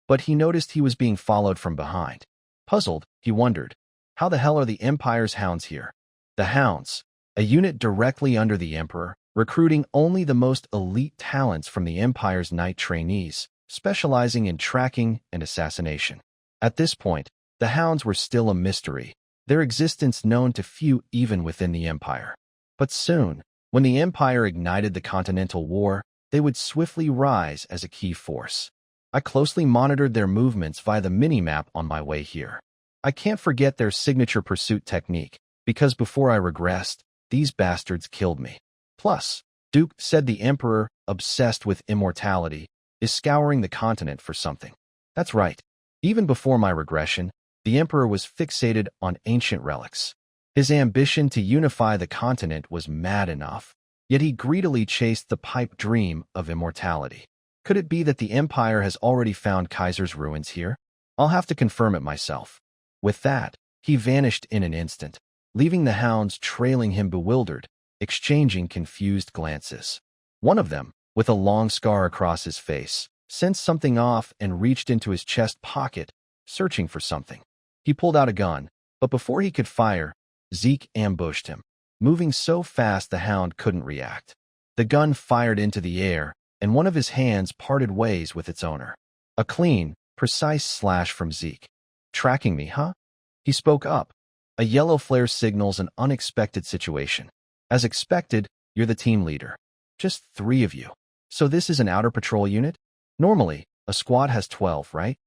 But he noticed he was being followed from behind. Puzzled, he wondered, how the hell are the Empire's hounds here? The hounds, a unit directly under the Emperor, recruiting only the most elite talents from the Empire's night trainees, specializing in tracking and assassination. At this point, the hounds were still a mystery, their existence known to few even within the Empire. But soon, when the Empire ignited the Continental War, they would swiftly rise as a key force. I closely monitored their movements via the mini-map on my way here. I can't forget their signature pursuit technique, because before I regressed, these bastards killed me. Plus, Duke said the Emperor, obsessed with immortality, is scouring the continent for something. That's right. Even before my regression, the Emperor was fixated on ancient relics. His ambition to unify the continent was mad enough, yet he greedily chased the pipe dream of immortality. Could it be that the Empire has already found Kaiser's ruins here? I'll have to confirm it myself. With that, he vanished in an instant, leaving the hounds trailing him bewildered, exchanging confused glances. One of them, with a long scar across his face, sensed something off and reached into his chest pocket, searching for something. He pulled out a gun, but before he could fire, Zeke ambushed him, moving so fast the hound couldn't react. The gun fired into the air, and one of his hands parted ways with its owner. A clean, precise slash from Zeke. Tracking me, huh? He spoke up. A yellow flare signals an unexpected situation. As expected, you're the team leader. Just 3 of you. So this is an outer patrol unit? Normally, a squad has 12, right?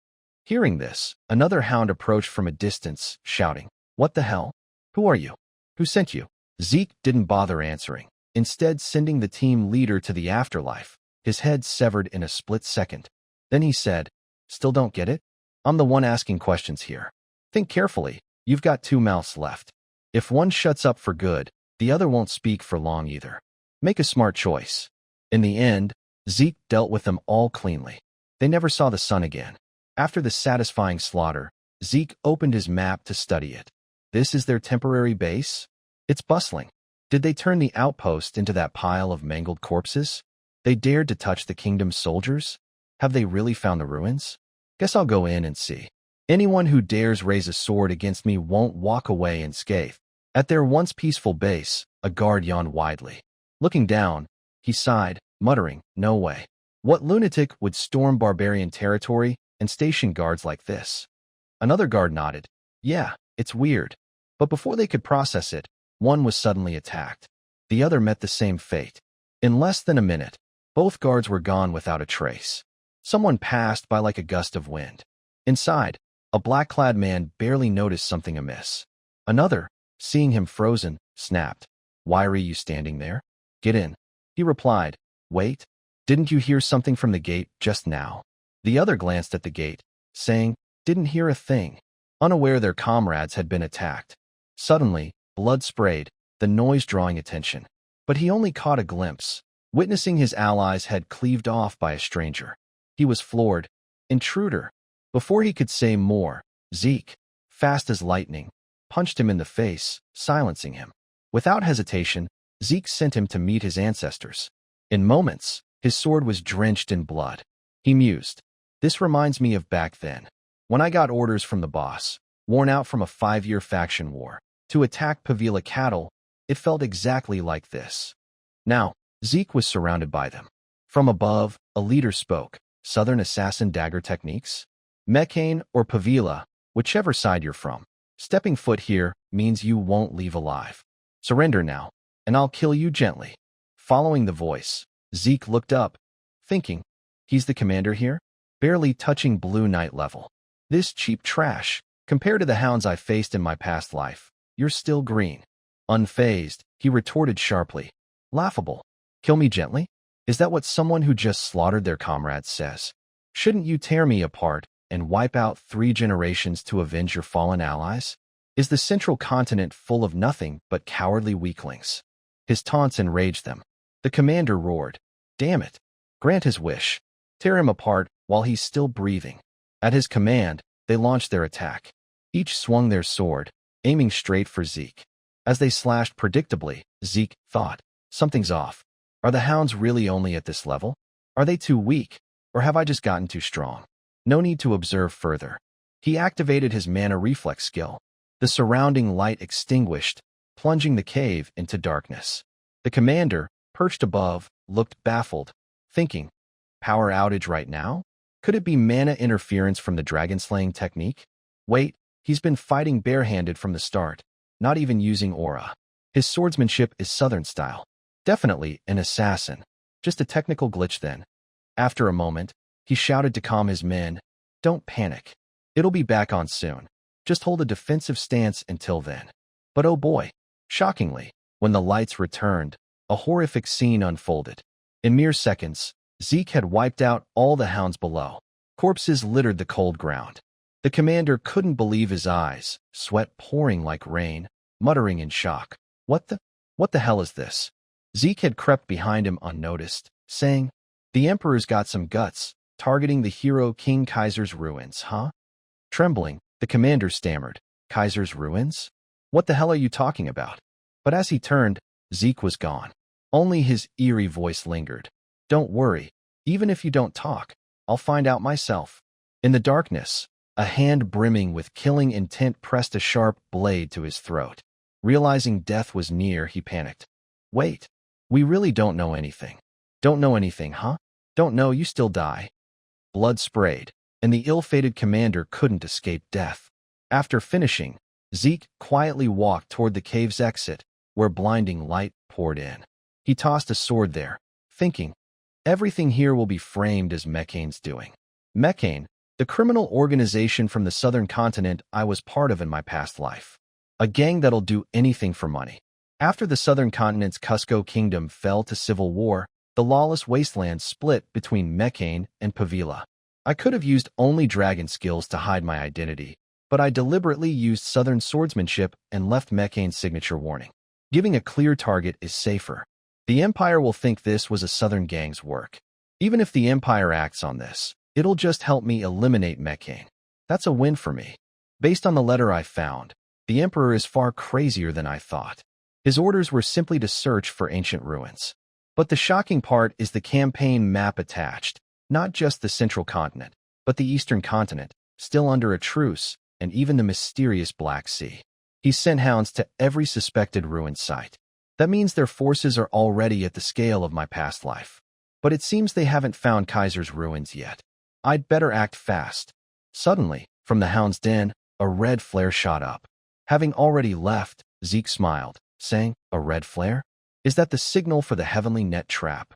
Hearing this, another hound approached from a distance, shouting, "What the hell? Who are you? Who sent you?" Zeke didn't bother answering, instead sending the team leader to the afterlife, his head severed in a split second. Then he said, "Still don't get it? I'm the one asking questions here. Think carefully, you've got 2 mouths left. If one shuts up for good, the other won't speak for long either. Make a smart choice." In the end, Zeke dealt with them all cleanly. They never saw the sun again. After the satisfying slaughter, Zeke opened his map to study it. This is their temporary base? It's bustling. Did they turn the outpost into that pile of mangled corpses? They dared to touch the kingdom's soldiers? Have they really found the ruins? Guess I'll go in and see. Anyone who dares raise a sword against me won't walk away unscathed. At their once peaceful base, a guard yawned widely. Looking down, he sighed, muttering, "No way. What lunatic would storm barbarian territory and station guards like this?" Another guard nodded. "Yeah, it's weird." But before they could process it, one was suddenly attacked. The other met the same fate. In less than a minute, both guards were gone without a trace. Someone passed by like a gust of wind. Inside, a black-clad man barely noticed something amiss. Another, seeing him frozen, snapped, "Why are you standing there? Get in." He replied, "Wait, didn't you hear something from the gate just now?" The other glanced at the gate, saying, "Didn't hear a thing," unaware their comrades had been attacked. Suddenly, blood sprayed, the noise drawing attention. But he only caught a glimpse, witnessing his allies had cleaved off by a stranger. He was floored. Intruder. Before he could say more, Zeke, fast as lightning, punched him in the face, silencing him. Without hesitation, Zeke sent him to meet his ancestors. In moments, His sword was drenched in blood. He mused. This reminds me of back then, when I got orders from the boss, worn out from a 5-year faction war, to attack Pavila cattle. It felt exactly like this. Now, Zeke was surrounded by them. From above, a leader spoke. Southern assassin dagger techniques? Mecane or Pavila, whichever side you're from. Stepping foot here means you won't leave alive. Surrender now, and I'll kill you gently. Following the voice, Zeke looked up, thinking, he's the commander here? Barely touching Blue Knight level. This cheap trash, compared to the hounds I faced in my past life, you're still green. Unfazed, he retorted sharply. Laughable. Kill me gently? Is that what someone who just slaughtered their comrades says? Shouldn't you tear me apart and wipe out 3 generations to avenge your fallen allies? Is the central continent full of nothing but cowardly weaklings? His taunts enraged them. The commander roared. Damn it. Grant his wish. Tear him apart while he's still breathing. At his command, they launched their attack. Each swung their sword, aiming straight for Zeke. As they slashed predictably, Zeke thought, something's off. Are the hounds really only at this level? Are they too weak, or have I just gotten too strong? No need to observe further. He activated his mana reflex skill. The surrounding light extinguished, plunging the cave into darkness. The commander, perched above, looked baffled, thinking, power outage right now? Could it be mana interference from the dragon-slaying technique? Wait, he's been fighting barehanded from the start, not even using aura. His swordsmanship is southern style. Definitely an assassin. Just a technical glitch then. After a moment, he shouted to calm his men, don't panic. It'll be back on soon. Just hold a defensive stance until then. But oh boy, shockingly, when the lights returned, a horrific scene unfolded. In mere seconds, Zeke had wiped out all the hounds below. Corpses littered the cold ground. The commander couldn't believe his eyes, sweat pouring like rain, muttering in shock. What the hell is this? Zeke had crept behind him unnoticed, saying, the Emperor's got some guts, targeting the hero King Kaiser's ruins, huh? Trembling, the commander stammered, Kaiser's ruins? What the hell are you talking about? But as he turned, Zeke was gone. Only his eerie voice lingered. Don't worry, even if you don't talk, I'll find out myself. In the darkness, a hand brimming with killing intent pressed a sharp blade to his throat. Realizing death was near, he panicked. Wait, we really don't know anything. Don't know anything, huh? Don't know you still die. Blood sprayed, and the ill-fated commander couldn't escape death. After finishing, Zeke quietly walked toward the cave's exit, where blinding light poured in. He tossed a sword there, thinking, everything here will be framed as Mecane's doing. Mecane, the criminal organization from the southern continent I was part of in my past life. A gang that'll do anything for money. After the southern continent's Cusco kingdom fell to civil war, the lawless wasteland split between Mecane and Pavila. I could have used only dragon skills to hide my identity, but I deliberately used southern swordsmanship and left Mecane's signature warning. Giving a clear target is safer. The Empire will think this was a southern gang's work. Even if the Empire acts on this, it'll just help me eliminate Mecane. That's a win for me. Based on the letter I found, the Emperor is far crazier than I thought. His orders were simply to search for ancient ruins. But the shocking part is the campaign map attached, not just the central continent, but the eastern continent, still under a truce, and even the mysterious Black Sea. He sent hounds to every suspected ruin site. That means their forces are already at the scale of my past life. But it seems they haven't found Kaiser's ruins yet. I'd better act fast. Suddenly, from the hound's den, a red flare shot up. Having already left, Zeke smiled, saying, a red flare? Is that the signal for the heavenly net trap?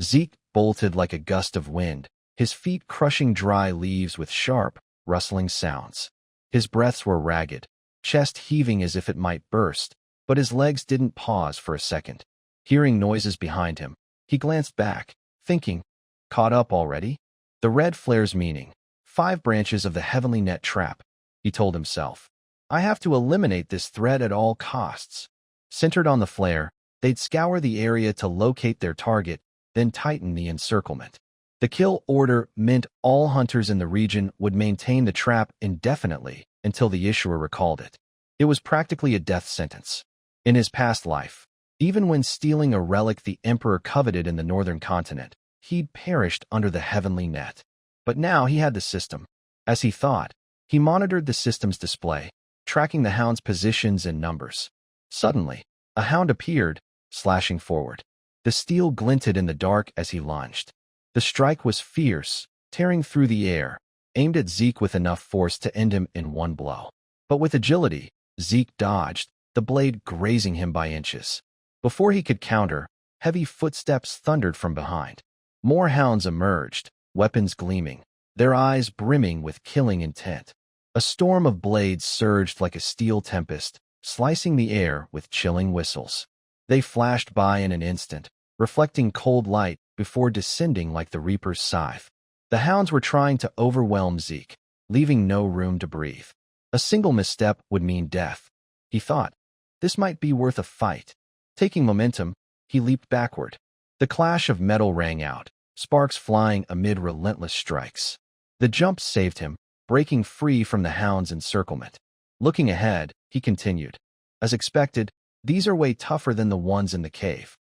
Zeke bolted like a gust of wind, his feet crushing dry leaves with sharp, rustling sounds. His breaths were ragged, chest heaving as if it might burst, but his legs didn't pause for a second. Hearing noises behind him, he glanced back, thinking, caught up already? The red flare's meaning, 5 branches of the heavenly net trap, he told himself. I have to eliminate this threat at all costs. Centered on the flare, they'd scour the area to locate their target, then tighten the encirclement. The kill order meant all hunters in the region would maintain the trap indefinitely until the issuer recalled it. It was practically a death sentence. In his past life, even when stealing a relic the Emperor coveted in the northern continent, he'd perished under the heavenly net. But now he had the system. As he thought, he monitored the system's display, tracking the hound's positions and numbers. Suddenly, a hound appeared, slashing forward. The steel glinted in the dark as he lunged. The strike was fierce, tearing through the air, aimed at Zeke with enough force to end him in one blow. But with agility, Zeke dodged, the blade grazing him by inches. Before he could counter, heavy footsteps thundered from behind. More hounds emerged, weapons gleaming, their eyes brimming with killing intent. A storm of blades surged like a steel tempest, slicing the air with chilling whistles. They flashed by in an instant, reflecting cold light before descending like the Reaper's scythe. The hounds were trying to overwhelm Zeke, leaving no room to breathe. A single misstep would mean death. He thought, this might be worth a fight. Taking momentum, he leaped backward. The clash of metal rang out, sparks flying amid relentless strikes. The jump saved him, breaking free from the hound's encirclement. Looking ahead, he continued. As expected, these are way tougher than the ones in the cave.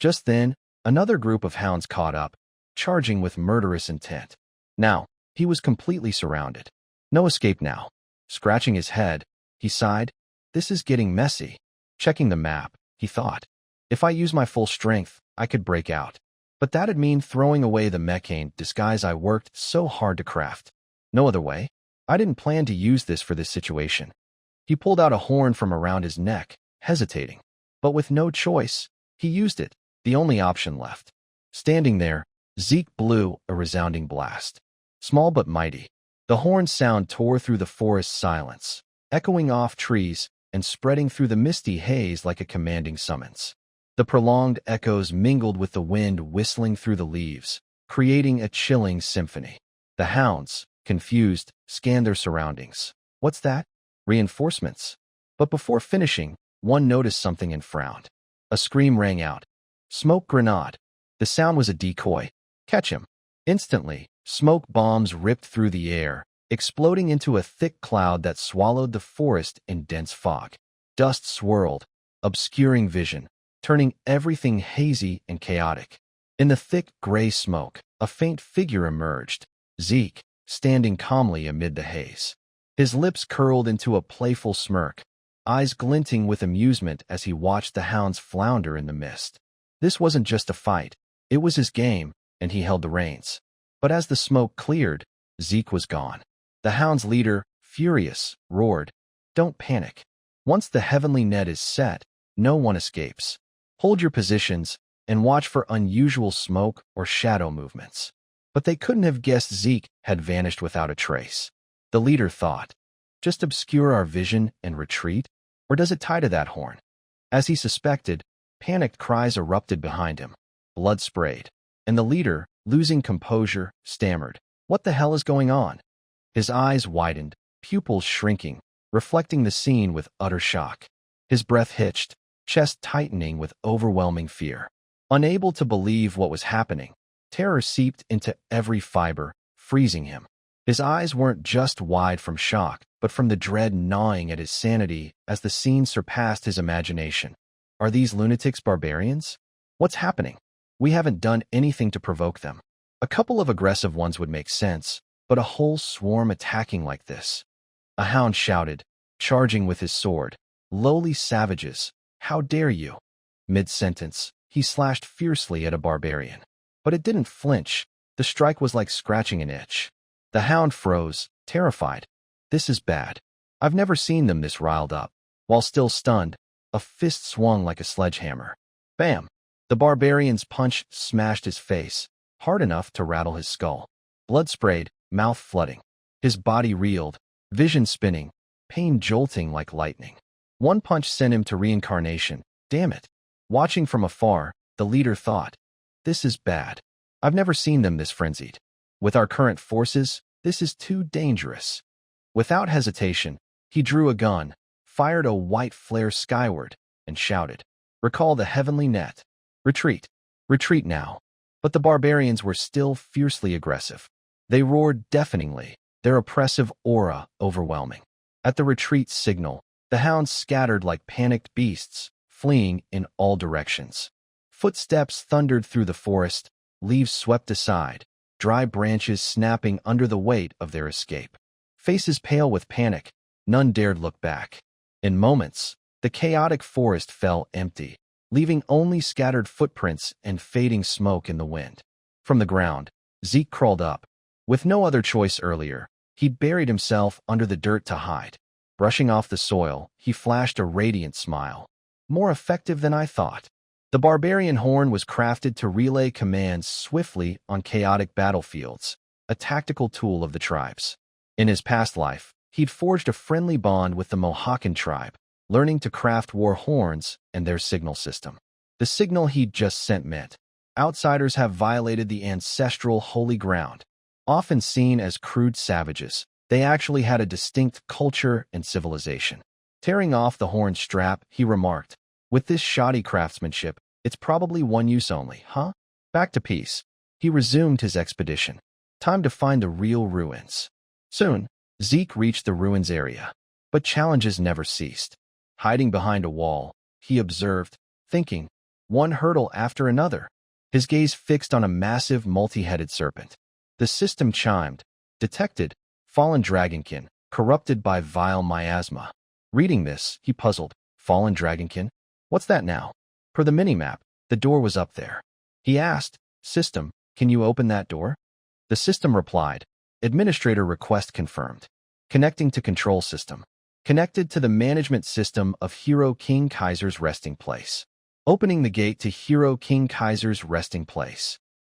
Just then, another group of hounds caught up, charging with murderous intent. Now, he was completely surrounded. No escape now. Scratching his head, he sighed. This is getting messy. Checking the map, he thought. If I use my full strength, I could break out. But that'd mean throwing away the mechane disguise I worked so hard to craft. No other way. I didn't plan to use this for this situation. He pulled out a horn from around his neck, hesitating. But with no choice, he used it, the only option left. Standing there, Zeke blew a resounding blast. Small but mighty, the horn's sound tore through the forest's silence, echoing off trees and spreading through the misty haze like a commanding summons. The prolonged echoes mingled with the wind whistling through the leaves, creating a chilling symphony. The hounds, confused, scanned their surroundings. What's that? Reinforcements. But before finishing, one noticed something and frowned. A scream rang out. Smoke grenade. The sound was a decoy. Catch him. Instantly, smoke bombs ripped through the air, exploding into a thick cloud that swallowed the forest in dense fog. Dust swirled, obscuring vision, turning everything hazy and chaotic. In the thick gray smoke, a faint figure emerged, Zeke, standing calmly amid the haze. His lips curled into a playful smirk, eyes glinting with amusement as he watched the hounds flounder in the mist. This wasn't just a fight, it was his game, and he held the reins. But as the smoke cleared, Zeke was gone. The hound's leader, furious, roared, "Don't panic. Once the heavenly net is set, no one escapes. Hold your positions and watch for unusual smoke or shadow movements." But they couldn't have guessed Zeke had vanished without a trace. The leader thought, just obscure our vision and retreat? Or does it tie to that horn? As he suspected, panicked cries erupted behind him. Blood sprayed, and the leader, losing composure, stammered, "What the hell is going on?" His eyes widened, pupils shrinking, reflecting the scene with utter shock. His breath hitched, chest tightening with overwhelming fear. Unable to believe what was happening, terror seeped into every fiber, freezing him. His eyes weren't just wide from shock, but from the dread gnawing at his sanity as the scene surpassed his imagination. Are these lunatics barbarians? What's happening? We haven't done anything to provoke them. A couple of aggressive ones would make sense, but a whole swarm attacking like this. A hound shouted, charging with his sword, "Lowly savages, how dare you?" Mid-sentence, he slashed fiercely at a barbarian. But it didn't flinch. The strike was like scratching an itch. The hound froze, terrified. This is bad. I've never seen them this riled up. While still stunned, a fist swung like a sledgehammer. Bam! The barbarian's punch smashed his face, hard enough to rattle his skull. Blood sprayed, mouth flooding. His body reeled, vision spinning, pain jolting like lightning. One punch sent him to reincarnation. Damn it. Watching from afar, the leader thought, this is bad. I've never seen them this frenzied. With our current forces, this is too dangerous. Without hesitation, he drew a gun, fired a white flare skyward, and shouted, "Recall the heavenly net. Retreat. Retreat now." But the barbarians were still fiercely aggressive. They roared deafeningly, their oppressive aura overwhelming. At the retreat signal, the hounds scattered like panicked beasts, fleeing in all directions. Footsteps thundered through the forest, leaves swept aside, dry branches snapping under the weight of their escape. Faces pale with panic, none dared look back. In moments, the chaotic forest fell empty, leaving only scattered footprints and fading smoke in the wind. From the ground, Zeke crawled up. With no other choice earlier, he'd buried himself under the dirt to hide. Brushing off the soil, he flashed a radiant smile. More effective than I thought. The barbarian horn was crafted to relay commands swiftly on chaotic battlefields, a tactical tool of the tribes. In his past life, he'd forged a friendly bond with the Mohawken tribe, learning to craft war horns and their signal system. The signal he'd just sent meant, outsiders have violated the ancestral holy ground. Often seen as crude savages, they actually had a distinct culture and civilization. Tearing off the horn strap, he remarked, "With this shoddy craftsmanship, it's probably one use only, huh?" Back to peace. He resumed his expedition. Time to find the real ruins. Soon, Zeke reached the ruins area. But challenges never ceased. Hiding behind a wall, he observed, thinking, one hurdle after another. His gaze fixed on a massive multi-headed serpent. The system chimed. Detected, fallen dragonkin, corrupted by vile miasma. Reading this, he puzzled. Fallen dragonkin? What's that now? Per the minimap, the door was up there. He asked, System, can you open that door? The system replied, Administrator request confirmed. Connecting to control system. Connected to the management system of Hero King Kaiser's resting place. Opening the gate to Hero King Kaiser's resting place.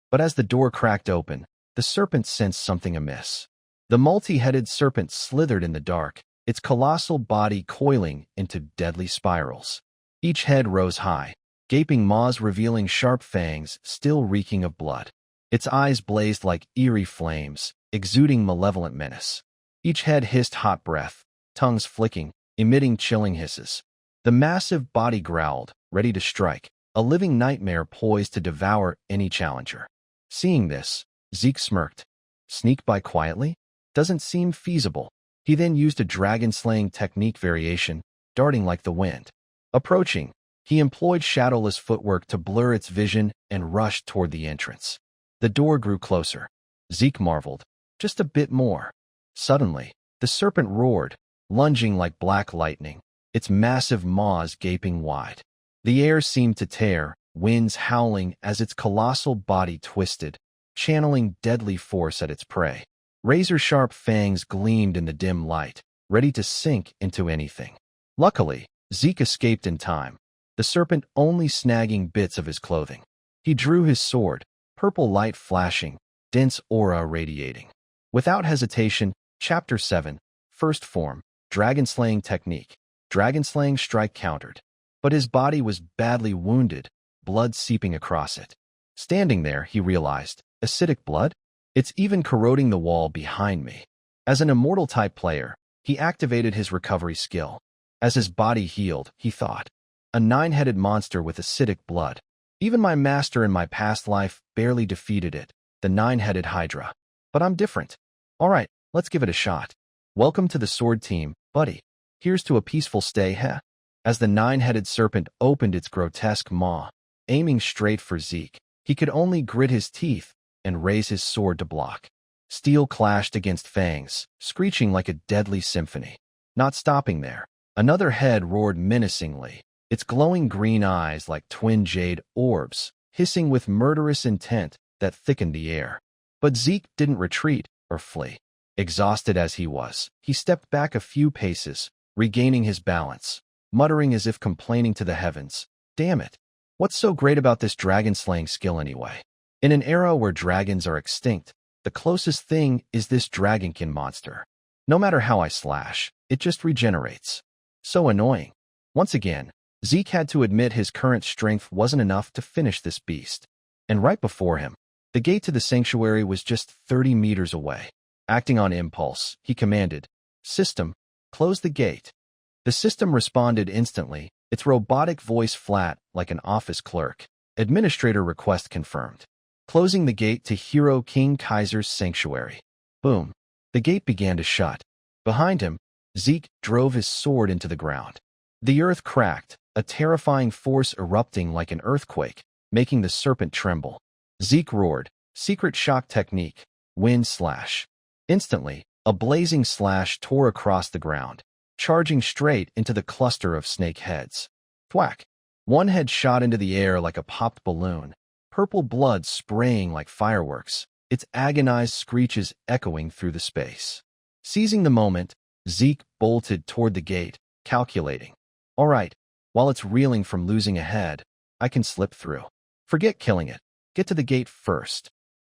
But as the door cracked open, the serpent sensed something amiss. The multi-headed serpent slithered in the dark, its colossal body coiling into deadly spirals. Each head rose high, gaping maws revealing sharp fangs still reeking of blood. Its eyes blazed like eerie flames, exuding malevolent menace. Each head hissed hot breath, tongues flicking, emitting chilling hisses. The massive body growled, ready to strike, a living nightmare poised to devour any challenger. Seeing this, Zeke smirked. Sneak by quietly? Doesn't seem feasible. He then used a dragon-slaying technique variation, darting like the wind. Approaching, he employed shadowless footwork to blur its vision and rushed toward the entrance. The door grew closer. Zeke marveled. Just a bit more. Suddenly, the serpent roared, lunging like black lightning, its massive maws gaping wide. The air seemed to tear, winds howling as its colossal body twisted, channeling deadly force at its prey. Razor-sharp fangs gleamed in the dim light, ready to sink into anything. Luckily, Zeke escaped in time, the serpent only snagging bits of his clothing. He drew his sword, purple light flashing, dense aura radiating. Without hesitation, Chapter 7, First Form, Dragon-Slaying Technique. Dragon-Slaying strike countered. But his body was badly wounded, blood seeping across it. Standing there, he realized, acidic blood? It's even corroding the wall behind me. As an immortal-type player, he activated his recovery skill. As his body healed, he thought, a nine-headed monster with acidic blood. Even my master in my past life barely defeated it, the nine-headed Hydra. But I'm different. All right, let's give it a shot. Welcome to the sword team, buddy. Here's to a peaceful stay, heh? As the nine-headed serpent opened its grotesque maw, aiming straight for Zeke, he could only grit his teeth and raise his sword to block. Steel clashed against fangs, screeching like a deadly symphony. Not stopping there, another head roared menacingly, its glowing green eyes like twin jade orbs, hissing with murderous intent that thickened the air. But Zeke didn't retreat or flee. Exhausted as he was, he stepped back a few paces, regaining his balance, muttering as if complaining to the heavens, "Damn it! What's so great about this dragon-slaying skill anyway? In an era where dragons are extinct, the closest thing is this dragonkin monster. No matter how I slash, it just regenerates. So annoying." Once again, Zeke had to admit his current strength wasn't enough to finish this beast. And right before him, the gate to the sanctuary was just 30 meters away. Acting on impulse, he commanded, "System, close the gate." The system responded instantly, its robotic voice flat like an office clerk. Administrator request confirmed. Closing the gate to Hero King Kaiser's sanctuary. Boom. The gate began to shut. Behind him, Zeke drove his sword into the ground. The earth cracked, a terrifying force erupting like an earthquake, making the serpent tremble. Zeke roared, secret shock technique, wind slash. Instantly, a blazing slash tore across the ground, charging straight into the cluster of snake heads. Thwack! One head shot into the air like a popped balloon, purple blood spraying like fireworks, its agonized screeches echoing through the space. Seizing the moment, Zeke bolted toward the gate, calculating. All right, while it's reeling from losing a head, I can slip through. Forget killing it. Get to the gate first.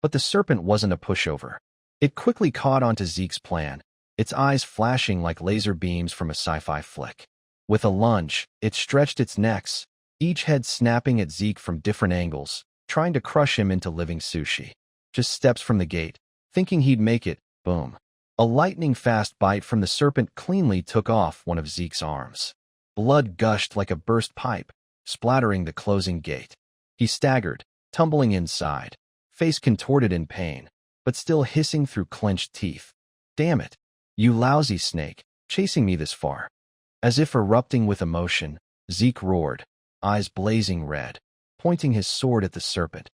But the serpent wasn't a pushover. It quickly caught onto Zeke's plan, its eyes flashing like laser beams from a sci-fi flick. With a lunge, it stretched its necks, each head snapping at Zeke from different angles, trying to crush him into living sushi. Just steps from the gate, thinking he'd make it, boom. A lightning-fast bite from the serpent cleanly took off one of Zeke's arms. Blood gushed like a burst pipe, splattering the closing gate. He staggered, tumbling inside, face contorted in pain, but still hissing through clenched teeth. Damn it, you lousy snake, chasing me this far. As if erupting with emotion, Zeke roared, eyes blazing red, pointing his sword at the serpent.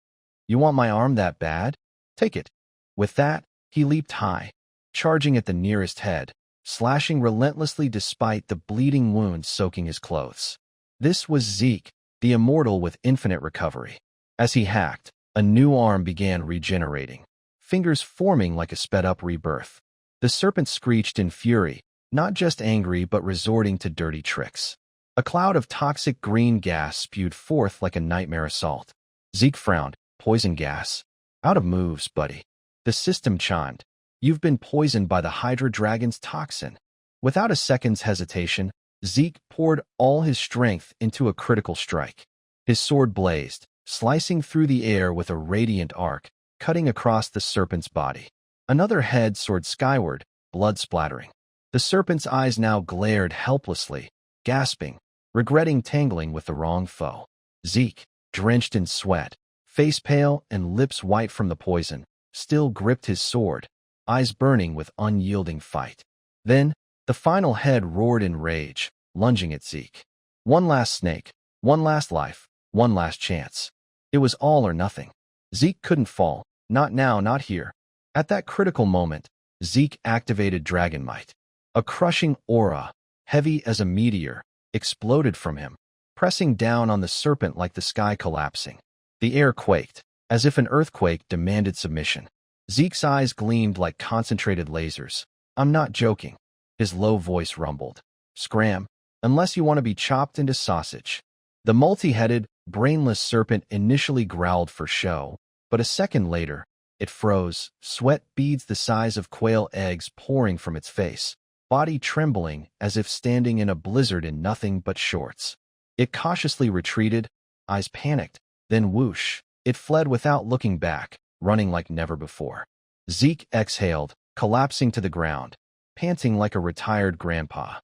You want my arm that bad? Take it. With that, he leaped high, charging at the nearest head, slashing relentlessly despite the bleeding wounds soaking his clothes. This was Zeke, the immortal with infinite recovery. As he hacked, a new arm began regenerating, fingers forming like a sped-up rebirth. The serpent screeched in fury, not just angry but resorting to dirty tricks. A cloud of toxic green gas spewed forth like a nightmare assault. Zeke frowned. Poison gas. Out of moves, buddy. The system chimed. You've been poisoned by the Hydra Dragon's toxin. Without a second's hesitation, Zeke poured all his strength into a critical strike. His sword blazed, slicing through the air with a radiant arc, cutting across the serpent's body. Another head soared skyward, blood splattering. The serpent's eyes now glared helplessly, gasping, regretting tangling with the wrong foe. Zeke, drenched in sweat, face pale and lips white from the poison, still gripped his sword, eyes burning with unyielding fight. Then, the final head roared in rage, lunging at Zeke. One last snake, one last life, one last chance. It was all or nothing. Zeke couldn't fall, not now, not here. At that critical moment, Zeke activated Dragon Might. A crushing aura, heavy as a meteor, exploded from him, pressing down on the serpent like the sky collapsing. The air quaked, as if an earthquake demanded submission. Zeke's eyes gleamed like concentrated lasers. I'm not joking. His low voice rumbled. Scram, unless you want to be chopped into sausage. The multi-headed, brainless serpent initially growled for show, but a second later, it froze, sweat beads the size of quail eggs pouring from its face, body trembling as if standing in a blizzard in nothing but shorts. It cautiously retreated, eyes panicked, then whoosh, it fled without looking back, running like never before. Zeke exhaled, collapsing to the ground, panting like a retired grandpa.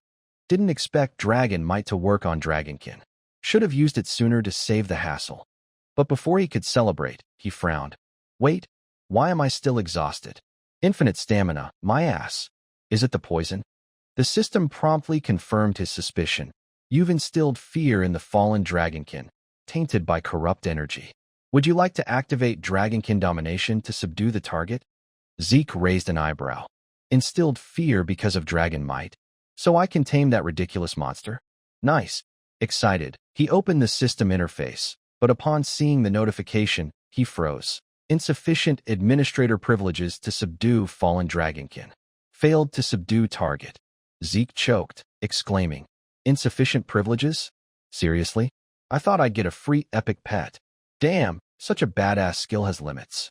Didn't expect Dragon Might to work on Dragonkin. Should have used it sooner to save the hassle. But before he could celebrate, he frowned. Wait, why am I still exhausted? Infinite stamina, my ass. Is it the poison? The system promptly confirmed his suspicion. You've instilled fear in the fallen Dragonkin, tainted by corrupt energy. Would you like to activate Dragonkin domination to subdue the target? Zeke raised an eyebrow. Instilled fear because of Dragon Might? So I can tame that ridiculous monster? Nice. Excited, he opened the system interface, but upon seeing the notification, he froze. Insufficient administrator privileges to subdue fallen Dragonkin. Failed to subdue target. Zeke choked, exclaiming, Insufficient privileges? Seriously? I thought I'd get a free epic pet. Damn, such a badass skill has limits.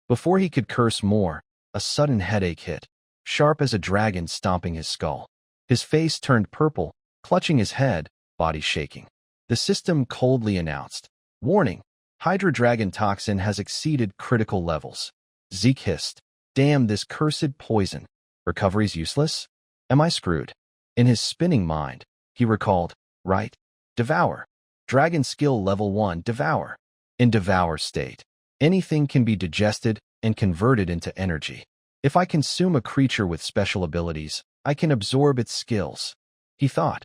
Before he could curse more, a sudden headache hit, sharp as a dragon stomping his skull. His face turned purple, clutching his head, body shaking. The system coldly announced, Warning, Hydra Dragon toxin has exceeded critical levels. Zeke hissed, Damn this cursed poison. Recovery's useless? Am I screwed? In his spinning mind, he recalled, Right, Devour. Dragon skill level 1, Devour. In Devour state, anything can be digested and converted into energy. If I consume a creature with special abilities, I can absorb its skills. He thought.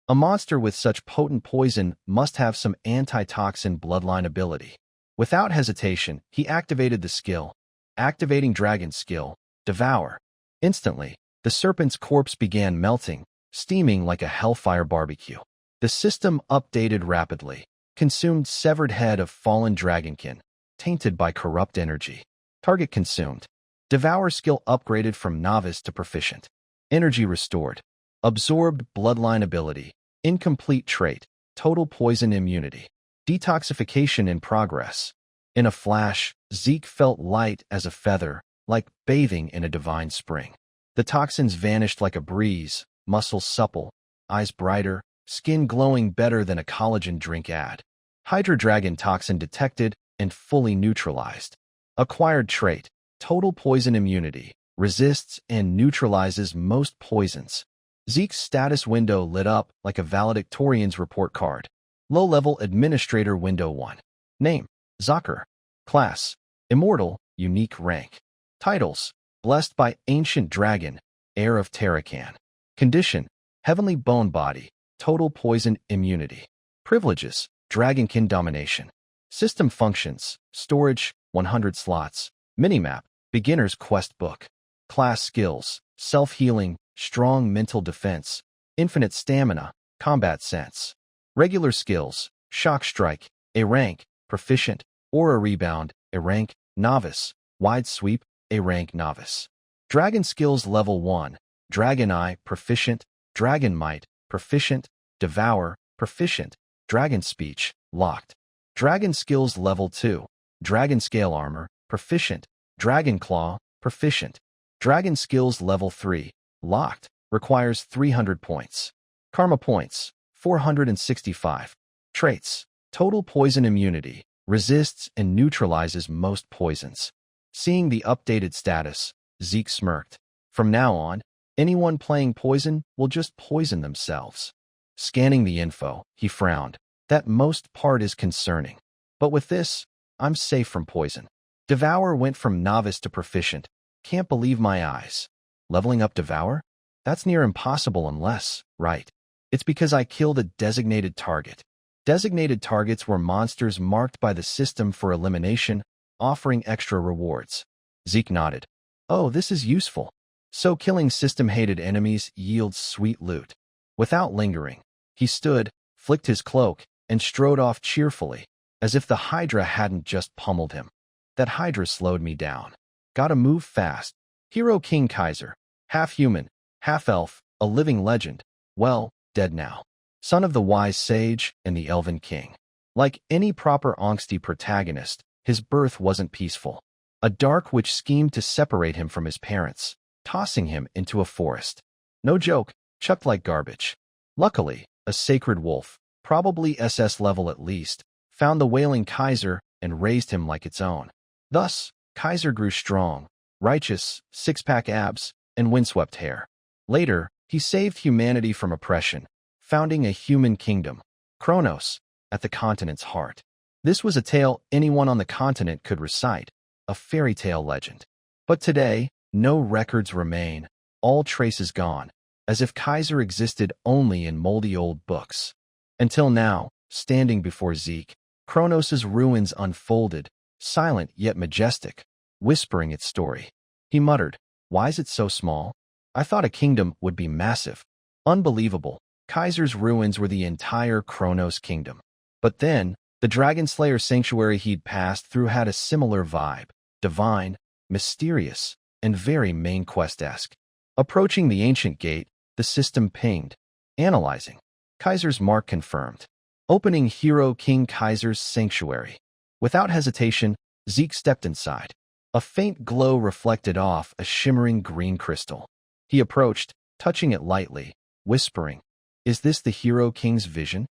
A monster with such potent poison must have some antitoxin bloodline ability. Without hesitation, he activated the skill. Activating Dragon's skill, Devour. Instantly, the serpent's corpse began melting, steaming like a hellfire barbecue. The system updated rapidly, consumed severed head of fallen dragonkin, tainted by corrupt energy. Target consumed. Devour skill upgraded from novice to proficient. Energy restored. Absorbed bloodline ability. Incomplete trait. Total poison immunity. Detoxification in progress. In a flash, Zeke felt light as a feather, like bathing in a divine spring. The toxins vanished like a breeze, muscles supple, eyes brighter, skin glowing better than a collagen drink ad. Hydra Dragon toxin detected and fully neutralized. Acquired trait, total poison immunity, resists and neutralizes most poisons. Zeke's status window lit up like a valedictorian's report card. Low-level administrator window 1. Name, Zakir. Class, Immortal, unique rank. Titles, Blessed by Ancient Dragon, Heir of Terracan. Condition, Heavenly Bone Body, Total Poison Immunity. Privileges, Dragonkin Domination. System functions, Storage, 100 slots. Minimap, Beginner's Quest Book. Class skills, Self-healing, Strong mental defense, Infinite stamina, Combat sense. Regular skills, Shock Strike, A rank, Proficient, Aura Rebound, A rank, Novice, Wide Sweep, A rank Novice. Dragon skills level 1, Dragon Eye, Proficient, Dragon Might, Proficient, Devour, Proficient, Dragon Speech, Locked. Dragon skills level 2, Dragon Scale Armor, Proficient, Dragon Claw, Proficient. Dragon skills level 3, Locked, requires 300 points. Karma points, 465. Traits, Total Poison Immunity, resists and neutralizes most poisons. Seeing the updated status, Zeke smirked. From now on, anyone playing poison will just poison themselves. Scanning the info, he frowned. That most part is concerning. But with this, I'm safe from poison. Devour went from novice to proficient. Can't believe my eyes. Leveling up Devour? That's near impossible unless, right. It's because I killed a designated target. Designated targets were monsters marked by the system for elimination, offering extra rewards. Zeke nodded. Oh, this is useful. So killing system-hated enemies yields sweet loot. Without lingering, he stood, flicked his cloak, and strode off cheerfully, as if the Hydra hadn't just pummeled him. That Hydra slowed me down. Gotta move fast. Hero King Kaiser. Half human, half elf, a living legend. Well, dead now. Son of the wise sage and the elven king. Like any proper angsty protagonist, his birth wasn't peaceful. A dark witch schemed to separate him from his parents, tossing him into a forest. No joke, chucked like garbage. Luckily, a sacred wolf, probably SS level at least, found the wailing Kaiser and raised him like its own. Thus, Kaiser grew strong, righteous, six-pack abs, and windswept hair. Later, he saved humanity from oppression, founding a human kingdom, Kronos, at the continent's heart. This was a tale anyone on the continent could recite, a fairy tale legend. But today, no records remain, all traces gone, as if Kaiser existed only in moldy old books. Until now, standing before Zeke, Kronos' ruins unfolded, silent yet majestic, whispering its story. He muttered, "Why is it so small? I thought a kingdom would be massive." Unbelievable. Kaiser's ruins were the entire Kronos kingdom. But then, the Dragon Slayer sanctuary he'd passed through had a similar vibe, divine, mysterious, and very main quest-esque. Approaching the ancient gate, the system pinged. Analyzing. Kaiser's mark confirmed. Opening Hero King Kaiser's sanctuary. Without hesitation, Zeke stepped inside. A faint glow reflected off a shimmering green crystal. He approached, touching it lightly, whispering, "Is this the Hero King's vision?"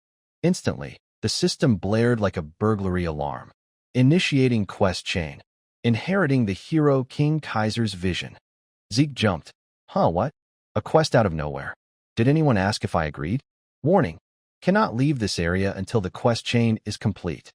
Instantly, the system blared like a burglary alarm. Initiating quest chain. Inheriting the Hero King Kaiser's vision. Zeke jumped. Huh, what? A quest out of nowhere. Did anyone ask if I agreed? Warning. Cannot leave this area until the quest chain is complete.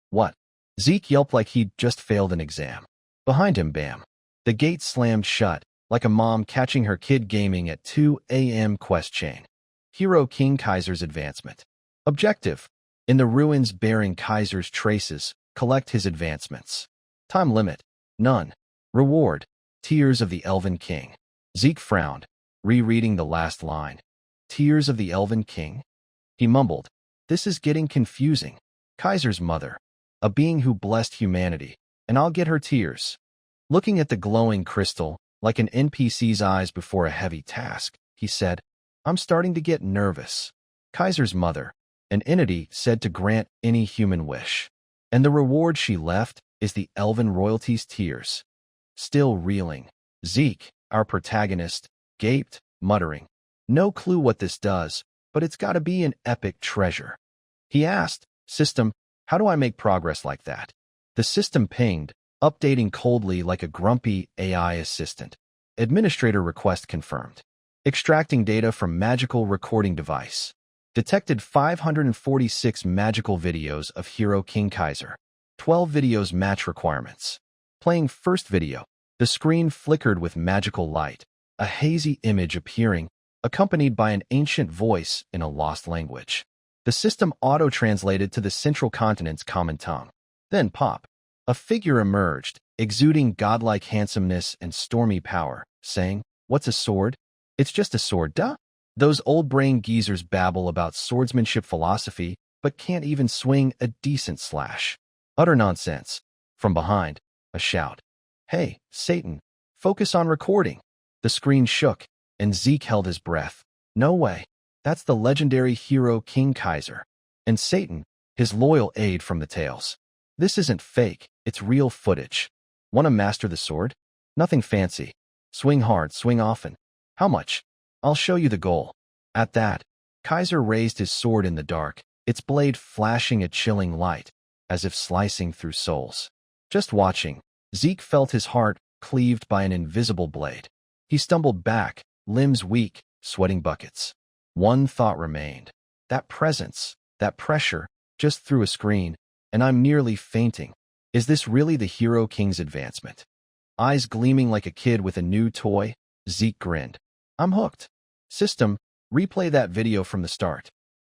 What? Zeke yelped like he'd just failed an exam. Behind him, bam. The gate slammed shut, like a mom catching her kid gaming at 2 a.m. Quest chain. Hero King Kaiser's advancement. Objective. In the ruins bearing Kaiser's traces, Collect his advancements. Time limit. None. Reward. Tears of the Elven King. Zeke frowned, rereading the last line. Tears of the Elven King? He mumbled. This is getting confusing. Kaiser's mother. A being who blessed humanity. And I'll get her tears. Looking at the glowing crystal, like an NPC's eyes before a heavy task, he said, I'm starting to get nervous. Kaiser's mother, an entity said to grant any human wish. And the reward she left is the elven royalty's tears. Still reeling, Zeke, our protagonist, gaped, muttering, no clue what this does, but it's gotta be an epic treasure. He asked, System, how do I make progress like that? The system pinged, updating coldly like a grumpy AI assistant. Administrator request confirmed. Extracting data from magical recording device. Detected 546 magical videos of Hero King Kaiser. 12 videos match requirements. Playing first video. The screen flickered with magical light, a hazy image appearing, accompanied by an ancient voice in a lost language. The system auto-translated to the central continent's common tongue. Then pop. A figure emerged, exuding godlike handsomeness and stormy power, saying, What's a sword? It's just a sword, duh? Those old-brain geezers babble about swordsmanship philosophy, but can't even swing a decent slash. Utter nonsense. From behind, a shout. Hey, Satan, focus on recording. The screen shook, and Zeke held his breath. No way. That's the legendary Hero King Kaiser. And Satan, his loyal aide from the tales. This isn't fake, it's real footage. Want to master the sword? Nothing fancy. Swing hard, swing often. How much? I'll show you the goal. At that, Kaiser raised his sword in the dark, its blade flashing a chilling light, as if slicing through souls. Just watching, Zeke felt his heart cleaved by an invisible blade. He stumbled back, limbs weak, sweating buckets. One thought remained. That presence, that pressure, just through a screen, and I'm nearly fainting. Is this really the Hero King's advancement? Eyes gleaming like a kid with a new toy, Zeke grinned. I'm hooked. System, replay that video from the start.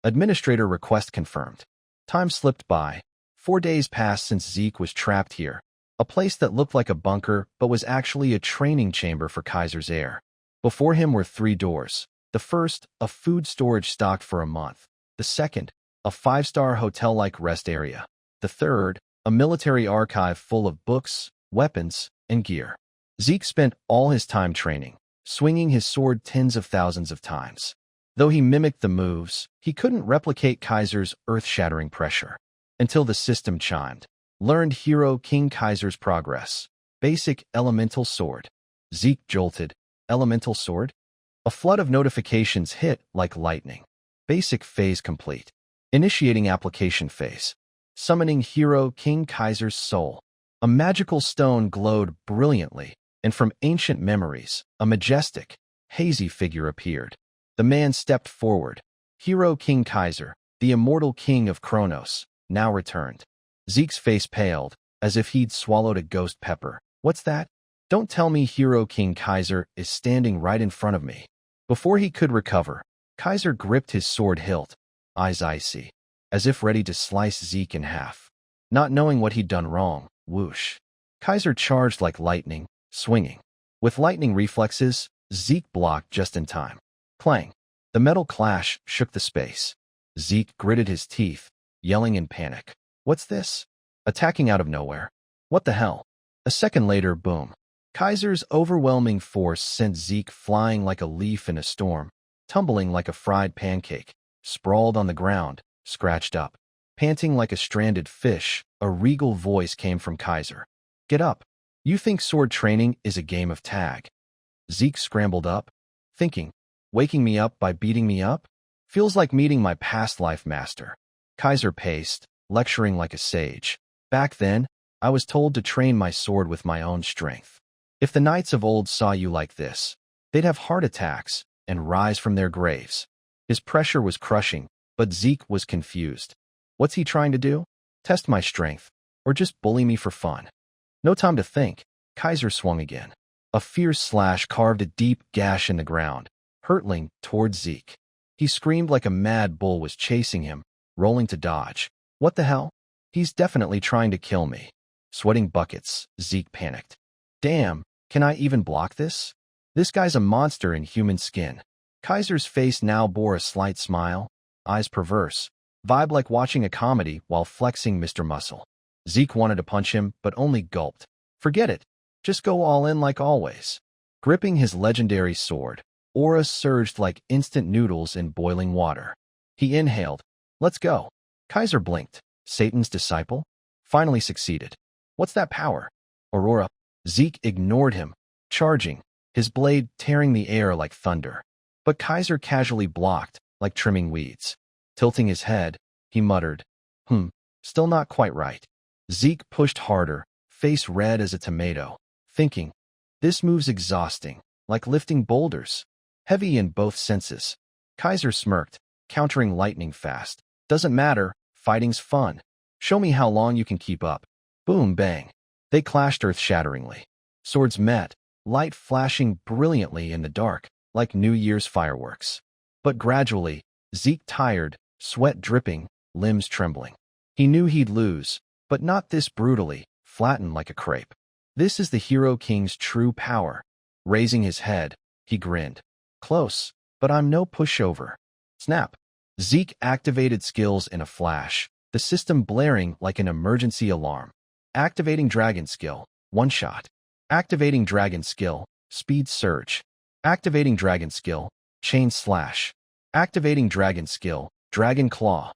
Administrator request confirmed. Time slipped by. 4 days passed since Zeke was trapped here. A place that looked like a bunker but was actually a training chamber for Kaiser's heir. Before him were 3 doors. The first, a food storage stocked for a month. The second, a 5-star hotel-like rest area. The third, a military archive full of books, weapons, and gear. Zeke spent all his time training, swinging his sword tens of thousands of times. Though he mimicked the moves, he couldn't replicate Kaiser's earth-shattering pressure. Until the system chimed. Learned Hero King Kaiser's progress. Basic elemental sword. Zeke jolted. Elemental sword? A flood of notifications hit like lightning. Basic phase complete. Initiating application phase. Summoning Hero King Kaiser's soul. A magical stone glowed brilliantly, and from ancient memories, a majestic, hazy figure appeared. The man stepped forward. Hero King Kaiser, the immortal king of Kronos, now returned. Zeke's face paled, as if he'd swallowed a ghost pepper. What's that? Don't tell me Hero King Kaiser is standing right in front of me. Before he could recover, Kaiser gripped his sword hilt, eyes icy, as if ready to slice Zeke in half. Not knowing what he'd done wrong, whoosh. Kaiser charged like lightning, swinging. With lightning reflexes, Zeke blocked just in time. Clang. The metal clash shook the space. Zeke gritted his teeth, yelling in panic. What's this? Attacking out of nowhere. What the hell? A second later, boom. Kaiser's overwhelming force sent Zeke flying like a leaf in a storm, tumbling like a fried pancake, sprawled on the ground, scratched up. Panting like a stranded fish, a regal voice came from Kaiser. Get up. You think sword training is a game of tag. Zeke scrambled up, thinking, waking me up by beating me up? Feels like meeting my past life master. Kaiser paced, lecturing like a sage. Back then, I was told to train my sword with my own strength. If the knights of old saw you like this, they'd have heart attacks and rise from their graves. His pressure was crushing, but Zeke was confused. What's he trying to do? Test my strength, or just bully me for fun? No time to think. Kaiser swung again. A fierce slash carved a deep gash in the ground, hurtling towards Zeke. He screamed like a mad bull was chasing him, rolling to dodge. What the hell? He's definitely trying to kill me. Sweating buckets, Zeke panicked. Damn, can I even block this? This guy's a monster in human skin. Kaiser's face now bore a slight smile, eyes perverse, vibe like watching a comedy while flexing Mr. Muscle. Zeke wanted to punch him, but only gulped. Forget it. Just go all in like always. Gripping his legendary sword, aura surged like instant noodles in boiling water. He inhaled. Let's go. Kaiser blinked. Satan's disciple? Finally succeeded. What's that power? Aurora. Zeke ignored him, charging, his blade tearing the air like thunder. But Kaiser casually blocked, like trimming weeds. Tilting his head, he muttered, still not quite right. Zeke pushed harder, face red as a tomato, thinking, this move's exhausting, like lifting boulders. Heavy in both senses. Kaiser smirked, countering lightning fast. Doesn't matter, fighting's fun. Show me how long you can keep up. Boom, bang. They clashed earth-shatteringly. Swords met, light flashing brilliantly in the dark, like New Year's fireworks. But gradually, Zeke tired, sweat dripping, limbs trembling. He knew he'd lose, but not this brutally, flattened like a crepe. This is the Hero King's true power. Raising his head, he grinned. Close, but I'm no pushover. Snap. Zeke activated skills in a flash, the system blaring like an emergency alarm. Activating Dragon Skill, one shot. Activating Dragon Skill, Speed Surge. Activating Dragon Skill, Chain Slash. Activating Dragon Skill, Dragon Claw.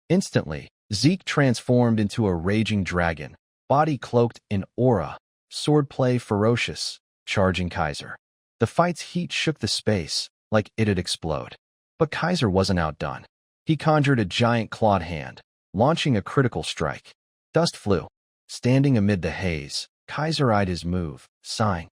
Instantly, Zeke transformed into a raging dragon, body cloaked in aura, swordplay ferocious, charging Kaiser. The fight's heat shook the space, like it'd explode. But Kaiser wasn't outdone. He conjured a giant clawed hand, launching a critical strike. Dust flew. Standing amid the haze, Kaiser eyed his move, sighing.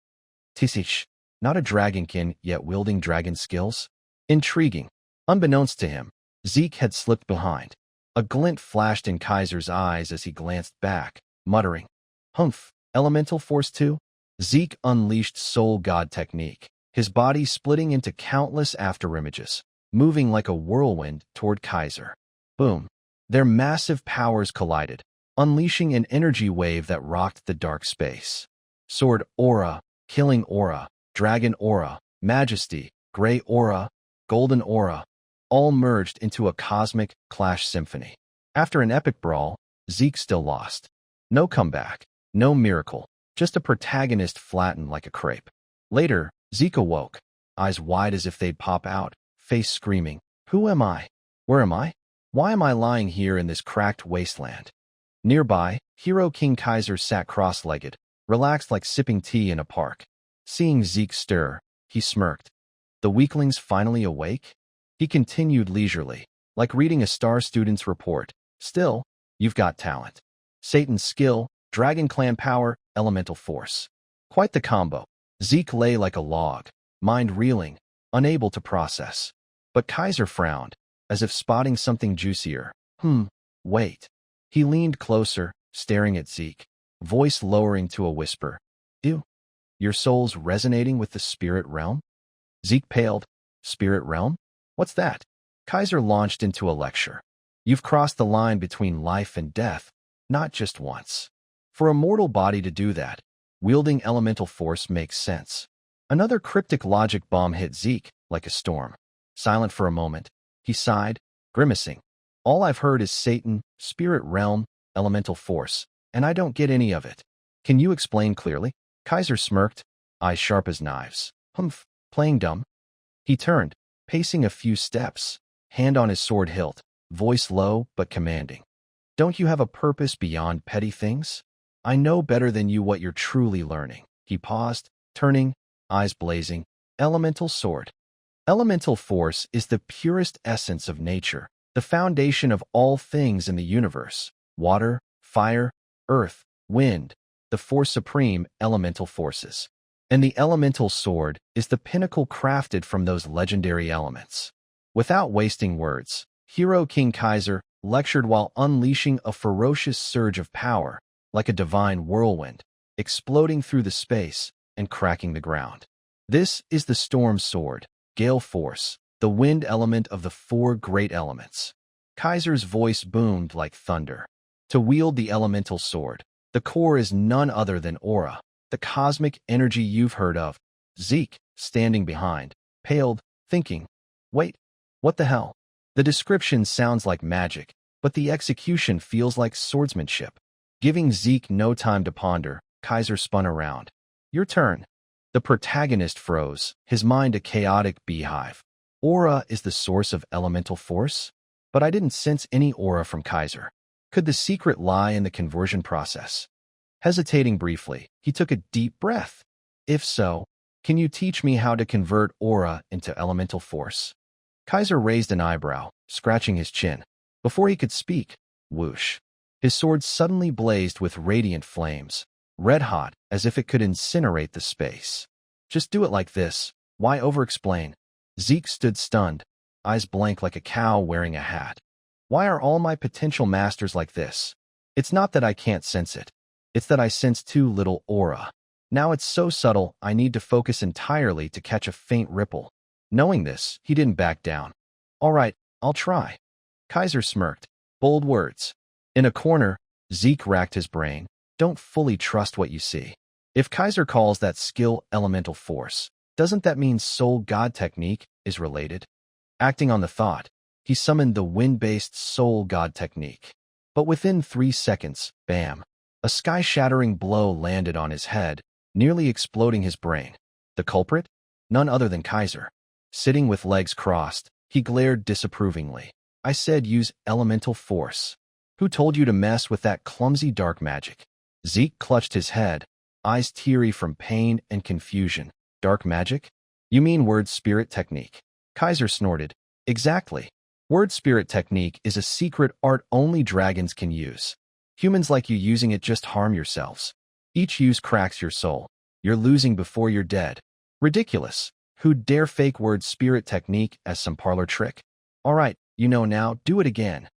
Tisish, not a dragonkin yet wielding dragon skills? Intriguing. Unbeknownst to him, Zeke had slipped behind. A glint flashed in Kaiser's eyes as he glanced back, muttering, Humph, elemental force too? Zeke unleashed soul god technique, his body splitting into countless afterimages, moving like a whirlwind toward Kaiser. Boom. Their massive powers collided, unleashing an energy wave that rocked the dark space. Sword aura, killing aura, dragon aura, majesty, gray aura, golden aura, all merged into a cosmic clash symphony. After an epic brawl, Zeke still lost. No comeback, no miracle, just a protagonist flattened like a crepe. Later, Zeke awoke, eyes wide as if they'd pop out, face screaming, Who am I? Where am I? Why am I lying here in this cracked wasteland? Nearby, Hero King Kaiser sat cross-legged, relaxed like sipping tea in a park. Seeing Zeke stir, he smirked. The weakling's finally awake? He continued leisurely, like reading a star student's report. Still, you've got talent. Satan's skill, Dragon Clan power, elemental force. Quite the combo. Zeke lay like a log, mind reeling, unable to process. But Kaiser frowned, as if spotting something juicier. Wait. He leaned closer, staring at Zeke, voice lowering to a whisper. Ew. Your soul's resonating with the spirit realm? Zeke paled. Spirit realm? What's that? Kaiser launched into a lecture. You've crossed the line between life and death, not just once. For a mortal body to do that, wielding elemental force makes sense. Another cryptic logic bomb hit Zeke like a storm. Silent for a moment, he sighed, grimacing. All I've heard is Satan, spirit realm, elemental force, and I don't get any of it. Can you explain clearly? Kaiser smirked, eyes sharp as knives. Playing dumb? He turned, pacing a few steps, hand on his sword hilt, voice low but commanding. Don't you have a purpose beyond petty things? I know better than you what you're truly learning. He paused, turning, eyes blazing. Elemental sword. Elemental force is the purest essence of nature, the foundation of all things in the universe. Water, fire, earth, wind, the four supreme elemental forces. And the elemental sword is the pinnacle crafted from those legendary elements. Without wasting words, Hero King Kaiser lectured while unleashing a ferocious surge of power, like a divine whirlwind, exploding through the space and cracking the ground. This is the storm sword, gale force, the wind element of the four great elements. Kaiser's voice boomed like thunder. to wield the elemental sword. The core is none other than aura, the cosmic energy you've heard of. Zeke, standing behind, paled, thinking, wait, what the hell? The description sounds like magic, but the execution feels like swordsmanship. Giving Zeke no time to ponder, Kaiser spun around. Your turn. The protagonist froze, his mind a chaotic beehive. Aura is the source of elemental force? But I didn't sense any aura from Kaiser. Could the secret lie in the conversion process? Hesitating briefly, he took a deep breath. If so, can you teach me how to convert aura into elemental force? Kaiser raised an eyebrow, scratching his chin. Before he could speak, whoosh. His sword suddenly blazed with radiant flames, red-hot as if it could incinerate the space. Just do it like this. Why over-explain? Zeke stood stunned, eyes blank like a cow wearing a hat. Why are all my potential masters like this? It's not that I can't sense it. It's that I sense too little aura. Now it's so subtle, I need to focus entirely to catch a faint ripple. Knowing this, he didn't back down. All right, I'll try. Kaiser smirked. Bold words. In a corner, Zeke racked his brain. Don't fully trust what you see. If Kaiser calls that skill elemental force, doesn't that mean soul god technique is related? Acting on the thought, he summoned the wind-based soul god technique. But within 3 seconds, bam, a sky-shattering blow landed on his head, nearly exploding his brain. The culprit? None other than Kaiser. Sitting with legs crossed, he glared disapprovingly. I said use elemental force. Who told you to mess with that clumsy dark magic? Zeke clutched his head, eyes teary from pain and confusion. Dark magic? You mean word spirit technique? Kaiser snorted. Exactly. Word spirit technique is a secret art only dragons can use. Humans like you using it just harm yourselves. Each use cracks your soul. You're losing before you're dead. Ridiculous. Who'd dare fake word spirit technique as some parlor trick? All right, you know now, do it again.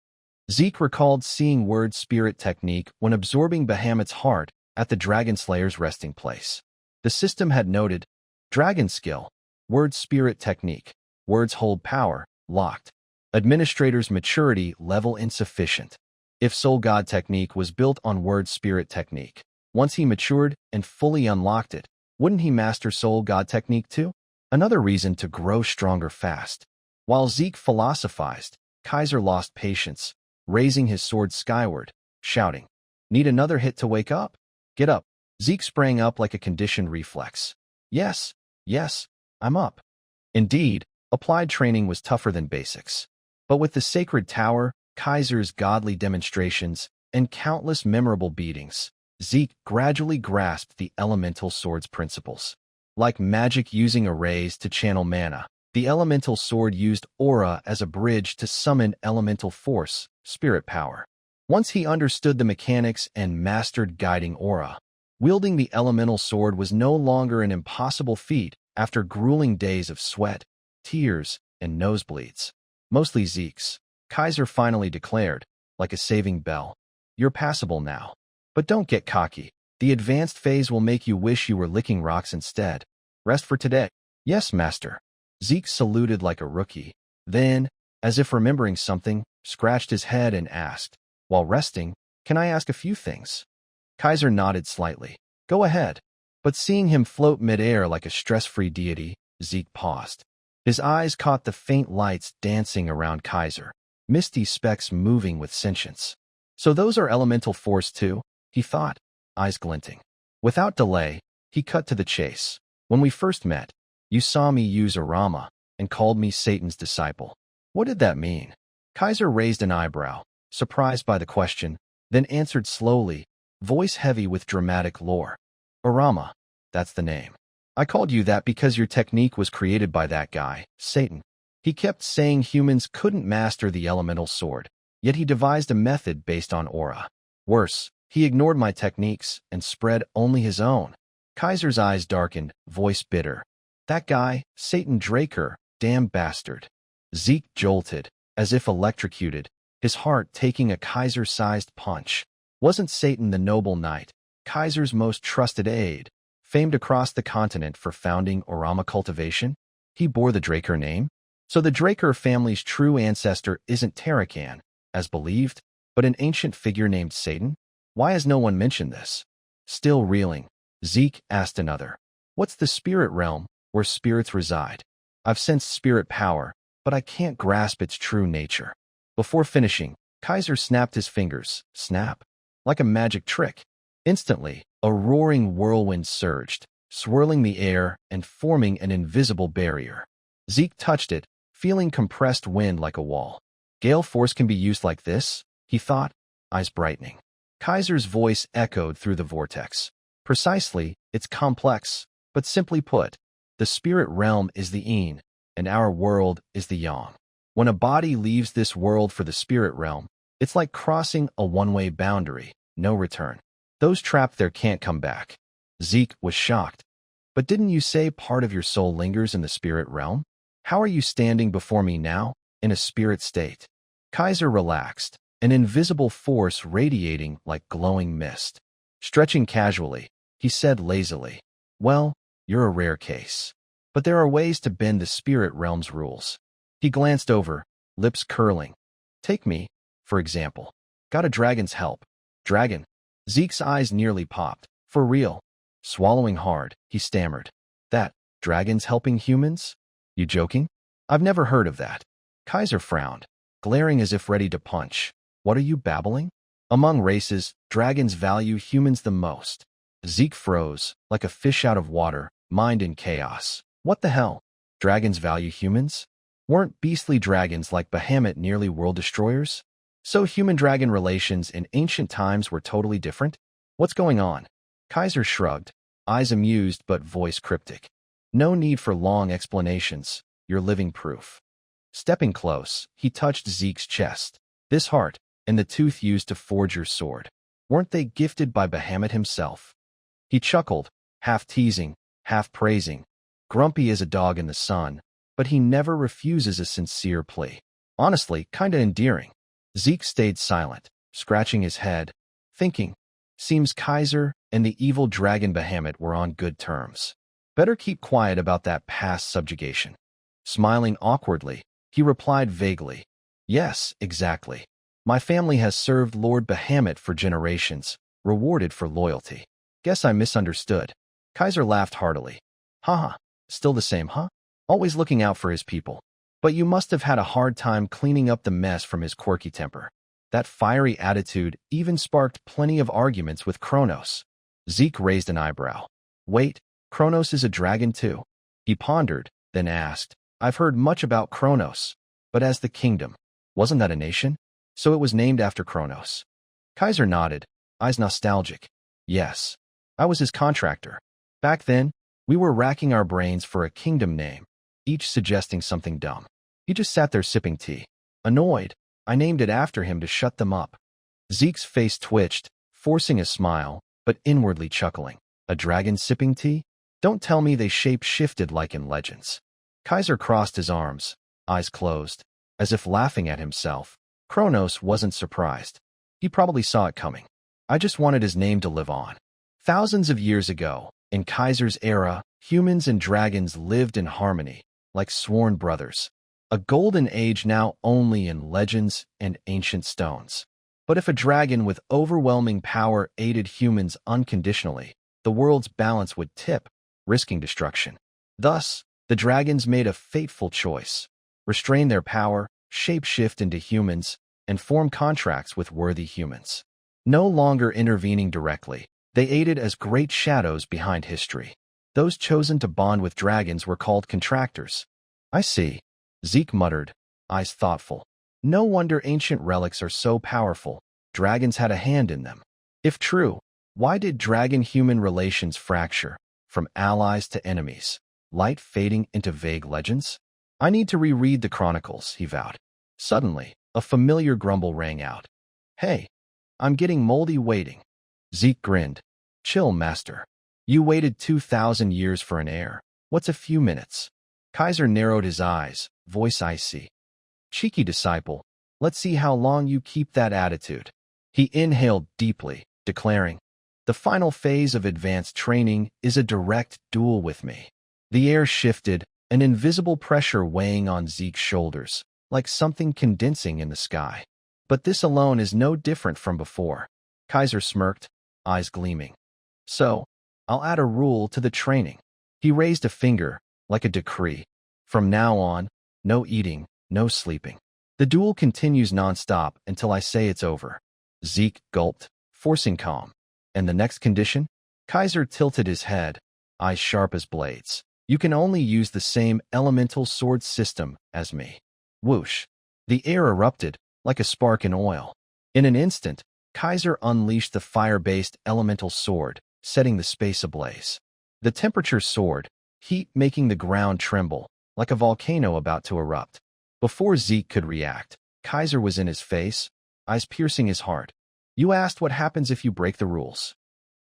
Zeke recalled seeing word spirit technique when absorbing Bahamut's heart at the Dragon Slayer's resting place. The system had noted, Dragon skill, word spirit technique, words hold power, locked. Administrator's maturity level insufficient. If Soul God technique was built on word spirit technique, once he matured and fully unlocked it, wouldn't he master Soul God technique too? Another reason to grow stronger fast. While Zeke philosophized, Kaiser lost patience, raising his sword skyward, shouting, Need another hit to wake up? Get up. Zeke sprang up like a conditioned reflex. Yes, I'm up. Indeed, applied training was tougher than basics. But with the sacred tower, Kaiser's godly demonstrations, and countless memorable beatings, Zeke gradually grasped the elemental sword's principles. Like magic using a raise to channel mana, the elemental sword used aura as a bridge to summon elemental force, spirit power. Once he understood the mechanics and mastered guiding aura, wielding the elemental sword was no longer an impossible feat after grueling days of sweat, tears, and nosebleeds. Mostly Zeke's. Kaiser finally declared, like a saving bell, You're passable now. But don't get cocky. The advanced phase will make you wish you were licking rocks instead. Rest for today. Yes, master. Zeke saluted like a rookie. Then, as if remembering something, scratched his head and asked, While resting, can I ask a few things? Kaiser nodded slightly. Go ahead. But seeing him float midair like a stress-free deity, Zeke paused. His eyes caught the faint lights dancing around Kaiser, misty specks moving with sentience. So those are elemental force too, he thought, eyes glinting. Without delay, he cut to the chase. When we first met, you saw me use Arama and called me Satan's disciple. What did that mean? Kaiser raised an eyebrow, surprised by the question, then answered slowly, voice heavy with dramatic lore. Arama, that's the name. I called you that because your technique was created by that guy, Satan. He kept saying humans couldn't master the elemental sword, yet he devised a method based on aura. Worse, he ignored my techniques and spread only his own. Kaiser's eyes darkened, voice bitter. That guy, Satan Draker, damn bastard. Zeke jolted, as if electrocuted, his heart taking a Kaiser-sized punch. Wasn't Satan the noble knight, Kaiser's most trusted aide, famed across the continent for founding Orama cultivation? He bore the Draker name? So the Draker family's true ancestor isn't Tarakan, as believed? But an ancient figure named Satan? Why has no one mentioned this? Still reeling, Zeke asked another. What's the spirit realm where spirits reside? I've sensed spirit power, but I can't grasp its true nature. Before finishing, Kaiser snapped his fingers, snap, like a magic trick. Instantly, a roaring whirlwind surged, swirling the air and forming an invisible barrier. Zeke touched it, feeling compressed wind like a wall. Gale force can be used like this, he thought, eyes brightening. Kaiser's voice echoed through the vortex. Precisely, it's complex, but simply put, the spirit realm is the yin, and our world is the yang. When a body leaves this world for the spirit realm, it's like crossing a one-way boundary, no return. Those trapped there can't come back. Zeke was shocked. But didn't you say part of your soul lingers in the spirit realm? How are you standing before me now, in a spirit state? Kaiser relaxed, an invisible force radiating like glowing mist. Stretching casually, he said lazily, well, you're a rare case. But there are ways to bend the spirit realm's rules. He glanced over, lips curling. Take me, for example. Got a dragon's help. Dragon. Zeke's eyes nearly popped. For real. Swallowing hard, he stammered. That, dragons helping humans? You joking? I've never heard of that. Kaiser frowned, glaring as if ready to punch. What are you babbling? Among races, dragons value humans the most. Zeke froze, like a fish out of water, mind in chaos. What the hell? Dragons value humans? Weren't beastly dragons like Bahamut nearly world destroyers? So human-dragon relations in ancient times were totally different? What's going on? Kaiser shrugged, eyes amused but voice cryptic. No need for long explanations. You're living proof. Stepping close, he touched Zeke's chest. This heart, and the tooth used to forge your sword. Weren't they gifted by Bahamut himself? He chuckled, half teasing, half praising. Grumpy as a dog in the sun, but he never refuses a sincere plea. Honestly, kinda endearing. Zeke stayed silent, scratching his head, thinking, seems Kaiser and the evil dragon Bahamut were on good terms. Better keep quiet about that past subjugation. Smiling awkwardly, he replied vaguely, yes, exactly. My family has served Lord Bahamut for generations, rewarded for loyalty. Guess I misunderstood. Kaiser laughed heartily. Haha, still the same, huh? Always looking out for his people. But you must have had a hard time cleaning up the mess from his quirky temper. That fiery attitude even sparked plenty of arguments with Kronos. Zeke raised an eyebrow. Wait, Kronos is a dragon too? He pondered, then asked, I've heard much about Kronos, but as the kingdom, wasn't that a nation? So it was named after Kronos. Kaiser nodded, eyes nostalgic. Yes, I was his contractor. Back then, we were racking our brains for a kingdom name, each suggesting something dumb. He just sat there sipping tea. Annoyed, I named it after him to shut them up. Zeke's face twitched, forcing a smile, but inwardly chuckling. A dragon sipping tea? Don't tell me they shape-shifted like in Legends. Kaiser crossed his arms, eyes closed, as if laughing at himself. Kronos wasn't surprised. He probably saw it coming. I just wanted his name to live on. Thousands of years ago, in Kaiser's era, humans and dragons lived in harmony, like sworn brothers. A golden age now only in legends and ancient stones. But if a dragon with overwhelming power aided humans unconditionally, the world's balance would tip, risking destruction. Thus, the dragons made a fateful choice. Restrain their power, shape-shift into humans, and form contracts with worthy humans. No longer intervening directly, they aided as great shadows behind history. Those chosen to bond with dragons were called contractors. I see. Zeke muttered, eyes thoughtful. No wonder ancient relics are so powerful. Dragons had a hand in them. If true, why did dragon-human relations fracture, from allies to enemies, light fading into vague legends? I need to reread the chronicles, he vowed. Suddenly, a familiar grumble rang out. Hey, I'm getting moldy waiting. Zeke grinned. Chill, master. You waited 2,000 years for an heir. What's a few minutes? Kaiser narrowed his eyes, voice icy. Cheeky disciple, let's see how long you keep that attitude. He inhaled deeply, declaring, the final phase of advanced training is a direct duel with me. The air shifted, an invisible pressure weighing on Zeke's shoulders, like something condensing in the sky. But this alone is no different from before. Kaiser smirked, eyes gleaming. So, I'll add a rule to the training. He raised a finger, like a decree. From now on, no eating, no sleeping. The duel continues non-stop until I say it's over. Zeke gulped, forcing calm. And the next condition? Kaiser tilted his head, eyes sharp as blades. You can only use the same elemental sword system as me. Whoosh. The air erupted, like a spark in oil. In an instant, Kaiser unleashed the fire-based elemental sword, setting the space ablaze. The temperature soared, heat making the ground tremble, like a volcano about to erupt. Before Zeke could react, Kaiser was in his face, eyes piercing his heart. You asked what happens if you break the rules.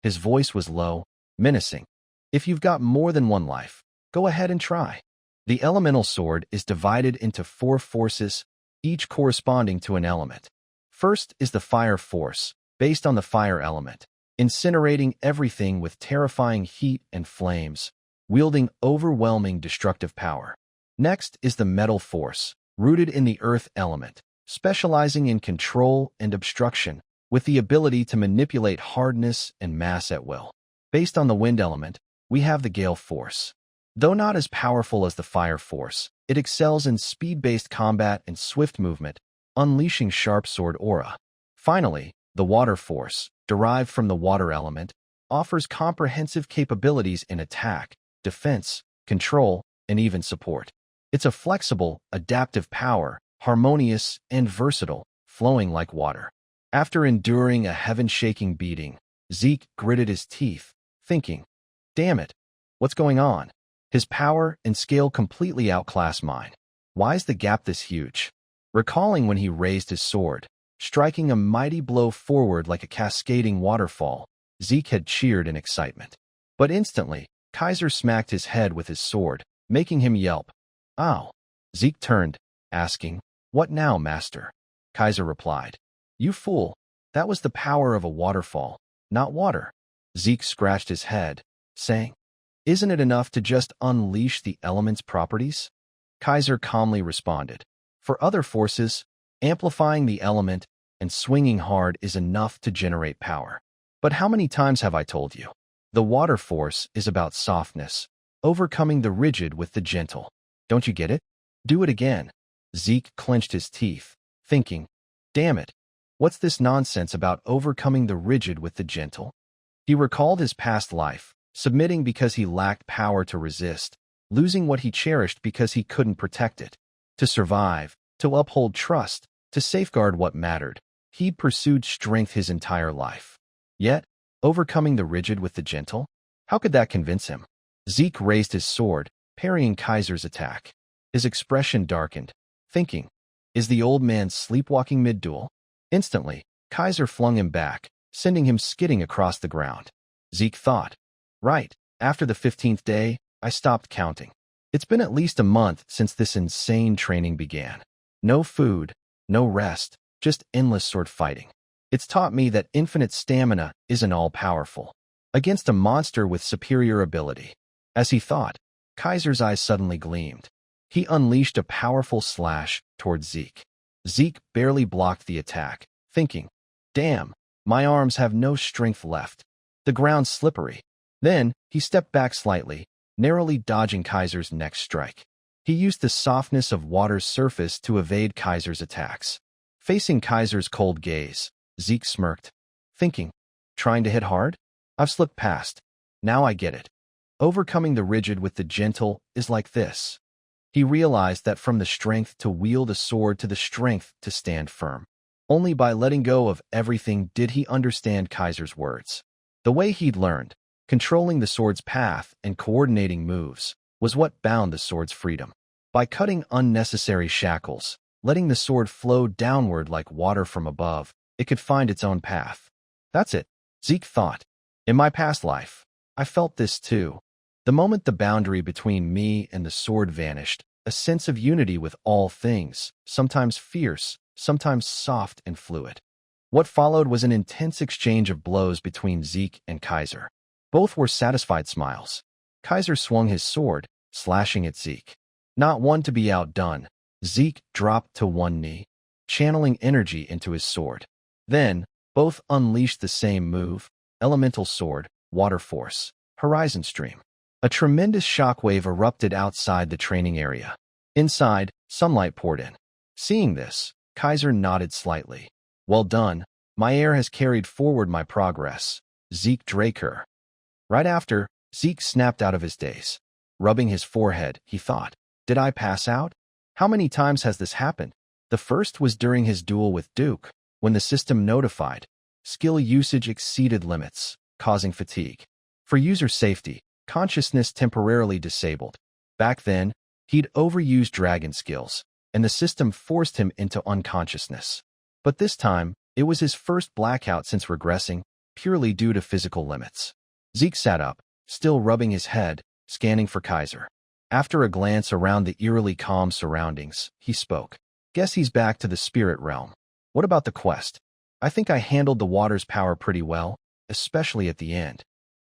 His voice was low, menacing. If you've got more than one life, go ahead and try. The elemental sword is divided into 4 forces, each corresponding to an element. First is the fire force, based on the fire element, incinerating everything with terrifying heat and flames, wielding overwhelming destructive power. Next is the metal force, rooted in the earth element, specializing in control and obstruction, with the ability to manipulate hardness and mass at will. Based on the wind element, we have the gale force. Though not as powerful as the fire force, it excels in speed-based combat and swift movement, unleashing sharp sword aura. Finally, the water force, derived from the water element, offers comprehensive capabilities in attack, defense, control, and even support. It's a flexible, adaptive power, harmonious and versatile, flowing like water. After enduring a heaven-shaking beating, Zeke gritted his teeth, thinking, damn it, what's going on? His power and scale completely outclass mine. Why is the gap this huge? Recalling when he raised his sword, striking a mighty blow forward like a cascading waterfall, Zeke had cheered in excitement. But instantly, Kaiser smacked his head with his sword, making him yelp. Ow! Zeke turned, asking, What now, master? Kaiser replied, You fool, that was the power of a waterfall, not water. Zeke scratched his head, saying, Isn't it enough to just unleash the element's properties? Kaiser calmly responded, For other forces, amplifying the element and swinging hard is enough to generate power. But how many times have I told you? The water force is about softness, overcoming the rigid with the gentle. Don't you get it? Do it again. Zeke clenched his teeth, thinking, Damn it, what's this nonsense about overcoming the rigid with the gentle? He recalled his past life, submitting because he lacked power to resist, losing what he cherished because he couldn't protect it. To survive, to uphold trust, to safeguard what mattered, he'd pursued strength his entire life. Yet, overcoming the rigid with the gentle? How could that convince him? Zeke raised his sword, parrying Kaiser's attack. His expression darkened, thinking, Is the old man sleepwalking mid-duel? Instantly, Kaiser flung him back, sending him skidding across the ground. Zeke thought, Right, after the 15th day, I stopped counting. It's been at least a month since this insane training began. No food, no rest, just endless sword fighting. It's taught me that infinite stamina isn't all-powerful. Against a monster with superior ability. As he thought, Kaiser's eyes suddenly gleamed. He unleashed a powerful slash towards Zeke. Zeke barely blocked the attack, thinking, Damn, my arms have no strength left. The ground's slippery. Then, he stepped back slightly, narrowly dodging Kaiser's next strike. He used the softness of water's surface to evade Kaiser's attacks. Facing Kaiser's cold gaze, Zeke smirked, thinking, Trying to hit hard? I've slipped past. Now I get it. Overcoming the rigid with the gentle is like this. He realized that from the strength to wield a sword to the strength to stand firm. Only by letting go of everything did he understand Kaiser's words. The way he'd learned, controlling the sword's path and coordinating moves, was what bound the sword's freedom. By cutting unnecessary shackles, letting the sword flow downward like water from above, it could find its own path. That's it, Zeke thought. In my past life, I felt this too. The moment the boundary between me and the sword vanished, a sense of unity with all things, sometimes fierce, sometimes soft and fluid. What followed was an intense exchange of blows between Zeke and Kaiser. Both were satisfied smiles. Kaiser swung his sword, slashing at Zeke. Not one to be outdone, Zeke dropped to one knee. channeling energy into his sword. Then, both unleashed the same move, elemental sword, water force, horizon stream. A tremendous shockwave erupted outside the training area. Inside, sunlight poured in. Seeing this, Kaiser nodded slightly. Well done, my heir has carried forward my progress. Zeke Draker. Right after, Zeke snapped out of his daze. Rubbing his forehead, he thought, did I pass out? How many times has this happened? The first was during his duel with Duke, when the system notified. Skill usage exceeded limits, causing fatigue. For user safety, consciousness temporarily disabled. Back then, he'd overused dragon skills, and the system forced him into unconsciousness. But this time, it was his first blackout since regressing, purely due to physical limits. Zeke sat up, still rubbing his head, scanning for Kaiser. After a glance around the eerily calm surroundings, he spoke. Guess he's back to the spirit realm. What about the quest? I think I handled the water's power pretty well, especially at the end.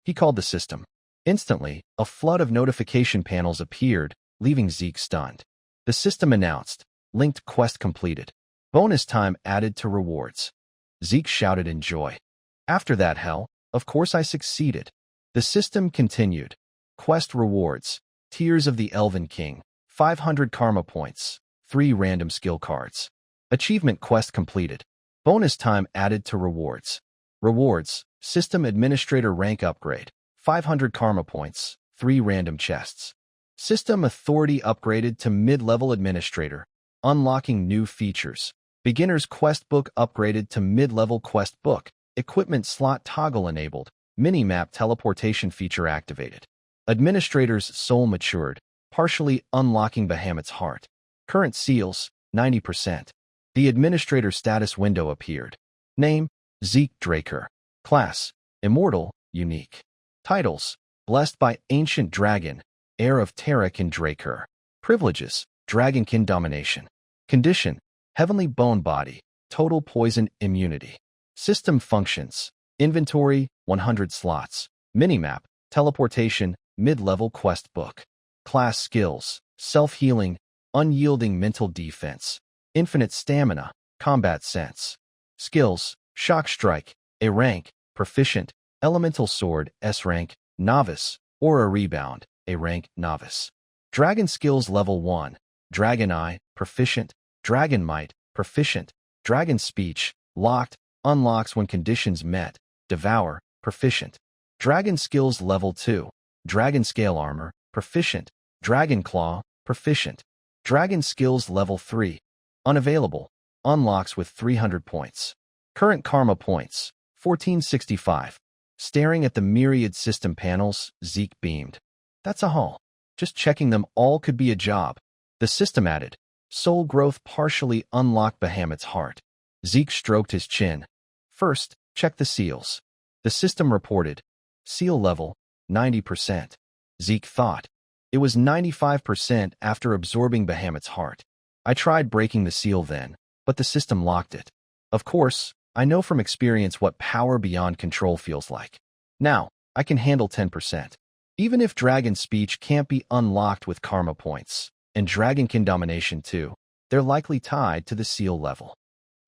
He called the system. Instantly, a flood of notification panels appeared, leaving Zeke stunned. The system announced, linked quest completed. Bonus time added to rewards. Zeke shouted in joy. After that hell, of course I succeeded. The system continued. Quest rewards. Tears of the Elven King. 500 karma points. 3 random skill cards. Achievement quest completed. Bonus time added to rewards. Rewards. System administrator rank upgrade. 500 karma points. 3 random chests. System authority upgraded to mid-level administrator. Unlocking new features. Beginner's quest book upgraded to mid-level quest book. Equipment slot toggle enabled. Minimap teleportation feature activated. Administrator's soul matured, partially unlocking Bahamut's heart. Current seals, 90%. The administrator status window appeared. Name, Zeke Draker. Class, Immortal, Unique. Titles, Blessed by Ancient Dragon, Heir of Terrakin Draker. Privileges, Dragonkin Domination. Condition, Heavenly Bone Body, Total Poison Immunity. System functions, Inventory, 100 slots. Minimap, Teleportation, Mid-level quest book. Class skills, Self-healing, Unyielding mental defense. Infinite stamina, Combat sense. Skills, Shock Strike, A rank, Proficient. Elemental Sword, S rank, Novice. Aura Rebound, A rank, Novice. Dragon skills level 1. Dragon Eye, Proficient. Dragon Might, Proficient. Dragon Speech, Locked, unlocks when conditions met. Devour, Proficient. Dragon skills level 2. Dragon Scale Armor, Proficient. Dragon Claw, Proficient. Dragon skills level 3. Unavailable. Unlocks with 300 points. Current karma points, 1465. Staring at the myriad system panels, Zeke beamed. That's a haul. Just checking them all could be a job. The system added. Soul growth partially unlocked Bahamut's heart. Zeke stroked his chin. First, check the seals. The system reported. Seal level, 90%. Zeke thought. It was 95% after absorbing Bahamut's heart. I tried breaking the seal then, but the system locked it. Of course, I know from experience what power beyond control feels like. Now, I can handle 10%. Even if Dragon Speech can't be unlocked with karma points, and Dragonkin Domination too, they're likely tied to the seal level.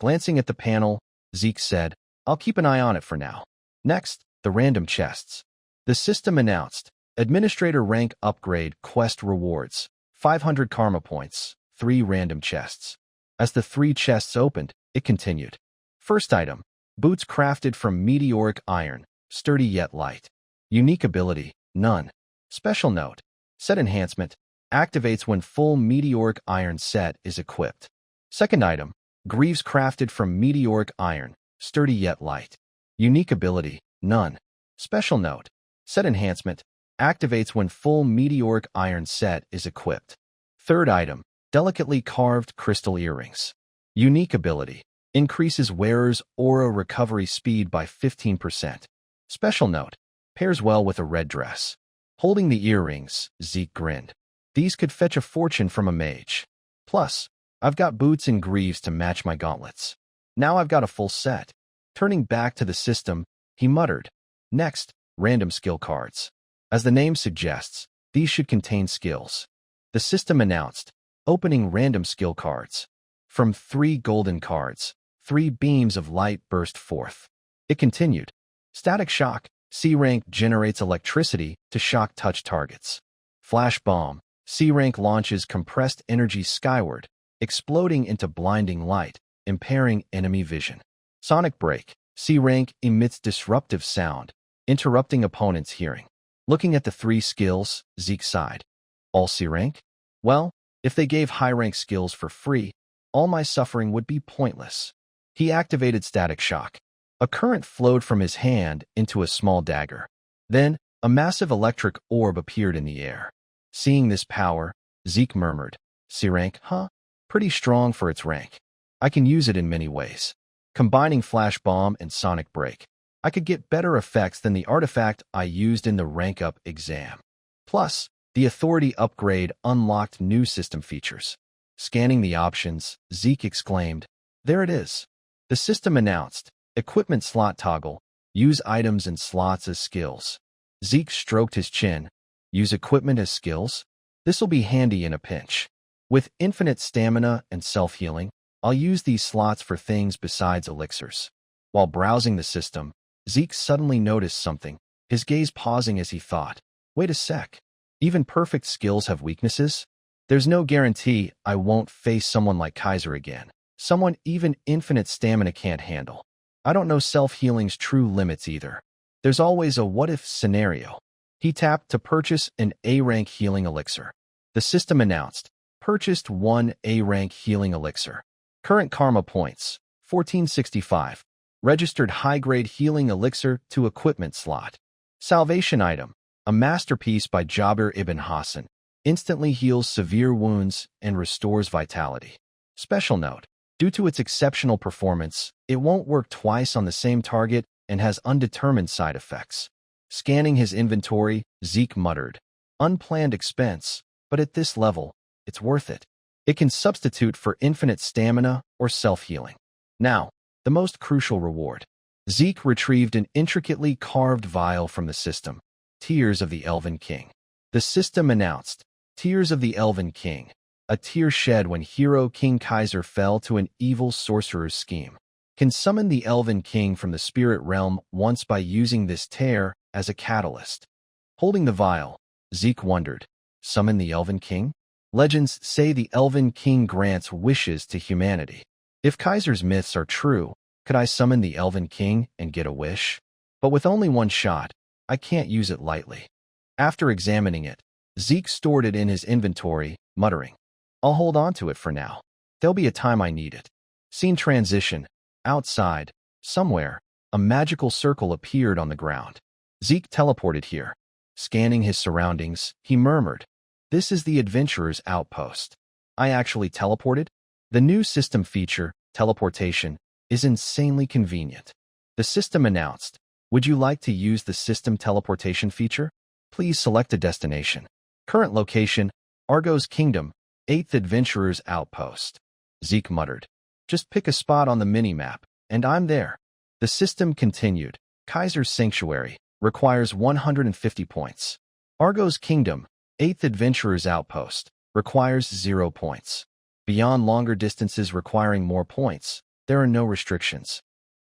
Glancing at the panel, Zeke said, I'll keep an eye on it for now. Next, the random chests. The system announced, Administrator rank upgrade quest rewards, 500 karma points, 3 random chests. As the 3 chests opened, it continued. First item, boots crafted from meteoric iron, sturdy yet light. Unique ability, none. Special note, set enhancement, activates when full meteoric iron set is equipped. Second item, greaves crafted from meteoric iron, sturdy yet light. Unique ability, none. Special note, set enhancement, activates when full meteoric iron set is equipped. Third item, delicately carved crystal earrings. Unique ability, increases wearer's aura recovery speed by 15%. Special note, pairs well with a red dress. Holding the earrings, Zeke grinned. These could fetch a fortune from a mage. Plus, I've got boots and greaves to match my gauntlets. Now I've got a full set. Turning back to the system, he muttered. Next, random skill cards. As the name suggests, these should contain skills. The system announced, opening random skill cards. From 3 golden cards, 3 beams of light burst forth. It continued. Static shock. C rank generates electricity to shock touch targets. Flash bomb. C rank launches compressed energy skyward, exploding into blinding light, impairing enemy vision. Sonic break. C rank emits disruptive sound, interrupting opponents' hearing. Looking at the 3 skills, Zeke sighed. All C rank? Well, if they gave high rank skills for free, all my suffering would be pointless. He activated static shock. A current flowed from his hand into a small dagger. Then, a massive electric orb appeared in the air. Seeing this power, Zeke murmured, C rank, huh? Pretty strong for its rank. I can use it in many ways. Combining flash bomb and sonic break, I could get better effects than the artifact I used in the rank up exam. Plus, the authority upgrade unlocked new system features. Scanning the options, Zeke exclaimed, there it is. The system announced, equipment slot toggle, use items and slots as skills. Zeke stroked his chin. Use equipment as skills? This'll be handy in a pinch. With infinite stamina and self-healing, I'll use these slots for things besides elixirs. While browsing the system, Zeke suddenly noticed something, his gaze pausing as he thought, wait a sec. Even perfect skills have weaknesses? There's no guarantee I won't face someone like Kaiser again. Someone even infinite stamina can't handle. I don't know self-healing's true limits either. There's always a what-if scenario. He tapped to purchase an A-rank healing elixir. The system announced, purchased 1 A-rank healing elixir. Current karma points, 1465. Registered high-grade healing elixir to equipment slot. Salvation item, a masterpiece by Jabir ibn Hassan. Instantly heals severe wounds and restores vitality. Special note, due to its exceptional performance, it won't work twice on the same target and has undetermined side effects. Scanning his inventory, Zeke muttered, unplanned expense, but at this level, it's worth it. It can substitute for infinite stamina or self-healing. Now, the most crucial reward. Zeke retrieved an intricately carved vial from the system, Tears of the Elven King. The system announced, Tears of the Elven King, a tear shed when hero King Kaiser fell to an evil sorcerer's scheme. Can summon the Elven King from the spirit realm once by using this tear as a catalyst. Holding the vial, Zeke wondered, summon the Elven King? Legends say the Elven King grants wishes to humanity. If Kaiser's myths are true, could I summon the Elven King and get a wish? But with only one shot, I can't use it lightly. After examining it, Zeke stored it in his inventory, muttering, I'll hold on to it for now. There'll be a time I need it. Scene transition. Outside, somewhere, a magical circle appeared on the ground. Zeke teleported here. Scanning his surroundings, he murmured, this is the adventurer's outpost. I actually teleported? The new system feature, teleportation, is insanely convenient. The system announced, would you like to use the system teleportation feature? Please select a destination. Current location, Argo's Kingdom, 8th Adventurer's Outpost. Zeke muttered, just pick a spot on the mini-map, and I'm there. The system continued, Kaiser's Sanctuary, requires 150 points. Argo's Kingdom, 8th Adventurer's Outpost, requires 0 points. Beyond longer distances requiring more points, there are no restrictions.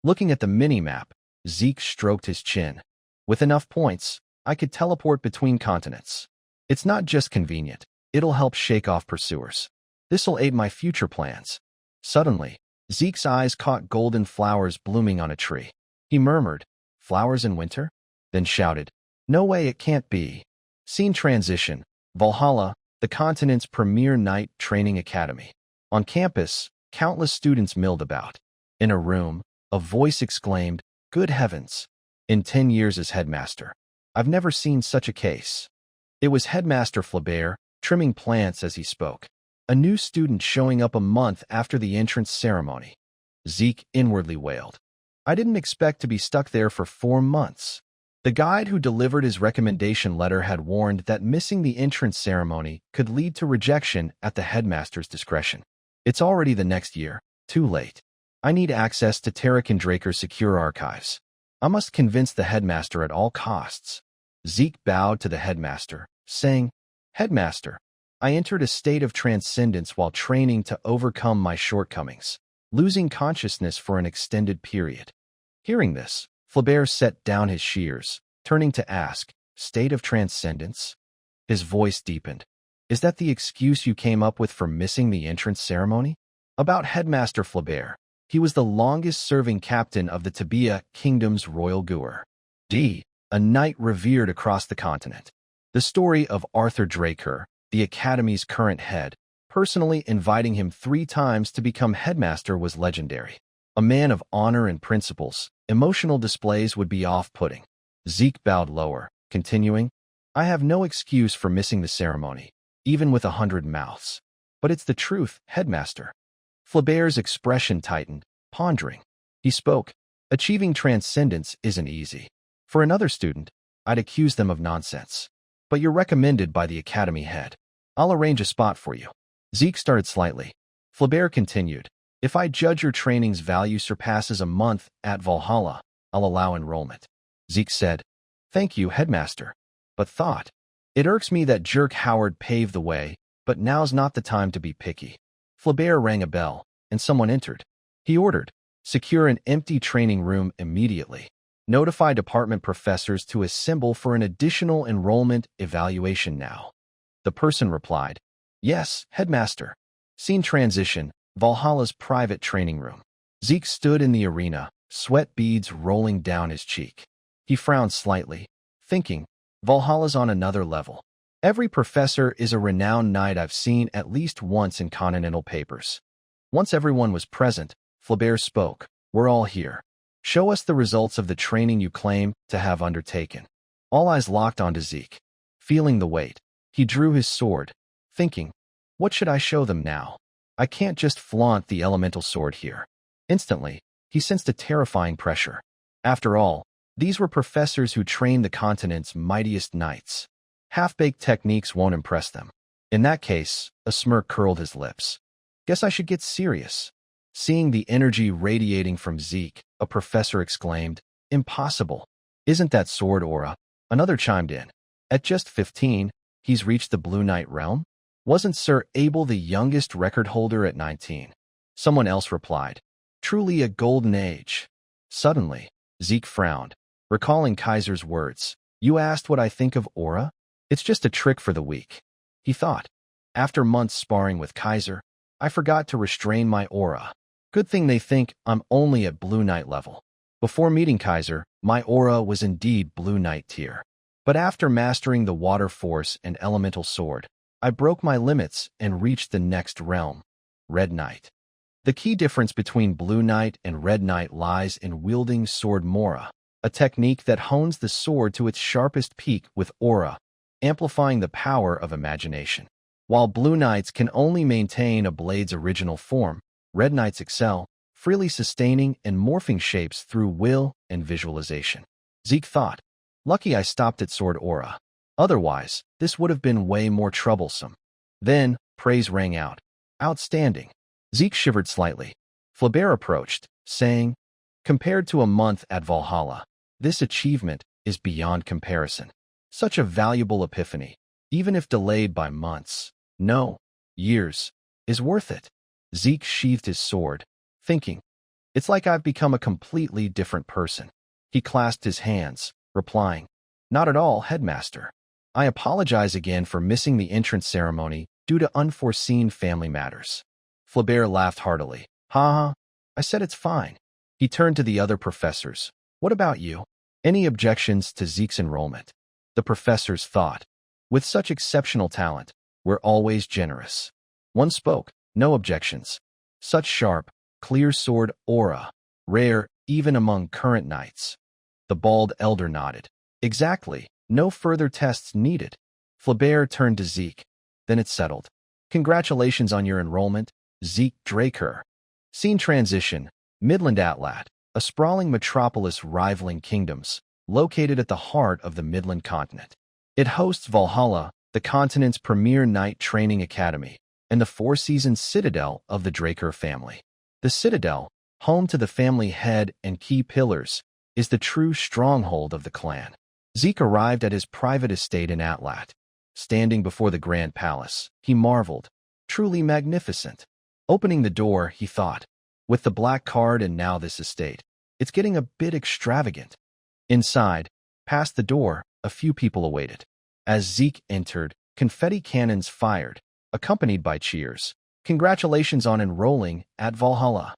Looking at the mini-map, Zeke stroked his chin. With enough points, I could teleport between continents. It's not just convenient, it'll help shake off pursuers. This'll aid my future plans. Suddenly, Zeke's eyes caught golden flowers blooming on a tree. He murmured, flowers in winter? Then shouted, no way it can't be. Scene transition, Valhalla, the continent's premier night training academy. On campus, countless students milled about. In a room, a voice exclaimed, good heavens! In 10 years as headmaster, I've never seen such a case. It was Headmaster Flaubert, trimming plants as he spoke. A new student showing up a month after the entrance ceremony. Zeke inwardly wailed. I didn't expect to be stuck there for 4 months. The guide who delivered his recommendation letter had warned that missing the entrance ceremony could lead to rejection at the headmaster's discretion. It's already the next year, too late. I need access to Tarek and Draker's secure archives. I must convince the headmaster at all costs. Zeke bowed to the headmaster, saying, Headmaster, I entered a state of transcendence while training to overcome my shortcomings, losing consciousness for an extended period. Hearing this, Flaubert set down his shears, turning to ask, "State of transcendence?" His voice deepened. "Is that the excuse you came up with for missing the entrance ceremony?" About Headmaster Flaubert. He was the longest-serving captain of the Tabia Kingdom's royal guer. A knight revered across the continent. The story of Arthur Draker, the Academy's current head, personally inviting him 3 times to become headmaster was legendary. A man of honor and principles, emotional displays would be off-putting. Zeke bowed lower, continuing, "I have no excuse for missing the ceremony, even with 100 mouths. But it's the truth, headmaster." Flaubert's expression tightened, pondering. He spoke, "Achieving transcendence isn't easy. For another student, I'd accuse them of nonsense. But you're recommended by the Academy head. I'll arrange a spot for you." Zeke started slightly. Flaubert continued, "If I judge your training's value surpasses a month at Valhalla, I'll allow enrollment." Zeke said, "Thank you, headmaster." But thought, "It irks me that jerk Howard paved the way, but now's not the time to be picky." Flaubert rang a bell, and someone entered. He ordered, "Secure an empty training room immediately. Notify department professors to assemble for an additional enrollment evaluation now." The person replied, "Yes, headmaster." Scene transition, Valhalla's private training room. Zeke stood in the arena, sweat beads rolling down his cheek. He frowned slightly, thinking, Valhalla's on another level. Every professor is a renowned knight I've seen at least once in continental papers. Once everyone was present, Flaubert spoke, "We're all here. Show us the results of the training you claim to have undertaken." All eyes locked onto Zeke. Feeling the weight, he drew his sword, thinking, "What should I show them now? I can't just flaunt the elemental sword here." Instantly, he sensed a terrifying pressure. After all, these were professors who trained the continent's mightiest knights. Half-baked techniques won't impress them. In that case, a smirk curled his lips. "Guess I should get serious." Seeing the energy radiating from Zeke, a professor exclaimed, "Impossible. Isn't that sword aura?" Another chimed in. "At just 15, he's reached the Blue Knight realm? Wasn't Sir Abel the youngest record holder at 19? Someone else replied, "Truly a golden age." Suddenly, Zeke frowned, recalling Kaiser's words. "You asked what I think of aura? It's just a trick for the weak." He thought, "After months sparring with Kaiser, I forgot to restrain my aura. Good thing they think I'm only at Blue Knight level. Before meeting Kaiser, my aura was indeed Blue Knight tier. But after mastering the water force and elemental sword, I broke my limits and reached the next realm, Red Knight." The key difference between Blue Knight and Red Knight lies in wielding sword mora, a technique that hones the sword to its sharpest peak with aura, amplifying the power of imagination. While Blue Knights can only maintain a blade's original form, Red Knights excel, freely sustaining and morphing shapes through will and visualization. Zeke thought, "Lucky I stopped at sword aura. Otherwise, this would have been way more troublesome." Then, praise rang out. "Outstanding." Zeke shivered slightly. Flaubert approached, saying, "Compared to a month at Valhalla, this achievement is beyond comparison. Such a valuable epiphany, even if delayed by months, no, years, is worth it." Zeke sheathed his sword, thinking, "It's like I've become a completely different person." He clasped his hands, replying, "Not at all, headmaster. I apologize again for missing the entrance ceremony due to unforeseen family matters." Flaubert laughed heartily. "Ha ha, I said it's fine." He turned to the other professors. "What about you? Any objections to Zeke's enrollment?" The professors thought, "With such exceptional talent, we're always generous." One spoke, "No objections. Such sharp, clear sword aura, rare even among current knights." The bald elder nodded. "Exactly, no further tests needed." Flaubert turned to Zeke. "Then it's settled. Congratulations on your enrollment, Zeke Draker." Scene transition, Midland Atlat, a sprawling metropolis rivaling kingdoms, located at the heart of the Midland continent. It hosts Valhalla, the continent's premier knight training academy, and the four-season citadel of the Draker family. The citadel, home to the family head and key pillars, is the true stronghold of the clan. Zeke arrived at his private estate in Atlat. standing before the grand palace. He marveled. Truly magnificent. Opening the door, he thought, with the black card and now this estate, it's getting a bit extravagant. Inside, past the door, a few people awaited. As Zeke entered, confetti cannons fired, accompanied by cheers. Congratulations on enrolling at Valhalla.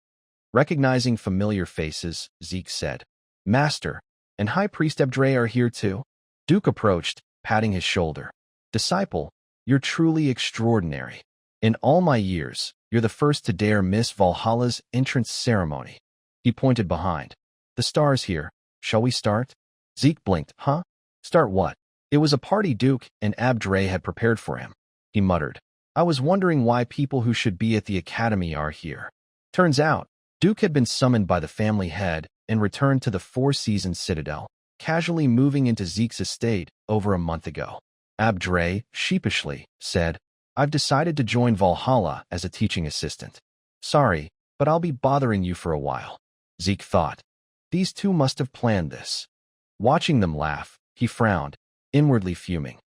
Recognizing familiar faces, Zeke said, Master, and High Priest Ebdre are here too? Duke approached, patting his shoulder. Disciple, you're truly extraordinary. In all my years, you're the first to dare miss Valhalla's entrance ceremony. He pointed behind. The stars here. Shall we start? Zeke blinked. Huh? Start what? It was a party Duke and Abdre had prepared for him. He muttered. I was wondering why people who should be at the academy are here. Turns out, Duke had been summoned by the family head and returned to the Four Seasons Citadel, casually moving into Zeke's estate over a month ago. Abdre, sheepishly, said, I've decided to join Valhalla as a teaching assistant. Sorry, but I'll be bothering you for a while. Zeke thought. These two must have planned this. Watching them laugh, he frowned, inwardly fuming.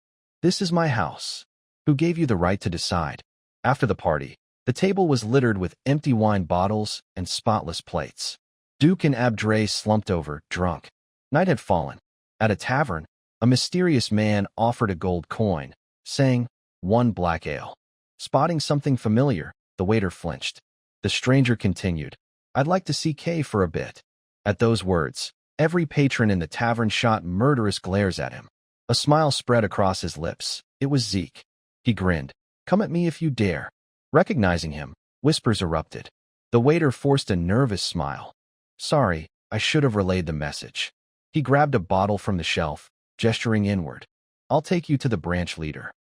This is my house. Who gave you the right to decide? After the party, the table was littered with empty wine bottles and spotless plates. Duke and Abdre slumped over, drunk. Night had fallen. At a tavern, a mysterious man offered a gold coin, saying, 1 black ale. Spotting something familiar, the waiter flinched. The stranger continued, I'd like to see Kay for a bit. At those words, every patron in the tavern shot murderous glares at him. A smile spread across his lips. It was Zeke. He grinned. Come at me if you dare. Recognizing him, whispers erupted. The waiter forced a nervous smile. Sorry, I should have relayed the message. He grabbed a bottle from the shelf, gesturing inward. I'll take you to the branch leader.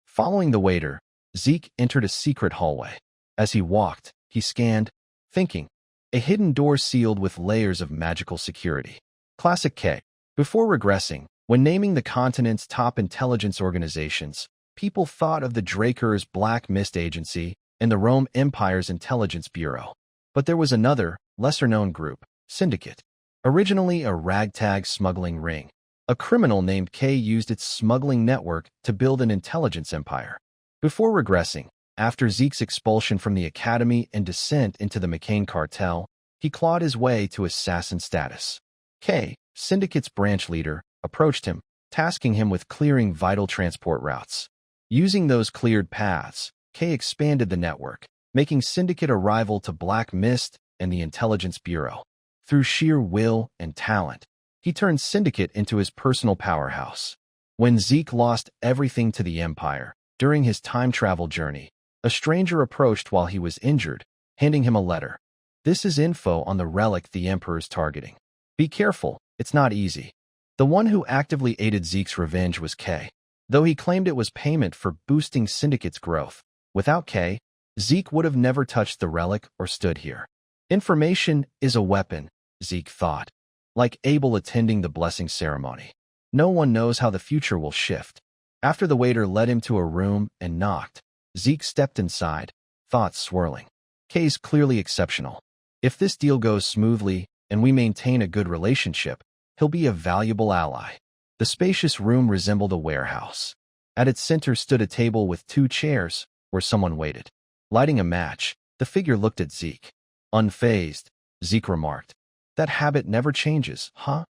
Following the waiter, Zeke entered a secret hallway. As he walked, he scanned, thinking. A hidden door sealed with layers of magical security. Classic K. Before regressing, when naming the continent's top intelligence organizations, people thought of the Draker's Black Mist Agency and the Rome Empire's Intelligence Bureau. But there was another, lesser-known group, Syndicate. Originally a ragtag smuggling ring, a criminal named K used its smuggling network to build an intelligence empire. Before regressing, after Zeke's expulsion from the academy and descent into the McCain cartel, he clawed his way to assassin status. K, Syndicate's branch leader, approached him, tasking him with clearing vital transport routes. Using those cleared paths, K expanded the network, making Syndicate a rival to Black Mist and the Intelligence Bureau. Through sheer will and talent, he turned Syndicate into his personal powerhouse. When Zeke lost everything to the Empire, during his time travel journey, a stranger approached while he was injured, handing him a letter. This is info on the relic the Emperor's targeting. Be careful, it's not easy. The one who actively aided Zeke's revenge was K, though he claimed it was payment for boosting Syndicate's growth. Without K, Zeke would have never touched the relic or stood here. Information is a weapon, Zeke thought. Like Abel attending the blessing ceremony. No one knows how the future will shift. After the waiter led him to a room and knocked, Zeke stepped inside, thoughts swirling. K's clearly exceptional. If this deal goes smoothly and we maintain a good relationship, he'll be a valuable ally. The spacious room resembled a warehouse. At its center stood a table with 2 chairs, where someone waited. Lighting a match, the figure looked at Zeke. Unfazed, Zeke remarked, That habit never changes, huh?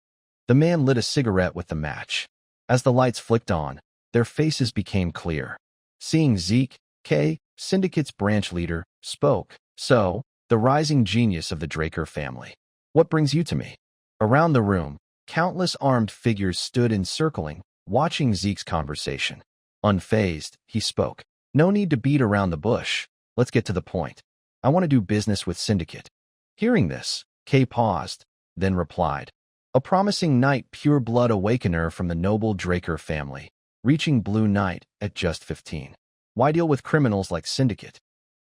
The man lit a cigarette with the match. As the lights flicked on, their faces became clear. Seeing Zeke, K, Syndicate's branch leader, spoke. So, the rising genius of the Draker family. What brings you to me? Around the room, countless armed figures stood encircling, watching Zeke's conversation. Unfazed, he spoke. No need to beat around the bush. Let's get to the point. I want to do business with Syndicate. Hearing this, K paused, then replied. A promising knight pure-blood awakener from the noble Draker family, reaching Blue Knight at just 15. Why deal with criminals like Syndicate?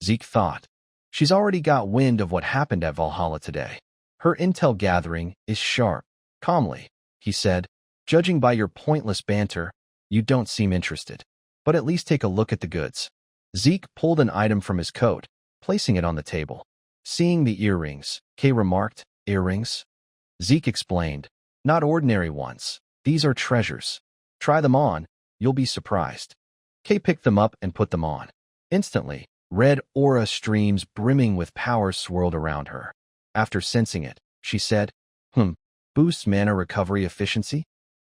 Zeke thought. She's already got wind of what happened at Valhalla today. Her intel gathering is sharp. Calmly, he said. Judging by your pointless banter, you don't seem interested. But at least take a look at the goods. Zeke pulled an item from his coat, placing it on the table. Seeing the earrings, Kay remarked, Earrings? Zeke explained. Not ordinary ones. These are treasures. Try them on, you'll be surprised. Kay picked them up and put them on. Instantly, red aura streams brimming with power swirled around her. After sensing it, she said, boosts mana recovery efficiency?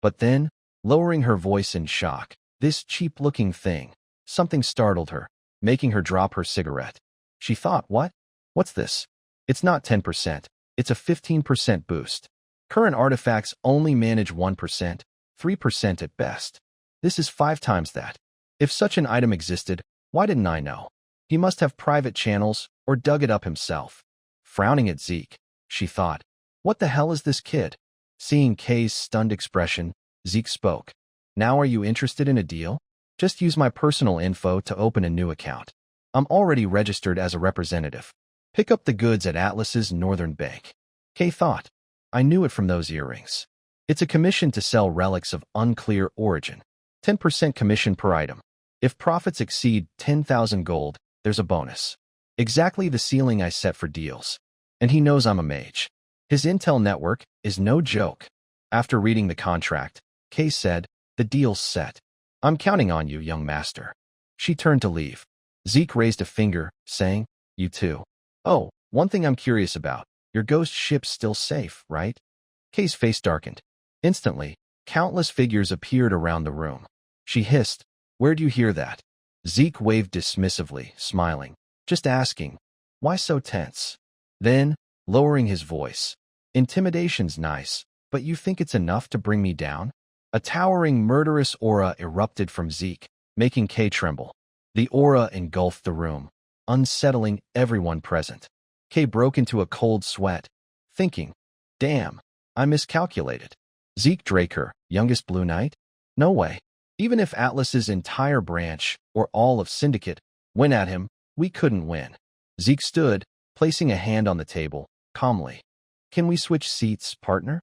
But then, lowering her voice in shock, this cheap-looking thing, something startled her, making her drop her cigarette. She thought, what? What's this? It's not 10%, it's a 15% boost. Current artifacts only manage 1%, 3% at best. This is 5 times that. If such an item existed, why didn't I know? He must have private channels or dug it up himself. Frowning at Zeke, she thought, what the hell is this kid? Seeing Kay's stunned expression, Zeke spoke. Now are you interested in a deal? Just use my personal info to open a new account. I'm already registered as a representative. Pick up the goods at Atlas's Northern Bank. Kay thought, I knew it from those earrings. It's a commission to sell relics of unclear origin. 10% commission per item. If profits exceed 10,000 gold, there's a bonus. Exactly the ceiling I set for deals. And he knows I'm a mage. His intel network is no joke. After reading the contract, Kay said, the deal's set. I'm counting on you, young master. She turned to leave. Zeke raised a finger, saying, you too. Oh, one thing I'm curious about. Your ghost ship's still safe, right? Kay's face darkened. Instantly, countless figures appeared around the room. She hissed, where'd you hear that? Zeke waved dismissively, smiling. Just asking, why so tense? Then, lowering his voice, intimidation's nice, but you think it's enough to bring me down? A towering murderous aura erupted from Zeke, making Kay tremble. The aura engulfed the room, unsettling everyone present. Kay broke into a cold sweat, thinking, damn, I miscalculated. Zeke Draker, youngest Blue Knight? No way. Even if Atlas's entire branch, or all of Syndicate, went at him, we couldn't win. Zeke stood, placing a hand on the table, calmly. Can we switch seats, partner?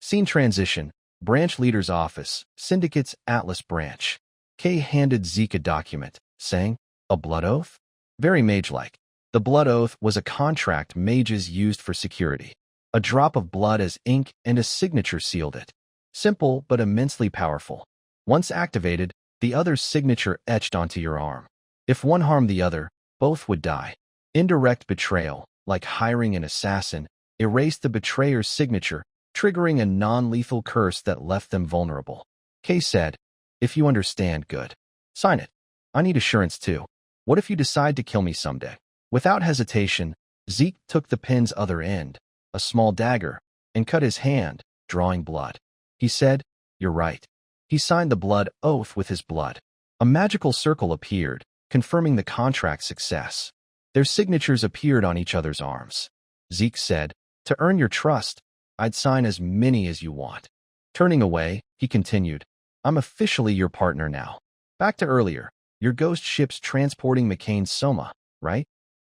Scene transition. Branch leader's office, Syndicate's Atlas branch. Kay handed Zeke a document, saying, a blood oath? Very mage-like. The blood oath was a contract mages used for security. A drop of blood as ink and a signature sealed it. Simple but immensely powerful. Once activated, the other's signature etched onto your arm. If one harmed the other, both would die. Indirect betrayal, like hiring an assassin, erased the betrayer's signature, triggering a non-lethal curse that left them vulnerable. Kay said, if you understand, good. Sign it. I need assurance too. What if you decide to kill me someday? Without hesitation, Zeke took the pin's other end, a small dagger, and cut his hand, drawing blood. He said, you're right. He signed the blood oath with his blood. A magical circle appeared, confirming the contract's success. Their signatures appeared on each other's arms. Zeke said, to earn your trust, I'd sign as many as you want. Turning away, he continued, I'm officially your partner now. Back to earlier, your ghost ship's transporting McCain's Soma, right?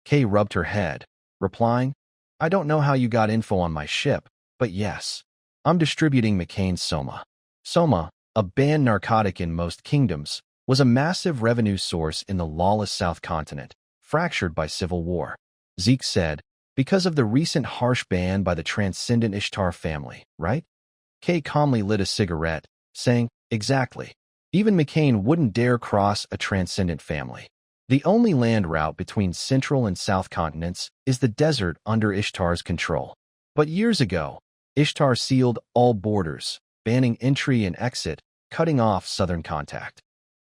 Kay rubbed her head, replying, I don't know how you got info on my ship, but yes. I'm distributing McCain's Soma. Soma, a banned narcotic in most kingdoms, was a massive revenue source in the lawless South Continent, fractured by civil war. Zeke said, because of the recent harsh ban by the Transcendent Ishtar family, right? Kay calmly lit a cigarette, saying, exactly. Even McCain wouldn't dare cross a Transcendent family. The only land route between Central and South continents is the desert under Ishtar's control. But years ago, Ishtar sealed all borders, banning entry and exit, cutting off southern contact.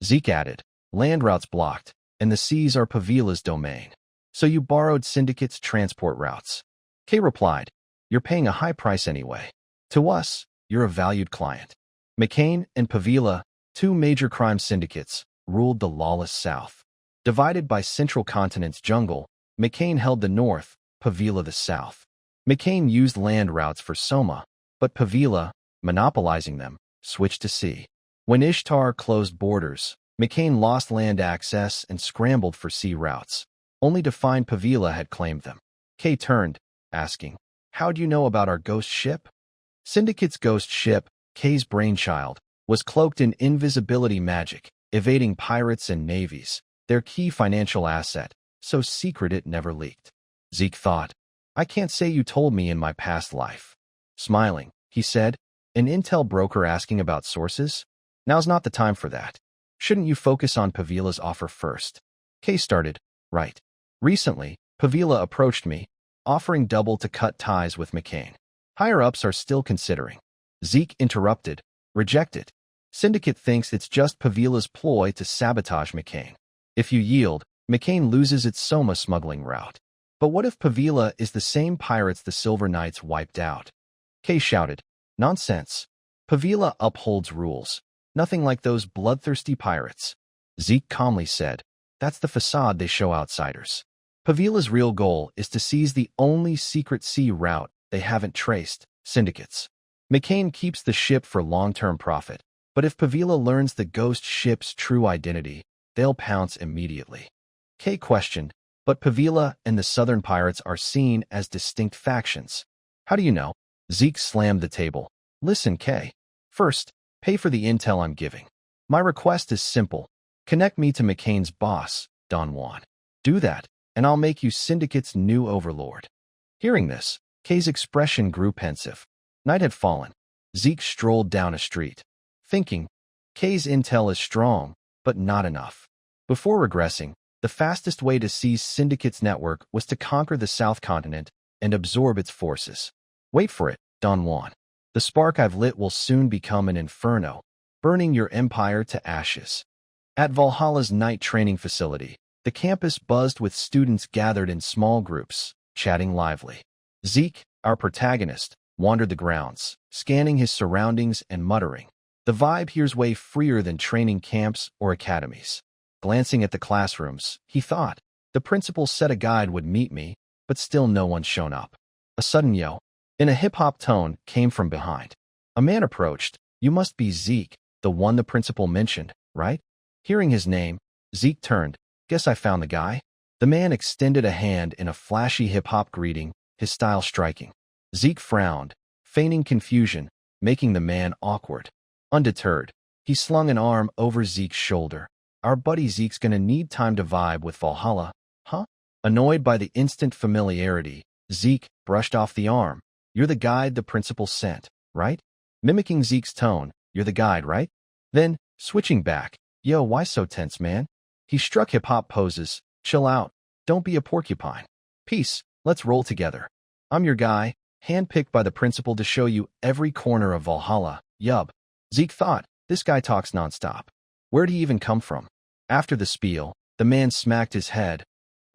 Zeke added, land routes blocked, and the seas are Pavila's domain. So you borrowed Syndicate's transport routes. Kay replied, you're paying a high price anyway. To us, you're a valued client. McCain and Pavila, two major crime syndicates, ruled the lawless South. Divided by Central Continent's jungle, McCain held the north, Pavila the south. McCain used land routes for Soma, but Pavila, monopolizing them, switched to sea. When Ishtar closed borders, McCain lost land access and scrambled for sea routes, only to find Pavila had claimed them. Kay turned, asking, how do you know about our ghost ship? Syndicate's ghost ship, Kay's brainchild, was cloaked in invisibility magic, evading pirates and navies, their key financial asset, so secret it never leaked. Zeke thought, I can't say you told me in my past life. Smiling, he said, an intel broker asking about sources? Now's not the time for that. Shouldn't you focus on Pavila's offer first? Kay started, right. Recently, Pavila approached me, offering double to cut ties with McCain. Higher-ups are still considering. Zeke interrupted, reject it. Syndicate thinks it's just Pavila's ploy to sabotage McCain. If you yield, McCain loses its Soma smuggling route. But what if Pavila is the same pirates the Silver Knights wiped out? Kay shouted, nonsense. Pavila upholds rules. Nothing like those bloodthirsty pirates. Zeke calmly said, that's the facade they show outsiders. Pavila's real goal is to seize the only secret sea route they haven't traced, syndicates. McCain keeps the ship for long-term profit, but if Pavila learns the ghost ship's true identity, they'll pounce immediately. Kay questioned, but Pavila and the Southern Pirates are seen as distinct factions. How do you know? Zeke slammed the table. Listen, Kay. First, pay for the intel I'm giving. My request is simple. Connect me to McCain's boss, Don Juan. Do that, and I'll make you Syndicate's new overlord. Hearing this, Kay's expression grew pensive. Night had fallen. Zeke strolled down a street, thinking, Kay's intel is strong, but not enough. Before regressing, the fastest way to seize Syndicate's network was to conquer the South Continent and absorb its forces. Wait for it, Don Juan. The spark I've lit will soon become an inferno, burning your empire to ashes. At Valhalla's night training facility, the campus buzzed with students gathered in small groups, chatting lively. Zeke, our protagonist, wandered the grounds, scanning his surroundings and muttering, the vibe here's way freer than training camps or academies. Glancing at the classrooms, he thought, the principal said a guide would meet me, but still no one's shown up. A sudden yell, in a hip-hop tone, came from behind. A man approached. You must be Zeke, the one the principal mentioned, right? Hearing his name, Zeke turned. Guess I found the guy. The man extended a hand in a flashy hip-hop greeting, his style striking. Zeke frowned, feigning confusion, making the man awkward. Undeterred, he slung an arm over Zeke's shoulder. Our buddy Zeke's gonna need time to vibe with Valhalla, huh? Annoyed by the instant familiarity, Zeke brushed off the arm. You're the guide the principal sent, right? Mimicking Zeke's tone, you're the guide, right? Then, switching back, yo, why so tense, man? He struck hip-hop poses. Chill out. Don't be a porcupine. Peace, let's roll together. I'm your guy, handpicked by the principal to show you every corner of Valhalla. Yub. Zeke thought, this guy talks nonstop. Where'd he even come from? After the spiel, the man smacked his head.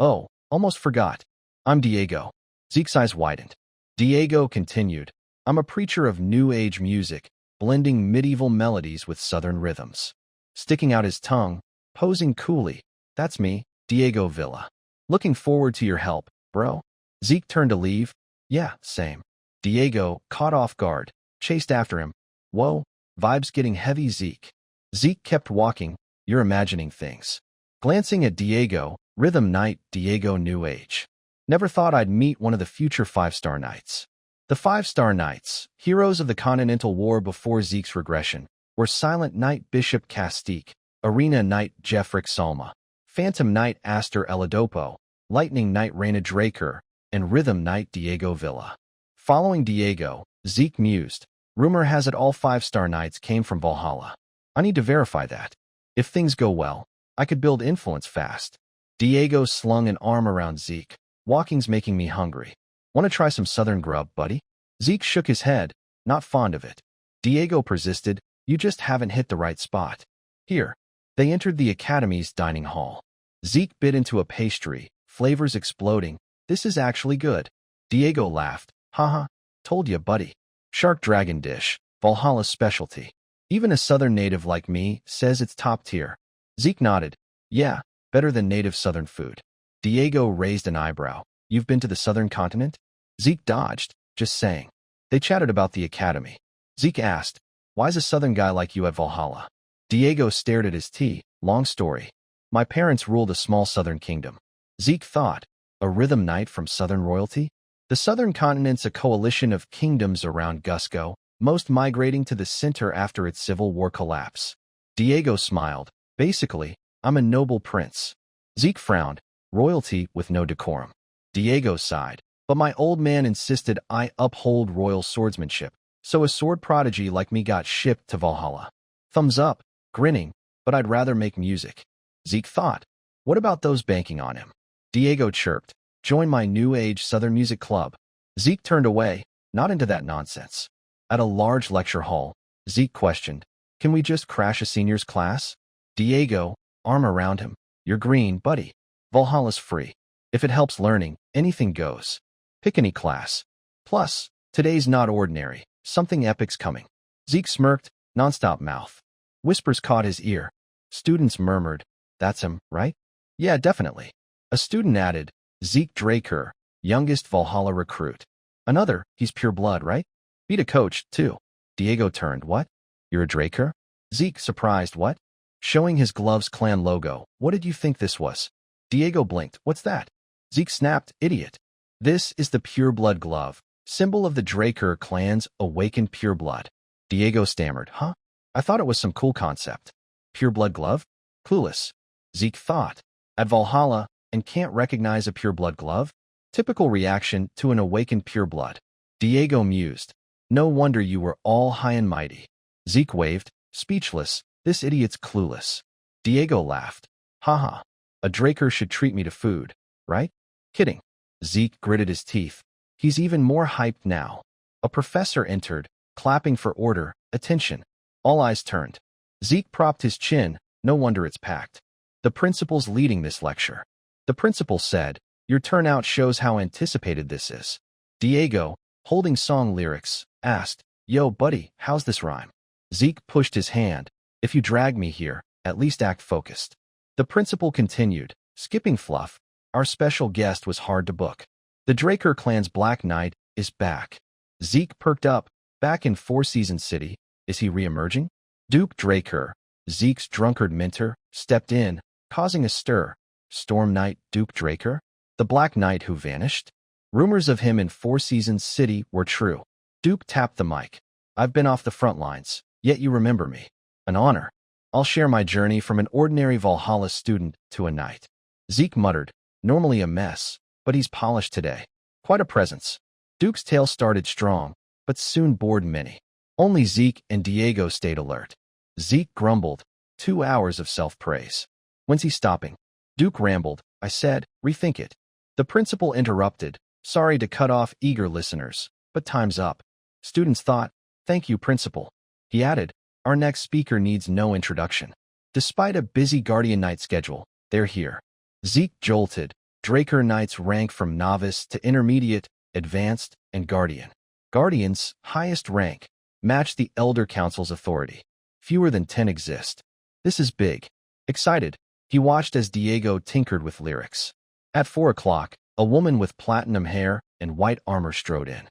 Oh, almost forgot. I'm Diego. Zeke's eyes widened. Diego continued, I'm a preacher of New Age music, blending medieval melodies with Southern rhythms. Sticking out his tongue, posing coolly, that's me, Diego Villa. Looking forward to your help, bro. Zeke turned to leave. Yeah, same. Diego, caught off guard, chased after him. Whoa, vibes getting heavy, Zeke. Zeke kept walking. You're imagining things. Glancing at Diego, Rhythm Knight, Diego New Age. Never thought I'd meet one of the future 5-star knights. The 5-star knights, heroes of the Continental War before Zeke's regression, were Silent Knight Bishop Castique, Arena Knight Jeffrick Salma, Phantom Knight Aster Eladopo, Lightning Knight Reina Draker, and Rhythm Knight Diego Villa. Following Diego, Zeke mused, rumor has it all 5-star knights came from Valhalla. I need to verify that. If things go well, I could build influence fast. Diego slung an arm around Zeke. Walking's making me hungry. Want to try some southern grub, buddy? Zeke shook his head, not fond of it. Diego persisted, you just haven't hit the right spot. Here. They entered the academy's dining hall. Zeke bit into a pastry, flavors exploding. This is actually good. Diego laughed. Haha, told ya, buddy. Shark dragon dish, Valhalla's specialty. Even a southern native like me says it's top tier. Zeke nodded. Yeah, better than native southern food. Diego raised an eyebrow. You've been to the southern continent? Zeke dodged, just saying. They chatted about the academy. Zeke asked, why's a southern guy like you at Valhalla? Diego stared at his tea. Long story. My parents ruled a small southern kingdom. Zeke thought, a rhythm knight from southern royalty? The southern continent's a coalition of kingdoms around Gusco, most migrating to the center after its civil war collapse. Diego smiled. Basically, I'm a noble prince. Zeke frowned. Royalty with no decorum. Diego sighed. But my old man insisted I uphold royal swordsmanship, so a sword prodigy like me got shipped to Valhalla. Thumbs up. Grinning, but I'd rather make music. Zeke thought. What about those banking on him? Diego chirped. Join my New Age Southern Music Club. Zeke turned away, not into that nonsense. At a large lecture hall, Zeke questioned, can we just crash a seniors class? Diego, arm around him. You're green, buddy. Valhalla's free. If it helps learning, anything goes. Pick any class. Plus, today's not ordinary. Something epic's coming. Zeke smirked, nonstop mouth. Whispers caught his ear. Students murmured, that's him, right? Yeah, definitely. A student added, Zeke Draker, youngest Valhalla recruit. Another, he's pure blood, right? Beat a coach, too. Diego turned, what? You're a Draker? Zeke, surprised, what? Showing his gloves clan logo, what did you think this was? Diego blinked, what's that? Zeke snapped, idiot. This is the pure blood glove, symbol of the Draker clan's awakened pure blood. Diego stammered, huh? I thought it was some cool concept. Pure blood glove? Clueless. Zeke thought, at Valhalla, and can't recognize a pure blood glove? Typical reaction to an awakened pure blood. Diego mused, no wonder you were all high and mighty. Zeke waved, speechless, this idiot's clueless. Diego laughed, haha, a Draker should treat me to food, right? Kidding. Zeke gritted his teeth. He's even more hyped now. A professor entered, clapping for order, attention. All eyes turned. Zeke propped his chin, no wonder it's packed. The principal's leading this lecture. The principal said, your turnout shows how anticipated this is. Diego, holding song lyrics, asked, yo, buddy, how's this rhyme? Zeke pushed his hand. If you drag me here, at least act focused. The principal continued, skipping fluff. Our special guest was hard to book. The Draker clan's Black Knight is back. Zeke perked up, back in Four Seasons City. Is he re-emerging? Duke Draker, Zeke's drunkard mentor, stepped in, causing a stir. Storm Knight Duke Draker? The Black Knight who vanished? Rumors of him in Four Seasons City were true. Duke tapped the mic. I've been off the front lines, yet you remember me. An honor. I'll share my journey from an ordinary Valhalla student to a knight. Zeke muttered, normally a mess, but he's polished today. Quite a presence. Duke's tale started strong, but soon bored many. Only Zeke and Diego stayed alert. Zeke grumbled, 2 hours of self-praise. When's he stopping? Duke rambled, I said, rethink it. The principal interrupted, sorry to cut off eager listeners, but time's up. Students thought, thank you, principal. He added, our next speaker needs no introduction. Despite a busy Guardian Knight schedule, they're here. Zeke jolted. Draker Knights rank from novice to intermediate, advanced, and Guardian. Guardian's highest rank match the Elder Council's authority. Fewer than 10 exist. This is big. Excited, he watched as Diego tinkered with lyrics. At 4 o'clock, a woman with platinum hair and white armor strode in.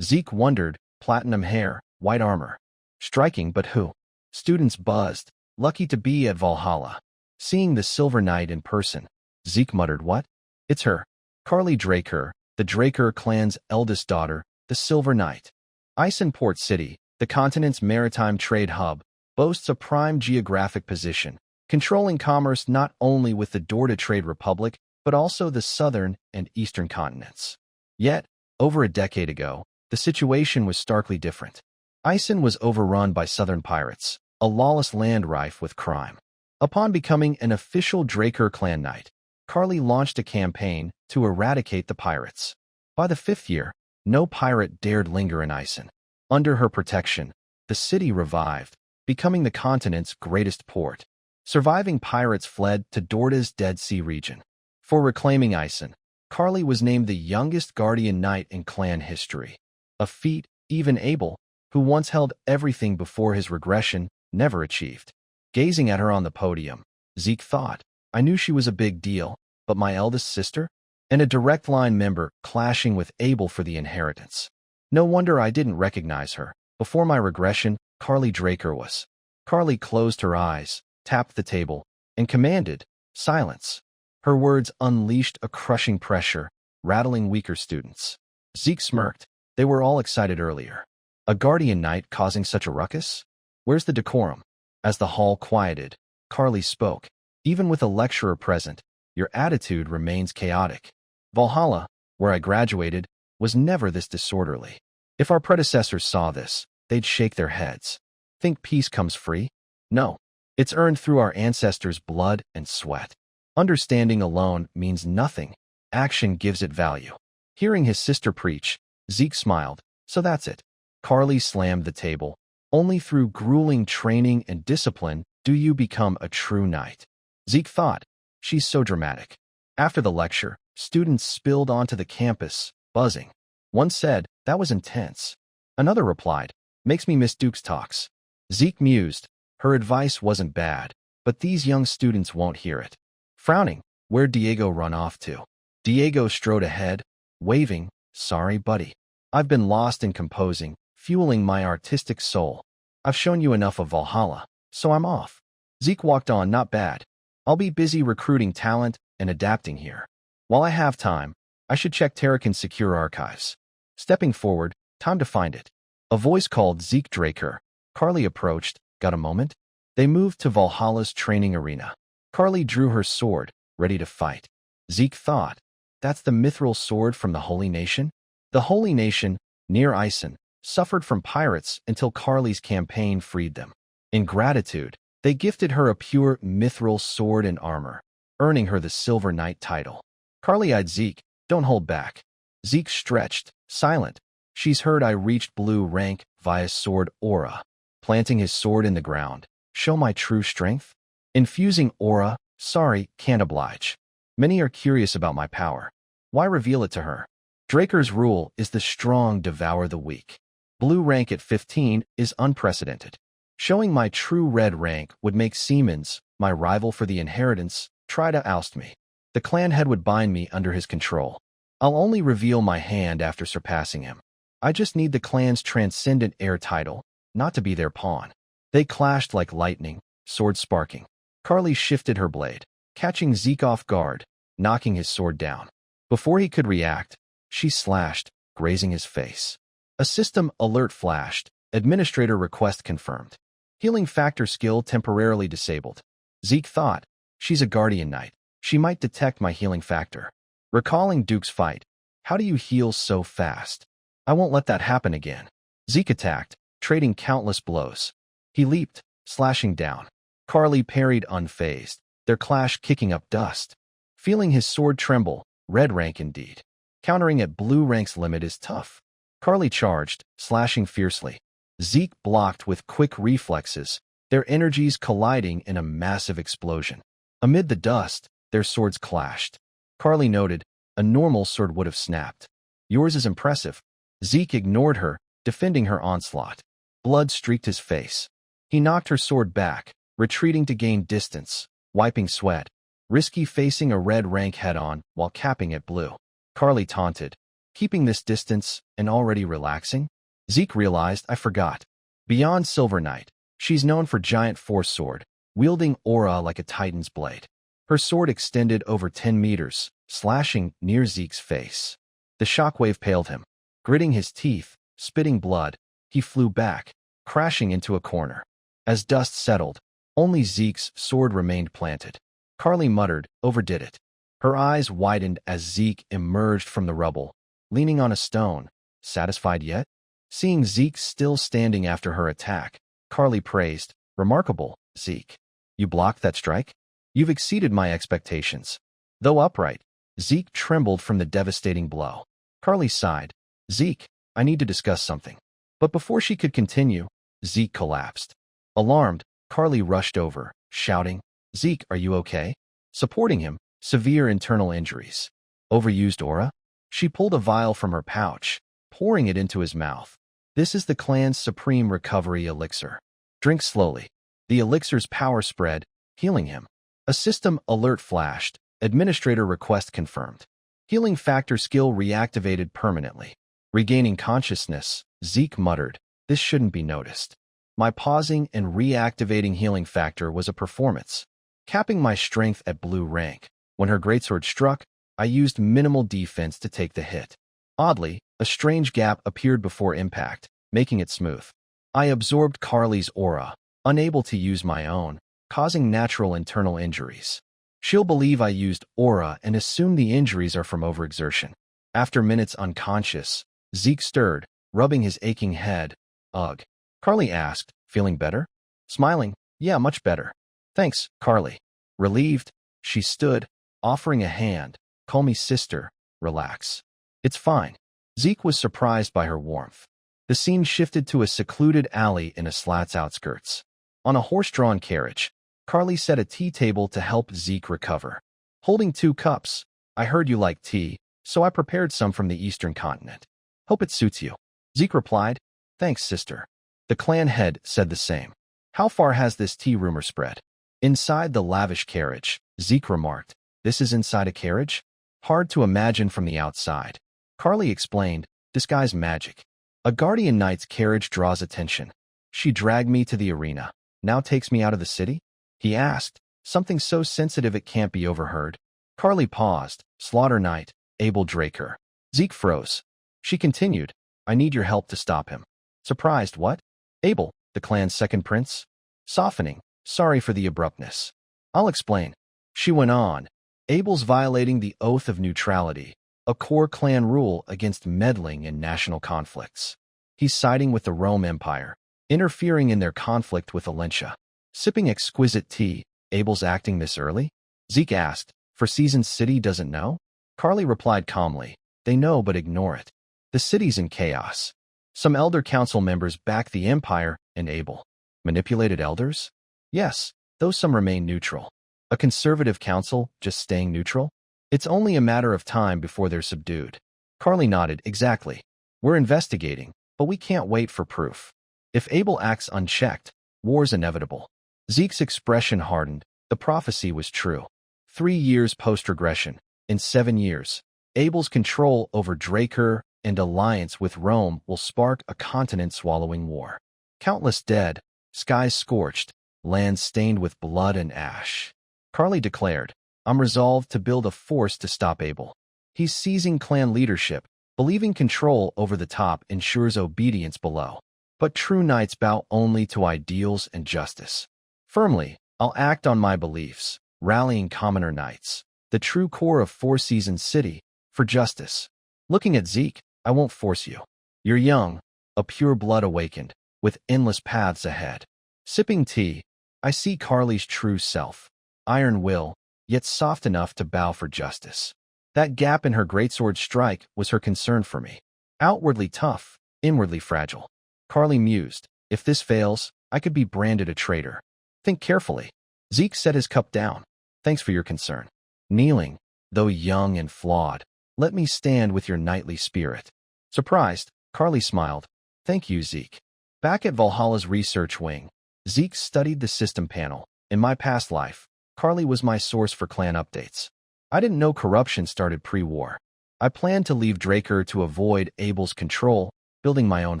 Zeke wondered, platinum hair, white armor. Striking, but who? Students buzzed, lucky to be at Valhalla. Seeing the Silver Knight in person, Zeke muttered, what? It's her. Carly Draker, the Draker clan's eldest daughter, the Silver Knight. Isen Port City, the continent's maritime trade hub, boasts a prime geographic position, controlling commerce not only with the door-to-trade republic, but also the southern and eastern continents. Yet, over a decade ago, the situation was starkly different. Isen was overrun by southern pirates, a lawless land rife with crime. Upon becoming an official Draker clan knight, Carly launched a campaign to eradicate the pirates. By the 5th year, no pirate dared linger in Isen. Under her protection, the city revived, becoming the continent's greatest port. Surviving pirates fled to Dorda's Dead Sea region. For reclaiming Isen, Carly was named the youngest Guardian Knight in clan history. A feat even Abel, who once held everything before his regression, never achieved. Gazing at her on the podium, Zeke thought, I knew she was a big deal, but my eldest sister? And a direct line member clashing with Abel for the inheritance. No wonder I didn't recognize her. Before my regression, Carly Draker was. Carly closed her eyes, tapped the table, and commanded, silence. Her words unleashed a crushing pressure, rattling weaker students. Zeke smirked. They were all excited earlier. A Guardian Knight causing such a ruckus? Where's the decorum? As the hall quieted, Carly spoke. Even with a lecturer present, your attitude remains chaotic. Valhalla, where I graduated, was never this disorderly. If our predecessors saw this, they'd shake their heads. Think peace comes free? No. It's earned through our ancestors' blood and sweat. Understanding alone means nothing. Action gives it value. Hearing his sister preach, Zeke smiled. So that's it. Carly slammed the table. Only through grueling training and discipline do you become a true knight. Zeke thought, she's so dramatic. After the lecture, students spilled onto the campus, buzzing. One said, that was intense. Another replied, makes me miss Duke's talks. Zeke mused. Her advice wasn't bad, but these young students won't hear it. Frowning, where'd Diego run off to? Diego strode ahead, waving, sorry buddy. I've been lost in composing, fueling my artistic soul. I've shown you enough of Valhalla, so I'm off. Zeke walked on, not bad. I'll be busy recruiting talent and adapting here. While I have time, I should check Terrakin's secure archives. Stepping forward, time to find it. A voice called Zeke Draker. Carly approached. Got a moment? They moved to Valhalla's training arena. Carly drew her sword, ready to fight. Zeke thought, that's the mithril sword from the Holy Nation? The Holy Nation, near Ison, suffered from pirates until Carly's campaign freed them. In gratitude, they gifted her a pure mithril sword and armor, earning her the Silver Knight title. Carly eyed Zeke, don't hold back. Zeke stretched, silent. She's heard I reached blue rank via sword aura. Planting his sword in the ground. Show my true strength? Infusing aura, sorry, can't oblige. Many are curious about my power. Why reveal it to her? Draker's rule is the strong devour the weak. Blue rank at 15 is unprecedented. Showing my true red rank would make Siemens, my rival for the inheritance, try to oust me. The clan head would bind me under his control. I'll only reveal my hand after surpassing him. I just need the clan's transcendent heir title, not to be their pawn. They clashed like lightning, sword sparking. Carly shifted her blade, catching Zeke off guard, knocking his sword down. Before he could react, she slashed, grazing his face. A system alert flashed. Administrator request confirmed. Healing factor skill temporarily disabled. Zeke thought, she's a guardian knight. She might detect my healing factor. Recalling Duke's fight, how do you heal so fast? I won't let that happen again. Zeke attacked, trading countless blows. He leaped, slashing down. Carly parried unfazed, their clash kicking up dust. Feeling his sword tremble, red rank indeed. Countering at blue rank's limit is tough. Carly charged, slashing fiercely. Zeke blocked with quick reflexes, their energies colliding in a massive explosion. Amid the dust, their swords clashed. Carly noted, a normal sword would have snapped. Yours is impressive. Zeke ignored her, defending her onslaught. Blood streaked his face. He knocked her sword back, retreating to gain distance, wiping sweat. Risky facing a red rank head-on while capping at blue. Carly taunted, keeping this distance and already relaxing? Zeke realized, I forgot. Beyond Silver Knight, she's known for giant force sword, wielding aura like a titan's blade. Her sword extended over 10 meters, slashing near Zeke's face. The shockwave paled him. Gritting his teeth, spitting blood, he flew back, crashing into a corner. As dust settled, only Zeke's sword remained planted. Carly muttered, overdid it. Her eyes widened as Zeke emerged from the rubble, leaning on a stone. Satisfied yet? Seeing Zeke still standing after her attack, Carly praised, remarkable, Zeke. You blocked that strike? You've exceeded my expectations. Though upright, Zeke trembled from the devastating blow. Carly sighed. Zeke, I need to discuss something. But before she could continue, Zeke collapsed. Alarmed, Carly rushed over, shouting, Zeke, are you okay? Supporting him, severe internal injuries. Overused aura? She pulled a vial from her pouch, pouring it into his mouth. This is the clan's supreme recovery elixir. Drink slowly. The elixir's power spread, healing him. A system alert flashed. Administrator request confirmed. Healing factor skill reactivated permanently. Regaining consciousness, Zeke muttered, this shouldn't be noticed. My pausing and reactivating healing factor was a performance. Capping my strength at blue rank. When her greatsword struck, I used minimal defense to take the hit. Oddly, a strange gap appeared before impact, making it smooth. I absorbed Carly's aura, unable to use my own, causing natural internal injuries. She'll believe I used aura and assume the injuries are from overexertion. After minutes unconscious, Zeke stirred, rubbing his aching head. Ugh. Carly asked, feeling better? Smiling, yeah, much better. Thanks, Carly. Relieved, she stood, offering a hand. Call me sister. Relax. It's fine. Zeke was surprised by her warmth. The scene shifted to a secluded alley in a slat's outskirts. On a horse-drawn carriage, Carly set a tea table to help Zeke recover. Holding 2 cups, I heard you like tea, so I prepared some from the eastern continent. Hope it suits you. Zeke replied, Thanks, sister. The clan head said the same. How far has this tea rumor spread? Inside the lavish carriage, Zeke remarked, This is inside a carriage? Hard to imagine from the outside. Carly explained, Disguise magic. A guardian knight's carriage draws attention. She dragged me to the arena. Now takes me out of the city? He asked, something so sensitive it can't be overheard. Carly paused. Slaughter Knight, Abel Draker. Zeke froze. She continued, I need your help to stop him. Surprised, what? Abel, the clan's second prince? Softening, sorry for the abruptness. I'll explain. She went on. Abel's violating the oath of neutrality, a core clan rule against meddling in national conflicts. He's siding with the Rome Empire, interfering in their conflict with Alentia. Sipping exquisite tea, Abel's acting this early? Zeke asked, For Season's city doesn't know? Carly replied calmly, They know but ignore it. The city's in chaos. Some elder council members back the Empire and Abel. Manipulated elders? Yes, though some remain neutral. A conservative council just staying neutral? It's only a matter of time before they're subdued. Carly nodded, Exactly. We're investigating, but we can't wait for proof. If Abel acts unchecked, war's inevitable. Zeke's expression hardened. The prophecy was true. 3 years post-regression. In 7 years, Abel's control over Draker and alliance with Rome will spark a continent-swallowing war. Countless dead, skies scorched, lands stained with blood and ash. Carly declared, I'm resolved to build a force to stop Abel. He's seizing clan leadership, believing control over the top ensures obedience below. But true knights bow only to ideals and justice. Firmly, I'll act on my beliefs, rallying commoner knights, the true core of Four Seasons City, for justice. Looking at Zeke, I won't force you. You're young, a pure blood awakened, with endless paths ahead. Sipping tea, I see Carly's true self. Iron will, yet soft enough to bow for justice. That gap in her greatsword strike was her concern for me. Outwardly tough, inwardly fragile. Carly mused, if this fails, I could be branded a traitor. Think carefully. Zeke set his cup down. Thanks for your concern. Kneeling, though young and flawed, let me stand with your knightly spirit. Surprised, Carly smiled. Thank you, Zeke. Back at Valhalla's research wing, Zeke studied the system panel. In my past life, Carly was my source for clan updates. I didn't know corruption started pre-war. I planned to leave Draker to avoid Abel's control, building my own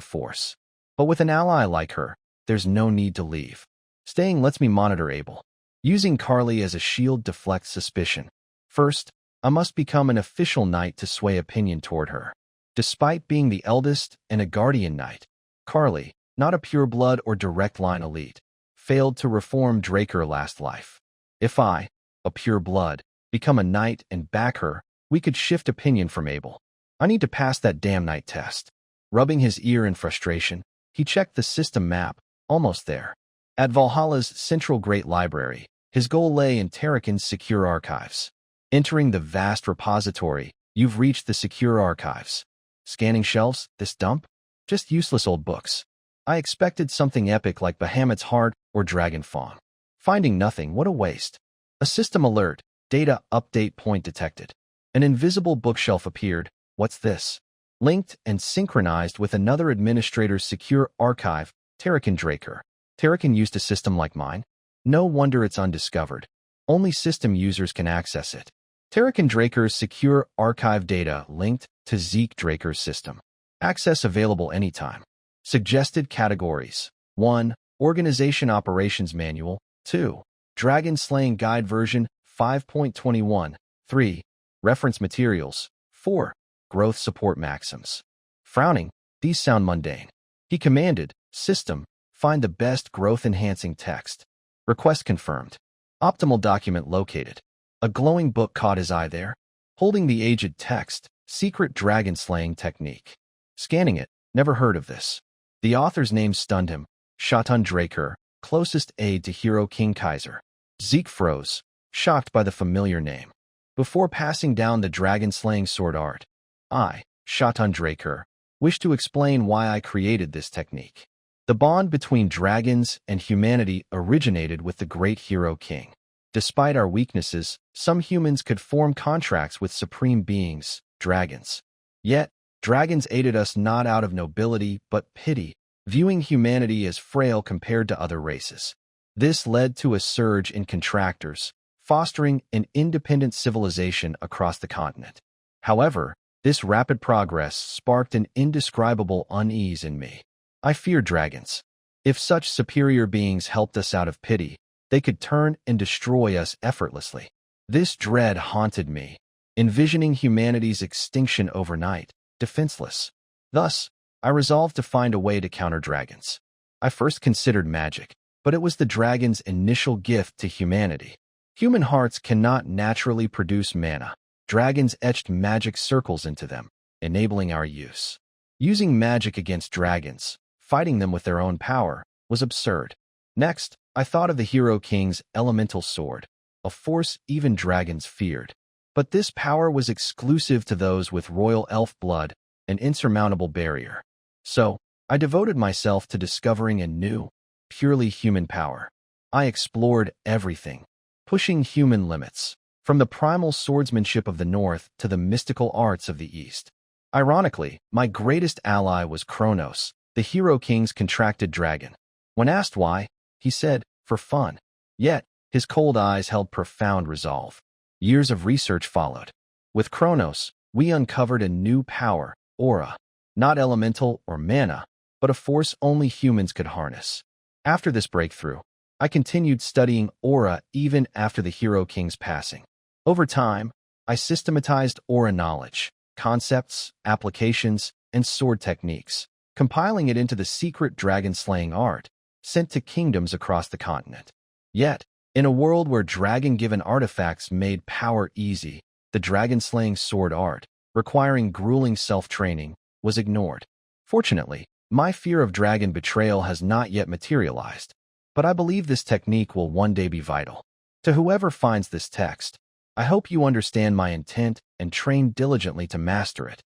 force. But with an ally like her, there's no need to leave. Staying lets me monitor Abel. Using Carly as a shield deflects suspicion. First, I must become an official knight to sway opinion toward her. Despite being the eldest and a guardian knight, Carly, not a pure-blood or direct-line elite, failed to reform Draker last life. If I, a pure-blood, become a knight and back her, we could shift opinion from Abel. I need to pass that damn knight test. Rubbing his ear in frustration, he checked the system map, almost there. At Valhalla's central Great Library, his goal lay in Terrakin's secure archives. Entering the vast repository, you've reached the secure archives. Scanning shelves, this dump? Just useless old books. I expected something epic like Bahamut's Heart or Dragon Fawn. Finding nothing, what a waste. A system alert, data update point detected. An invisible bookshelf appeared. What's this? Linked and synchronized with another administrator's secure archive, Terrakin Draker. Terrakin used a system like mine? No wonder it's undiscovered. Only system users can access it. Terrakin Draker's secure archive data linked to Zeke Draker's system. Access available anytime. Suggested categories. 1. Organization Operations Manual. 2. Dragon Slaying Guide version 5.21. 3. Reference materials. 4. Growth support maxims. Frowning, these sound mundane. He commanded, System, find the best growth-enhancing text. Request confirmed. Optimal document located. A glowing book caught his eye there. Holding the aged text, Secret Dragon Slaying Technique. Scanning it, never heard of this. The author's name stunned him. Shotun Draker, closest aide to Hero King Kaiser. Zeke froze, shocked by the familiar name. Before passing down the dragon-slaying sword art, I, Shatan Draker, wish to explain why I created this technique. The bond between dragons and humanity originated with the great hero king. Despite our weaknesses, some humans could form contracts with supreme beings, dragons. Yet, dragons aided us not out of nobility but pity, viewing humanity as frail compared to other races. This led to a surge in contractors, fostering an independent civilization across the continent. However, this rapid progress sparked an indescribable unease in me. I feared dragons. If such superior beings helped us out of pity, they could turn and destroy us effortlessly. This dread haunted me, envisioning humanity's extinction overnight, defenseless. Thus, I resolved to find a way to counter dragons. I first considered magic, but it was the dragon's initial gift to humanity. Human hearts cannot naturally produce mana. Dragons etched magic circles into them, enabling our use. Using magic against dragons, fighting them with their own power, was absurd. Next, I thought of the Hero King's elemental sword, a force even dragons feared. But this power was exclusive to those with royal elf blood, an insurmountable barrier. So, I devoted myself to discovering a new, purely human power. I explored everything, pushing human limits, from the primal swordsmanship of the North to the mystical arts of the East. Ironically, my greatest ally was Kronos, the Hero King's contracted dragon. When asked why, he said, for fun. Yet, his cold eyes held profound resolve. Years of research followed. With Kronos, we uncovered a new power, aura. Not elemental or mana, but a force only humans could harness. After this breakthrough, I continued studying aura even after the Hero King's passing. Over time, I systematized aura knowledge, concepts, applications, and sword techniques, compiling it into the secret dragon-slaying art, sent to kingdoms across the continent. Yet, in a world where dragon-given artifacts made power easy, the dragon-slaying sword art, requiring grueling self-training, was ignored. Fortunately, my fear of dragon betrayal has not yet materialized, but I believe this technique will one day be vital. To whoever finds this text, I hope you understand my intent and train diligently to master it.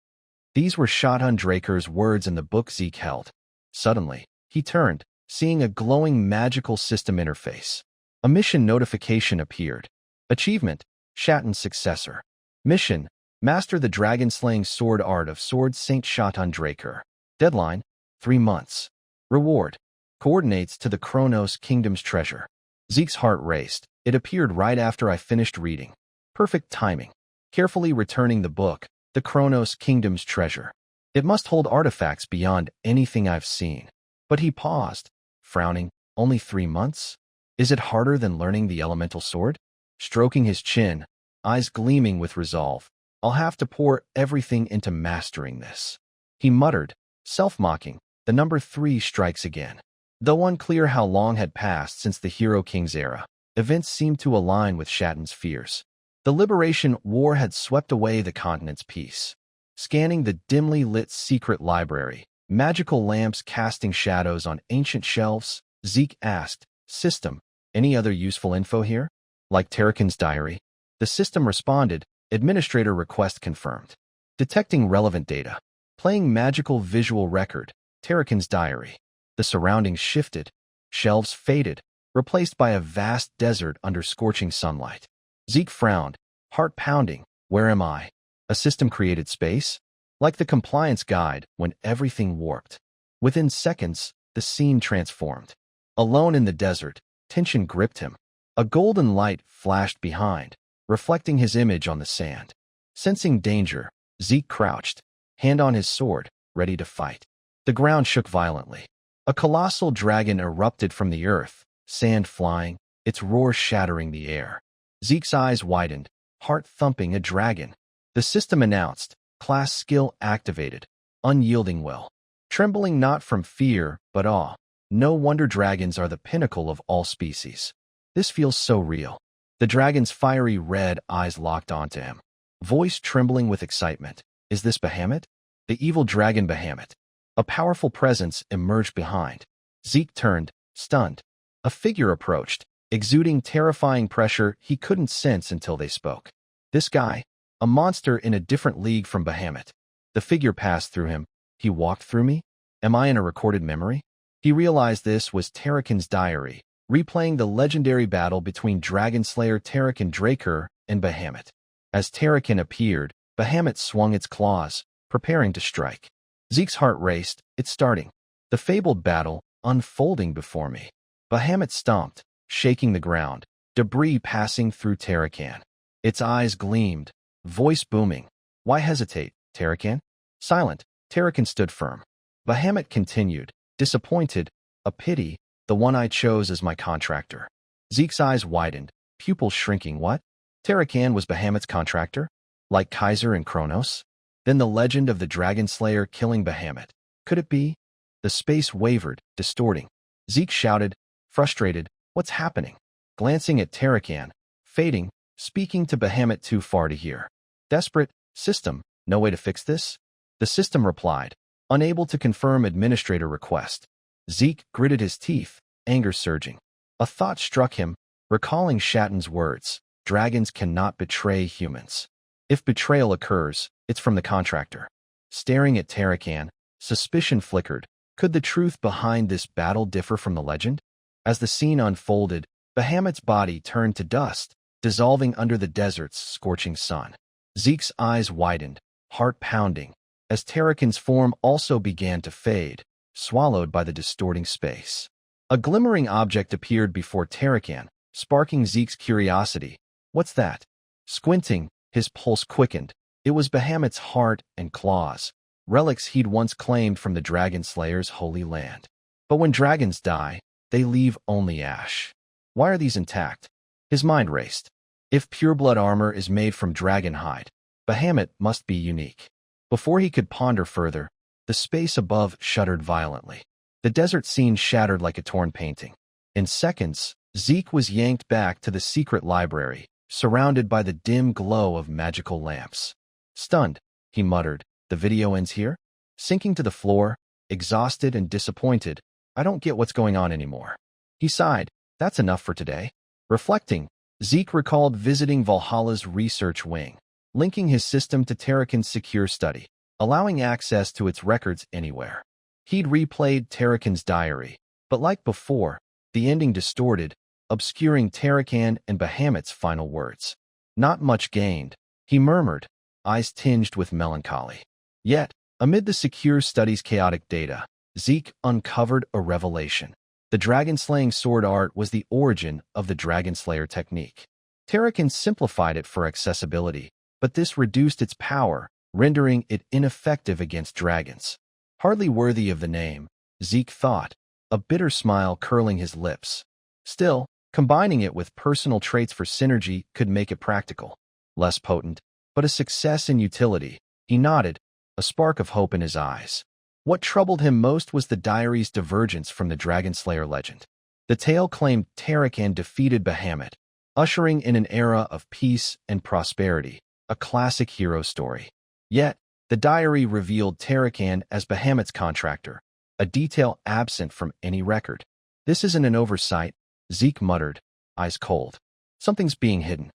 These were Shatan Draker's words in the book Zeke held. Suddenly, he turned, seeing a glowing magical system interface. A mission notification appeared. Achievement, Shatan's successor. Mission, master the dragon-slaying sword art of Sword Saint Shatan Draker. Deadline, 3 months. Reward, coordinates to the Kronos Kingdom's treasure. Zeke's heart raced. It appeared right after I finished reading. Perfect timing. Carefully returning the book, the Kronos Kingdom's treasure. It must hold artifacts beyond anything I've seen. But he paused, frowning. Only 3 months? Is it harder than learning the elemental sword? Stroking his chin, eyes gleaming with resolve. I'll have to pour everything into mastering this. He muttered, self-mocking. The number 3 strikes again. Though unclear how long had passed since the Hero King's era, events seemed to align with Shatan's fears. The Liberation War had swept away the continent's peace. Scanning the dimly lit secret library, magical lamps casting shadows on ancient shelves, Zeke asked, System, any other useful info here? Like Terrakin's diary? The system responded, Administrator request confirmed. Detecting relevant data. Playing magical visual record, Terrakin's diary. The surroundings shifted. Shelves faded, replaced by a vast desert under scorching sunlight. Zeke frowned, heart pounding. Where am I? A system-created space? Like the compliance guide when everything warped. Within seconds, the scene transformed. Alone in the desert, tension gripped him. A golden light flashed behind, reflecting his image on the sand. Sensing danger, Zeke crouched, hand on his sword, ready to fight. The ground shook violently. A colossal dragon erupted from the earth, sand flying, its roar shattering the air. Zeke's eyes widened, heart thumping. A dragon. The system announced, class skill activated, unyielding will. Trembling not from fear, but awe. No wonder dragons are the pinnacle of all species. This feels so real. The dragon's fiery red eyes locked onto him. Voice trembling with excitement. Is this Bahamut? The evil dragon Bahamut. A powerful presence emerged behind. Zeke turned, stunned. A figure approached, exuding terrifying pressure he couldn't sense until they spoke. This guy, a monster in a different league from Bahamut. The figure passed through him. He walked through me? Am I in a recorded memory? He realized this was Tarakan's diary, replaying the legendary battle between Dragon Slayer Tarakan Draker and Bahamut. As Tarakan appeared, Bahamut swung its claws, preparing to strike. Zeke's heart raced. It's starting. The fabled battle, unfolding before me. Bahamut stomped, shaking the ground, debris passing through Tarakan. Its eyes gleamed, voice booming. Why hesitate, Tarakan? Silent, Tarakan stood firm. Bahamut continued, disappointed, a pity, the one I chose as my contractor. Zeke's eyes widened, pupils shrinking. What? Tarakan was Bahamut's contractor? Like Kaiser and Kronos? Then the legend of the Dragon Slayer killing Bahamut. Could it be? The space wavered, distorting. Zeke shouted, frustrated, what's happening? Glancing at Tarakan, fading, speaking to Bahamut too far to hear. Desperate, system, no way to fix this? The system replied, unable to confirm administrator request. Zeke gritted his teeth, anger surging. A thought struck him, recalling Shatten's words, dragons cannot betray humans. If betrayal occurs, it's from the contractor. Staring at Tarakan, suspicion flickered. Could the truth behind this battle differ from the legend? As the scene unfolded, Bahamut's body turned to dust, dissolving under the desert's scorching sun. Zeke's eyes widened, heart pounding, as Tarakan's form also began to fade, swallowed by the distorting space. A glimmering object appeared before Tarakan, sparking Zeke's curiosity. What's that? Squinting, his pulse quickened. It was Bahamut's heart and claws, relics he'd once claimed from the Dragon Slayer's holy land. But when dragons die, they leave only ash. Why are these intact? His mind raced. If pureblood armor is made from dragon hide, Bahamut must be unique. Before he could ponder further, the space above shuddered violently. The desert scene shattered like a torn painting. In seconds, Zeke was yanked back to the secret library, surrounded by the dim glow of magical lamps. Stunned, he muttered, the video ends here? Sinking to the floor, exhausted and disappointed, I don't get what's going on anymore. He sighed, that's enough for today. Reflecting, Zeke recalled visiting Valhalla's research wing, linking his system to Tarakan's secure study, allowing access to its records anywhere. He'd replayed Tarakan's diary, but like before, the ending distorted, obscuring Tarakan and Bahamut's final words. Not much gained, he murmured, eyes tinged with melancholy. Yet, amid the secure study's chaotic data, Zeke uncovered a revelation. The dragon-slaying sword art was the origin of the Dragon Slayer technique. Tarakan simplified it for accessibility, but this reduced its power, rendering it ineffective against dragons. Hardly worthy of the name, Zeke thought, a bitter smile curling his lips. Still, combining it with personal traits for synergy could make it practical. Less potent, but a success in utility. He nodded, a spark of hope in his eyes. What troubled him most was the diary's divergence from the Dragon Slayer legend. The tale claimed Tarakan defeated Bahamut, ushering in an era of peace and prosperity, a classic hero story. Yet, the diary revealed Tarakan as Bahamut's contractor, a detail absent from any record. This isn't an oversight, Zeke muttered, eyes cold. Something's being hidden.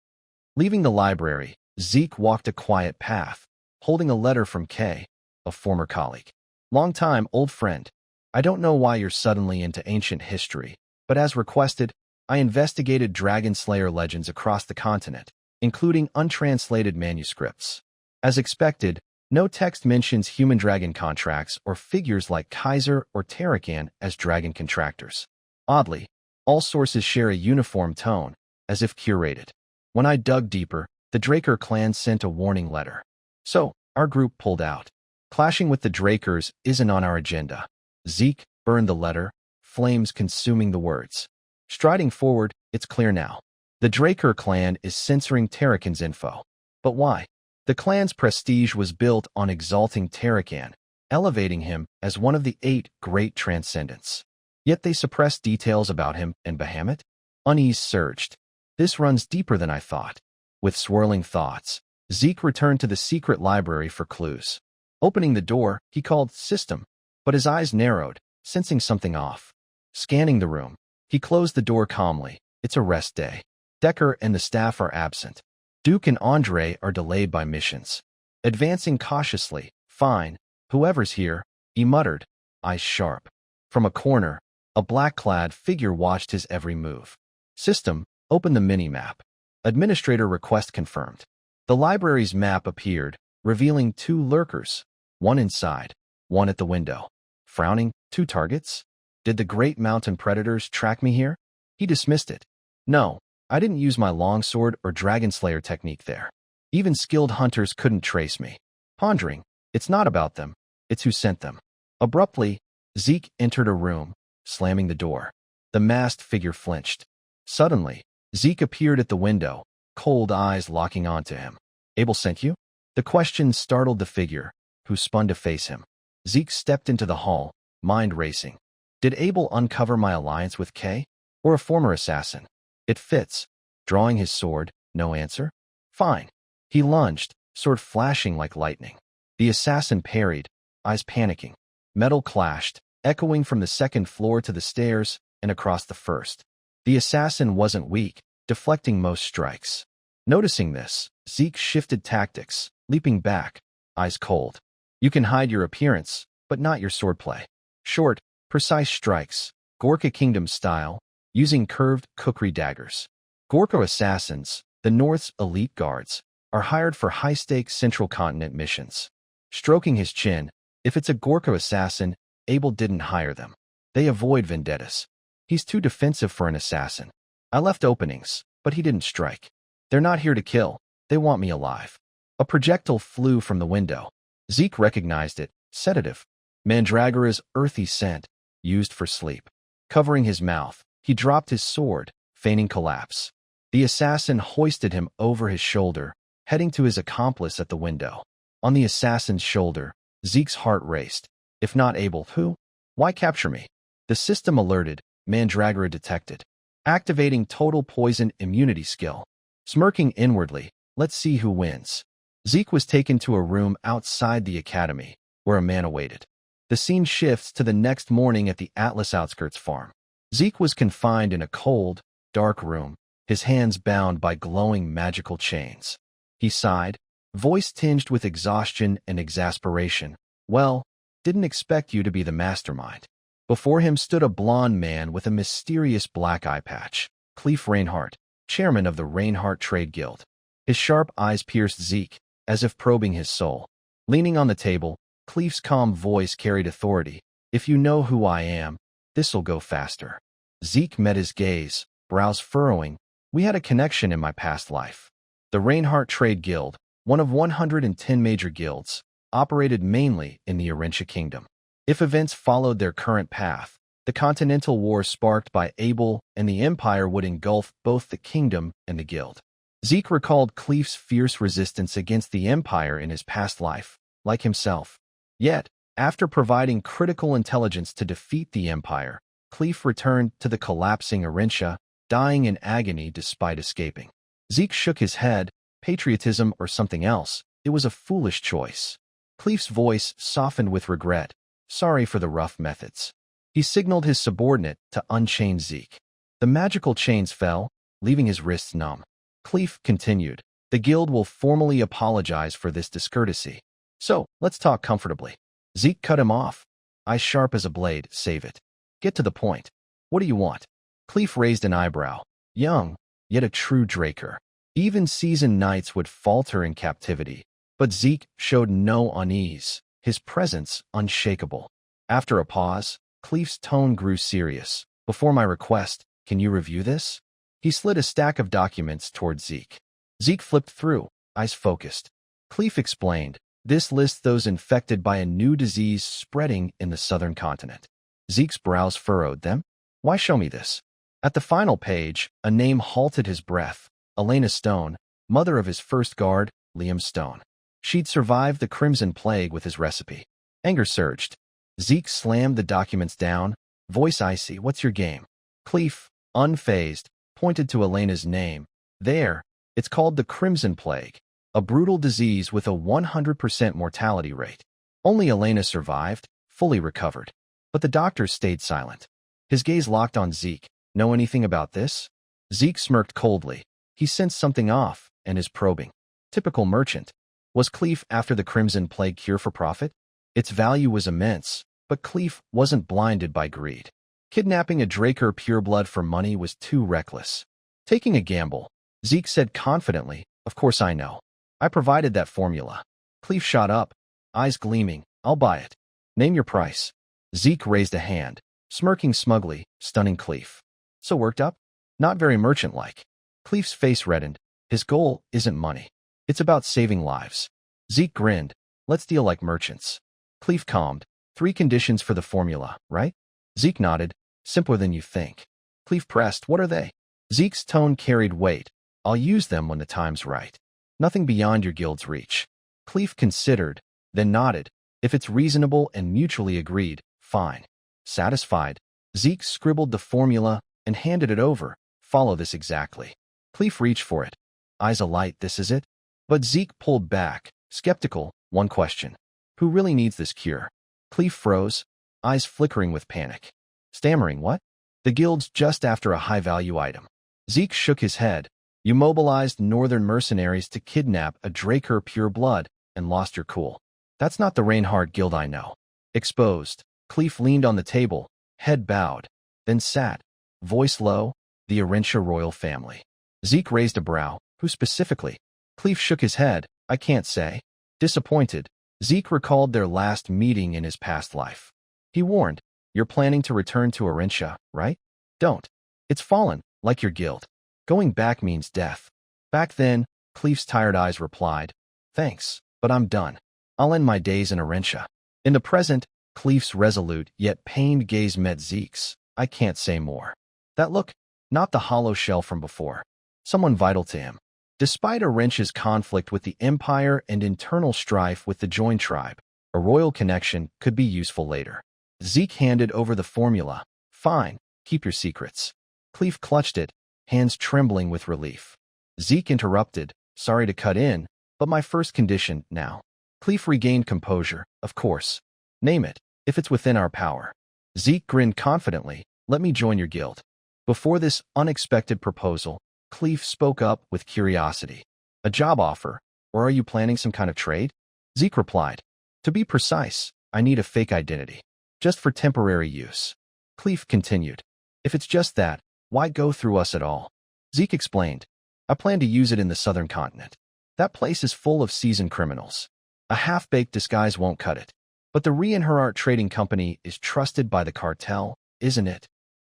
Leaving the library, Zeke walked a quiet path, holding a letter from Kay, a former colleague. Long time, old friend. I don't know why you're suddenly into ancient history, but as requested, I investigated Dragon Slayer legends across the continent, including untranslated manuscripts. As expected, no text mentions human-dragon contracts or figures like Kaiser or Tarakan as dragon contractors. Oddly, all sources share a uniform tone, as if curated. When I dug deeper, the Draker clan sent a warning letter. So, our group pulled out. Clashing with the Drakers isn't on our agenda. Zeke burned the letter, flames consuming the words. Striding forward, it's clear now. The Draker clan is censoring Tarakan's info. But why? The clan's prestige was built on exalting Tarakan, elevating him as one of the 8 great transcendents. Yet they suppress details about him and Bahamut? Unease surged. This runs deeper than I thought. With swirling thoughts, Zeke returned to the secret library for clues. Opening the door, he called System, but his eyes narrowed, sensing something off. Scanning the room, he closed the door calmly, It's a rest day. Decker and the staff are absent. Duke and Andre are delayed by missions. Advancing cautiously. Fine. Whoever's here, he muttered, eyes sharp. From a corner, a black-clad figure watched his every move. System, open the mini-map. Administrator request confirmed. The library's map appeared, revealing 2 lurkers, one inside, one at the window. Frowning, 2 targets? Did the great mountain predators track me here? He dismissed it. No, I didn't use my longsword or dragon slayer technique there. Even skilled hunters couldn't trace me. Pondering, it's not about them, it's who sent them. Abruptly, Zeke entered a room, slamming the door. The masked figure flinched. Suddenly, Zeke appeared at the window, cold eyes locking onto him. Abel sent you? The question startled the figure, who spun to face him. Zeke stepped into the hall, mind racing. Did Abel uncover my alliance with Kay? Or a former assassin? It fits. Drawing his sword, no answer? Fine. He lunged, sword flashing like lightning. The assassin parried, eyes panicking. Metal clashed, echoing from the second floor to the stairs and across the first. The assassin wasn't weak, deflecting most strikes. Noticing this, Zeke shifted tactics, leaping back, eyes cold. You can hide your appearance, but not your swordplay. Short, precise strikes, Gorka Kingdom style, using curved kukri daggers. Gorka assassins, the North's elite guards, are hired for high-stakes Central Continent missions. Stroking his chin, if it's a Gorka assassin, Abel didn't hire them. They avoid vendettas. He's too defensive for an assassin. I left openings, but he didn't strike. They're not here to kill. They want me alive. A projectile flew from the window. Zeke recognized it. Sedative. Mandragora's earthy scent, used for sleep. Covering his mouth, he dropped his sword, feigning collapse. The assassin hoisted him over his shoulder, heading to his accomplice at the window. On the assassin's shoulder, Zeke's heart raced. If not Abel, who? Why capture me? The system alerted, Mandragora detected. Activating total poison immunity skill. Smirking inwardly, let's see who wins. Zeke was taken to a room outside the academy, where a man awaited. The scene shifts to the next morning at the Atlas Outskirts farm. Zeke was confined in a cold, dark room, his hands bound by glowing magical chains. He sighed, voice tinged with exhaustion and exasperation. Well, didn't expect you to be the mastermind. Before him stood a blond man with a mysterious black eye patch, Clef Reinhardt, chairman of the Reinhardt Trade Guild. His sharp eyes pierced Zeke, as if probing his soul. Leaning on the table, Clef's calm voice carried authority. If you know who I am, this'll go faster. Zeke met his gaze, brows furrowing. We had a connection in my past life. The Reinhardt Trade Guild, one of 110 major guilds, operated mainly in the Orentia Kingdom. If events followed their current path, the continental war sparked by Abel and the Empire would engulf both the kingdom and the guild. Zeke recalled Clef's fierce resistance against the Empire in his past life, like himself. Yet, after providing critical intelligence to defeat the Empire, Clef returned to the collapsing Orentia, dying in agony despite escaping. Zeke shook his head. Patriotism or something else, it was a foolish choice. Clef's voice softened with regret. Sorry for the rough methods. He signaled his subordinate to unchain Zeke. The magical chains fell, leaving his wrists numb. Clef continued. The guild will formally apologize for this discourtesy. So, let's talk comfortably. Zeke cut him off. Eyes sharp as a blade, save it. Get to the point. What do you want? Clef raised an eyebrow. Young, yet a true Draker. Even seasoned knights would falter in captivity. But Zeke showed no unease, his presence unshakable. After a pause, Clef's tone grew serious. Before my request, can you review this? He slid a stack of documents toward Zeke. Zeke flipped through, eyes focused. Clef explained, this lists those infected by a new disease spreading in the southern continent. Zeke's brows furrowed. Them? Why show me this? At the final page, a name halted his breath. Elena Stone, mother of his first guard, Liam Stone. She'd survived the Crimson Plague with his recipe. Anger surged. Zeke slammed the documents down, voice icy. What's your game? Clef, unfazed, pointed to Elena's name. There, it's called the Crimson Plague, a brutal disease with a 100% mortality rate. Only Elena survived, fully recovered. But the doctors stayed silent. His gaze locked on Zeke. Know anything about this? Zeke smirked coldly. He sensed something off and is probing. Typical merchant. Was Cleef after the Crimson Plague cure for profit? Its value was immense, but Cleef wasn't blinded by greed. Kidnapping a Draker pureblood for money was too reckless. Taking a gamble, Zeke said confidently, "Of course I know. I provided that formula." Cleef shot up, eyes gleaming. "I'll buy it. Name your price." Zeke raised a hand, smirking smugly, stunning Cleef. "So worked up?" "Not very merchant-like." Cleef's face reddened. His goal isn't money. It's about saving lives. Zeke grinned. "Let's deal like merchants." Cleef calmed. "3 conditions for the formula, right?" Zeke nodded. "Simpler than you think." Cleef pressed. "What are they?" Zeke's tone carried weight. "I'll use them when the time's right. Nothing beyond your guild's reach." Cleef considered, then nodded. "If it's reasonable and mutually agreed, fine." Satisfied, Zeke scribbled the formula and handed it over. "Follow this exactly." Cleef reached for it. Eyes alight. "This is it?" But Zeke pulled back, skeptical. "One question. Who really needs this cure?" Cleef froze, eyes flickering with panic. Stammering, "What?" "The guild's just after a high-value item." Zeke shook his head. "You mobilized northern mercenaries to kidnap a Draker pureblood and lost your cool. That's not the Reinhardt guild I know." Exposed, Cleef leaned on the table, head bowed, then sat, voice low. "The Arentia royal family." Zeke raised a brow. "Who specifically?" Cleef shook his head. "I can't say." Disappointed, Zeke recalled their last meeting in his past life. He warned, "You're planning to return to Arentia, right? Don't. It's fallen, like your guild. Going back means death." Back then, Cleef's tired eyes replied, "Thanks, but I'm done. I'll end my days in Arentia." In the present, Cleef's resolute yet pained gaze met Zeke's. "I can't say more." That look, not the hollow shell from before. Someone vital to him. Despite Arentia's conflict with the Empire and internal strife with the joined tribe, a royal connection could be useful later. Zeke handed over the formula. "Fine, keep your secrets." Cleef clutched it, hands trembling with relief. Zeke interrupted. "Sorry to cut in, but my first condition now." Cleef regained composure. "Of course. Name it, if it's within our power." Zeke grinned confidently. "Let me join your guild." Before this unexpected proposal, Cleef spoke up with curiosity. "A job offer, or are you planning some kind of trade?" Zeke replied, "To be precise, I need a fake identity. Just for temporary use." Cleef continued, "If it's just that, why go through us at all?" Zeke explained, "I plan to use it in the southern continent. That place is full of seasoned criminals. A half-baked disguise won't cut it. But the Reinhardt Trading Company is trusted by the cartel, isn't it?"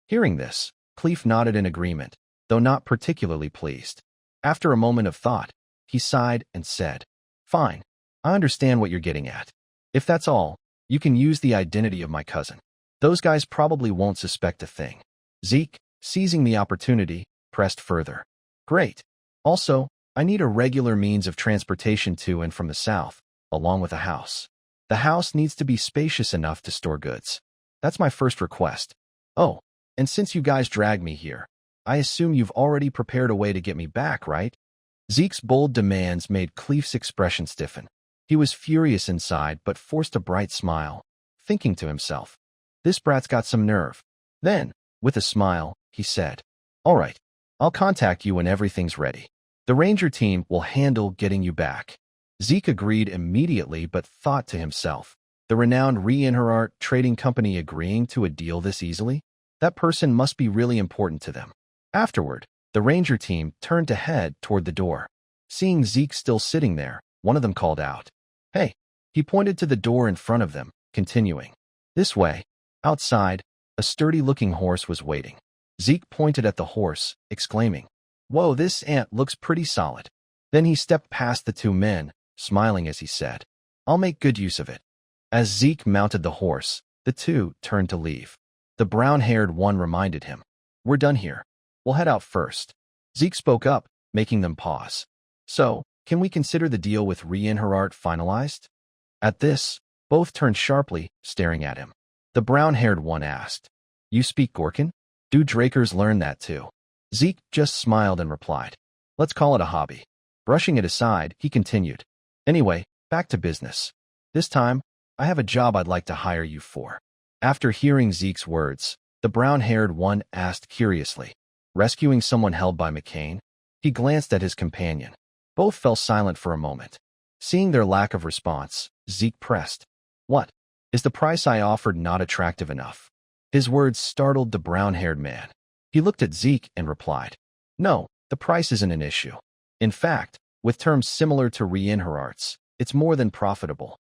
Hearing this, Cleef nodded in agreement, though not particularly pleased. After a moment of thought, he sighed and said, "Fine, I understand what you're getting at. If that's all, you can use the identity of my cousin. Those guys probably won't suspect a thing." Zeke, seizing the opportunity, pressed further. "Great. Also, I need a regular means of transportation to and from the south, along with a house. The house needs to be spacious enough to store goods. That's my first request. Oh, and since you guys dragged me here, I assume you've already prepared a way to get me back, right?" Zeke's bold demands made Cleef's expression stiffen. He was furious inside but forced a bright smile, thinking to himself, "This brat's got some nerve." Then, with a smile, he said, "All right, I'll contact you when everything's ready. The ranger team will handle getting you back." Zeke agreed immediately but thought to himself, the renowned Reinhardt Trading Company agreeing to a deal this easily? That person must be really important to them. Afterward, the ranger team turned to head toward the door. Seeing Zeke still sitting there, one of them called out, "Hey!" He pointed to the door in front of them, continuing, "This way." Outside, a sturdy-looking horse was waiting. Zeke pointed at the horse, exclaiming, "Whoa, this ant looks pretty solid." Then he stepped past the 2 men, smiling as he said, "I'll make good use of it." As Zeke mounted the horse, the 2 turned to leave. The brown-haired one reminded him, "We're done here. We'll head out first." Zeke spoke up, making them pause. "So, can we consider the deal with Reinhardt finalized?" At this, both turned sharply, staring at him. The brown-haired one asked, "You speak Gorkin? Do Drakers learn that too?" Zeke just smiled and replied, "Let's call it a hobby." Brushing it aside, he continued, "Anyway, back to business. This time, I have a job I'd like to hire you for." After hearing Zeke's words, the brown-haired one asked curiously, Rescuing someone held by McCain? He glanced at his companion. Both fell silent for a moment. Seeing their lack of response, Zeke pressed. What? Is the price I offered not attractive enough? His words startled the brown-haired man. He looked at Zeke and replied, No, the price isn't an issue. In fact, with terms similar to Reinharart's, it's more than profitable.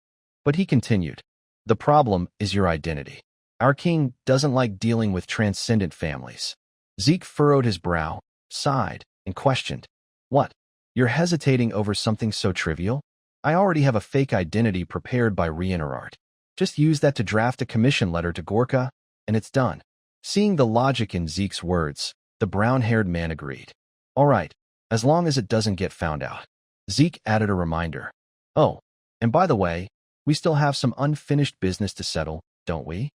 But he continued, The problem is your identity. Our king doesn't like dealing with transcendent families. Zeke furrowed his brow, sighed, and questioned, What? You're hesitating over something so trivial? I already have a fake identity prepared by Reinharart. Just use that to draft a commission letter to Gorka, and it's done. Seeing the logic in Zeke's words, the brown-haired man agreed. All right, as long as it doesn't get found out. Zeke added a reminder. Oh, and by the way, we still have some unfinished business to settle, don't we?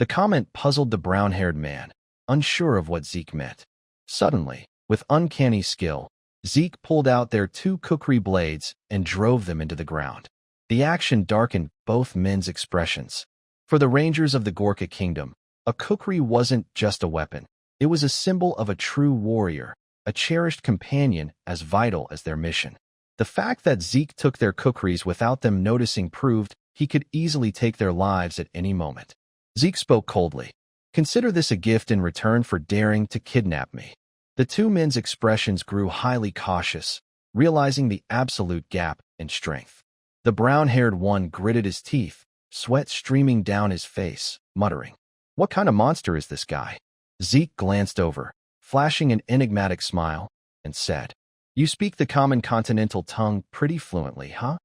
The comment puzzled the brown-haired man, unsure of what Zeke meant. Suddenly, with uncanny skill, Zeke pulled out their 2 kukri blades and drove them into the ground. The action darkened both men's expressions. For the rangers of the Gorka kingdom, a kukri wasn't just a weapon. It was a symbol of a true warrior, a cherished companion as vital as their mission. The fact that Zeke took their kukris without them noticing proved he could easily take their lives at any moment. Zeke spoke coldly. Consider this a gift in return for daring to kidnap me. The 2 men's expressions grew highly cautious, realizing the absolute gap in strength. The brown-haired one gritted his teeth, sweat streaming down his face, muttering, What kind of monster is this guy? Zeke glanced over, flashing an enigmatic smile, and said, You speak the common continental tongue pretty fluently, huh?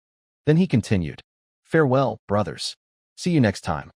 Then he continued, Farewell, brothers. See you next time.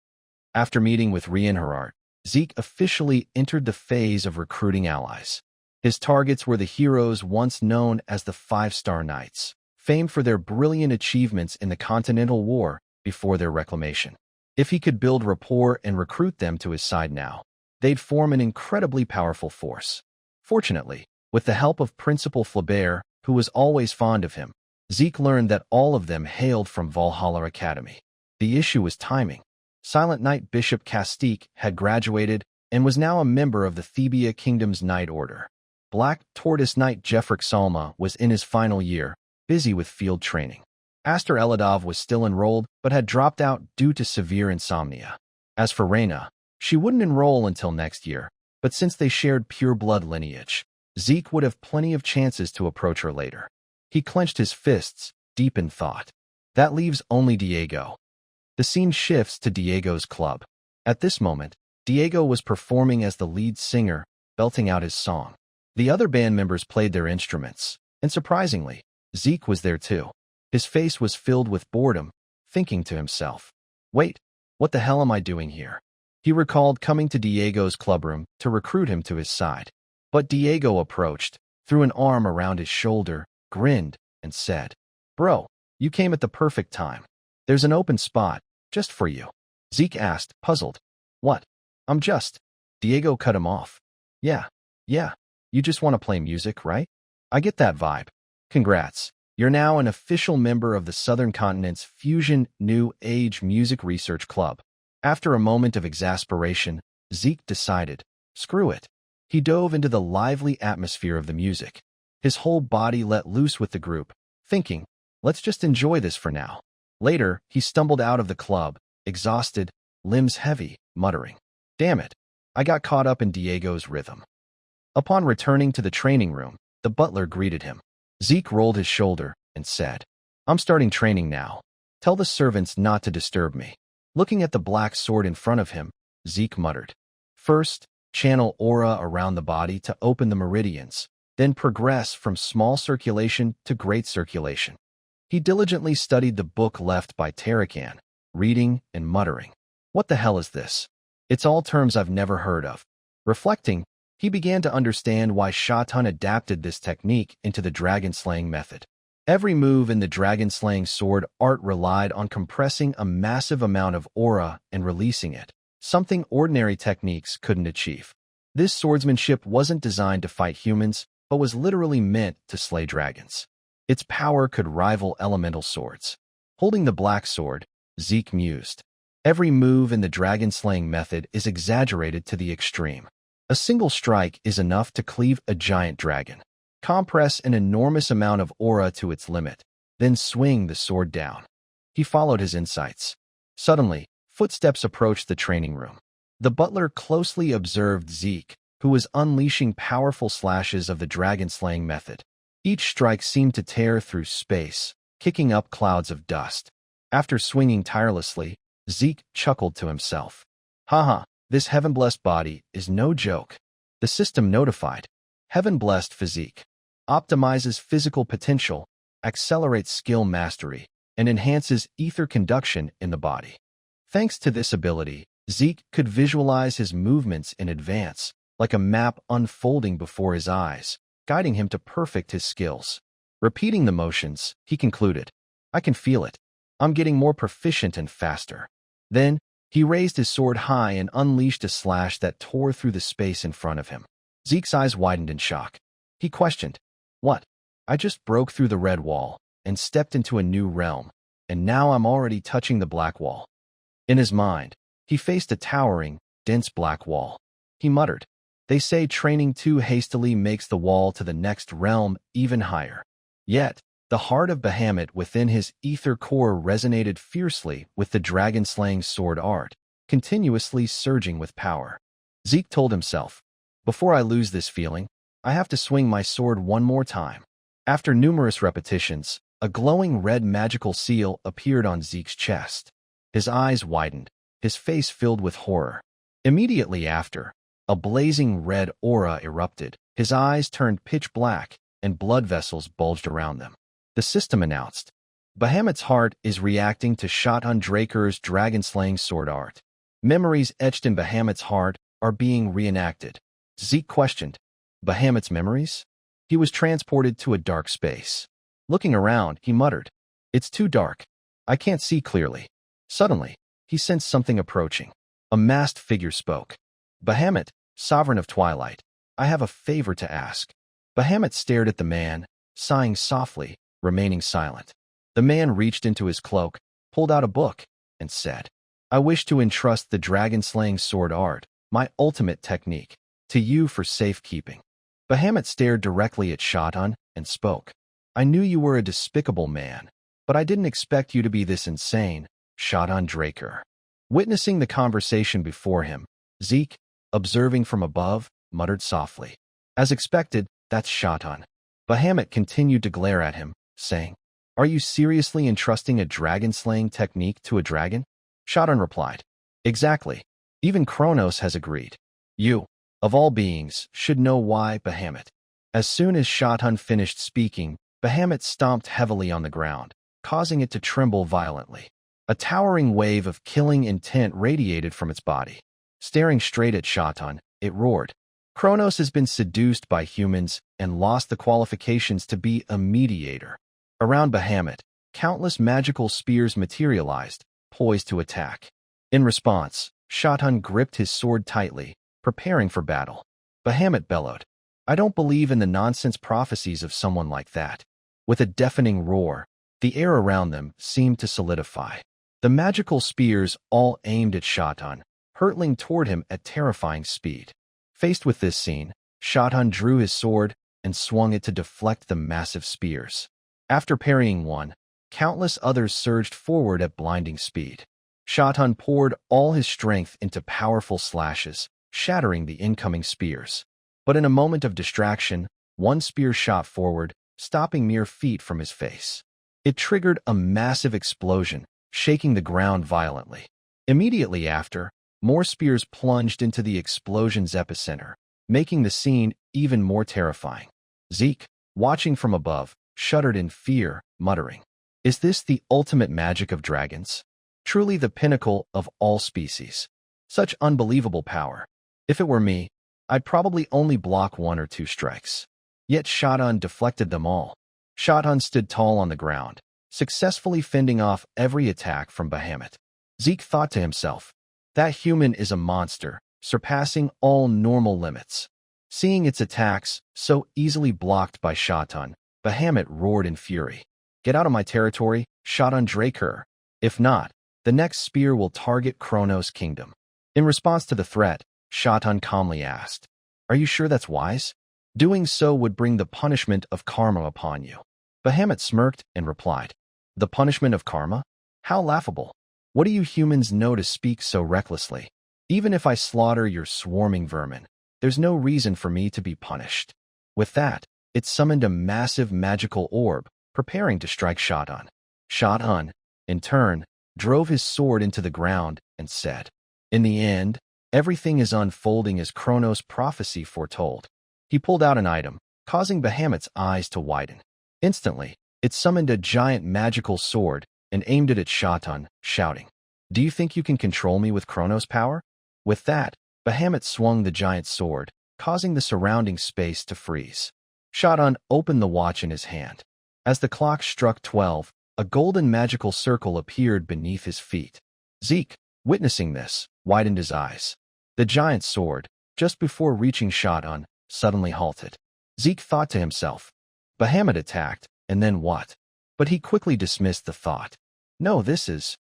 After meeting with Reinharart, Zeke officially entered the phase of recruiting allies. His targets were the heroes once known as the 5-Star Knights, famed for their brilliant achievements in the Continental War before their reclamation. If he could build rapport and recruit them to his side now, they'd form an incredibly powerful force. Fortunately, with the help of Principal Flaubert, who was always fond of him, Zeke learned that all of them hailed from Valhalla Academy. The issue was timing. Silent Knight Bishop Castique had graduated and was now a member of the Thebia Kingdom's Knight Order. Black Tortoise Knight Jeffrick Salma was in his final year, busy with field training. Aster Eladov was still enrolled, but had dropped out due to severe insomnia. As for Reyna, she wouldn't enroll until next year, but since they shared pure-blood lineage, Zeke would have plenty of chances to approach her later. He clenched his fists, deep in thought. That leaves only Diego. The scene shifts to Diego's club. At this moment, Diego was performing as the lead singer, belting out his song. The other band members played their instruments, and surprisingly, Zeke was there too. His face was filled with boredom, thinking to himself, Wait, what the hell am I doing here? He recalled coming to Diego's clubroom to recruit him to his side. But Diego approached, threw an arm around his shoulder, grinned, and said, Bro, you came at the perfect time. There's an open spot, just for you. Zeke asked, puzzled. What? I'm just. Diego cut him off. Yeah. You just want to play music, right? I get that vibe. Congrats. You're now an official member of the Southern Continent's Fusion New Age Music Research Club. After a moment of exasperation, Zeke decided, screw it. He dove into the lively atmosphere of the music. His whole body let loose with the group, thinking, let's just enjoy this for now. Later, he stumbled out of the club, exhausted, limbs heavy, muttering, Damn it, I got caught up in Diego's rhythm. Upon returning to the training room, the butler greeted him. Zeke rolled his shoulder and said, I'm starting training now. Tell the servants not to disturb me. Looking at the black sword in front of him, Zeke muttered, First, channel aura around the body to open the meridians, then progress from small circulation to great circulation. He diligently studied the book left by Tarakan, reading and muttering, What the hell is this? It's all terms I've never heard of. Reflecting, he began to understand why Shatan adapted this technique into the dragon-slaying method. Every move in the dragon-slaying sword art relied on compressing a massive amount of aura and releasing it, something ordinary techniques couldn't achieve. This swordsmanship wasn't designed to fight humans, but was literally meant to slay dragons. Its power could rival elemental swords. Holding the black sword, Zeke mused. Every move in the dragon-slaying method is exaggerated to the extreme. A single strike is enough to cleave a giant dragon. Compress an enormous amount of aura to its limit, then swing the sword down. He followed his insights. Suddenly, footsteps approached the training room. The butler closely observed Zeke, who was unleashing powerful slashes of the dragon-slaying method. Each strike seemed to tear through space, kicking up clouds of dust. After swinging tirelessly, Zeke chuckled to himself. Haha, this heaven-blessed body is no joke. The system notified. Heaven-blessed physique. Optimizes physical potential, accelerates skill mastery, and enhances ether conduction in the body. Thanks to this ability, Zeke could visualize his movements in advance, like a map unfolding before his eyes, guiding him to perfect his skills. Repeating the motions, he concluded, I can feel it. I'm getting more proficient and faster. Then, he raised his sword high and unleashed a slash that tore through the space in front of him. Zeke's eyes widened in shock. He questioned, What? I just broke through the red wall and stepped into a new realm, and now I'm already touching the black wall. In his mind, he faced a towering, dense black wall. He muttered, They say training too hastily makes the wall to the next realm even higher. Yet, the heart of Bahamut within his ether core resonated fiercely with the dragon-slaying sword art, continuously surging with power. Zeke told himself, Before I lose this feeling, I have to swing my sword one more time. After numerous repetitions, a glowing red magical seal appeared on Zeke's chest. His eyes widened, his face filled with horror. Immediately after, a blazing red aura erupted. His eyes turned pitch black, and blood vessels bulged around them. The system announced, Bahamut's heart is reacting to Shotun Draker's dragon-slaying sword art. Memories etched in Bahamut's heart are being reenacted. Zeke questioned, Bahamut's memories? He was transported to a dark space. Looking around, he muttered, It's too dark. I can't see clearly. Suddenly, he sensed something approaching. A masked figure spoke. Bahamut, sovereign of twilight, I have a favor to ask. Bahamut stared at the man, sighing softly, remaining silent. The man reached into his cloak, pulled out a book, and said, I wish to entrust the dragon-slaying sword art, my ultimate technique, to you for safekeeping. Bahamut stared directly at Shotun and spoke. I knew you were a despicable man, but I didn't expect you to be this insane, Shotun Draker. Witnessing the conversation before him, Zeke, observing from above, muttered softly. As expected, that's Shotun. Bahamut continued to glare at him, saying, Are you seriously entrusting a dragon-slaying technique to a dragon? Shotun replied, Exactly. Even Kronos has agreed. You, of all beings, should know why, Bahamut. As soon as Shotun finished speaking, Bahamut stomped heavily on the ground, causing it to tremble violently. A towering wave of killing intent radiated from its body. Staring straight at Shotun, it roared. Kronos has been seduced by humans and lost the qualifications to be a mediator. Around Bahamut, countless magical spears materialized, poised to attack. In response, Shotun gripped his sword tightly, preparing for battle. Bahamut bellowed, I don't believe in the nonsense prophecies of someone like that. With a deafening roar, the air around them seemed to solidify. The magical spears all aimed at Shotun, hurtling toward him at terrifying speed. Faced with this scene, Shotun drew his sword and swung it to deflect the massive spears. After parrying one, countless others surged forward at blinding speed. Shotun poured all his strength into powerful slashes, shattering the incoming spears. But in a moment of distraction, one spear shot forward, stopping mere feet from his face. It triggered a massive explosion, shaking the ground violently. Immediately after, more spears plunged into the explosion's epicenter, making the scene even more terrifying. Zeke, watching from above, shuddered in fear, muttering, Is this the ultimate magic of dragons? Truly the pinnacle of all species. Such unbelievable power. If it were me, I'd probably only block 1 or 2 strikes. Yet Shotun deflected them all. Shotun stood tall on the ground, successfully fending off every attack from Bahamut. Zeke thought to himself, that human is a monster, surpassing all normal limits. Seeing its attacks so easily blocked by Shotun, Bahamut roared in fury. Get out of my territory, Shotun Draker. If not, the next spear will target Kronos' kingdom. In response to the threat, Shotun calmly asked, Are you sure that's wise? Doing so would bring the punishment of karma upon you. Bahamut smirked and replied, The punishment of karma? How laughable. What do you humans know to speak so recklessly? Even if I slaughter your swarming vermin, there's no reason for me to be punished. With that, it summoned a massive magical orb, preparing to strike Shatan. Shatan, in turn, drove his sword into the ground and said, In the end, everything is unfolding as Kronos' prophecy foretold. He pulled out an item, causing Bahamut's eyes to widen. Instantly, it summoned a giant magical sword and aimed it at Shatan, shouting, Do you think you can control me with Kronos' power? With that, Bahamut swung the giant sword, causing the surrounding space to freeze. Shatan opened the watch in his hand. As the clock struck 12, a golden magical circle appeared beneath his feet. Zeke, witnessing this, widened his eyes. The giant sword, just before reaching Shatan, suddenly halted. Zeke thought to himself, Bahamut attacked, and then what? But he quickly dismissed the thought. No, this is...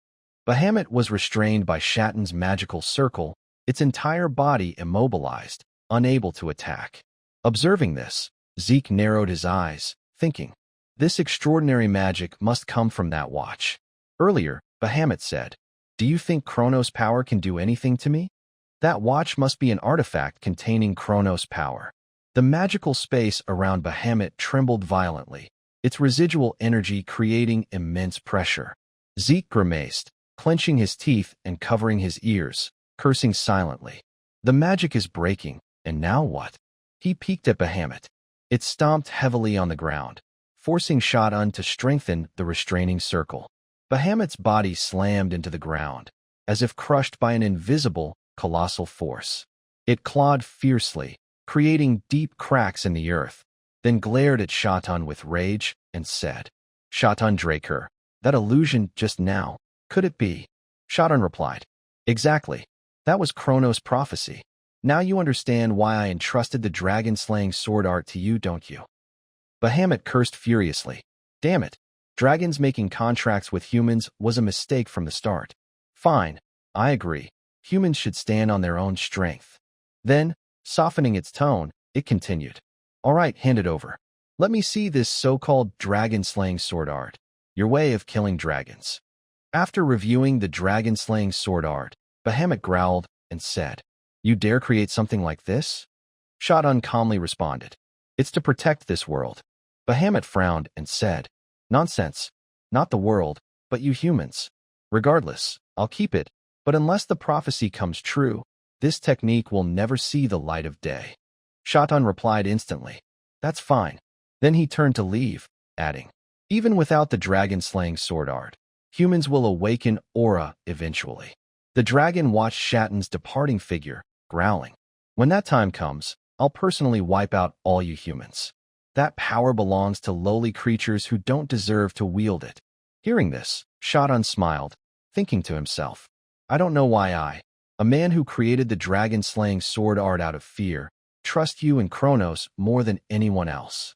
Bahamut was restrained by Shatan's magical circle, its entire body immobilized, unable to attack. Observing this, Zeke narrowed his eyes, thinking, This extraordinary magic must come from that watch. Earlier, Bahamut said, Do you think Kronos' power can do anything to me? That watch must be an artifact containing Kronos' power. The magical space around Bahamut trembled violently, its residual energy creating immense pressure. Zeke grimaced, clenching his teeth and covering his ears, cursing silently. The magic is breaking, and now what? He peeked at Bahamut. It stomped heavily on the ground, forcing Shatan to strengthen the restraining circle. Bahamut's body slammed into the ground, as if crushed by an invisible, colossal force. It clawed fiercely, creating deep cracks in the earth, then glared at Shatan with rage and said, Shatan Draker, that illusion just now, could it be? Shatan replied, Exactly. That was Kronos' prophecy. Now you understand why I entrusted the dragon-slaying sword art to you, don't you? Bahamut cursed furiously. Damn it. Dragons making contracts with humans was a mistake from the start. Fine, I agree. Humans should stand on their own strength. Then, softening its tone, it continued. All right, hand it over. Let me see this so-called dragon-slaying sword art. Your way of killing dragons. After reviewing the dragon-slaying sword art, Bahamut growled and said, You dare create something like this? Shatan calmly responded, It's to protect this world. Bahamut frowned and said, Nonsense. Not the world, but you humans. Regardless, I'll keep it, but unless the prophecy comes true, this technique will never see the light of day. Shatan replied instantly, That's fine. Then he turned to leave, adding, Even without the dragon-slaying sword art, humans will awaken aura eventually. The dragon watched Shatan's departing figure, growling. When that time comes, I'll personally wipe out all you humans. That power belongs to lowly creatures who don't deserve to wield it. Hearing this, Shatan smiled, thinking to himself, I don't know why I, a man who created the dragon-slaying sword art out of fear, trust you and Kronos more than anyone else.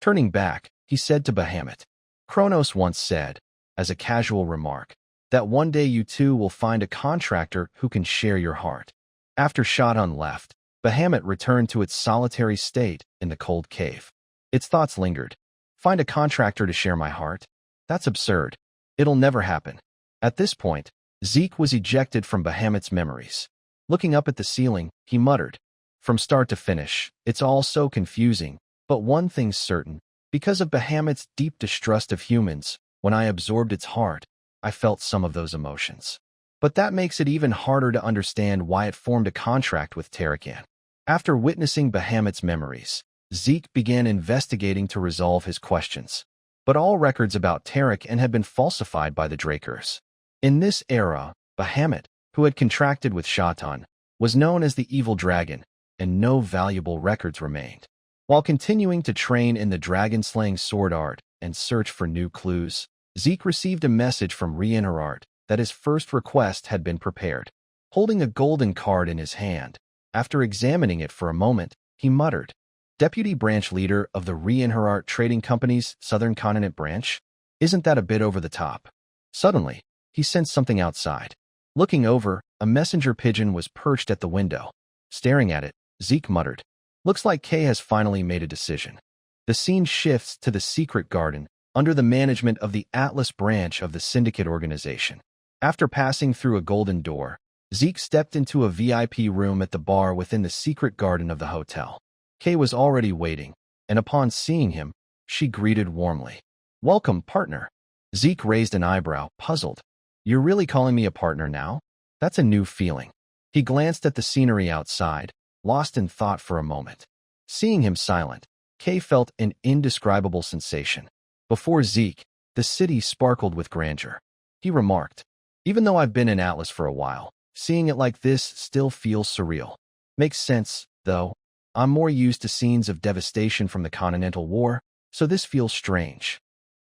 Turning back, he said to Bahamut, Kronos once said, as a casual remark, that one day you two will find a contractor who can share your heart. After Shatan left, Bahamut returned to its solitary state in the cold cave. Its thoughts lingered. Find a contractor to share my heart? That's absurd. It'll never happen. At this point, Zeke was ejected from Bahamut's memories. Looking up at the ceiling, he muttered, From start to finish, it's all so confusing, but one thing's certain. Because of Bahamut's deep distrust of humans, when I absorbed its heart, I felt some of those emotions. But that makes it even harder to understand why it formed a contract with Tarakan. After witnessing Bahamut's memories, Zeke began investigating to resolve his questions. But all records about Tarakan had been falsified by the Drakers. In this era, Bahamut, who had contracted with Shatan, was known as the Evil Dragon, and no valuable records remained. While continuing to train in the dragon-slaying sword art and search for new clues, Zeke received a message from Reborn that his first request had been prepared. Holding a golden card in his hand, after examining it for a moment, he muttered, Deputy Branch Leader of the Reborn Trading Company's Southern Continent Branch? Isn't that a bit over the top? Suddenly, he sensed something outside. Looking over, a messenger pigeon was perched at the window. Staring at it, Zeke muttered, Looks like Kay has finally made a decision. The scene shifts to the secret garden under the management of the Atlas branch of the syndicate organization. After passing through a golden door, Zeke stepped into a VIP room at the bar within the secret garden of the hotel. Kay was already waiting, and upon seeing him, she greeted warmly. "Welcome, partner." Zeke raised an eyebrow, puzzled. "You're really calling me a partner now? That's a new feeling." He glanced at the scenery outside, lost in thought for a moment. Seeing him silent, Kay felt an indescribable sensation. Before Zeke, the city sparkled with grandeur. He remarked, "Even though I've been in Atlas for a while, seeing it like this still feels surreal. Makes sense, though. I'm more used to scenes of devastation from the Continental War, so this feels strange."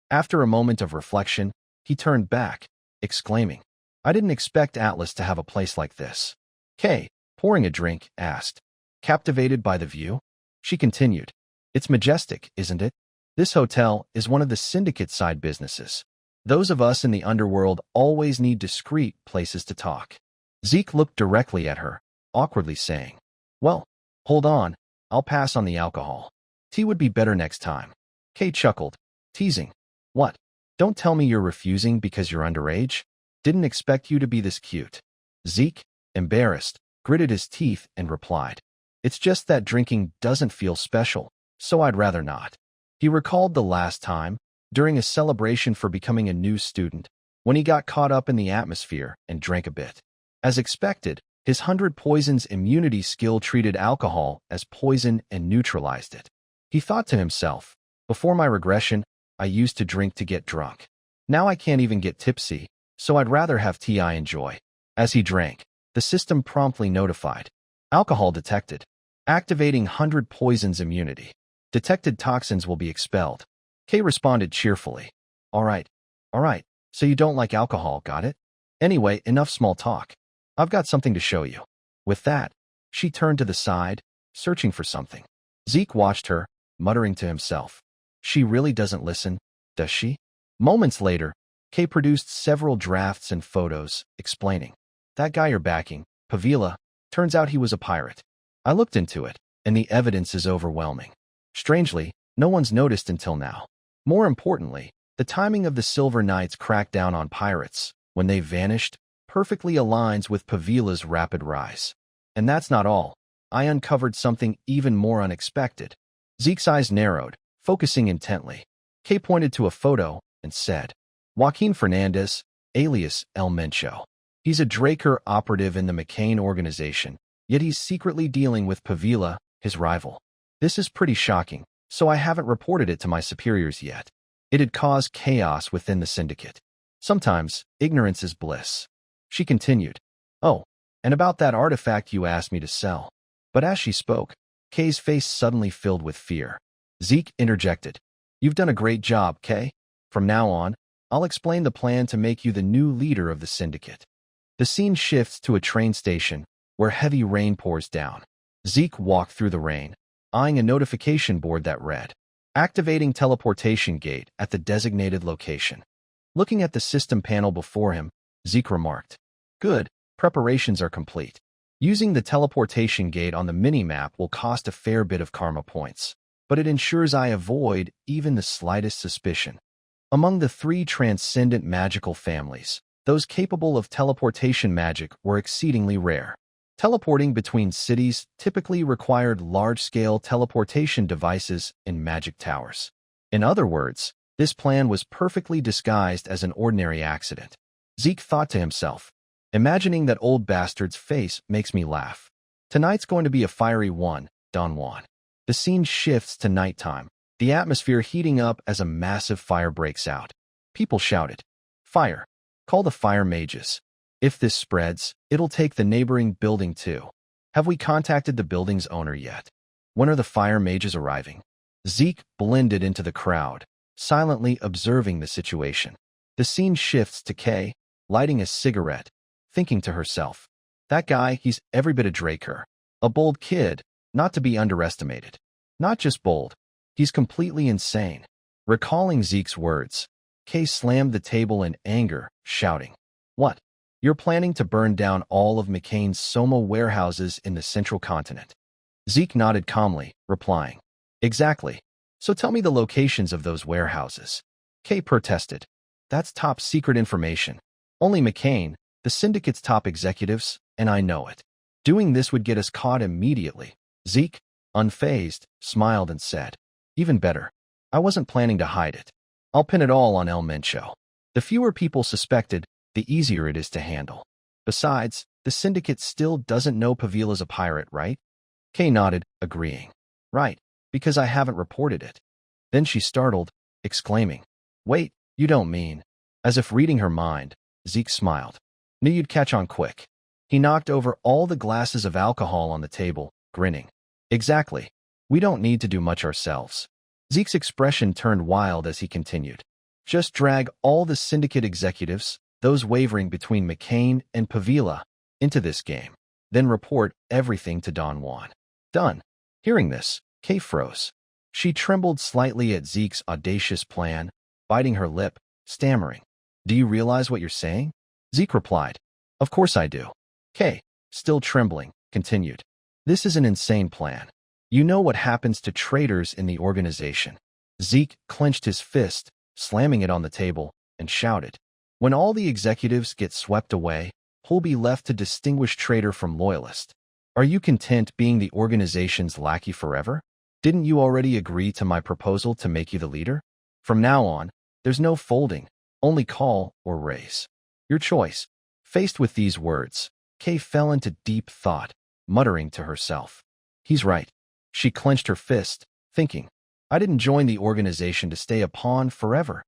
After a moment of reflection, he turned back, exclaiming, "I didn't expect Atlas to have a place like this." Kay, pouring a drink, asked, captivated by the view. She continued, "It's majestic, isn't it? This hotel is one of the syndicate-side businesses. Those of us in the underworld always need discreet places to talk." Zeke looked directly at her, awkwardly saying, "Well, hold on, I'll pass on the alcohol. Tea would be better next time." Kay chuckled, teasing, "What? Don't tell me you're refusing because you're underage? Didn't expect you to be this cute." Zeke, embarrassed, gritted his teeth and replied, "It's just that drinking doesn't feel special, so I'd rather not." He recalled the last time, during a celebration for becoming a new student, when he got caught up in the atmosphere and drank a bit. As expected, his 100 poisons immunity skill treated alcohol as poison and neutralized it. He thought to himself, "Before my regression, I used to drink to get drunk. Now I can't even get tipsy, so I'd rather have tea I enjoy." As he drank, the system promptly notified, "Alcohol detected. Activating 100 poisons immunity. Detected toxins will be expelled." Kay responded cheerfully, all right, so you don't like alcohol, got it? Anyway, enough small talk. I've got something to show you." With that, she turned to the side, searching for something. Zeke watched her, muttering to himself, "She really doesn't listen, does she?" Moments later, Kay produced several drafts and photos, explaining, "That guy you're backing, Pavila, turns out he was a pirate. I looked into it, and the evidence is overwhelming. Strangely, no one's noticed until now. More importantly, the timing of the Silver Knight's crackdown on pirates, when they vanished, perfectly aligns with Pavila's rapid rise. And that's not all. I uncovered something even more unexpected." Zeke's eyes narrowed, focusing intently. Kay pointed to a photo and said, "Joaquin Fernandez, alias El Mencho. He's a Draker operative in the McCain organization, yet he's secretly dealing with Pavila, his rival. This is pretty shocking, so I haven't reported it to my superiors yet. It'd cause chaos within the syndicate. Sometimes, ignorance is bliss." She continued, "Oh, and about that artifact you asked me to sell." But as she spoke, Kay's face suddenly filled with fear. Zeke interjected, "You've done a great job, Kay. From now on, I'll explain the plan to make you the new leader of the syndicate." The scene shifts to a train station where heavy rain pours down. Zeke walked through the rain, eyeing a notification board that read, "Activating teleportation gate at the designated location." Looking at the system panel before him, Zeke remarked, "Good, preparations are complete. Using the teleportation gate on the mini-map will cost a fair bit of karma points, but it ensures I avoid even the slightest suspicion." Among the 3 transcendent magical families, those capable of teleportation magic were exceedingly rare. Teleporting between cities typically required large-scale teleportation devices in magic towers. In other words, this plan was perfectly disguised as an ordinary accident. Zeke thought to himself, "Imagining that old bastard's face makes me laugh. Tonight's going to be a fiery one, Don Juan." The scene shifts to nighttime, the atmosphere heating up as a massive fire breaks out. People shouted, "Fire! Call the fire mages. If this spreads, it'll take the neighboring building too. Have we contacted the building's owner yet? When are the fire mages arriving?" Zeke blended into the crowd, silently observing the situation. The scene shifts to Kay, lighting a cigarette, thinking to herself, "That guy, he's every bit a Draker. A bold kid, not to be underestimated. Not just bold, he's completely insane." Recalling Zeke's words, Kay slammed the table in anger, shouting, "What? You're planning to burn down all of McCain's Soma warehouses in the central continent?" Zeke nodded calmly, replying, "Exactly. So tell me the locations of those warehouses." Kay protested. "That's top secret information. Only McCain, the syndicate's top executives, and I know it. Doing this would get us caught immediately." Zeke, unfazed, smiled and said, "Even better. I wasn't planning to hide it. I'll pin it all on El Mencho. The fewer people suspected, the easier it is to handle. Besides, the syndicate still doesn't know Pavila's a pirate, right?" Kay nodded, agreeing. "Right, because I haven't reported it." Then she startled, exclaiming, "Wait, you don't mean..." As if reading her mind, Zeke smiled. "Knew you'd catch on quick." He knocked over all the glasses of alcohol on the table, grinning. "Exactly. We don't need to do much ourselves." Zeke's expression turned wild as he continued. "Just drag all the syndicate executives, those wavering between McCain and Pavila, into this game. Then report everything to Don Juan." "Done." Hearing this, Kay froze. She trembled slightly at Zeke's audacious plan, biting her lip, stammering, "Do you realize what you're saying?" Zeke replied, "Of course I do." Kay, still trembling, continued, "This is an insane plan. You know what happens to traitors in the organization." Zeke clenched his fist, slamming it on the table, and shouted, "When all the executives get swept away, who'll be left to distinguish traitor from loyalist? Are you content being the organization's lackey forever? Didn't you already agree to my proposal to make you the leader? From now on, there's no folding, only call or raise. Your choice." Faced with these words, Kay fell into deep thought, muttering to herself, "He's right." She clenched her fist, thinking, "I didn't join the organization to stay a pawn forever."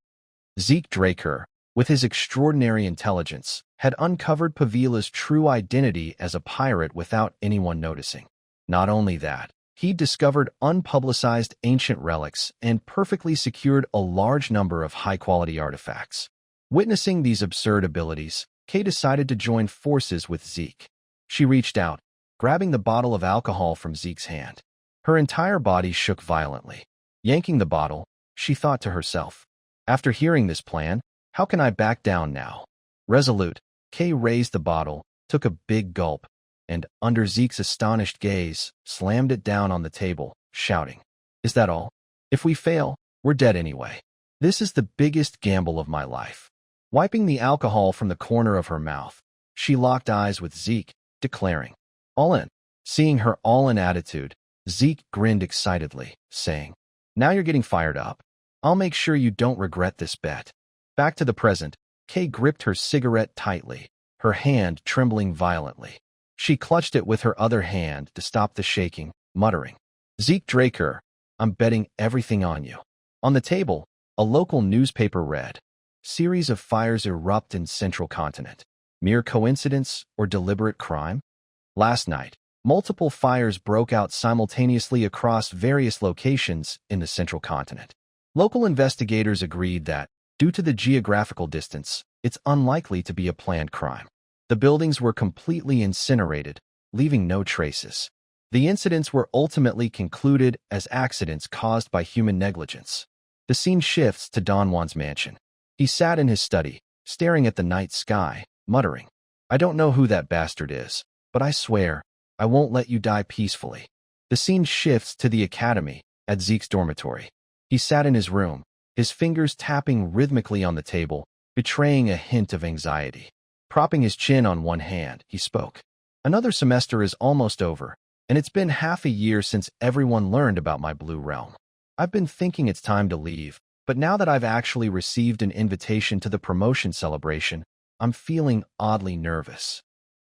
Zeke Draker, with his extraordinary intelligence, had uncovered Pavila's true identity as a pirate without anyone noticing. Not only that, he discovered unpublicized ancient relics and perfectly secured a large number of high-quality artifacts. Witnessing these absurd abilities, Kay decided to join forces with Zeke. She reached out, grabbing the bottle of alcohol from Zeke's hand. Her entire body shook violently. Yanking the bottle, she thought to herself, "After hearing this plan, how can I back down now?" Resolute, Kay raised the bottle, took a big gulp, and, under Zeke's astonished gaze, slammed it down on the table, shouting, "Is that all? If we fail, we're dead anyway. This is the biggest gamble of my life." Wiping the alcohol from the corner of her mouth, she locked eyes with Zeke, declaring, "All in." Seeing her all-in attitude, Zeke grinned excitedly, saying, "Now you're getting fired up. I'll make sure you don't regret this bet." Back to the present, Kay gripped her cigarette tightly, her hand trembling violently. She clutched it with her other hand to stop the shaking, muttering, "Zeke Draker, I'm betting everything on you." On the table, a local newspaper read, "Series of fires erupt in Central Continent. Mere coincidence or deliberate crime?" Last night, multiple fires broke out simultaneously across various locations in the Central Continent. Local investigators agreed that, due to the geographical distance, it's unlikely to be a planned crime. The buildings were completely incinerated, leaving no traces. The incidents were ultimately concluded as accidents caused by human negligence. The scene shifts to Don Juan's mansion. He sat in his study, staring at the night sky, muttering, "I don't know who that bastard is, but I swear, I won't let you die peacefully." The scene shifts to the academy, at Zeke's dormitory. He sat in his room, his fingers tapping rhythmically on the table, betraying a hint of anxiety. Propping his chin on one hand, he spoke. "Another semester is almost over, and it's been half a year since everyone learned about my blue realm. I've been thinking it's time to leave, but now that I've actually received an invitation to the promotion celebration, I'm feeling oddly nervous."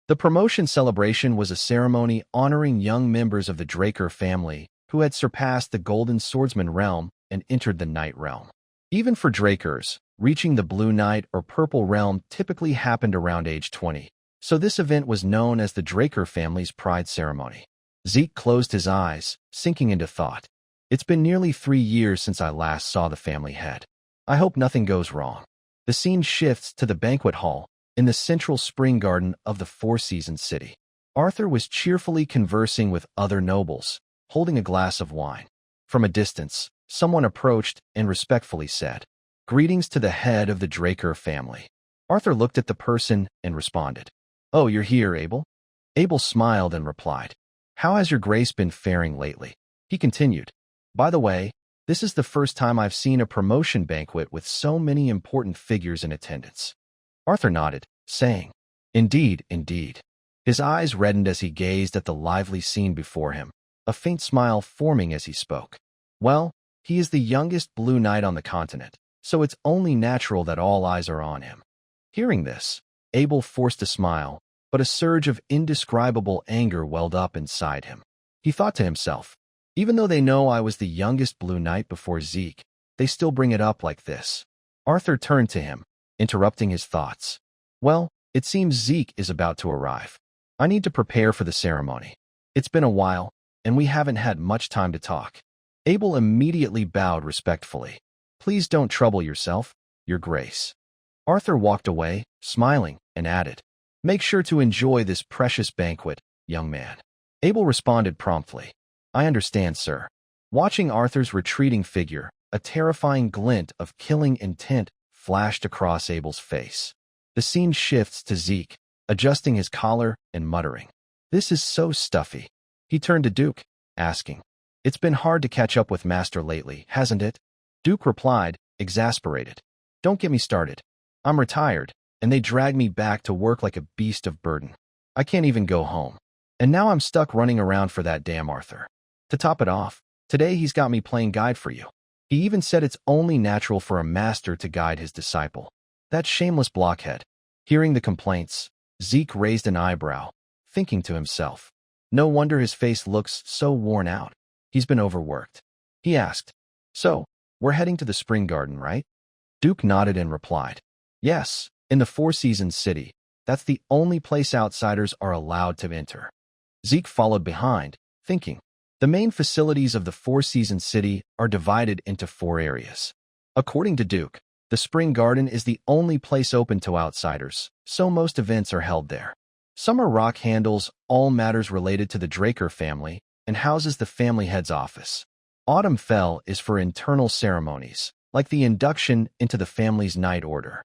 The promotion celebration was a ceremony honoring young members of the Draker family who had surpassed the Golden Swordsman realm and entered the Night realm. Even for Drakers, reaching the Blue Knight or Purple realm typically happened around age 20, so this event was known as the Draker family's pride ceremony. Zeke closed his eyes, sinking into thought. "It's been nearly 3 years since I last saw the family head. I hope nothing goes wrong." The scene shifts to the banquet hall in the central spring garden of the Four Seasons city. Arthur was cheerfully conversing with other nobles, holding a glass of wine. From a distance, someone approached and respectfully said, "Greetings to the head of the Draker family." Arthur looked at the person and responded, "Oh, you're here, Abel?" Abel smiled and replied, How has your grace been faring lately? He continued. By the way, this is the first time I've seen a promotion banquet with so many important figures in attendance. Arthur nodded, saying, Indeed, indeed. His eyes reddened as he gazed at the lively scene before him, a faint smile forming as he spoke. Well, he is the youngest Blue Knight on the continent, so it's only natural that all eyes are on him. Hearing this, Abel forced a smile, but a surge of indescribable anger welled up inside him. He thought to himself, even though they know I was the youngest Blue Knight before Zeke, they still bring it up like this. Arthur turned to him, interrupting his thoughts. Well, it seems Zeke is about to arrive. I need to prepare for the ceremony. It's been a while, and we haven't had much time to talk. Abel immediately bowed respectfully. Please don't trouble yourself, Your Grace. Arthur walked away, smiling, and added, Make sure to enjoy this precious banquet, young man. Abel responded promptly. I understand, sir. Watching Arthur's retreating figure, a terrifying glint of killing intent flashed across Abel's face. The scene shifts to Zeke, adjusting his collar and muttering, This is so stuffy. He turned to Duke, asking, It's been hard to catch up with Master lately, hasn't it? Duke replied, exasperated, Don't get me started. I'm retired, and they drag me back to work like a beast of burden. I can't even go home. And now I'm stuck running around for that damn Arthur. To top it off, today he's got me playing guide for you. He even said it's only natural for a master to guide his disciple. That shameless blockhead. Hearing the complaints, Zeke raised an eyebrow, thinking to himself, No wonder his face looks so worn out. He's been overworked. He asked, So, we're heading to the spring garden, right? Duke nodded and replied, Yes, in the Four Seasons city. That's the only place outsiders are allowed to enter. Zeke followed behind, thinking, The main facilities of the Four Seasons city are divided into 4 areas. According to Duke, the spring garden is the only place open to outsiders, so most events are held there. Summer Rock handles all matters related to the Draker family and houses the family head's office. Autumn Fell is for internal ceremonies, like the induction into the family's night order.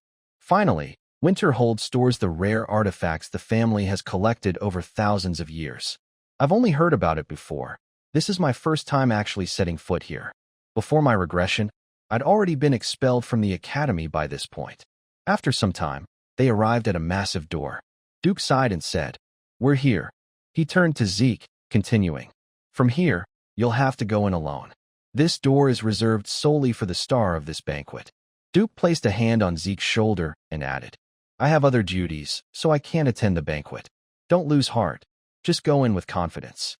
Finally, Winterhold stores the rare artifacts the family has collected over thousands of years. I've only heard about it before. This is my first time actually setting foot here. Before my regression, I'd already been expelled from the academy by this point. After some time, they arrived at a massive door. Duke sighed and said, We're here. He turned to Zeke, continuing, From here, you'll have to go in alone. This door is reserved solely for the star of this banquet. Duke placed a hand on Zeke's shoulder and added, I have other duties, so I can't attend the banquet. Don't lose heart. Just go in with confidence.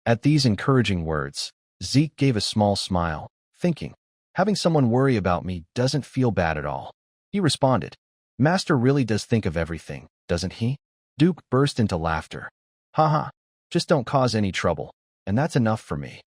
At these encouraging words, Zeke gave a small smile, thinking, Having someone worry about me doesn't feel bad at all. He responded, Master really does think of everything, doesn't he? Duke burst into laughter. Haha, just don't cause any trouble, and that's enough for me.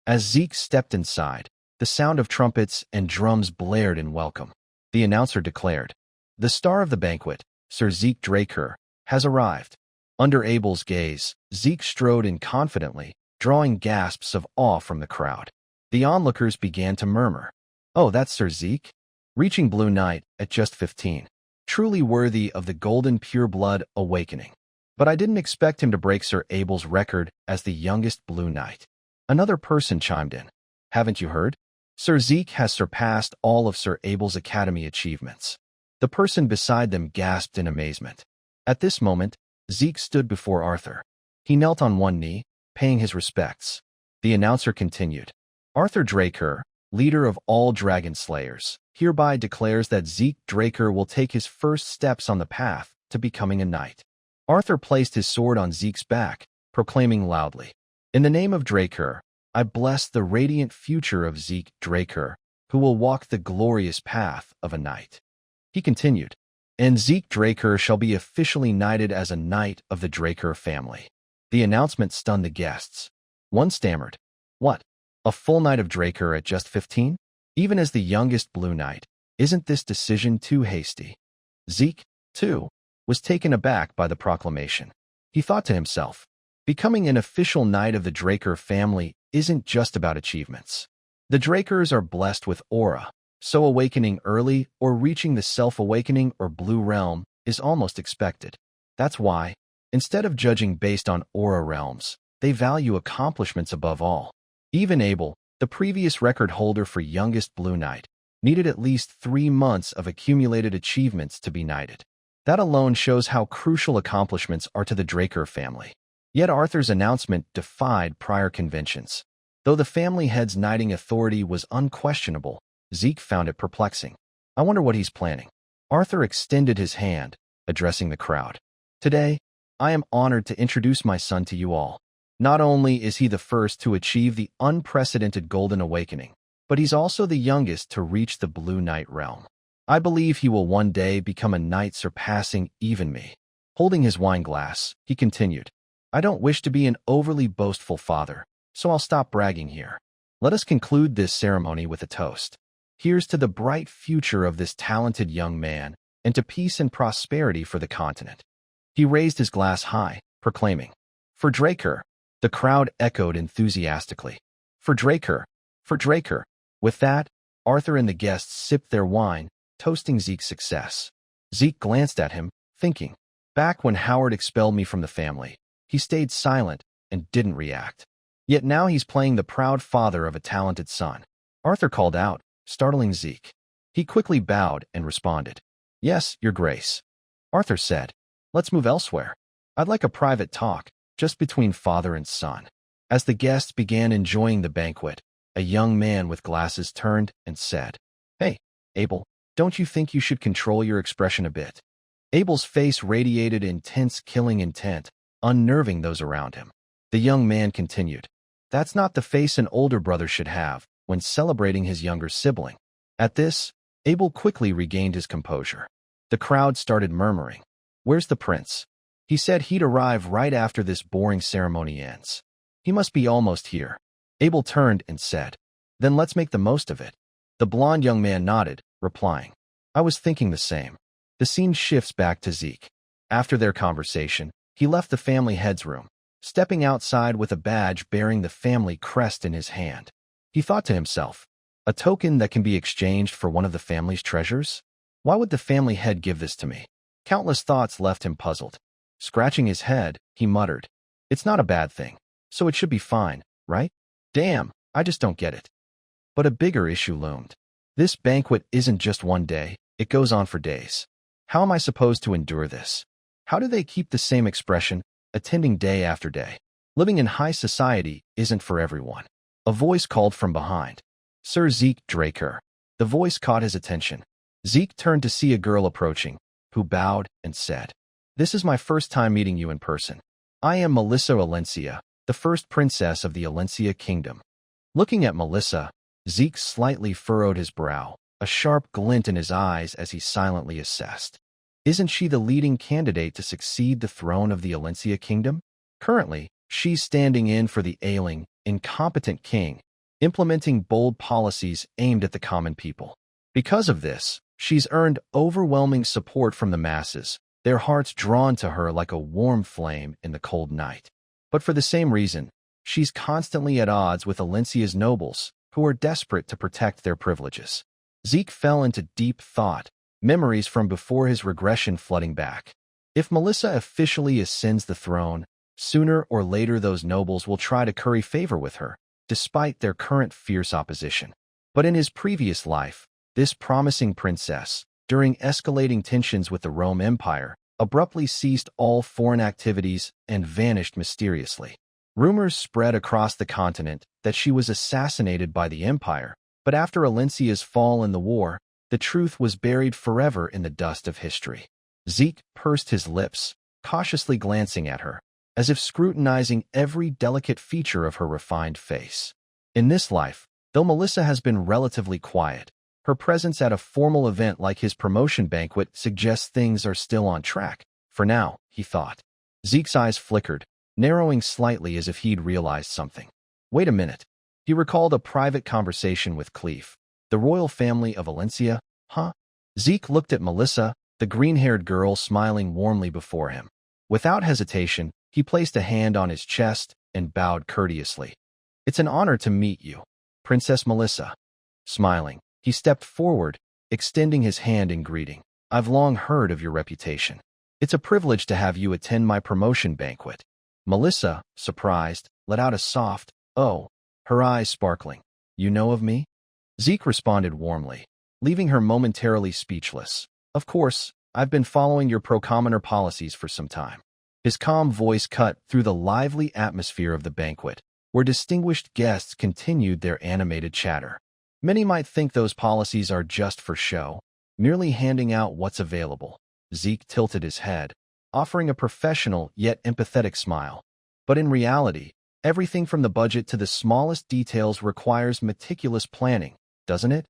As Zeke stepped inside, the sound of trumpets and drums blared in welcome. The announcer declared, The star of the banquet, Sir Zeke Draker, has arrived. Under Abel's gaze, Zeke strode in confidently, drawing gasps of awe from the crowd. The onlookers began to murmur, Oh, that's Sir Zeke? Reaching Blue Knight at just 15. Truly worthy of the golden pureblood awakening. But I didn't expect him to break Sir Abel's record as the youngest Blue Knight. Another person chimed in. Haven't you heard? Sir Zeke has surpassed all of Sir Abel's academy achievements. The person beside them gasped in amazement. At this moment, Zeke stood before Arthur. He knelt on one knee, paying his respects. The announcer continued. Arthur Draker, leader of all dragon slayers, hereby declares that Zeke Draker will take his first steps on the path to becoming a knight. Arthur placed his sword on Zeke's back, proclaiming loudly, In the name of Draker, I bless the radiant future of Zeke Draker, who will walk the glorious path of a knight. He continued, And Zeke Draker shall be officially knighted as a knight of the Draker family. The announcement stunned the guests. One stammered, What? A full knight of Draker at just 15? Even as the youngest Blue Knight, isn't this decision too hasty? Zeke, too, was taken aback by the proclamation. He thought to himself, Becoming an official knight of the Draker family isn't just about achievements. The Drakers are blessed with aura, so awakening early or reaching the self-awakening or blue realm is almost expected. That's why, instead of judging based on aura realms, they value accomplishments above all. Even Abel, the previous record holder for youngest Blue Knight, needed at least 3 months of accumulated achievements to be knighted. That alone shows how crucial accomplishments are to the Draker family. Yet Arthur's announcement defied prior conventions. Though the family head's knighting authority was unquestionable, Zeke found it perplexing. I wonder what he's planning. Arthur extended his hand, addressing the crowd. Today, I am honored to introduce my son to you all. Not only is he the first to achieve the unprecedented Golden Awakening, but he's also the youngest to reach the Blue Knight realm. I believe he will one day become a knight surpassing even me. Holding his wine glass, he continued, I don't wish to be an overly boastful father, so I'll stop bragging here. Let us conclude this ceremony with a toast. Here's to the bright future of this talented young man, and to peace and prosperity for the continent. He raised his glass high, proclaiming, For Draker. The crowd echoed enthusiastically. For Draker! For Draker! With that, Arthur and the guests sipped their wine, toasting Zeke's success. Zeke glanced at him, thinking, back when Howard expelled me from the family, he stayed silent and didn't react. Yet now he's playing the proud father of a talented son. Arthur called out, startling Zeke. He quickly bowed and responded, Yes, Your Grace. Arthur said, Let's move elsewhere. I'd like a private talk, just between father and son. As the guests began enjoying the banquet, a young man with glasses turned and said, Hey, Abel, don't you think you should control your expression a bit? Abel's face radiated intense killing intent, unnerving those around him. The young man continued, That's not the face an older brother should have when celebrating his younger sibling. At this, Abel quickly regained his composure. The crowd started murmuring, Where's the prince? He said he'd arrive right after this boring ceremony ends. He must be almost here. Abel turned and said, Then let's make the most of it. The blond young man nodded, replying, I was thinking the same. The scene shifts back to Zeke. After their conversation, he left the family head's room, stepping outside with a badge bearing the family crest in his hand. He thought to himself, a token that can be exchanged for one of the family's treasures? Why would the family head give this to me? Countless thoughts left him puzzled. Scratching his head, he muttered, It's not a bad thing, so it should be fine, right? Damn, I just don't get it. But a bigger issue loomed. This banquet isn't just one day, it goes on for days. How am I supposed to endure this? How do they keep the same expression, attending day after day? Living in high society isn't for everyone. A voice called from behind. Sir Zeke Draker. The voice caught his attention. Zeke turned to see a girl approaching, who bowed and said, This is my first time meeting you in person. I am Melissa Alencia, the first princess of the Alencia Kingdom. Looking at Melissa, Zeke slightly furrowed his brow, a sharp glint in his eyes as he silently assessed. Isn't she the leading candidate to succeed the throne of the Alencia Kingdom? Currently, she's standing in for the ailing, incompetent king, implementing bold policies aimed at the common people. Because of this, she's earned overwhelming support from the masses, their hearts drawn to her like a warm flame in the cold night. But for the same reason, she's constantly at odds with Alencia's nobles, who are desperate to protect their privileges. Zeke fell into deep thought, memories from before his regression flooding back. If Melissa officially ascends the throne, sooner or later those nobles will try to curry favor with her, despite their current fierce opposition. But in his previous life, this promising princess, during escalating tensions with the Rome Empire, abruptly ceased all foreign activities and vanished mysteriously. Rumors spread across the continent that she was assassinated by the Empire, but after Alencia's fall in the war, the truth was buried forever in the dust of history. Zeke pursed his lips, cautiously glancing at her, as if scrutinizing every delicate feature of her refined face. In this life, though Melissa has been relatively quiet, her presence at a formal event like his promotion banquet suggests things are still on track. For now, he thought. Zeke's eyes flickered, narrowing slightly as if he'd realized something. Wait a minute. He recalled a private conversation with Cleve. The royal family of Alencia, huh? Zeke looked at Melissa, the green-haired girl smiling warmly before him. Without hesitation, he placed a hand on his chest and bowed courteously. It's an honor to meet you, Princess Melissa. Smiling, he stepped forward, extending his hand in greeting. I've long heard of your reputation. It's a privilege to have you attend my promotion banquet. Melissa, surprised, let out a soft, "Oh," her eyes sparkling. "You know of me?" Zeke responded warmly, leaving her momentarily speechless. "Of course, I've been following your pro-commoner policies for some time." His calm voice cut through the lively atmosphere of the banquet, where distinguished guests continued their animated chatter. Many might think those policies are just for show, merely handing out what's available. Zeke tilted his head, offering a professional yet empathetic smile. But in reality, everything from the budget to the smallest details requires meticulous planning, doesn't it?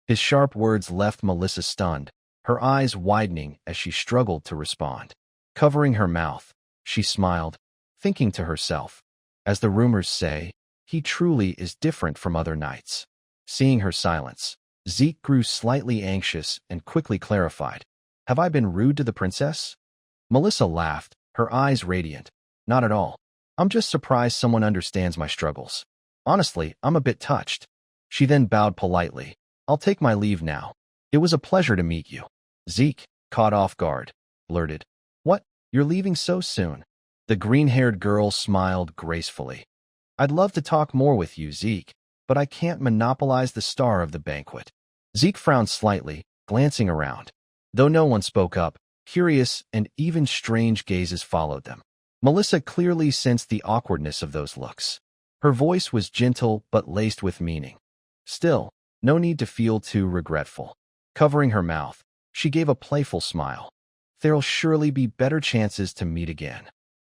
His sharp words left Melissa stunned, her eyes widening as she struggled to respond. Covering her mouth, she smiled, thinking to herself, as the rumors say, he truly is different from other knights. Seeing her silence, Zeke grew slightly anxious and quickly clarified. "Have I been rude to the princess?" Melissa laughed, her eyes radiant. "Not at all. I'm just surprised someone understands my struggles. Honestly, I'm a bit touched." She then bowed politely. "I'll take my leave now. It was a pleasure to meet you." Zeke, caught off guard, blurted, "What? You're leaving so soon?" The green-haired girl smiled gracefully. "I'd love to talk more with you, Zeke, but I can't monopolize the star of the banquet." Zeke frowned slightly, glancing around. Though no one spoke up, curious and even strange gazes followed them. Melissa clearly sensed the awkwardness of those looks. Her voice was gentle but laced with meaning. Still, no need to feel too regretful. Covering her mouth, she gave a playful smile. There'll surely be better chances to meet again.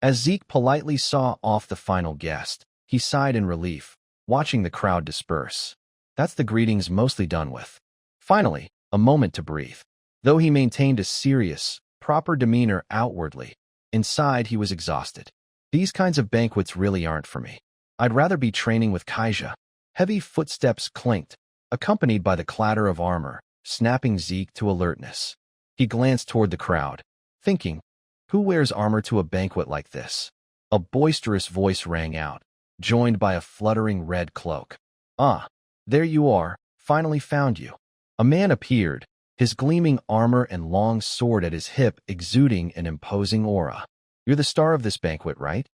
As Zeke politely saw off the final guest, he sighed in relief, watching the crowd disperse. That's the greetings mostly done with. Finally, a moment to breathe. Though he maintained a serious, proper demeanor outwardly, inside he was exhausted. These kinds of banquets really aren't for me. I'd rather be training with Kaija. Heavy footsteps clinked, accompanied by the clatter of armor, snapping Zeke to alertness. He glanced toward the crowd, thinking, who wears armor to a banquet like this? A boisterous voice rang out, joined by a fluttering red cloak. "Ah, there you are, finally found you." A man appeared, his gleaming armor and long sword at his hip exuding an imposing aura. "You're the star of this banquet, right?"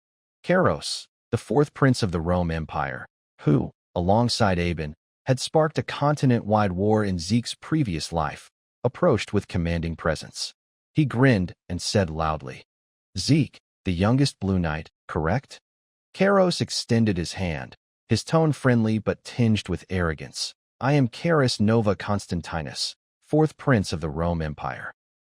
Kairos, the fourth prince of the Rome Empire, who, alongside Aben, had sparked a continent-wide war in Zeke's previous life, approached with commanding presence. He grinned and said loudly, "Zeke, the youngest Blue Knight, correct?" Kairos extended his hand, his tone friendly but tinged with arrogance. "I am Kairos Nova Constantinus, fourth prince of the Rome Empire."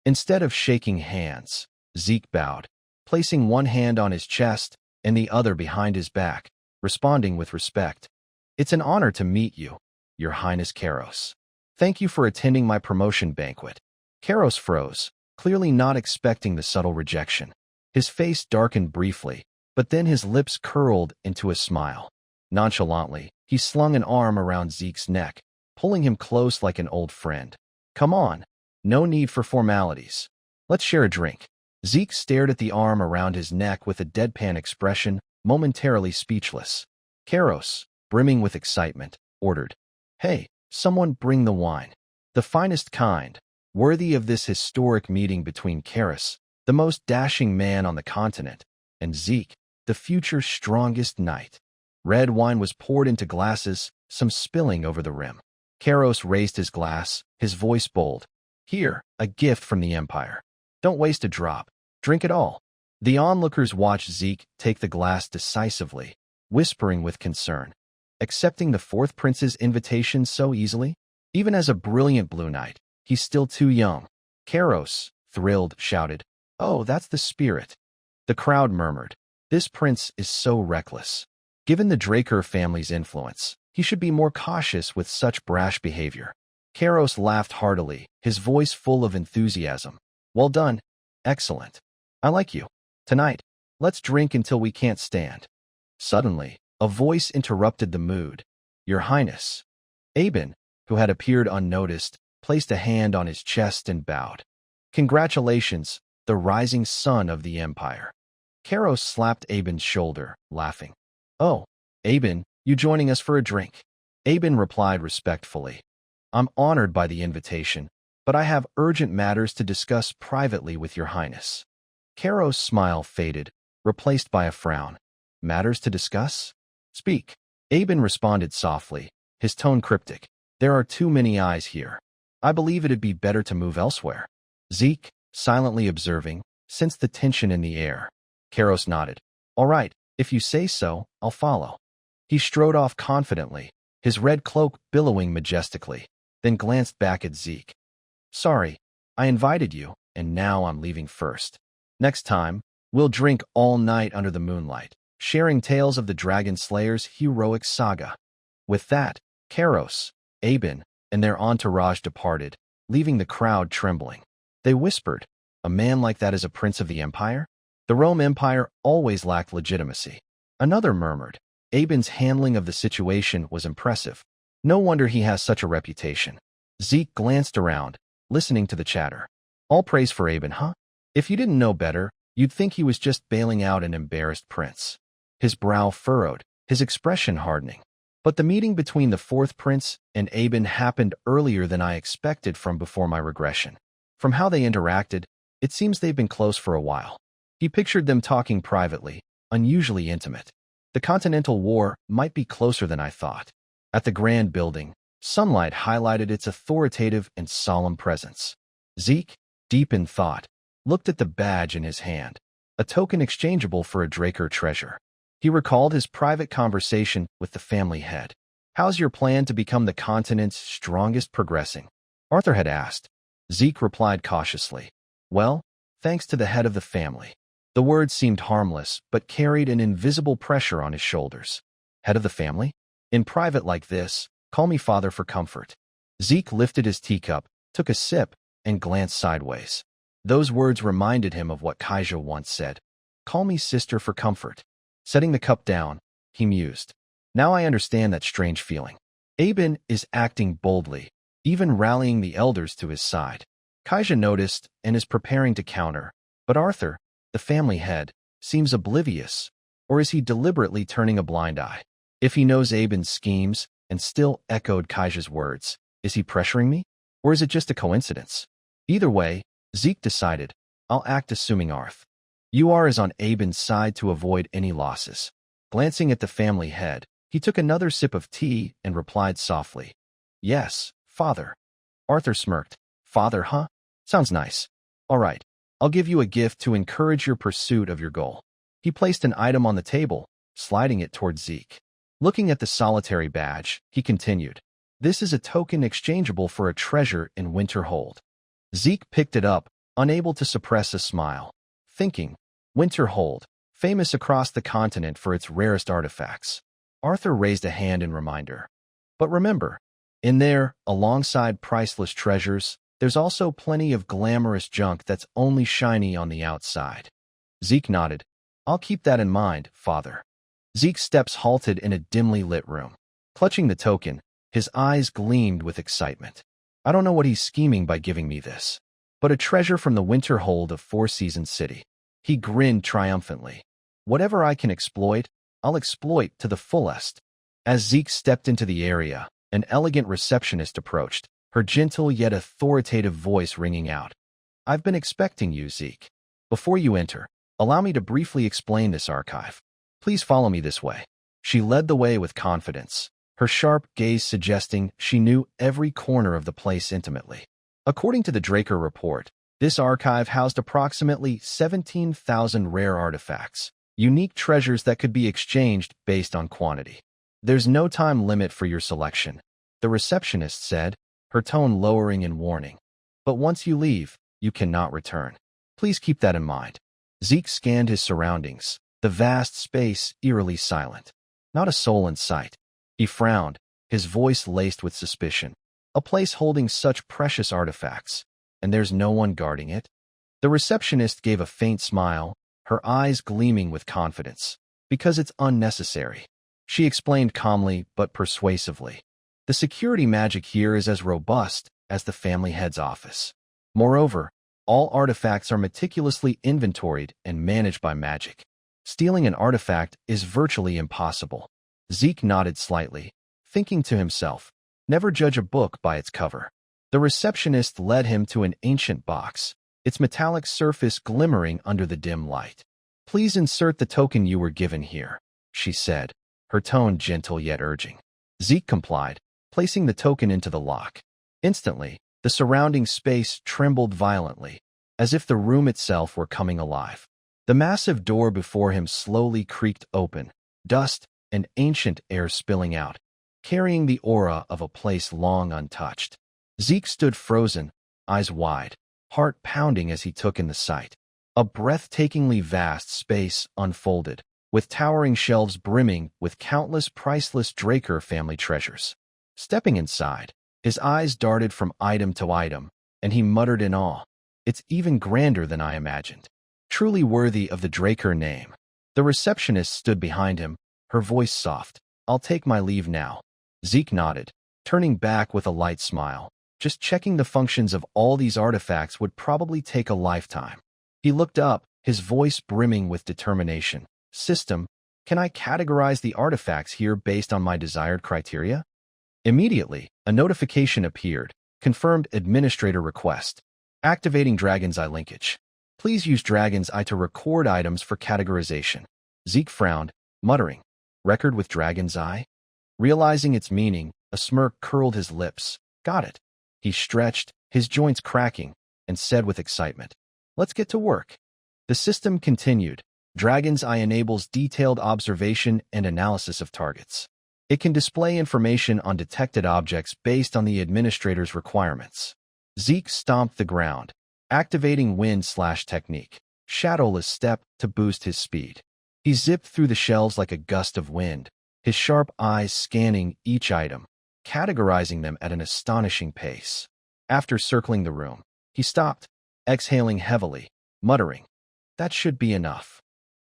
Instead of shaking hands, Zeke bowed, placing one hand on his chest and the other behind his back, responding with respect. "It's an honor to meet you, Your Highness Kairos. Thank you for attending my promotion banquet." Kairos froze, clearly not expecting the subtle rejection. His face darkened briefly, but then his lips curled into a smile. Nonchalantly, he slung an arm around Zeke's neck, pulling him close like an old friend. "Come on, no need for formalities. Let's share a drink." Zeke stared at the arm around his neck with a deadpan expression, momentarily speechless. Kairos, brimming with excitement, ordered, "Hey, someone bring the wine. The finest kind, worthy of this historic meeting between Kairos, the most dashing man on the continent, and Zeke, the future strongest knight." Red wine was poured into glasses, some spilling over the rim. Kairos raised his glass, his voice bold. "Here, a gift from the Empire. Don't waste a drop. Drink it all." The onlookers watched Zeke take the glass decisively, whispering with concern. Accepting the fourth prince's invitation so easily? Even as a brilliant Blue Knight, he's still too young. Kairos, thrilled, shouted, "Oh, that's the spirit." The crowd murmured, "This prince is so reckless. Given the Draker family's influence, he should be more cautious with such brash behavior." Kairos laughed heartily, his voice full of enthusiasm. "Well done. Excellent. I like you. Tonight, let's drink until we can't stand." Suddenly, a voice interrupted the mood. "Your Highness." Aben, who had appeared unnoticed, placed a hand on his chest and bowed. "Congratulations, the rising sun of the Empire." Kairos slapped Aben's shoulder, laughing. "Oh, Aben, you joining us for a drink?" Aben replied respectfully, "I'm honored by the invitation, but I have urgent matters to discuss privately with Your Highness." Kairos' smile faded, replaced by a frown. Matters to discuss? Speak. Aben responded softly, his tone cryptic. There are too many eyes here. I believe it'd be better to move elsewhere. Zeke, silently observing, sensed the tension in the air. Karos nodded. All right, if you say so, I'll follow. He strode off confidently, his red cloak billowing majestically, then glanced back at Zeke. Sorry, I invited you, and now I'm leaving first. Next time, we'll drink all night under the moonlight, sharing tales of the Dragon Slayer's heroic saga. With that, Karos, Aben, and their entourage departed, leaving the crowd trembling. They whispered, a man like that is a prince of the empire? The Rome Empire always lacked legitimacy. Another murmured, Aben's handling of the situation was impressive. No wonder he has such a reputation. Zeke glanced around, listening to the chatter. All praise for Aben, huh? If you didn't know better, you'd think he was just bailing out an embarrassed prince. His brow furrowed, his expression hardening. But the meeting between the fourth prince and Aben happened earlier than I expected from before my regression. From how they interacted, it seems they've been close for a while. He pictured them talking privately, unusually intimate. The Continental War might be closer than I thought. At the grand building, sunlight highlighted its authoritative and solemn presence. Zeke, deep in thought, looked at the badge in his hand, a token exchangeable for a Draker treasure. He recalled his private conversation with the family head. How's your plan to become the continent's strongest progressing? Arthur had asked. Zeke replied cautiously. Well, thanks to the head of the family. The words seemed harmless, but carried an invisible pressure on his shoulders. Head of the family? In private like this, call me father for comfort. Zeke lifted his teacup, took a sip, and glanced sideways. Those words reminded him of what Kaija once said. Call me sister for comfort. Setting the cup down, he mused. Now I understand that strange feeling. Aben is acting boldly, even rallying the elders to his side. Kaija noticed and is preparing to counter, but Arthur, the family head, seems oblivious, or is he deliberately turning a blind eye? If he knows Aben's schemes and still echoed Kaija's words, is he pressuring me? Or is it just a coincidence? Either way, Zeke decided, I'll act assuming Arth. UR is on Aben's side to avoid any losses. Glancing at the family head, he took another sip of tea and replied softly, Yes, father. Arthur smirked. Father, huh? Sounds nice. All right, I'll give you a gift to encourage your pursuit of your goal. He placed an item on the table, sliding it toward Zeke. Looking at the solitary badge, he continued, This is a token exchangeable for a treasure in Winterhold. Zeke picked it up, unable to suppress a smile. Thinking, Winterhold, famous across the continent for its rarest artifacts. Arthur raised a hand in reminder. But remember, in there, alongside priceless treasures, there's also plenty of glamorous junk that's only shiny on the outside. Zeke nodded. I'll keep that in mind, father. Zeke's steps halted in a dimly lit room. Clutching the token, his eyes gleamed with excitement. I don't know what he's scheming by giving me this, but a treasure from the Winterhold of Four Seasons City. He grinned triumphantly. Whatever I can exploit, I'll exploit to the fullest. As Zeke stepped into the area, an elegant receptionist approached, her gentle yet authoritative voice ringing out. I've been expecting you, Zeke. Before you enter, allow me to briefly explain this archive. Please follow me this way. She led the way with confidence, her sharp gaze suggesting she knew every corner of the place intimately. According to the Draker report, this archive housed approximately 17,000 rare artifacts, unique treasures that could be exchanged based on quantity. There's no time limit for your selection, the receptionist said, her tone lowering in warning. But once you leave, you cannot return. Please keep that in mind. Zeke scanned his surroundings, the vast space eerily silent. Not a soul in sight. He frowned, his voice laced with suspicion. A place holding such precious artifacts, and there's no one guarding it? The receptionist gave a faint smile, her eyes gleaming with confidence. Because it's unnecessary. She explained calmly but persuasively. The security magic here is as robust as the family head's office. Moreover, all artifacts are meticulously inventoried and managed by magic. Stealing an artifact is virtually impossible. Zeke nodded slightly, thinking to himself, never judge a book by its cover. The receptionist led him to an ancient box, its metallic surface glimmering under the dim light. Please insert the token you were given here, she said, her tone gentle yet urging. Zeke complied, placing the token into the lock. Instantly, the surrounding space trembled violently, as if the room itself were coming alive. The massive door before him slowly creaked open, dust and ancient air spilling out, carrying the aura of a place long untouched. Zeke stood frozen, eyes wide, heart pounding as he took in the sight. A breathtakingly vast space unfolded, with towering shelves brimming with countless priceless Draker family treasures. Stepping inside, his eyes darted from item to item, and he muttered in awe, "It's even grander than I imagined. Truly worthy of the Draker name." The receptionist stood behind him, her voice soft. "I'll take my leave now." Zeke nodded, turning back with a light smile. Just checking the functions of all these artifacts would probably take a lifetime. He looked up, his voice brimming with determination. "System, can I categorize the artifacts here based on my desired criteria?" Immediately, a notification appeared, confirmed administrator request. Activating Dragon's Eye linkage. Please use Dragon's Eye to record items for categorization. Zeke frowned, muttering, "Record with Dragon's Eye?" Realizing its meaning, a smirk curled his lips. "Got it." He stretched, his joints cracking, and said with excitement, "Let's get to work." The system continued. Dragon's Eye enables detailed observation and analysis of targets. It can display information on detected objects based on the administrator's requirements. Zeke stomped the ground, activating wind/technique, shadowless step to boost his speed. He zipped through the shelves like a gust of wind, his sharp eyes scanning each item, categorizing them at an astonishing pace. After circling the room, he stopped, exhaling heavily, muttering, "That should be enough."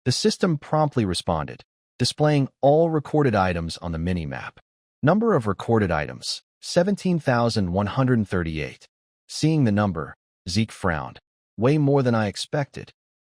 The system promptly responded, displaying all recorded items on the mini-map. Number of recorded items, 17,138. Seeing the number, Zeke frowned. "Way more than I expected."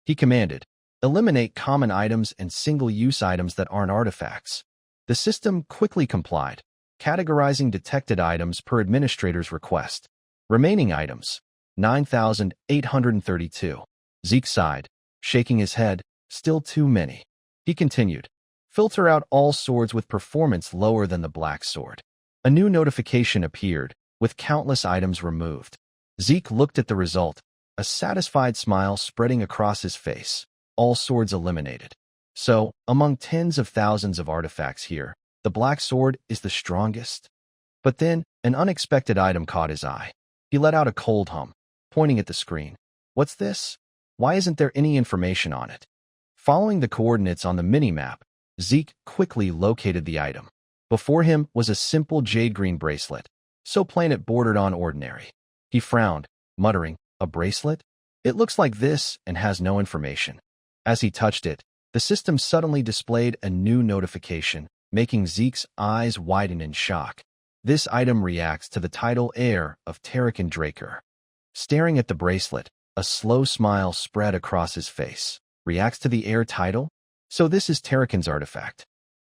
He commanded, "Eliminate common items and single-use items that aren't artifacts." The system quickly complied, categorizing detected items per administrator's request. Remaining items, 9,832. Zeke sighed, shaking his head, "Still too many." He continued, "Filter out all swords with performance lower than the black sword." A new notification appeared, with countless items removed. Zeke looked at the result, a satisfied smile spreading across his face. All swords eliminated. So, among tens of thousands of artifacts here, the black sword is the strongest. But then, an unexpected item caught his eye. He let out a cold hum, pointing at the screen. "What's this? Why isn't there any information on it?" Following the coordinates on the mini-map, Zeke quickly located the item. Before him was a simple jade-green bracelet, so plain it bordered on ordinary. He frowned, muttering, "A bracelet? It looks like this and has no information." As he touched it, the system suddenly displayed a new notification, making Zeke's eyes widen in shock. This item reacts to the title heir of Terrican Draker. Staring at the bracelet, a slow smile spread across his face. Reacts to the heir title? So this is Terrican's artifact.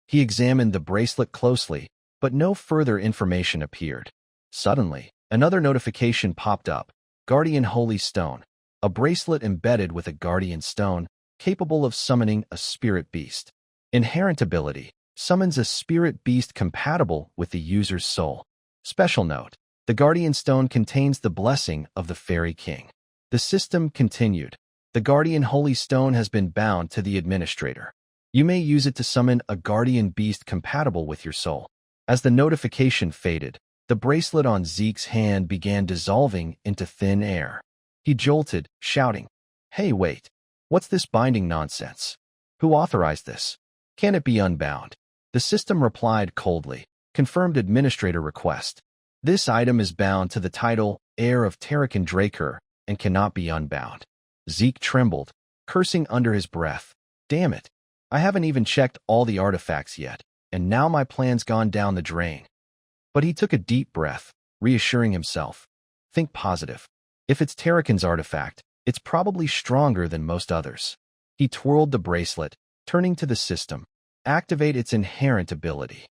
He examined the bracelet closely, but no further information appeared. Suddenly, another notification popped up. Guardian Holy Stone. A bracelet embedded with a guardian stone, capable of summoning a spirit beast. Inherent ability. Summons a spirit beast compatible with the user's soul. Special note. The guardian stone contains the blessing of the Fairy King. The system continued. The guardian holy stone has been bound to the administrator. You may use it to summon a guardian beast compatible with your soul. As the notification faded, the bracelet on Zeke's hand began dissolving into thin air. He jolted, shouting, "Hey, wait. What's this binding nonsense? Who authorized this? Can it be unbound?" The system replied coldly, "Confirmed administrator request. This item is bound to the title Heir of Terrican Draker and cannot be unbound." Zeke trembled, cursing under his breath. "Damn it. I haven't even checked all the artifacts yet, and now my plan's gone down the drain." But he took a deep breath, reassuring himself. Think positive. If it's Terrican's artifact, it's probably stronger than most others. He twirled the bracelet, turning to the system. Activate its inherent ability.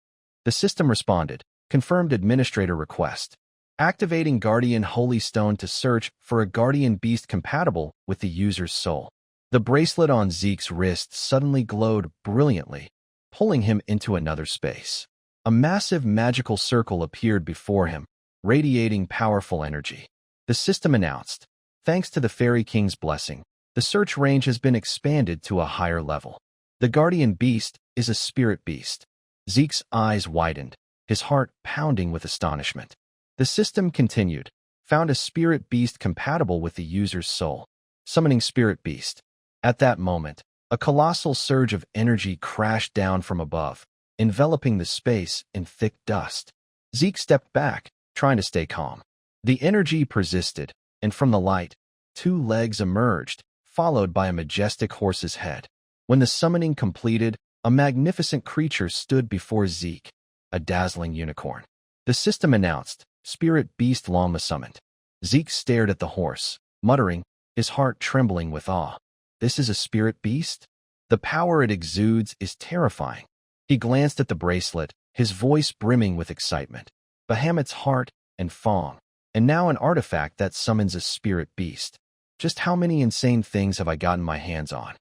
The system responded, "Confirmed administrator request. Activating Guardian Holy Stone to search for a guardian beast compatible with the user's soul." The bracelet on Zeke's wrist suddenly glowed brilliantly, pulling him into another space. A massive magical circle appeared before him, radiating powerful energy. The system announced, "Thanks to the Fairy King's blessing, the search range has been expanded to a higher level. The guardian beast is a spirit beast." Zeke's eyes widened, his heart pounding with astonishment. The system continued, "Found a spirit beast compatible with the user's soul. Summoning spirit beast." At that moment, a colossal surge of energy crashed down from above, enveloping the space in thick dust. Zeke stepped back, trying to stay calm. The energy persisted, and from the light, two legs emerged, followed by a majestic horse's head. When the summoning completed, a magnificent creature stood before Zeke, a dazzling unicorn. The system announced, "Spirit Beast Longma summoned." Zeke stared at the horse, muttering, his heart trembling with awe. This is a spirit beast? The power it exudes is terrifying. He glanced at the bracelet, his voice brimming with excitement. Bahamut's heart and Fong, and now an artifact that summons a spirit beast. Just how many insane things have I gotten my hands on?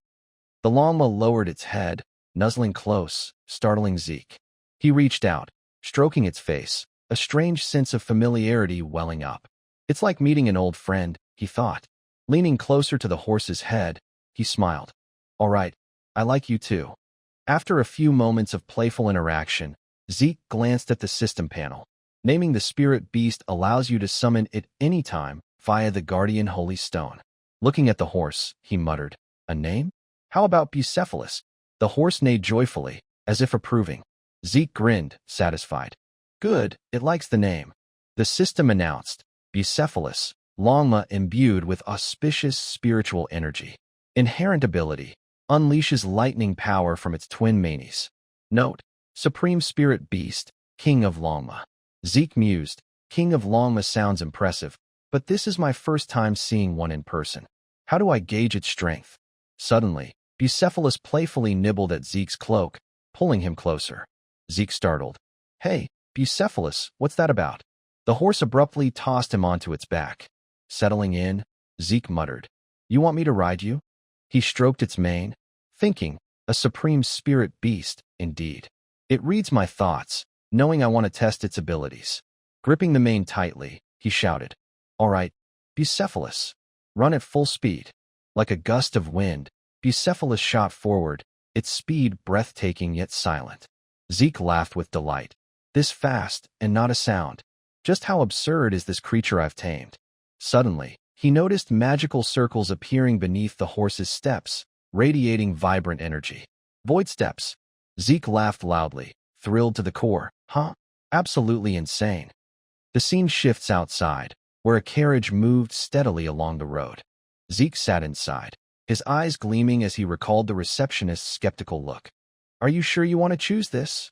The llama lowered its head, nuzzling close, startling Zeke. He reached out, stroking its face, a strange sense of familiarity welling up. It's like meeting an old friend, he thought. Leaning closer to the horse's head, he smiled. "All right, I like you too." After a few moments of playful interaction, Zeke glanced at the system panel. Naming the spirit beast allows you to summon it anytime via the Guardian Holy Stone. Looking at the horse, he muttered, "A name? How about Bucephalus?" The horse neighed joyfully, as if approving. Zeke grinned, satisfied. "Good, it likes the name." The system announced, "Bucephalus, Longma imbued with auspicious spiritual energy. Inherent ability, unleashes lightning power from its twin manes. Note, Supreme Spirit Beast, King of Longma." Zeke mused, "King of Longma sounds impressive, but this is my first time seeing one in person. How do I gauge its strength?" Suddenly, Bucephalus playfully nibbled at Zeke's cloak, pulling him closer. Zeke startled. "Hey, Bucephalus, what's that about?" The horse abruptly tossed him onto its back. Settling in, Zeke muttered, "You want me to ride you?" He stroked its mane, thinking, a supreme spirit beast, indeed. It reads my thoughts, knowing I want to test its abilities. Gripping the mane tightly, he shouted, "All right, Bucephalus, run at full speed." Like a gust of wind, Bucephalus shot forward, its speed breathtaking yet silent. Zeke laughed with delight. This fast, and not a sound. Just how absurd is this creature I've tamed? Suddenly, he noticed magical circles appearing beneath the horse's steps, radiating vibrant energy. "Void steps." Zeke laughed loudly, thrilled to the core. "Huh? Absolutely insane." The scene shifts outside, where a carriage moved steadily along the road. Zeke sat inside, his eyes gleaming as he recalled the receptionist's skeptical look. "Are you sure you want to choose this?"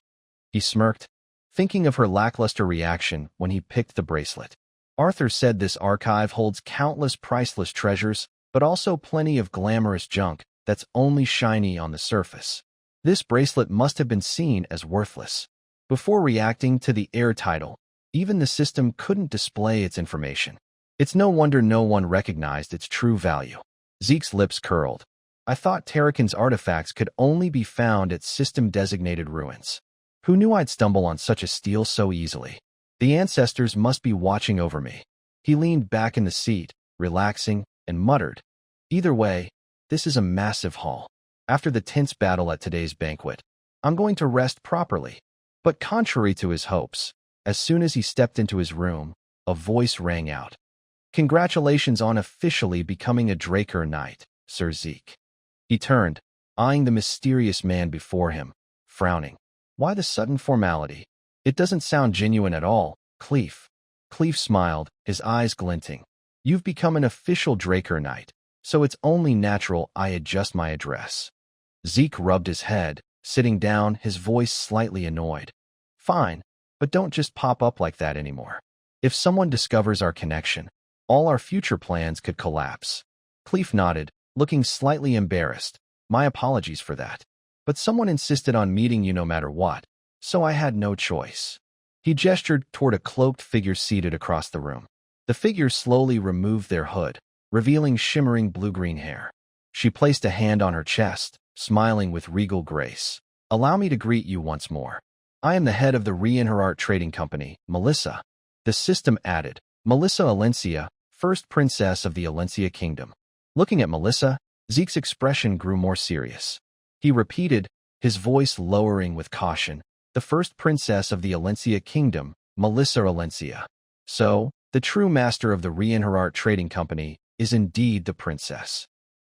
He smirked, thinking of her lackluster reaction when he picked the bracelet. Arthur said this archive holds countless priceless treasures, but also plenty of glamorous junk that's only shiny on the surface. This bracelet must have been seen as worthless. Before reacting to the heir title, even the system couldn't display its information. It's no wonder no one recognized its true value. Zeke's lips curled. "I thought Terrakin's artifacts could only be found at system-designated ruins. Who knew I'd stumble on such a steal so easily? The ancestors must be watching over me." He leaned back in the seat, relaxing, and muttered, "Either way, this is a massive haul. After the tense battle at today's banquet, I'm going to rest properly." But contrary to his hopes, as soon as he stepped into his room, a voice rang out. "Congratulations on officially becoming a Draker Knight, Sir Zeke." He turned, eyeing the mysterious man before him, frowning. "Why the sudden formality? It doesn't sound genuine at all, Cleef." Cleef smiled, his eyes glinting. "You've become an official Draker Knight, so it's only natural I adjust my address." Zeke rubbed his head, sitting down, his voice slightly annoyed. "Fine, but don't just pop up like that anymore. If someone discovers our connection, all our future plans could collapse." Cleef nodded, looking slightly embarrassed. "My apologies for that. But someone insisted on meeting you no matter what, so I had no choice." He gestured toward a cloaked figure seated across the room. The figure slowly removed their hood, revealing shimmering blue-green hair. She placed a hand on her chest, smiling with regal grace. Allow me to greet you once more. I am the head of the Re-Enherart Trading Company, Melissa. The system added, Melissa Alencia, first princess of the Alencia Kingdom. Looking at Melissa, Zeke's expression grew more serious. He repeated, his voice lowering with caution, the first princess of the Alencia Kingdom, Melissa Alencia. So, the true master of the Re-Enherart Trading Company is indeed the princess.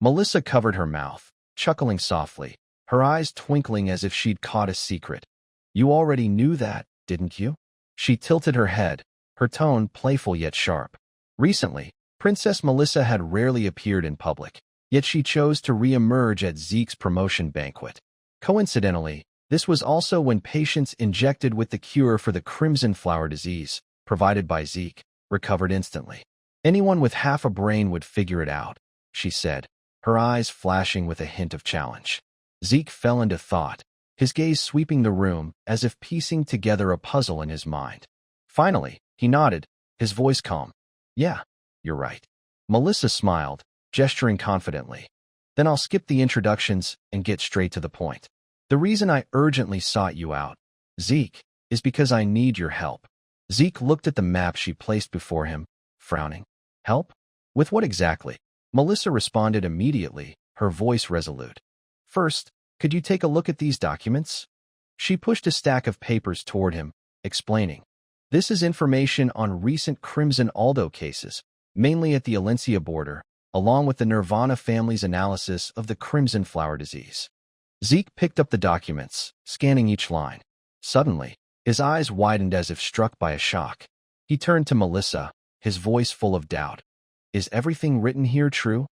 Melissa covered her mouth, chuckling softly, her eyes twinkling as if she'd caught a secret. You already knew that, didn't you? She tilted her head, her tone playful yet sharp. Recently, Princess Melissa had rarely appeared in public, yet she chose to re-emerge at Zeke's promotion banquet. Coincidentally, this was also when patients injected with the cure for the crimson flower disease, provided by Zeke, recovered instantly. Anyone with half a brain would figure it out, she said, her eyes flashing with a hint of challenge. Zeke fell into thought, his gaze sweeping the room as if piecing together a puzzle in his mind. Finally, he nodded, his voice calm. Yeah, you're right. Melissa smiled, gesturing confidently. Then I'll skip the introductions and get straight to the point. The reason I urgently sought you out, Zeke, is because I need your help. Zeke looked at the map she placed before him, frowning. Help? With what exactly? Melissa responded immediately, her voice resolute. First, could you take a look at these documents? She pushed a stack of papers toward him, explaining. This is information on recent Crimson Aldo cases, mainly at the Alencia border, along with the Nirvana family's analysis of the crimson flower disease. Zeke picked up the documents, scanning each line. Suddenly, his eyes widened as if struck by a shock. He turned to Melissa, his voice full of doubt. Is everything written here true?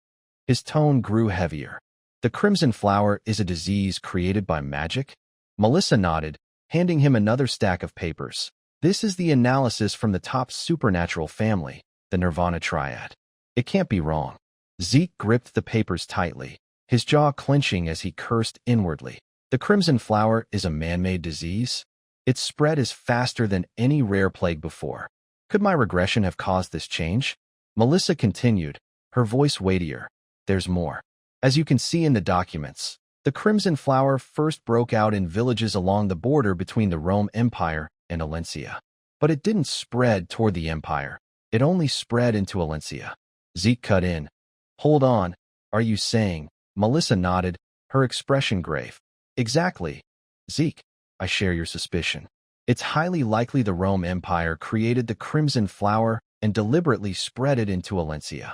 His tone grew heavier. The crimson flower is a disease created by magic? Melissa nodded, handing him another stack of papers. This is the analysis from the top supernatural family, the Nirvana Triad. It can't be wrong. Zeke gripped the papers tightly, his jaw clenching as he cursed inwardly. The crimson flower is a man-made disease? Its spread is faster than any rare plague before. Could my regression have caused this change? Melissa continued, her voice weightier. There's more. As you can see in the documents, the crimson flower first broke out in villages along the border between the Rome Empire and Alencia. But it didn't spread toward the empire. It only spread into Alencia. Zeke cut in. Hold on, are you saying? Melissa nodded, her expression grave. Exactly. Zeke, I share your suspicion. It's highly likely the Rome Empire created the crimson flower and deliberately spread it into Alencia.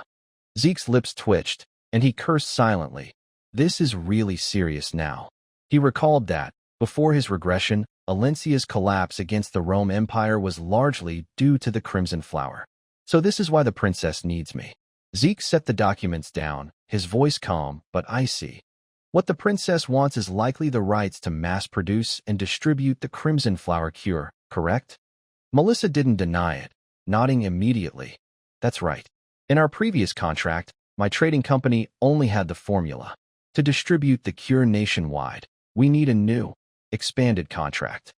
Zeke's lips twitched, and he cursed silently. This is really serious now. He recalled that, before his regression, Alencia's collapse against the Rome Empire was largely due to the crimson flower. So this is why the princess needs me. Zeke set the documents down, his voice calm but icy. What the princess wants is likely the rights to mass-produce and distribute the crimson flower cure, correct? Melissa didn't deny it, nodding immediately. That's right. In our previous contract, my trading company only had the formula. To distribute the cure nationwide, we need a new, expanded contract.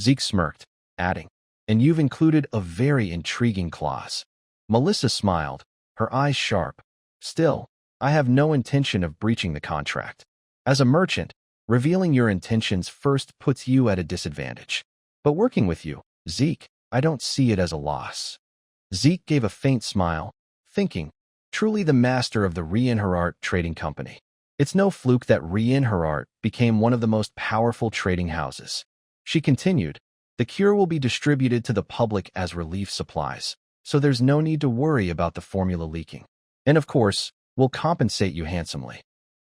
Zeke smirked, adding, and you've included a very intriguing clause. Melissa smiled, her eyes sharp. Still, I have no intention of breaching the contract. As a merchant, revealing your intentions first puts you at a disadvantage. But working with you, Zeke, I don't see it as a loss. Zeke gave a faint smile, thinking, truly the master of the Re-Enherart Trading Company. It's no fluke that Re-Enherart became one of the most powerful trading houses. She continued, the cure will be distributed to the public as relief supplies, so there's no need to worry about the formula leaking. And of course, we'll compensate you handsomely.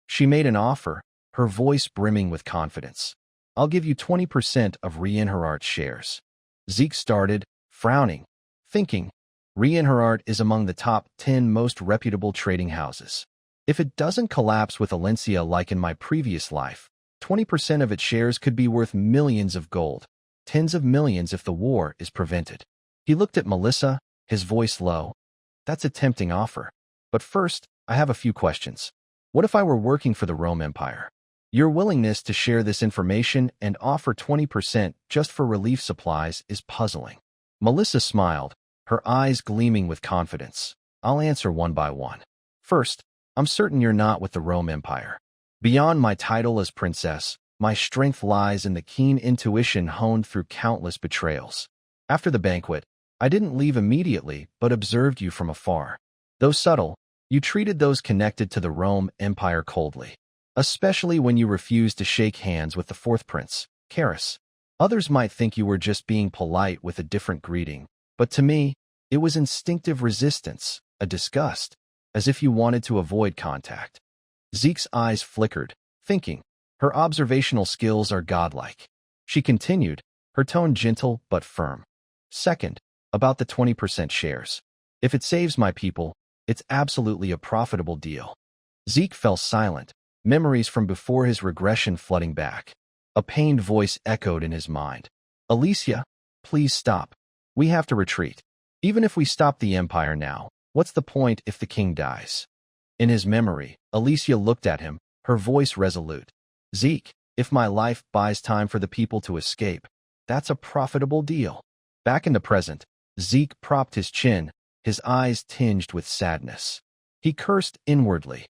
She made an offer, her voice brimming with confidence. I'll give you 20% of Re-Enherart's shares. Zeke started, frowning, thinking, Re-Enherart is among the top 10 most reputable trading houses. If it doesn't collapse with Alencia like in my previous life, 20% of its shares could be worth millions of gold, tens of millions if the war is prevented. He looked at Melissa, his voice low. That's a tempting offer. But first, I have a few questions. What if I were working for the Rome Empire? Your willingness to share this information and offer 20% just for relief supplies is puzzling. Melissa smiled, her eyes gleaming with confidence. I'll answer one by one. First, I'm certain you're not with the Rome Empire. Beyond my title as princess, my strength lies in the keen intuition honed through countless betrayals. After the banquet, I didn't leave immediately, but observed you from afar. Though subtle, you treated those connected to the Rome Empire coldly, especially when you refused to shake hands with the fourth prince, Carus. Others might think you were just being polite with a different greeting, but to me, it was instinctive resistance, a disgust, as if you wanted to avoid contact. Zeke's eyes flickered, thinking, her observational skills are godlike. She continued, her tone gentle but firm. Second, about the 20% shares. If it saves my people, it's absolutely a profitable deal. Zeke fell silent, memories from before his regression flooding back. A pained voice echoed in his mind. Alicia, please stop. We have to retreat. Even if we stop the Empire now, what's the point if the king dies? In his memory, Alicia looked at him, her voice resolute. Zeke, if my life buys time for the people to escape, that's a profitable deal. Back in the present, Zeke propped his chin, his eyes tinged with sadness. He cursed inwardly.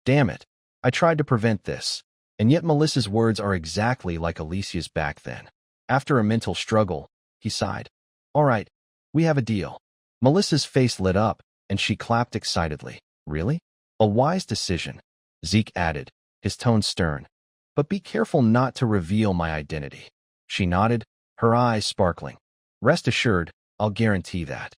Damn it, I tried to prevent this, and yet Melissa's words are exactly like Alicia's back then. After a mental struggle, he sighed. All right, we have a deal. Melissa's face lit up, and she clapped excitedly. Really? A wise decision, Zeke added, his tone stern. But be careful not to reveal my identity. She nodded, her eyes sparkling. Rest assured, I'll guarantee that.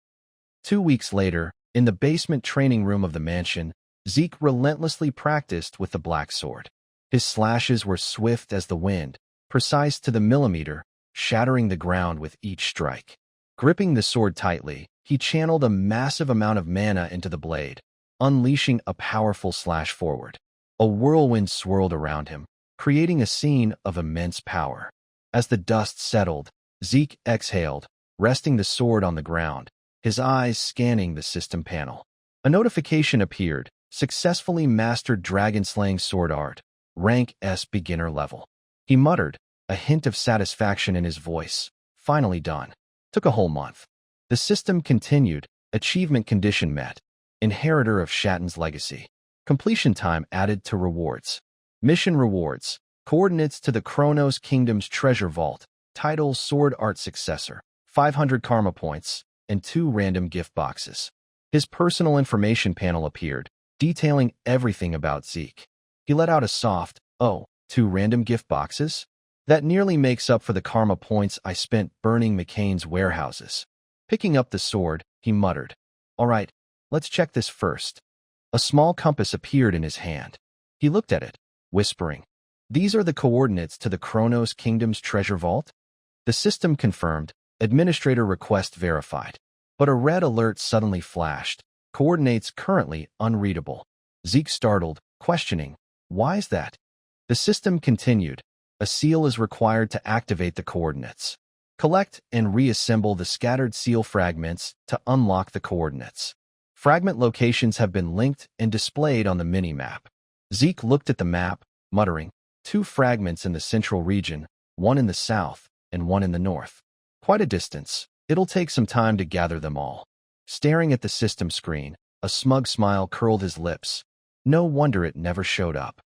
2 weeks later, in the basement training room of the mansion, Zeke relentlessly practiced with the black sword. His slashes were swift as the wind, precise to the millimeter, shattering the ground with each strike. Gripping the sword tightly, he channeled a massive amount of mana into the blade, unleashing a powerful slash forward. A whirlwind swirled around him, creating a scene of immense power. As the dust settled, Zeke exhaled, resting the sword on the ground, his eyes scanning the system panel. A notification appeared, successfully mastered dragon-slaying sword art, rank S beginner level. He muttered, a hint of satisfaction in his voice. Finally done. Took a whole month. The system continued, achievement condition met. Inheritor of Shatten's legacy. Completion time added to rewards. Mission rewards. Coordinates to the Chronos Kingdom's treasure vault. Title Sword Art Successor. 500 karma points, and 2 random gift boxes. His personal information panel appeared, detailing everything about Zeke. He let out a soft, oh, 2 random gift boxes? That nearly makes up for the karma points I spent burning McCain's warehouses. Picking up the sword, he muttered, all right, let's check this first. A small compass appeared in his hand. He looked at it, whispering, these are the coordinates to the Chronos Kingdom's treasure vault? The system confirmed, administrator request verified. But a red alert suddenly flashed, coordinates currently unreadable. Zeke startled, questioning, why is that? The system continued, a seal is required to activate the coordinates. Collect and reassemble the scattered seal fragments to unlock the coordinates. Fragment locations have been linked and displayed on the mini-map. Zeke looked at the map, muttering, 2 fragments in the central region, 1 in the south, and 1 in the north. Quite a distance. It'll take some time to gather them all. Staring at the system screen, a smug smile curled his lips. No wonder it never showed up.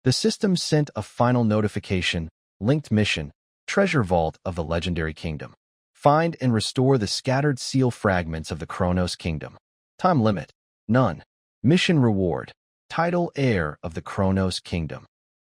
The system sent a final notification, linked mission, treasure vault of the legendary kingdom. Find and restore the scattered seal fragments of the Chronos Kingdom. Time limit, none. Mission reward, title heir of the Chronos Kingdom.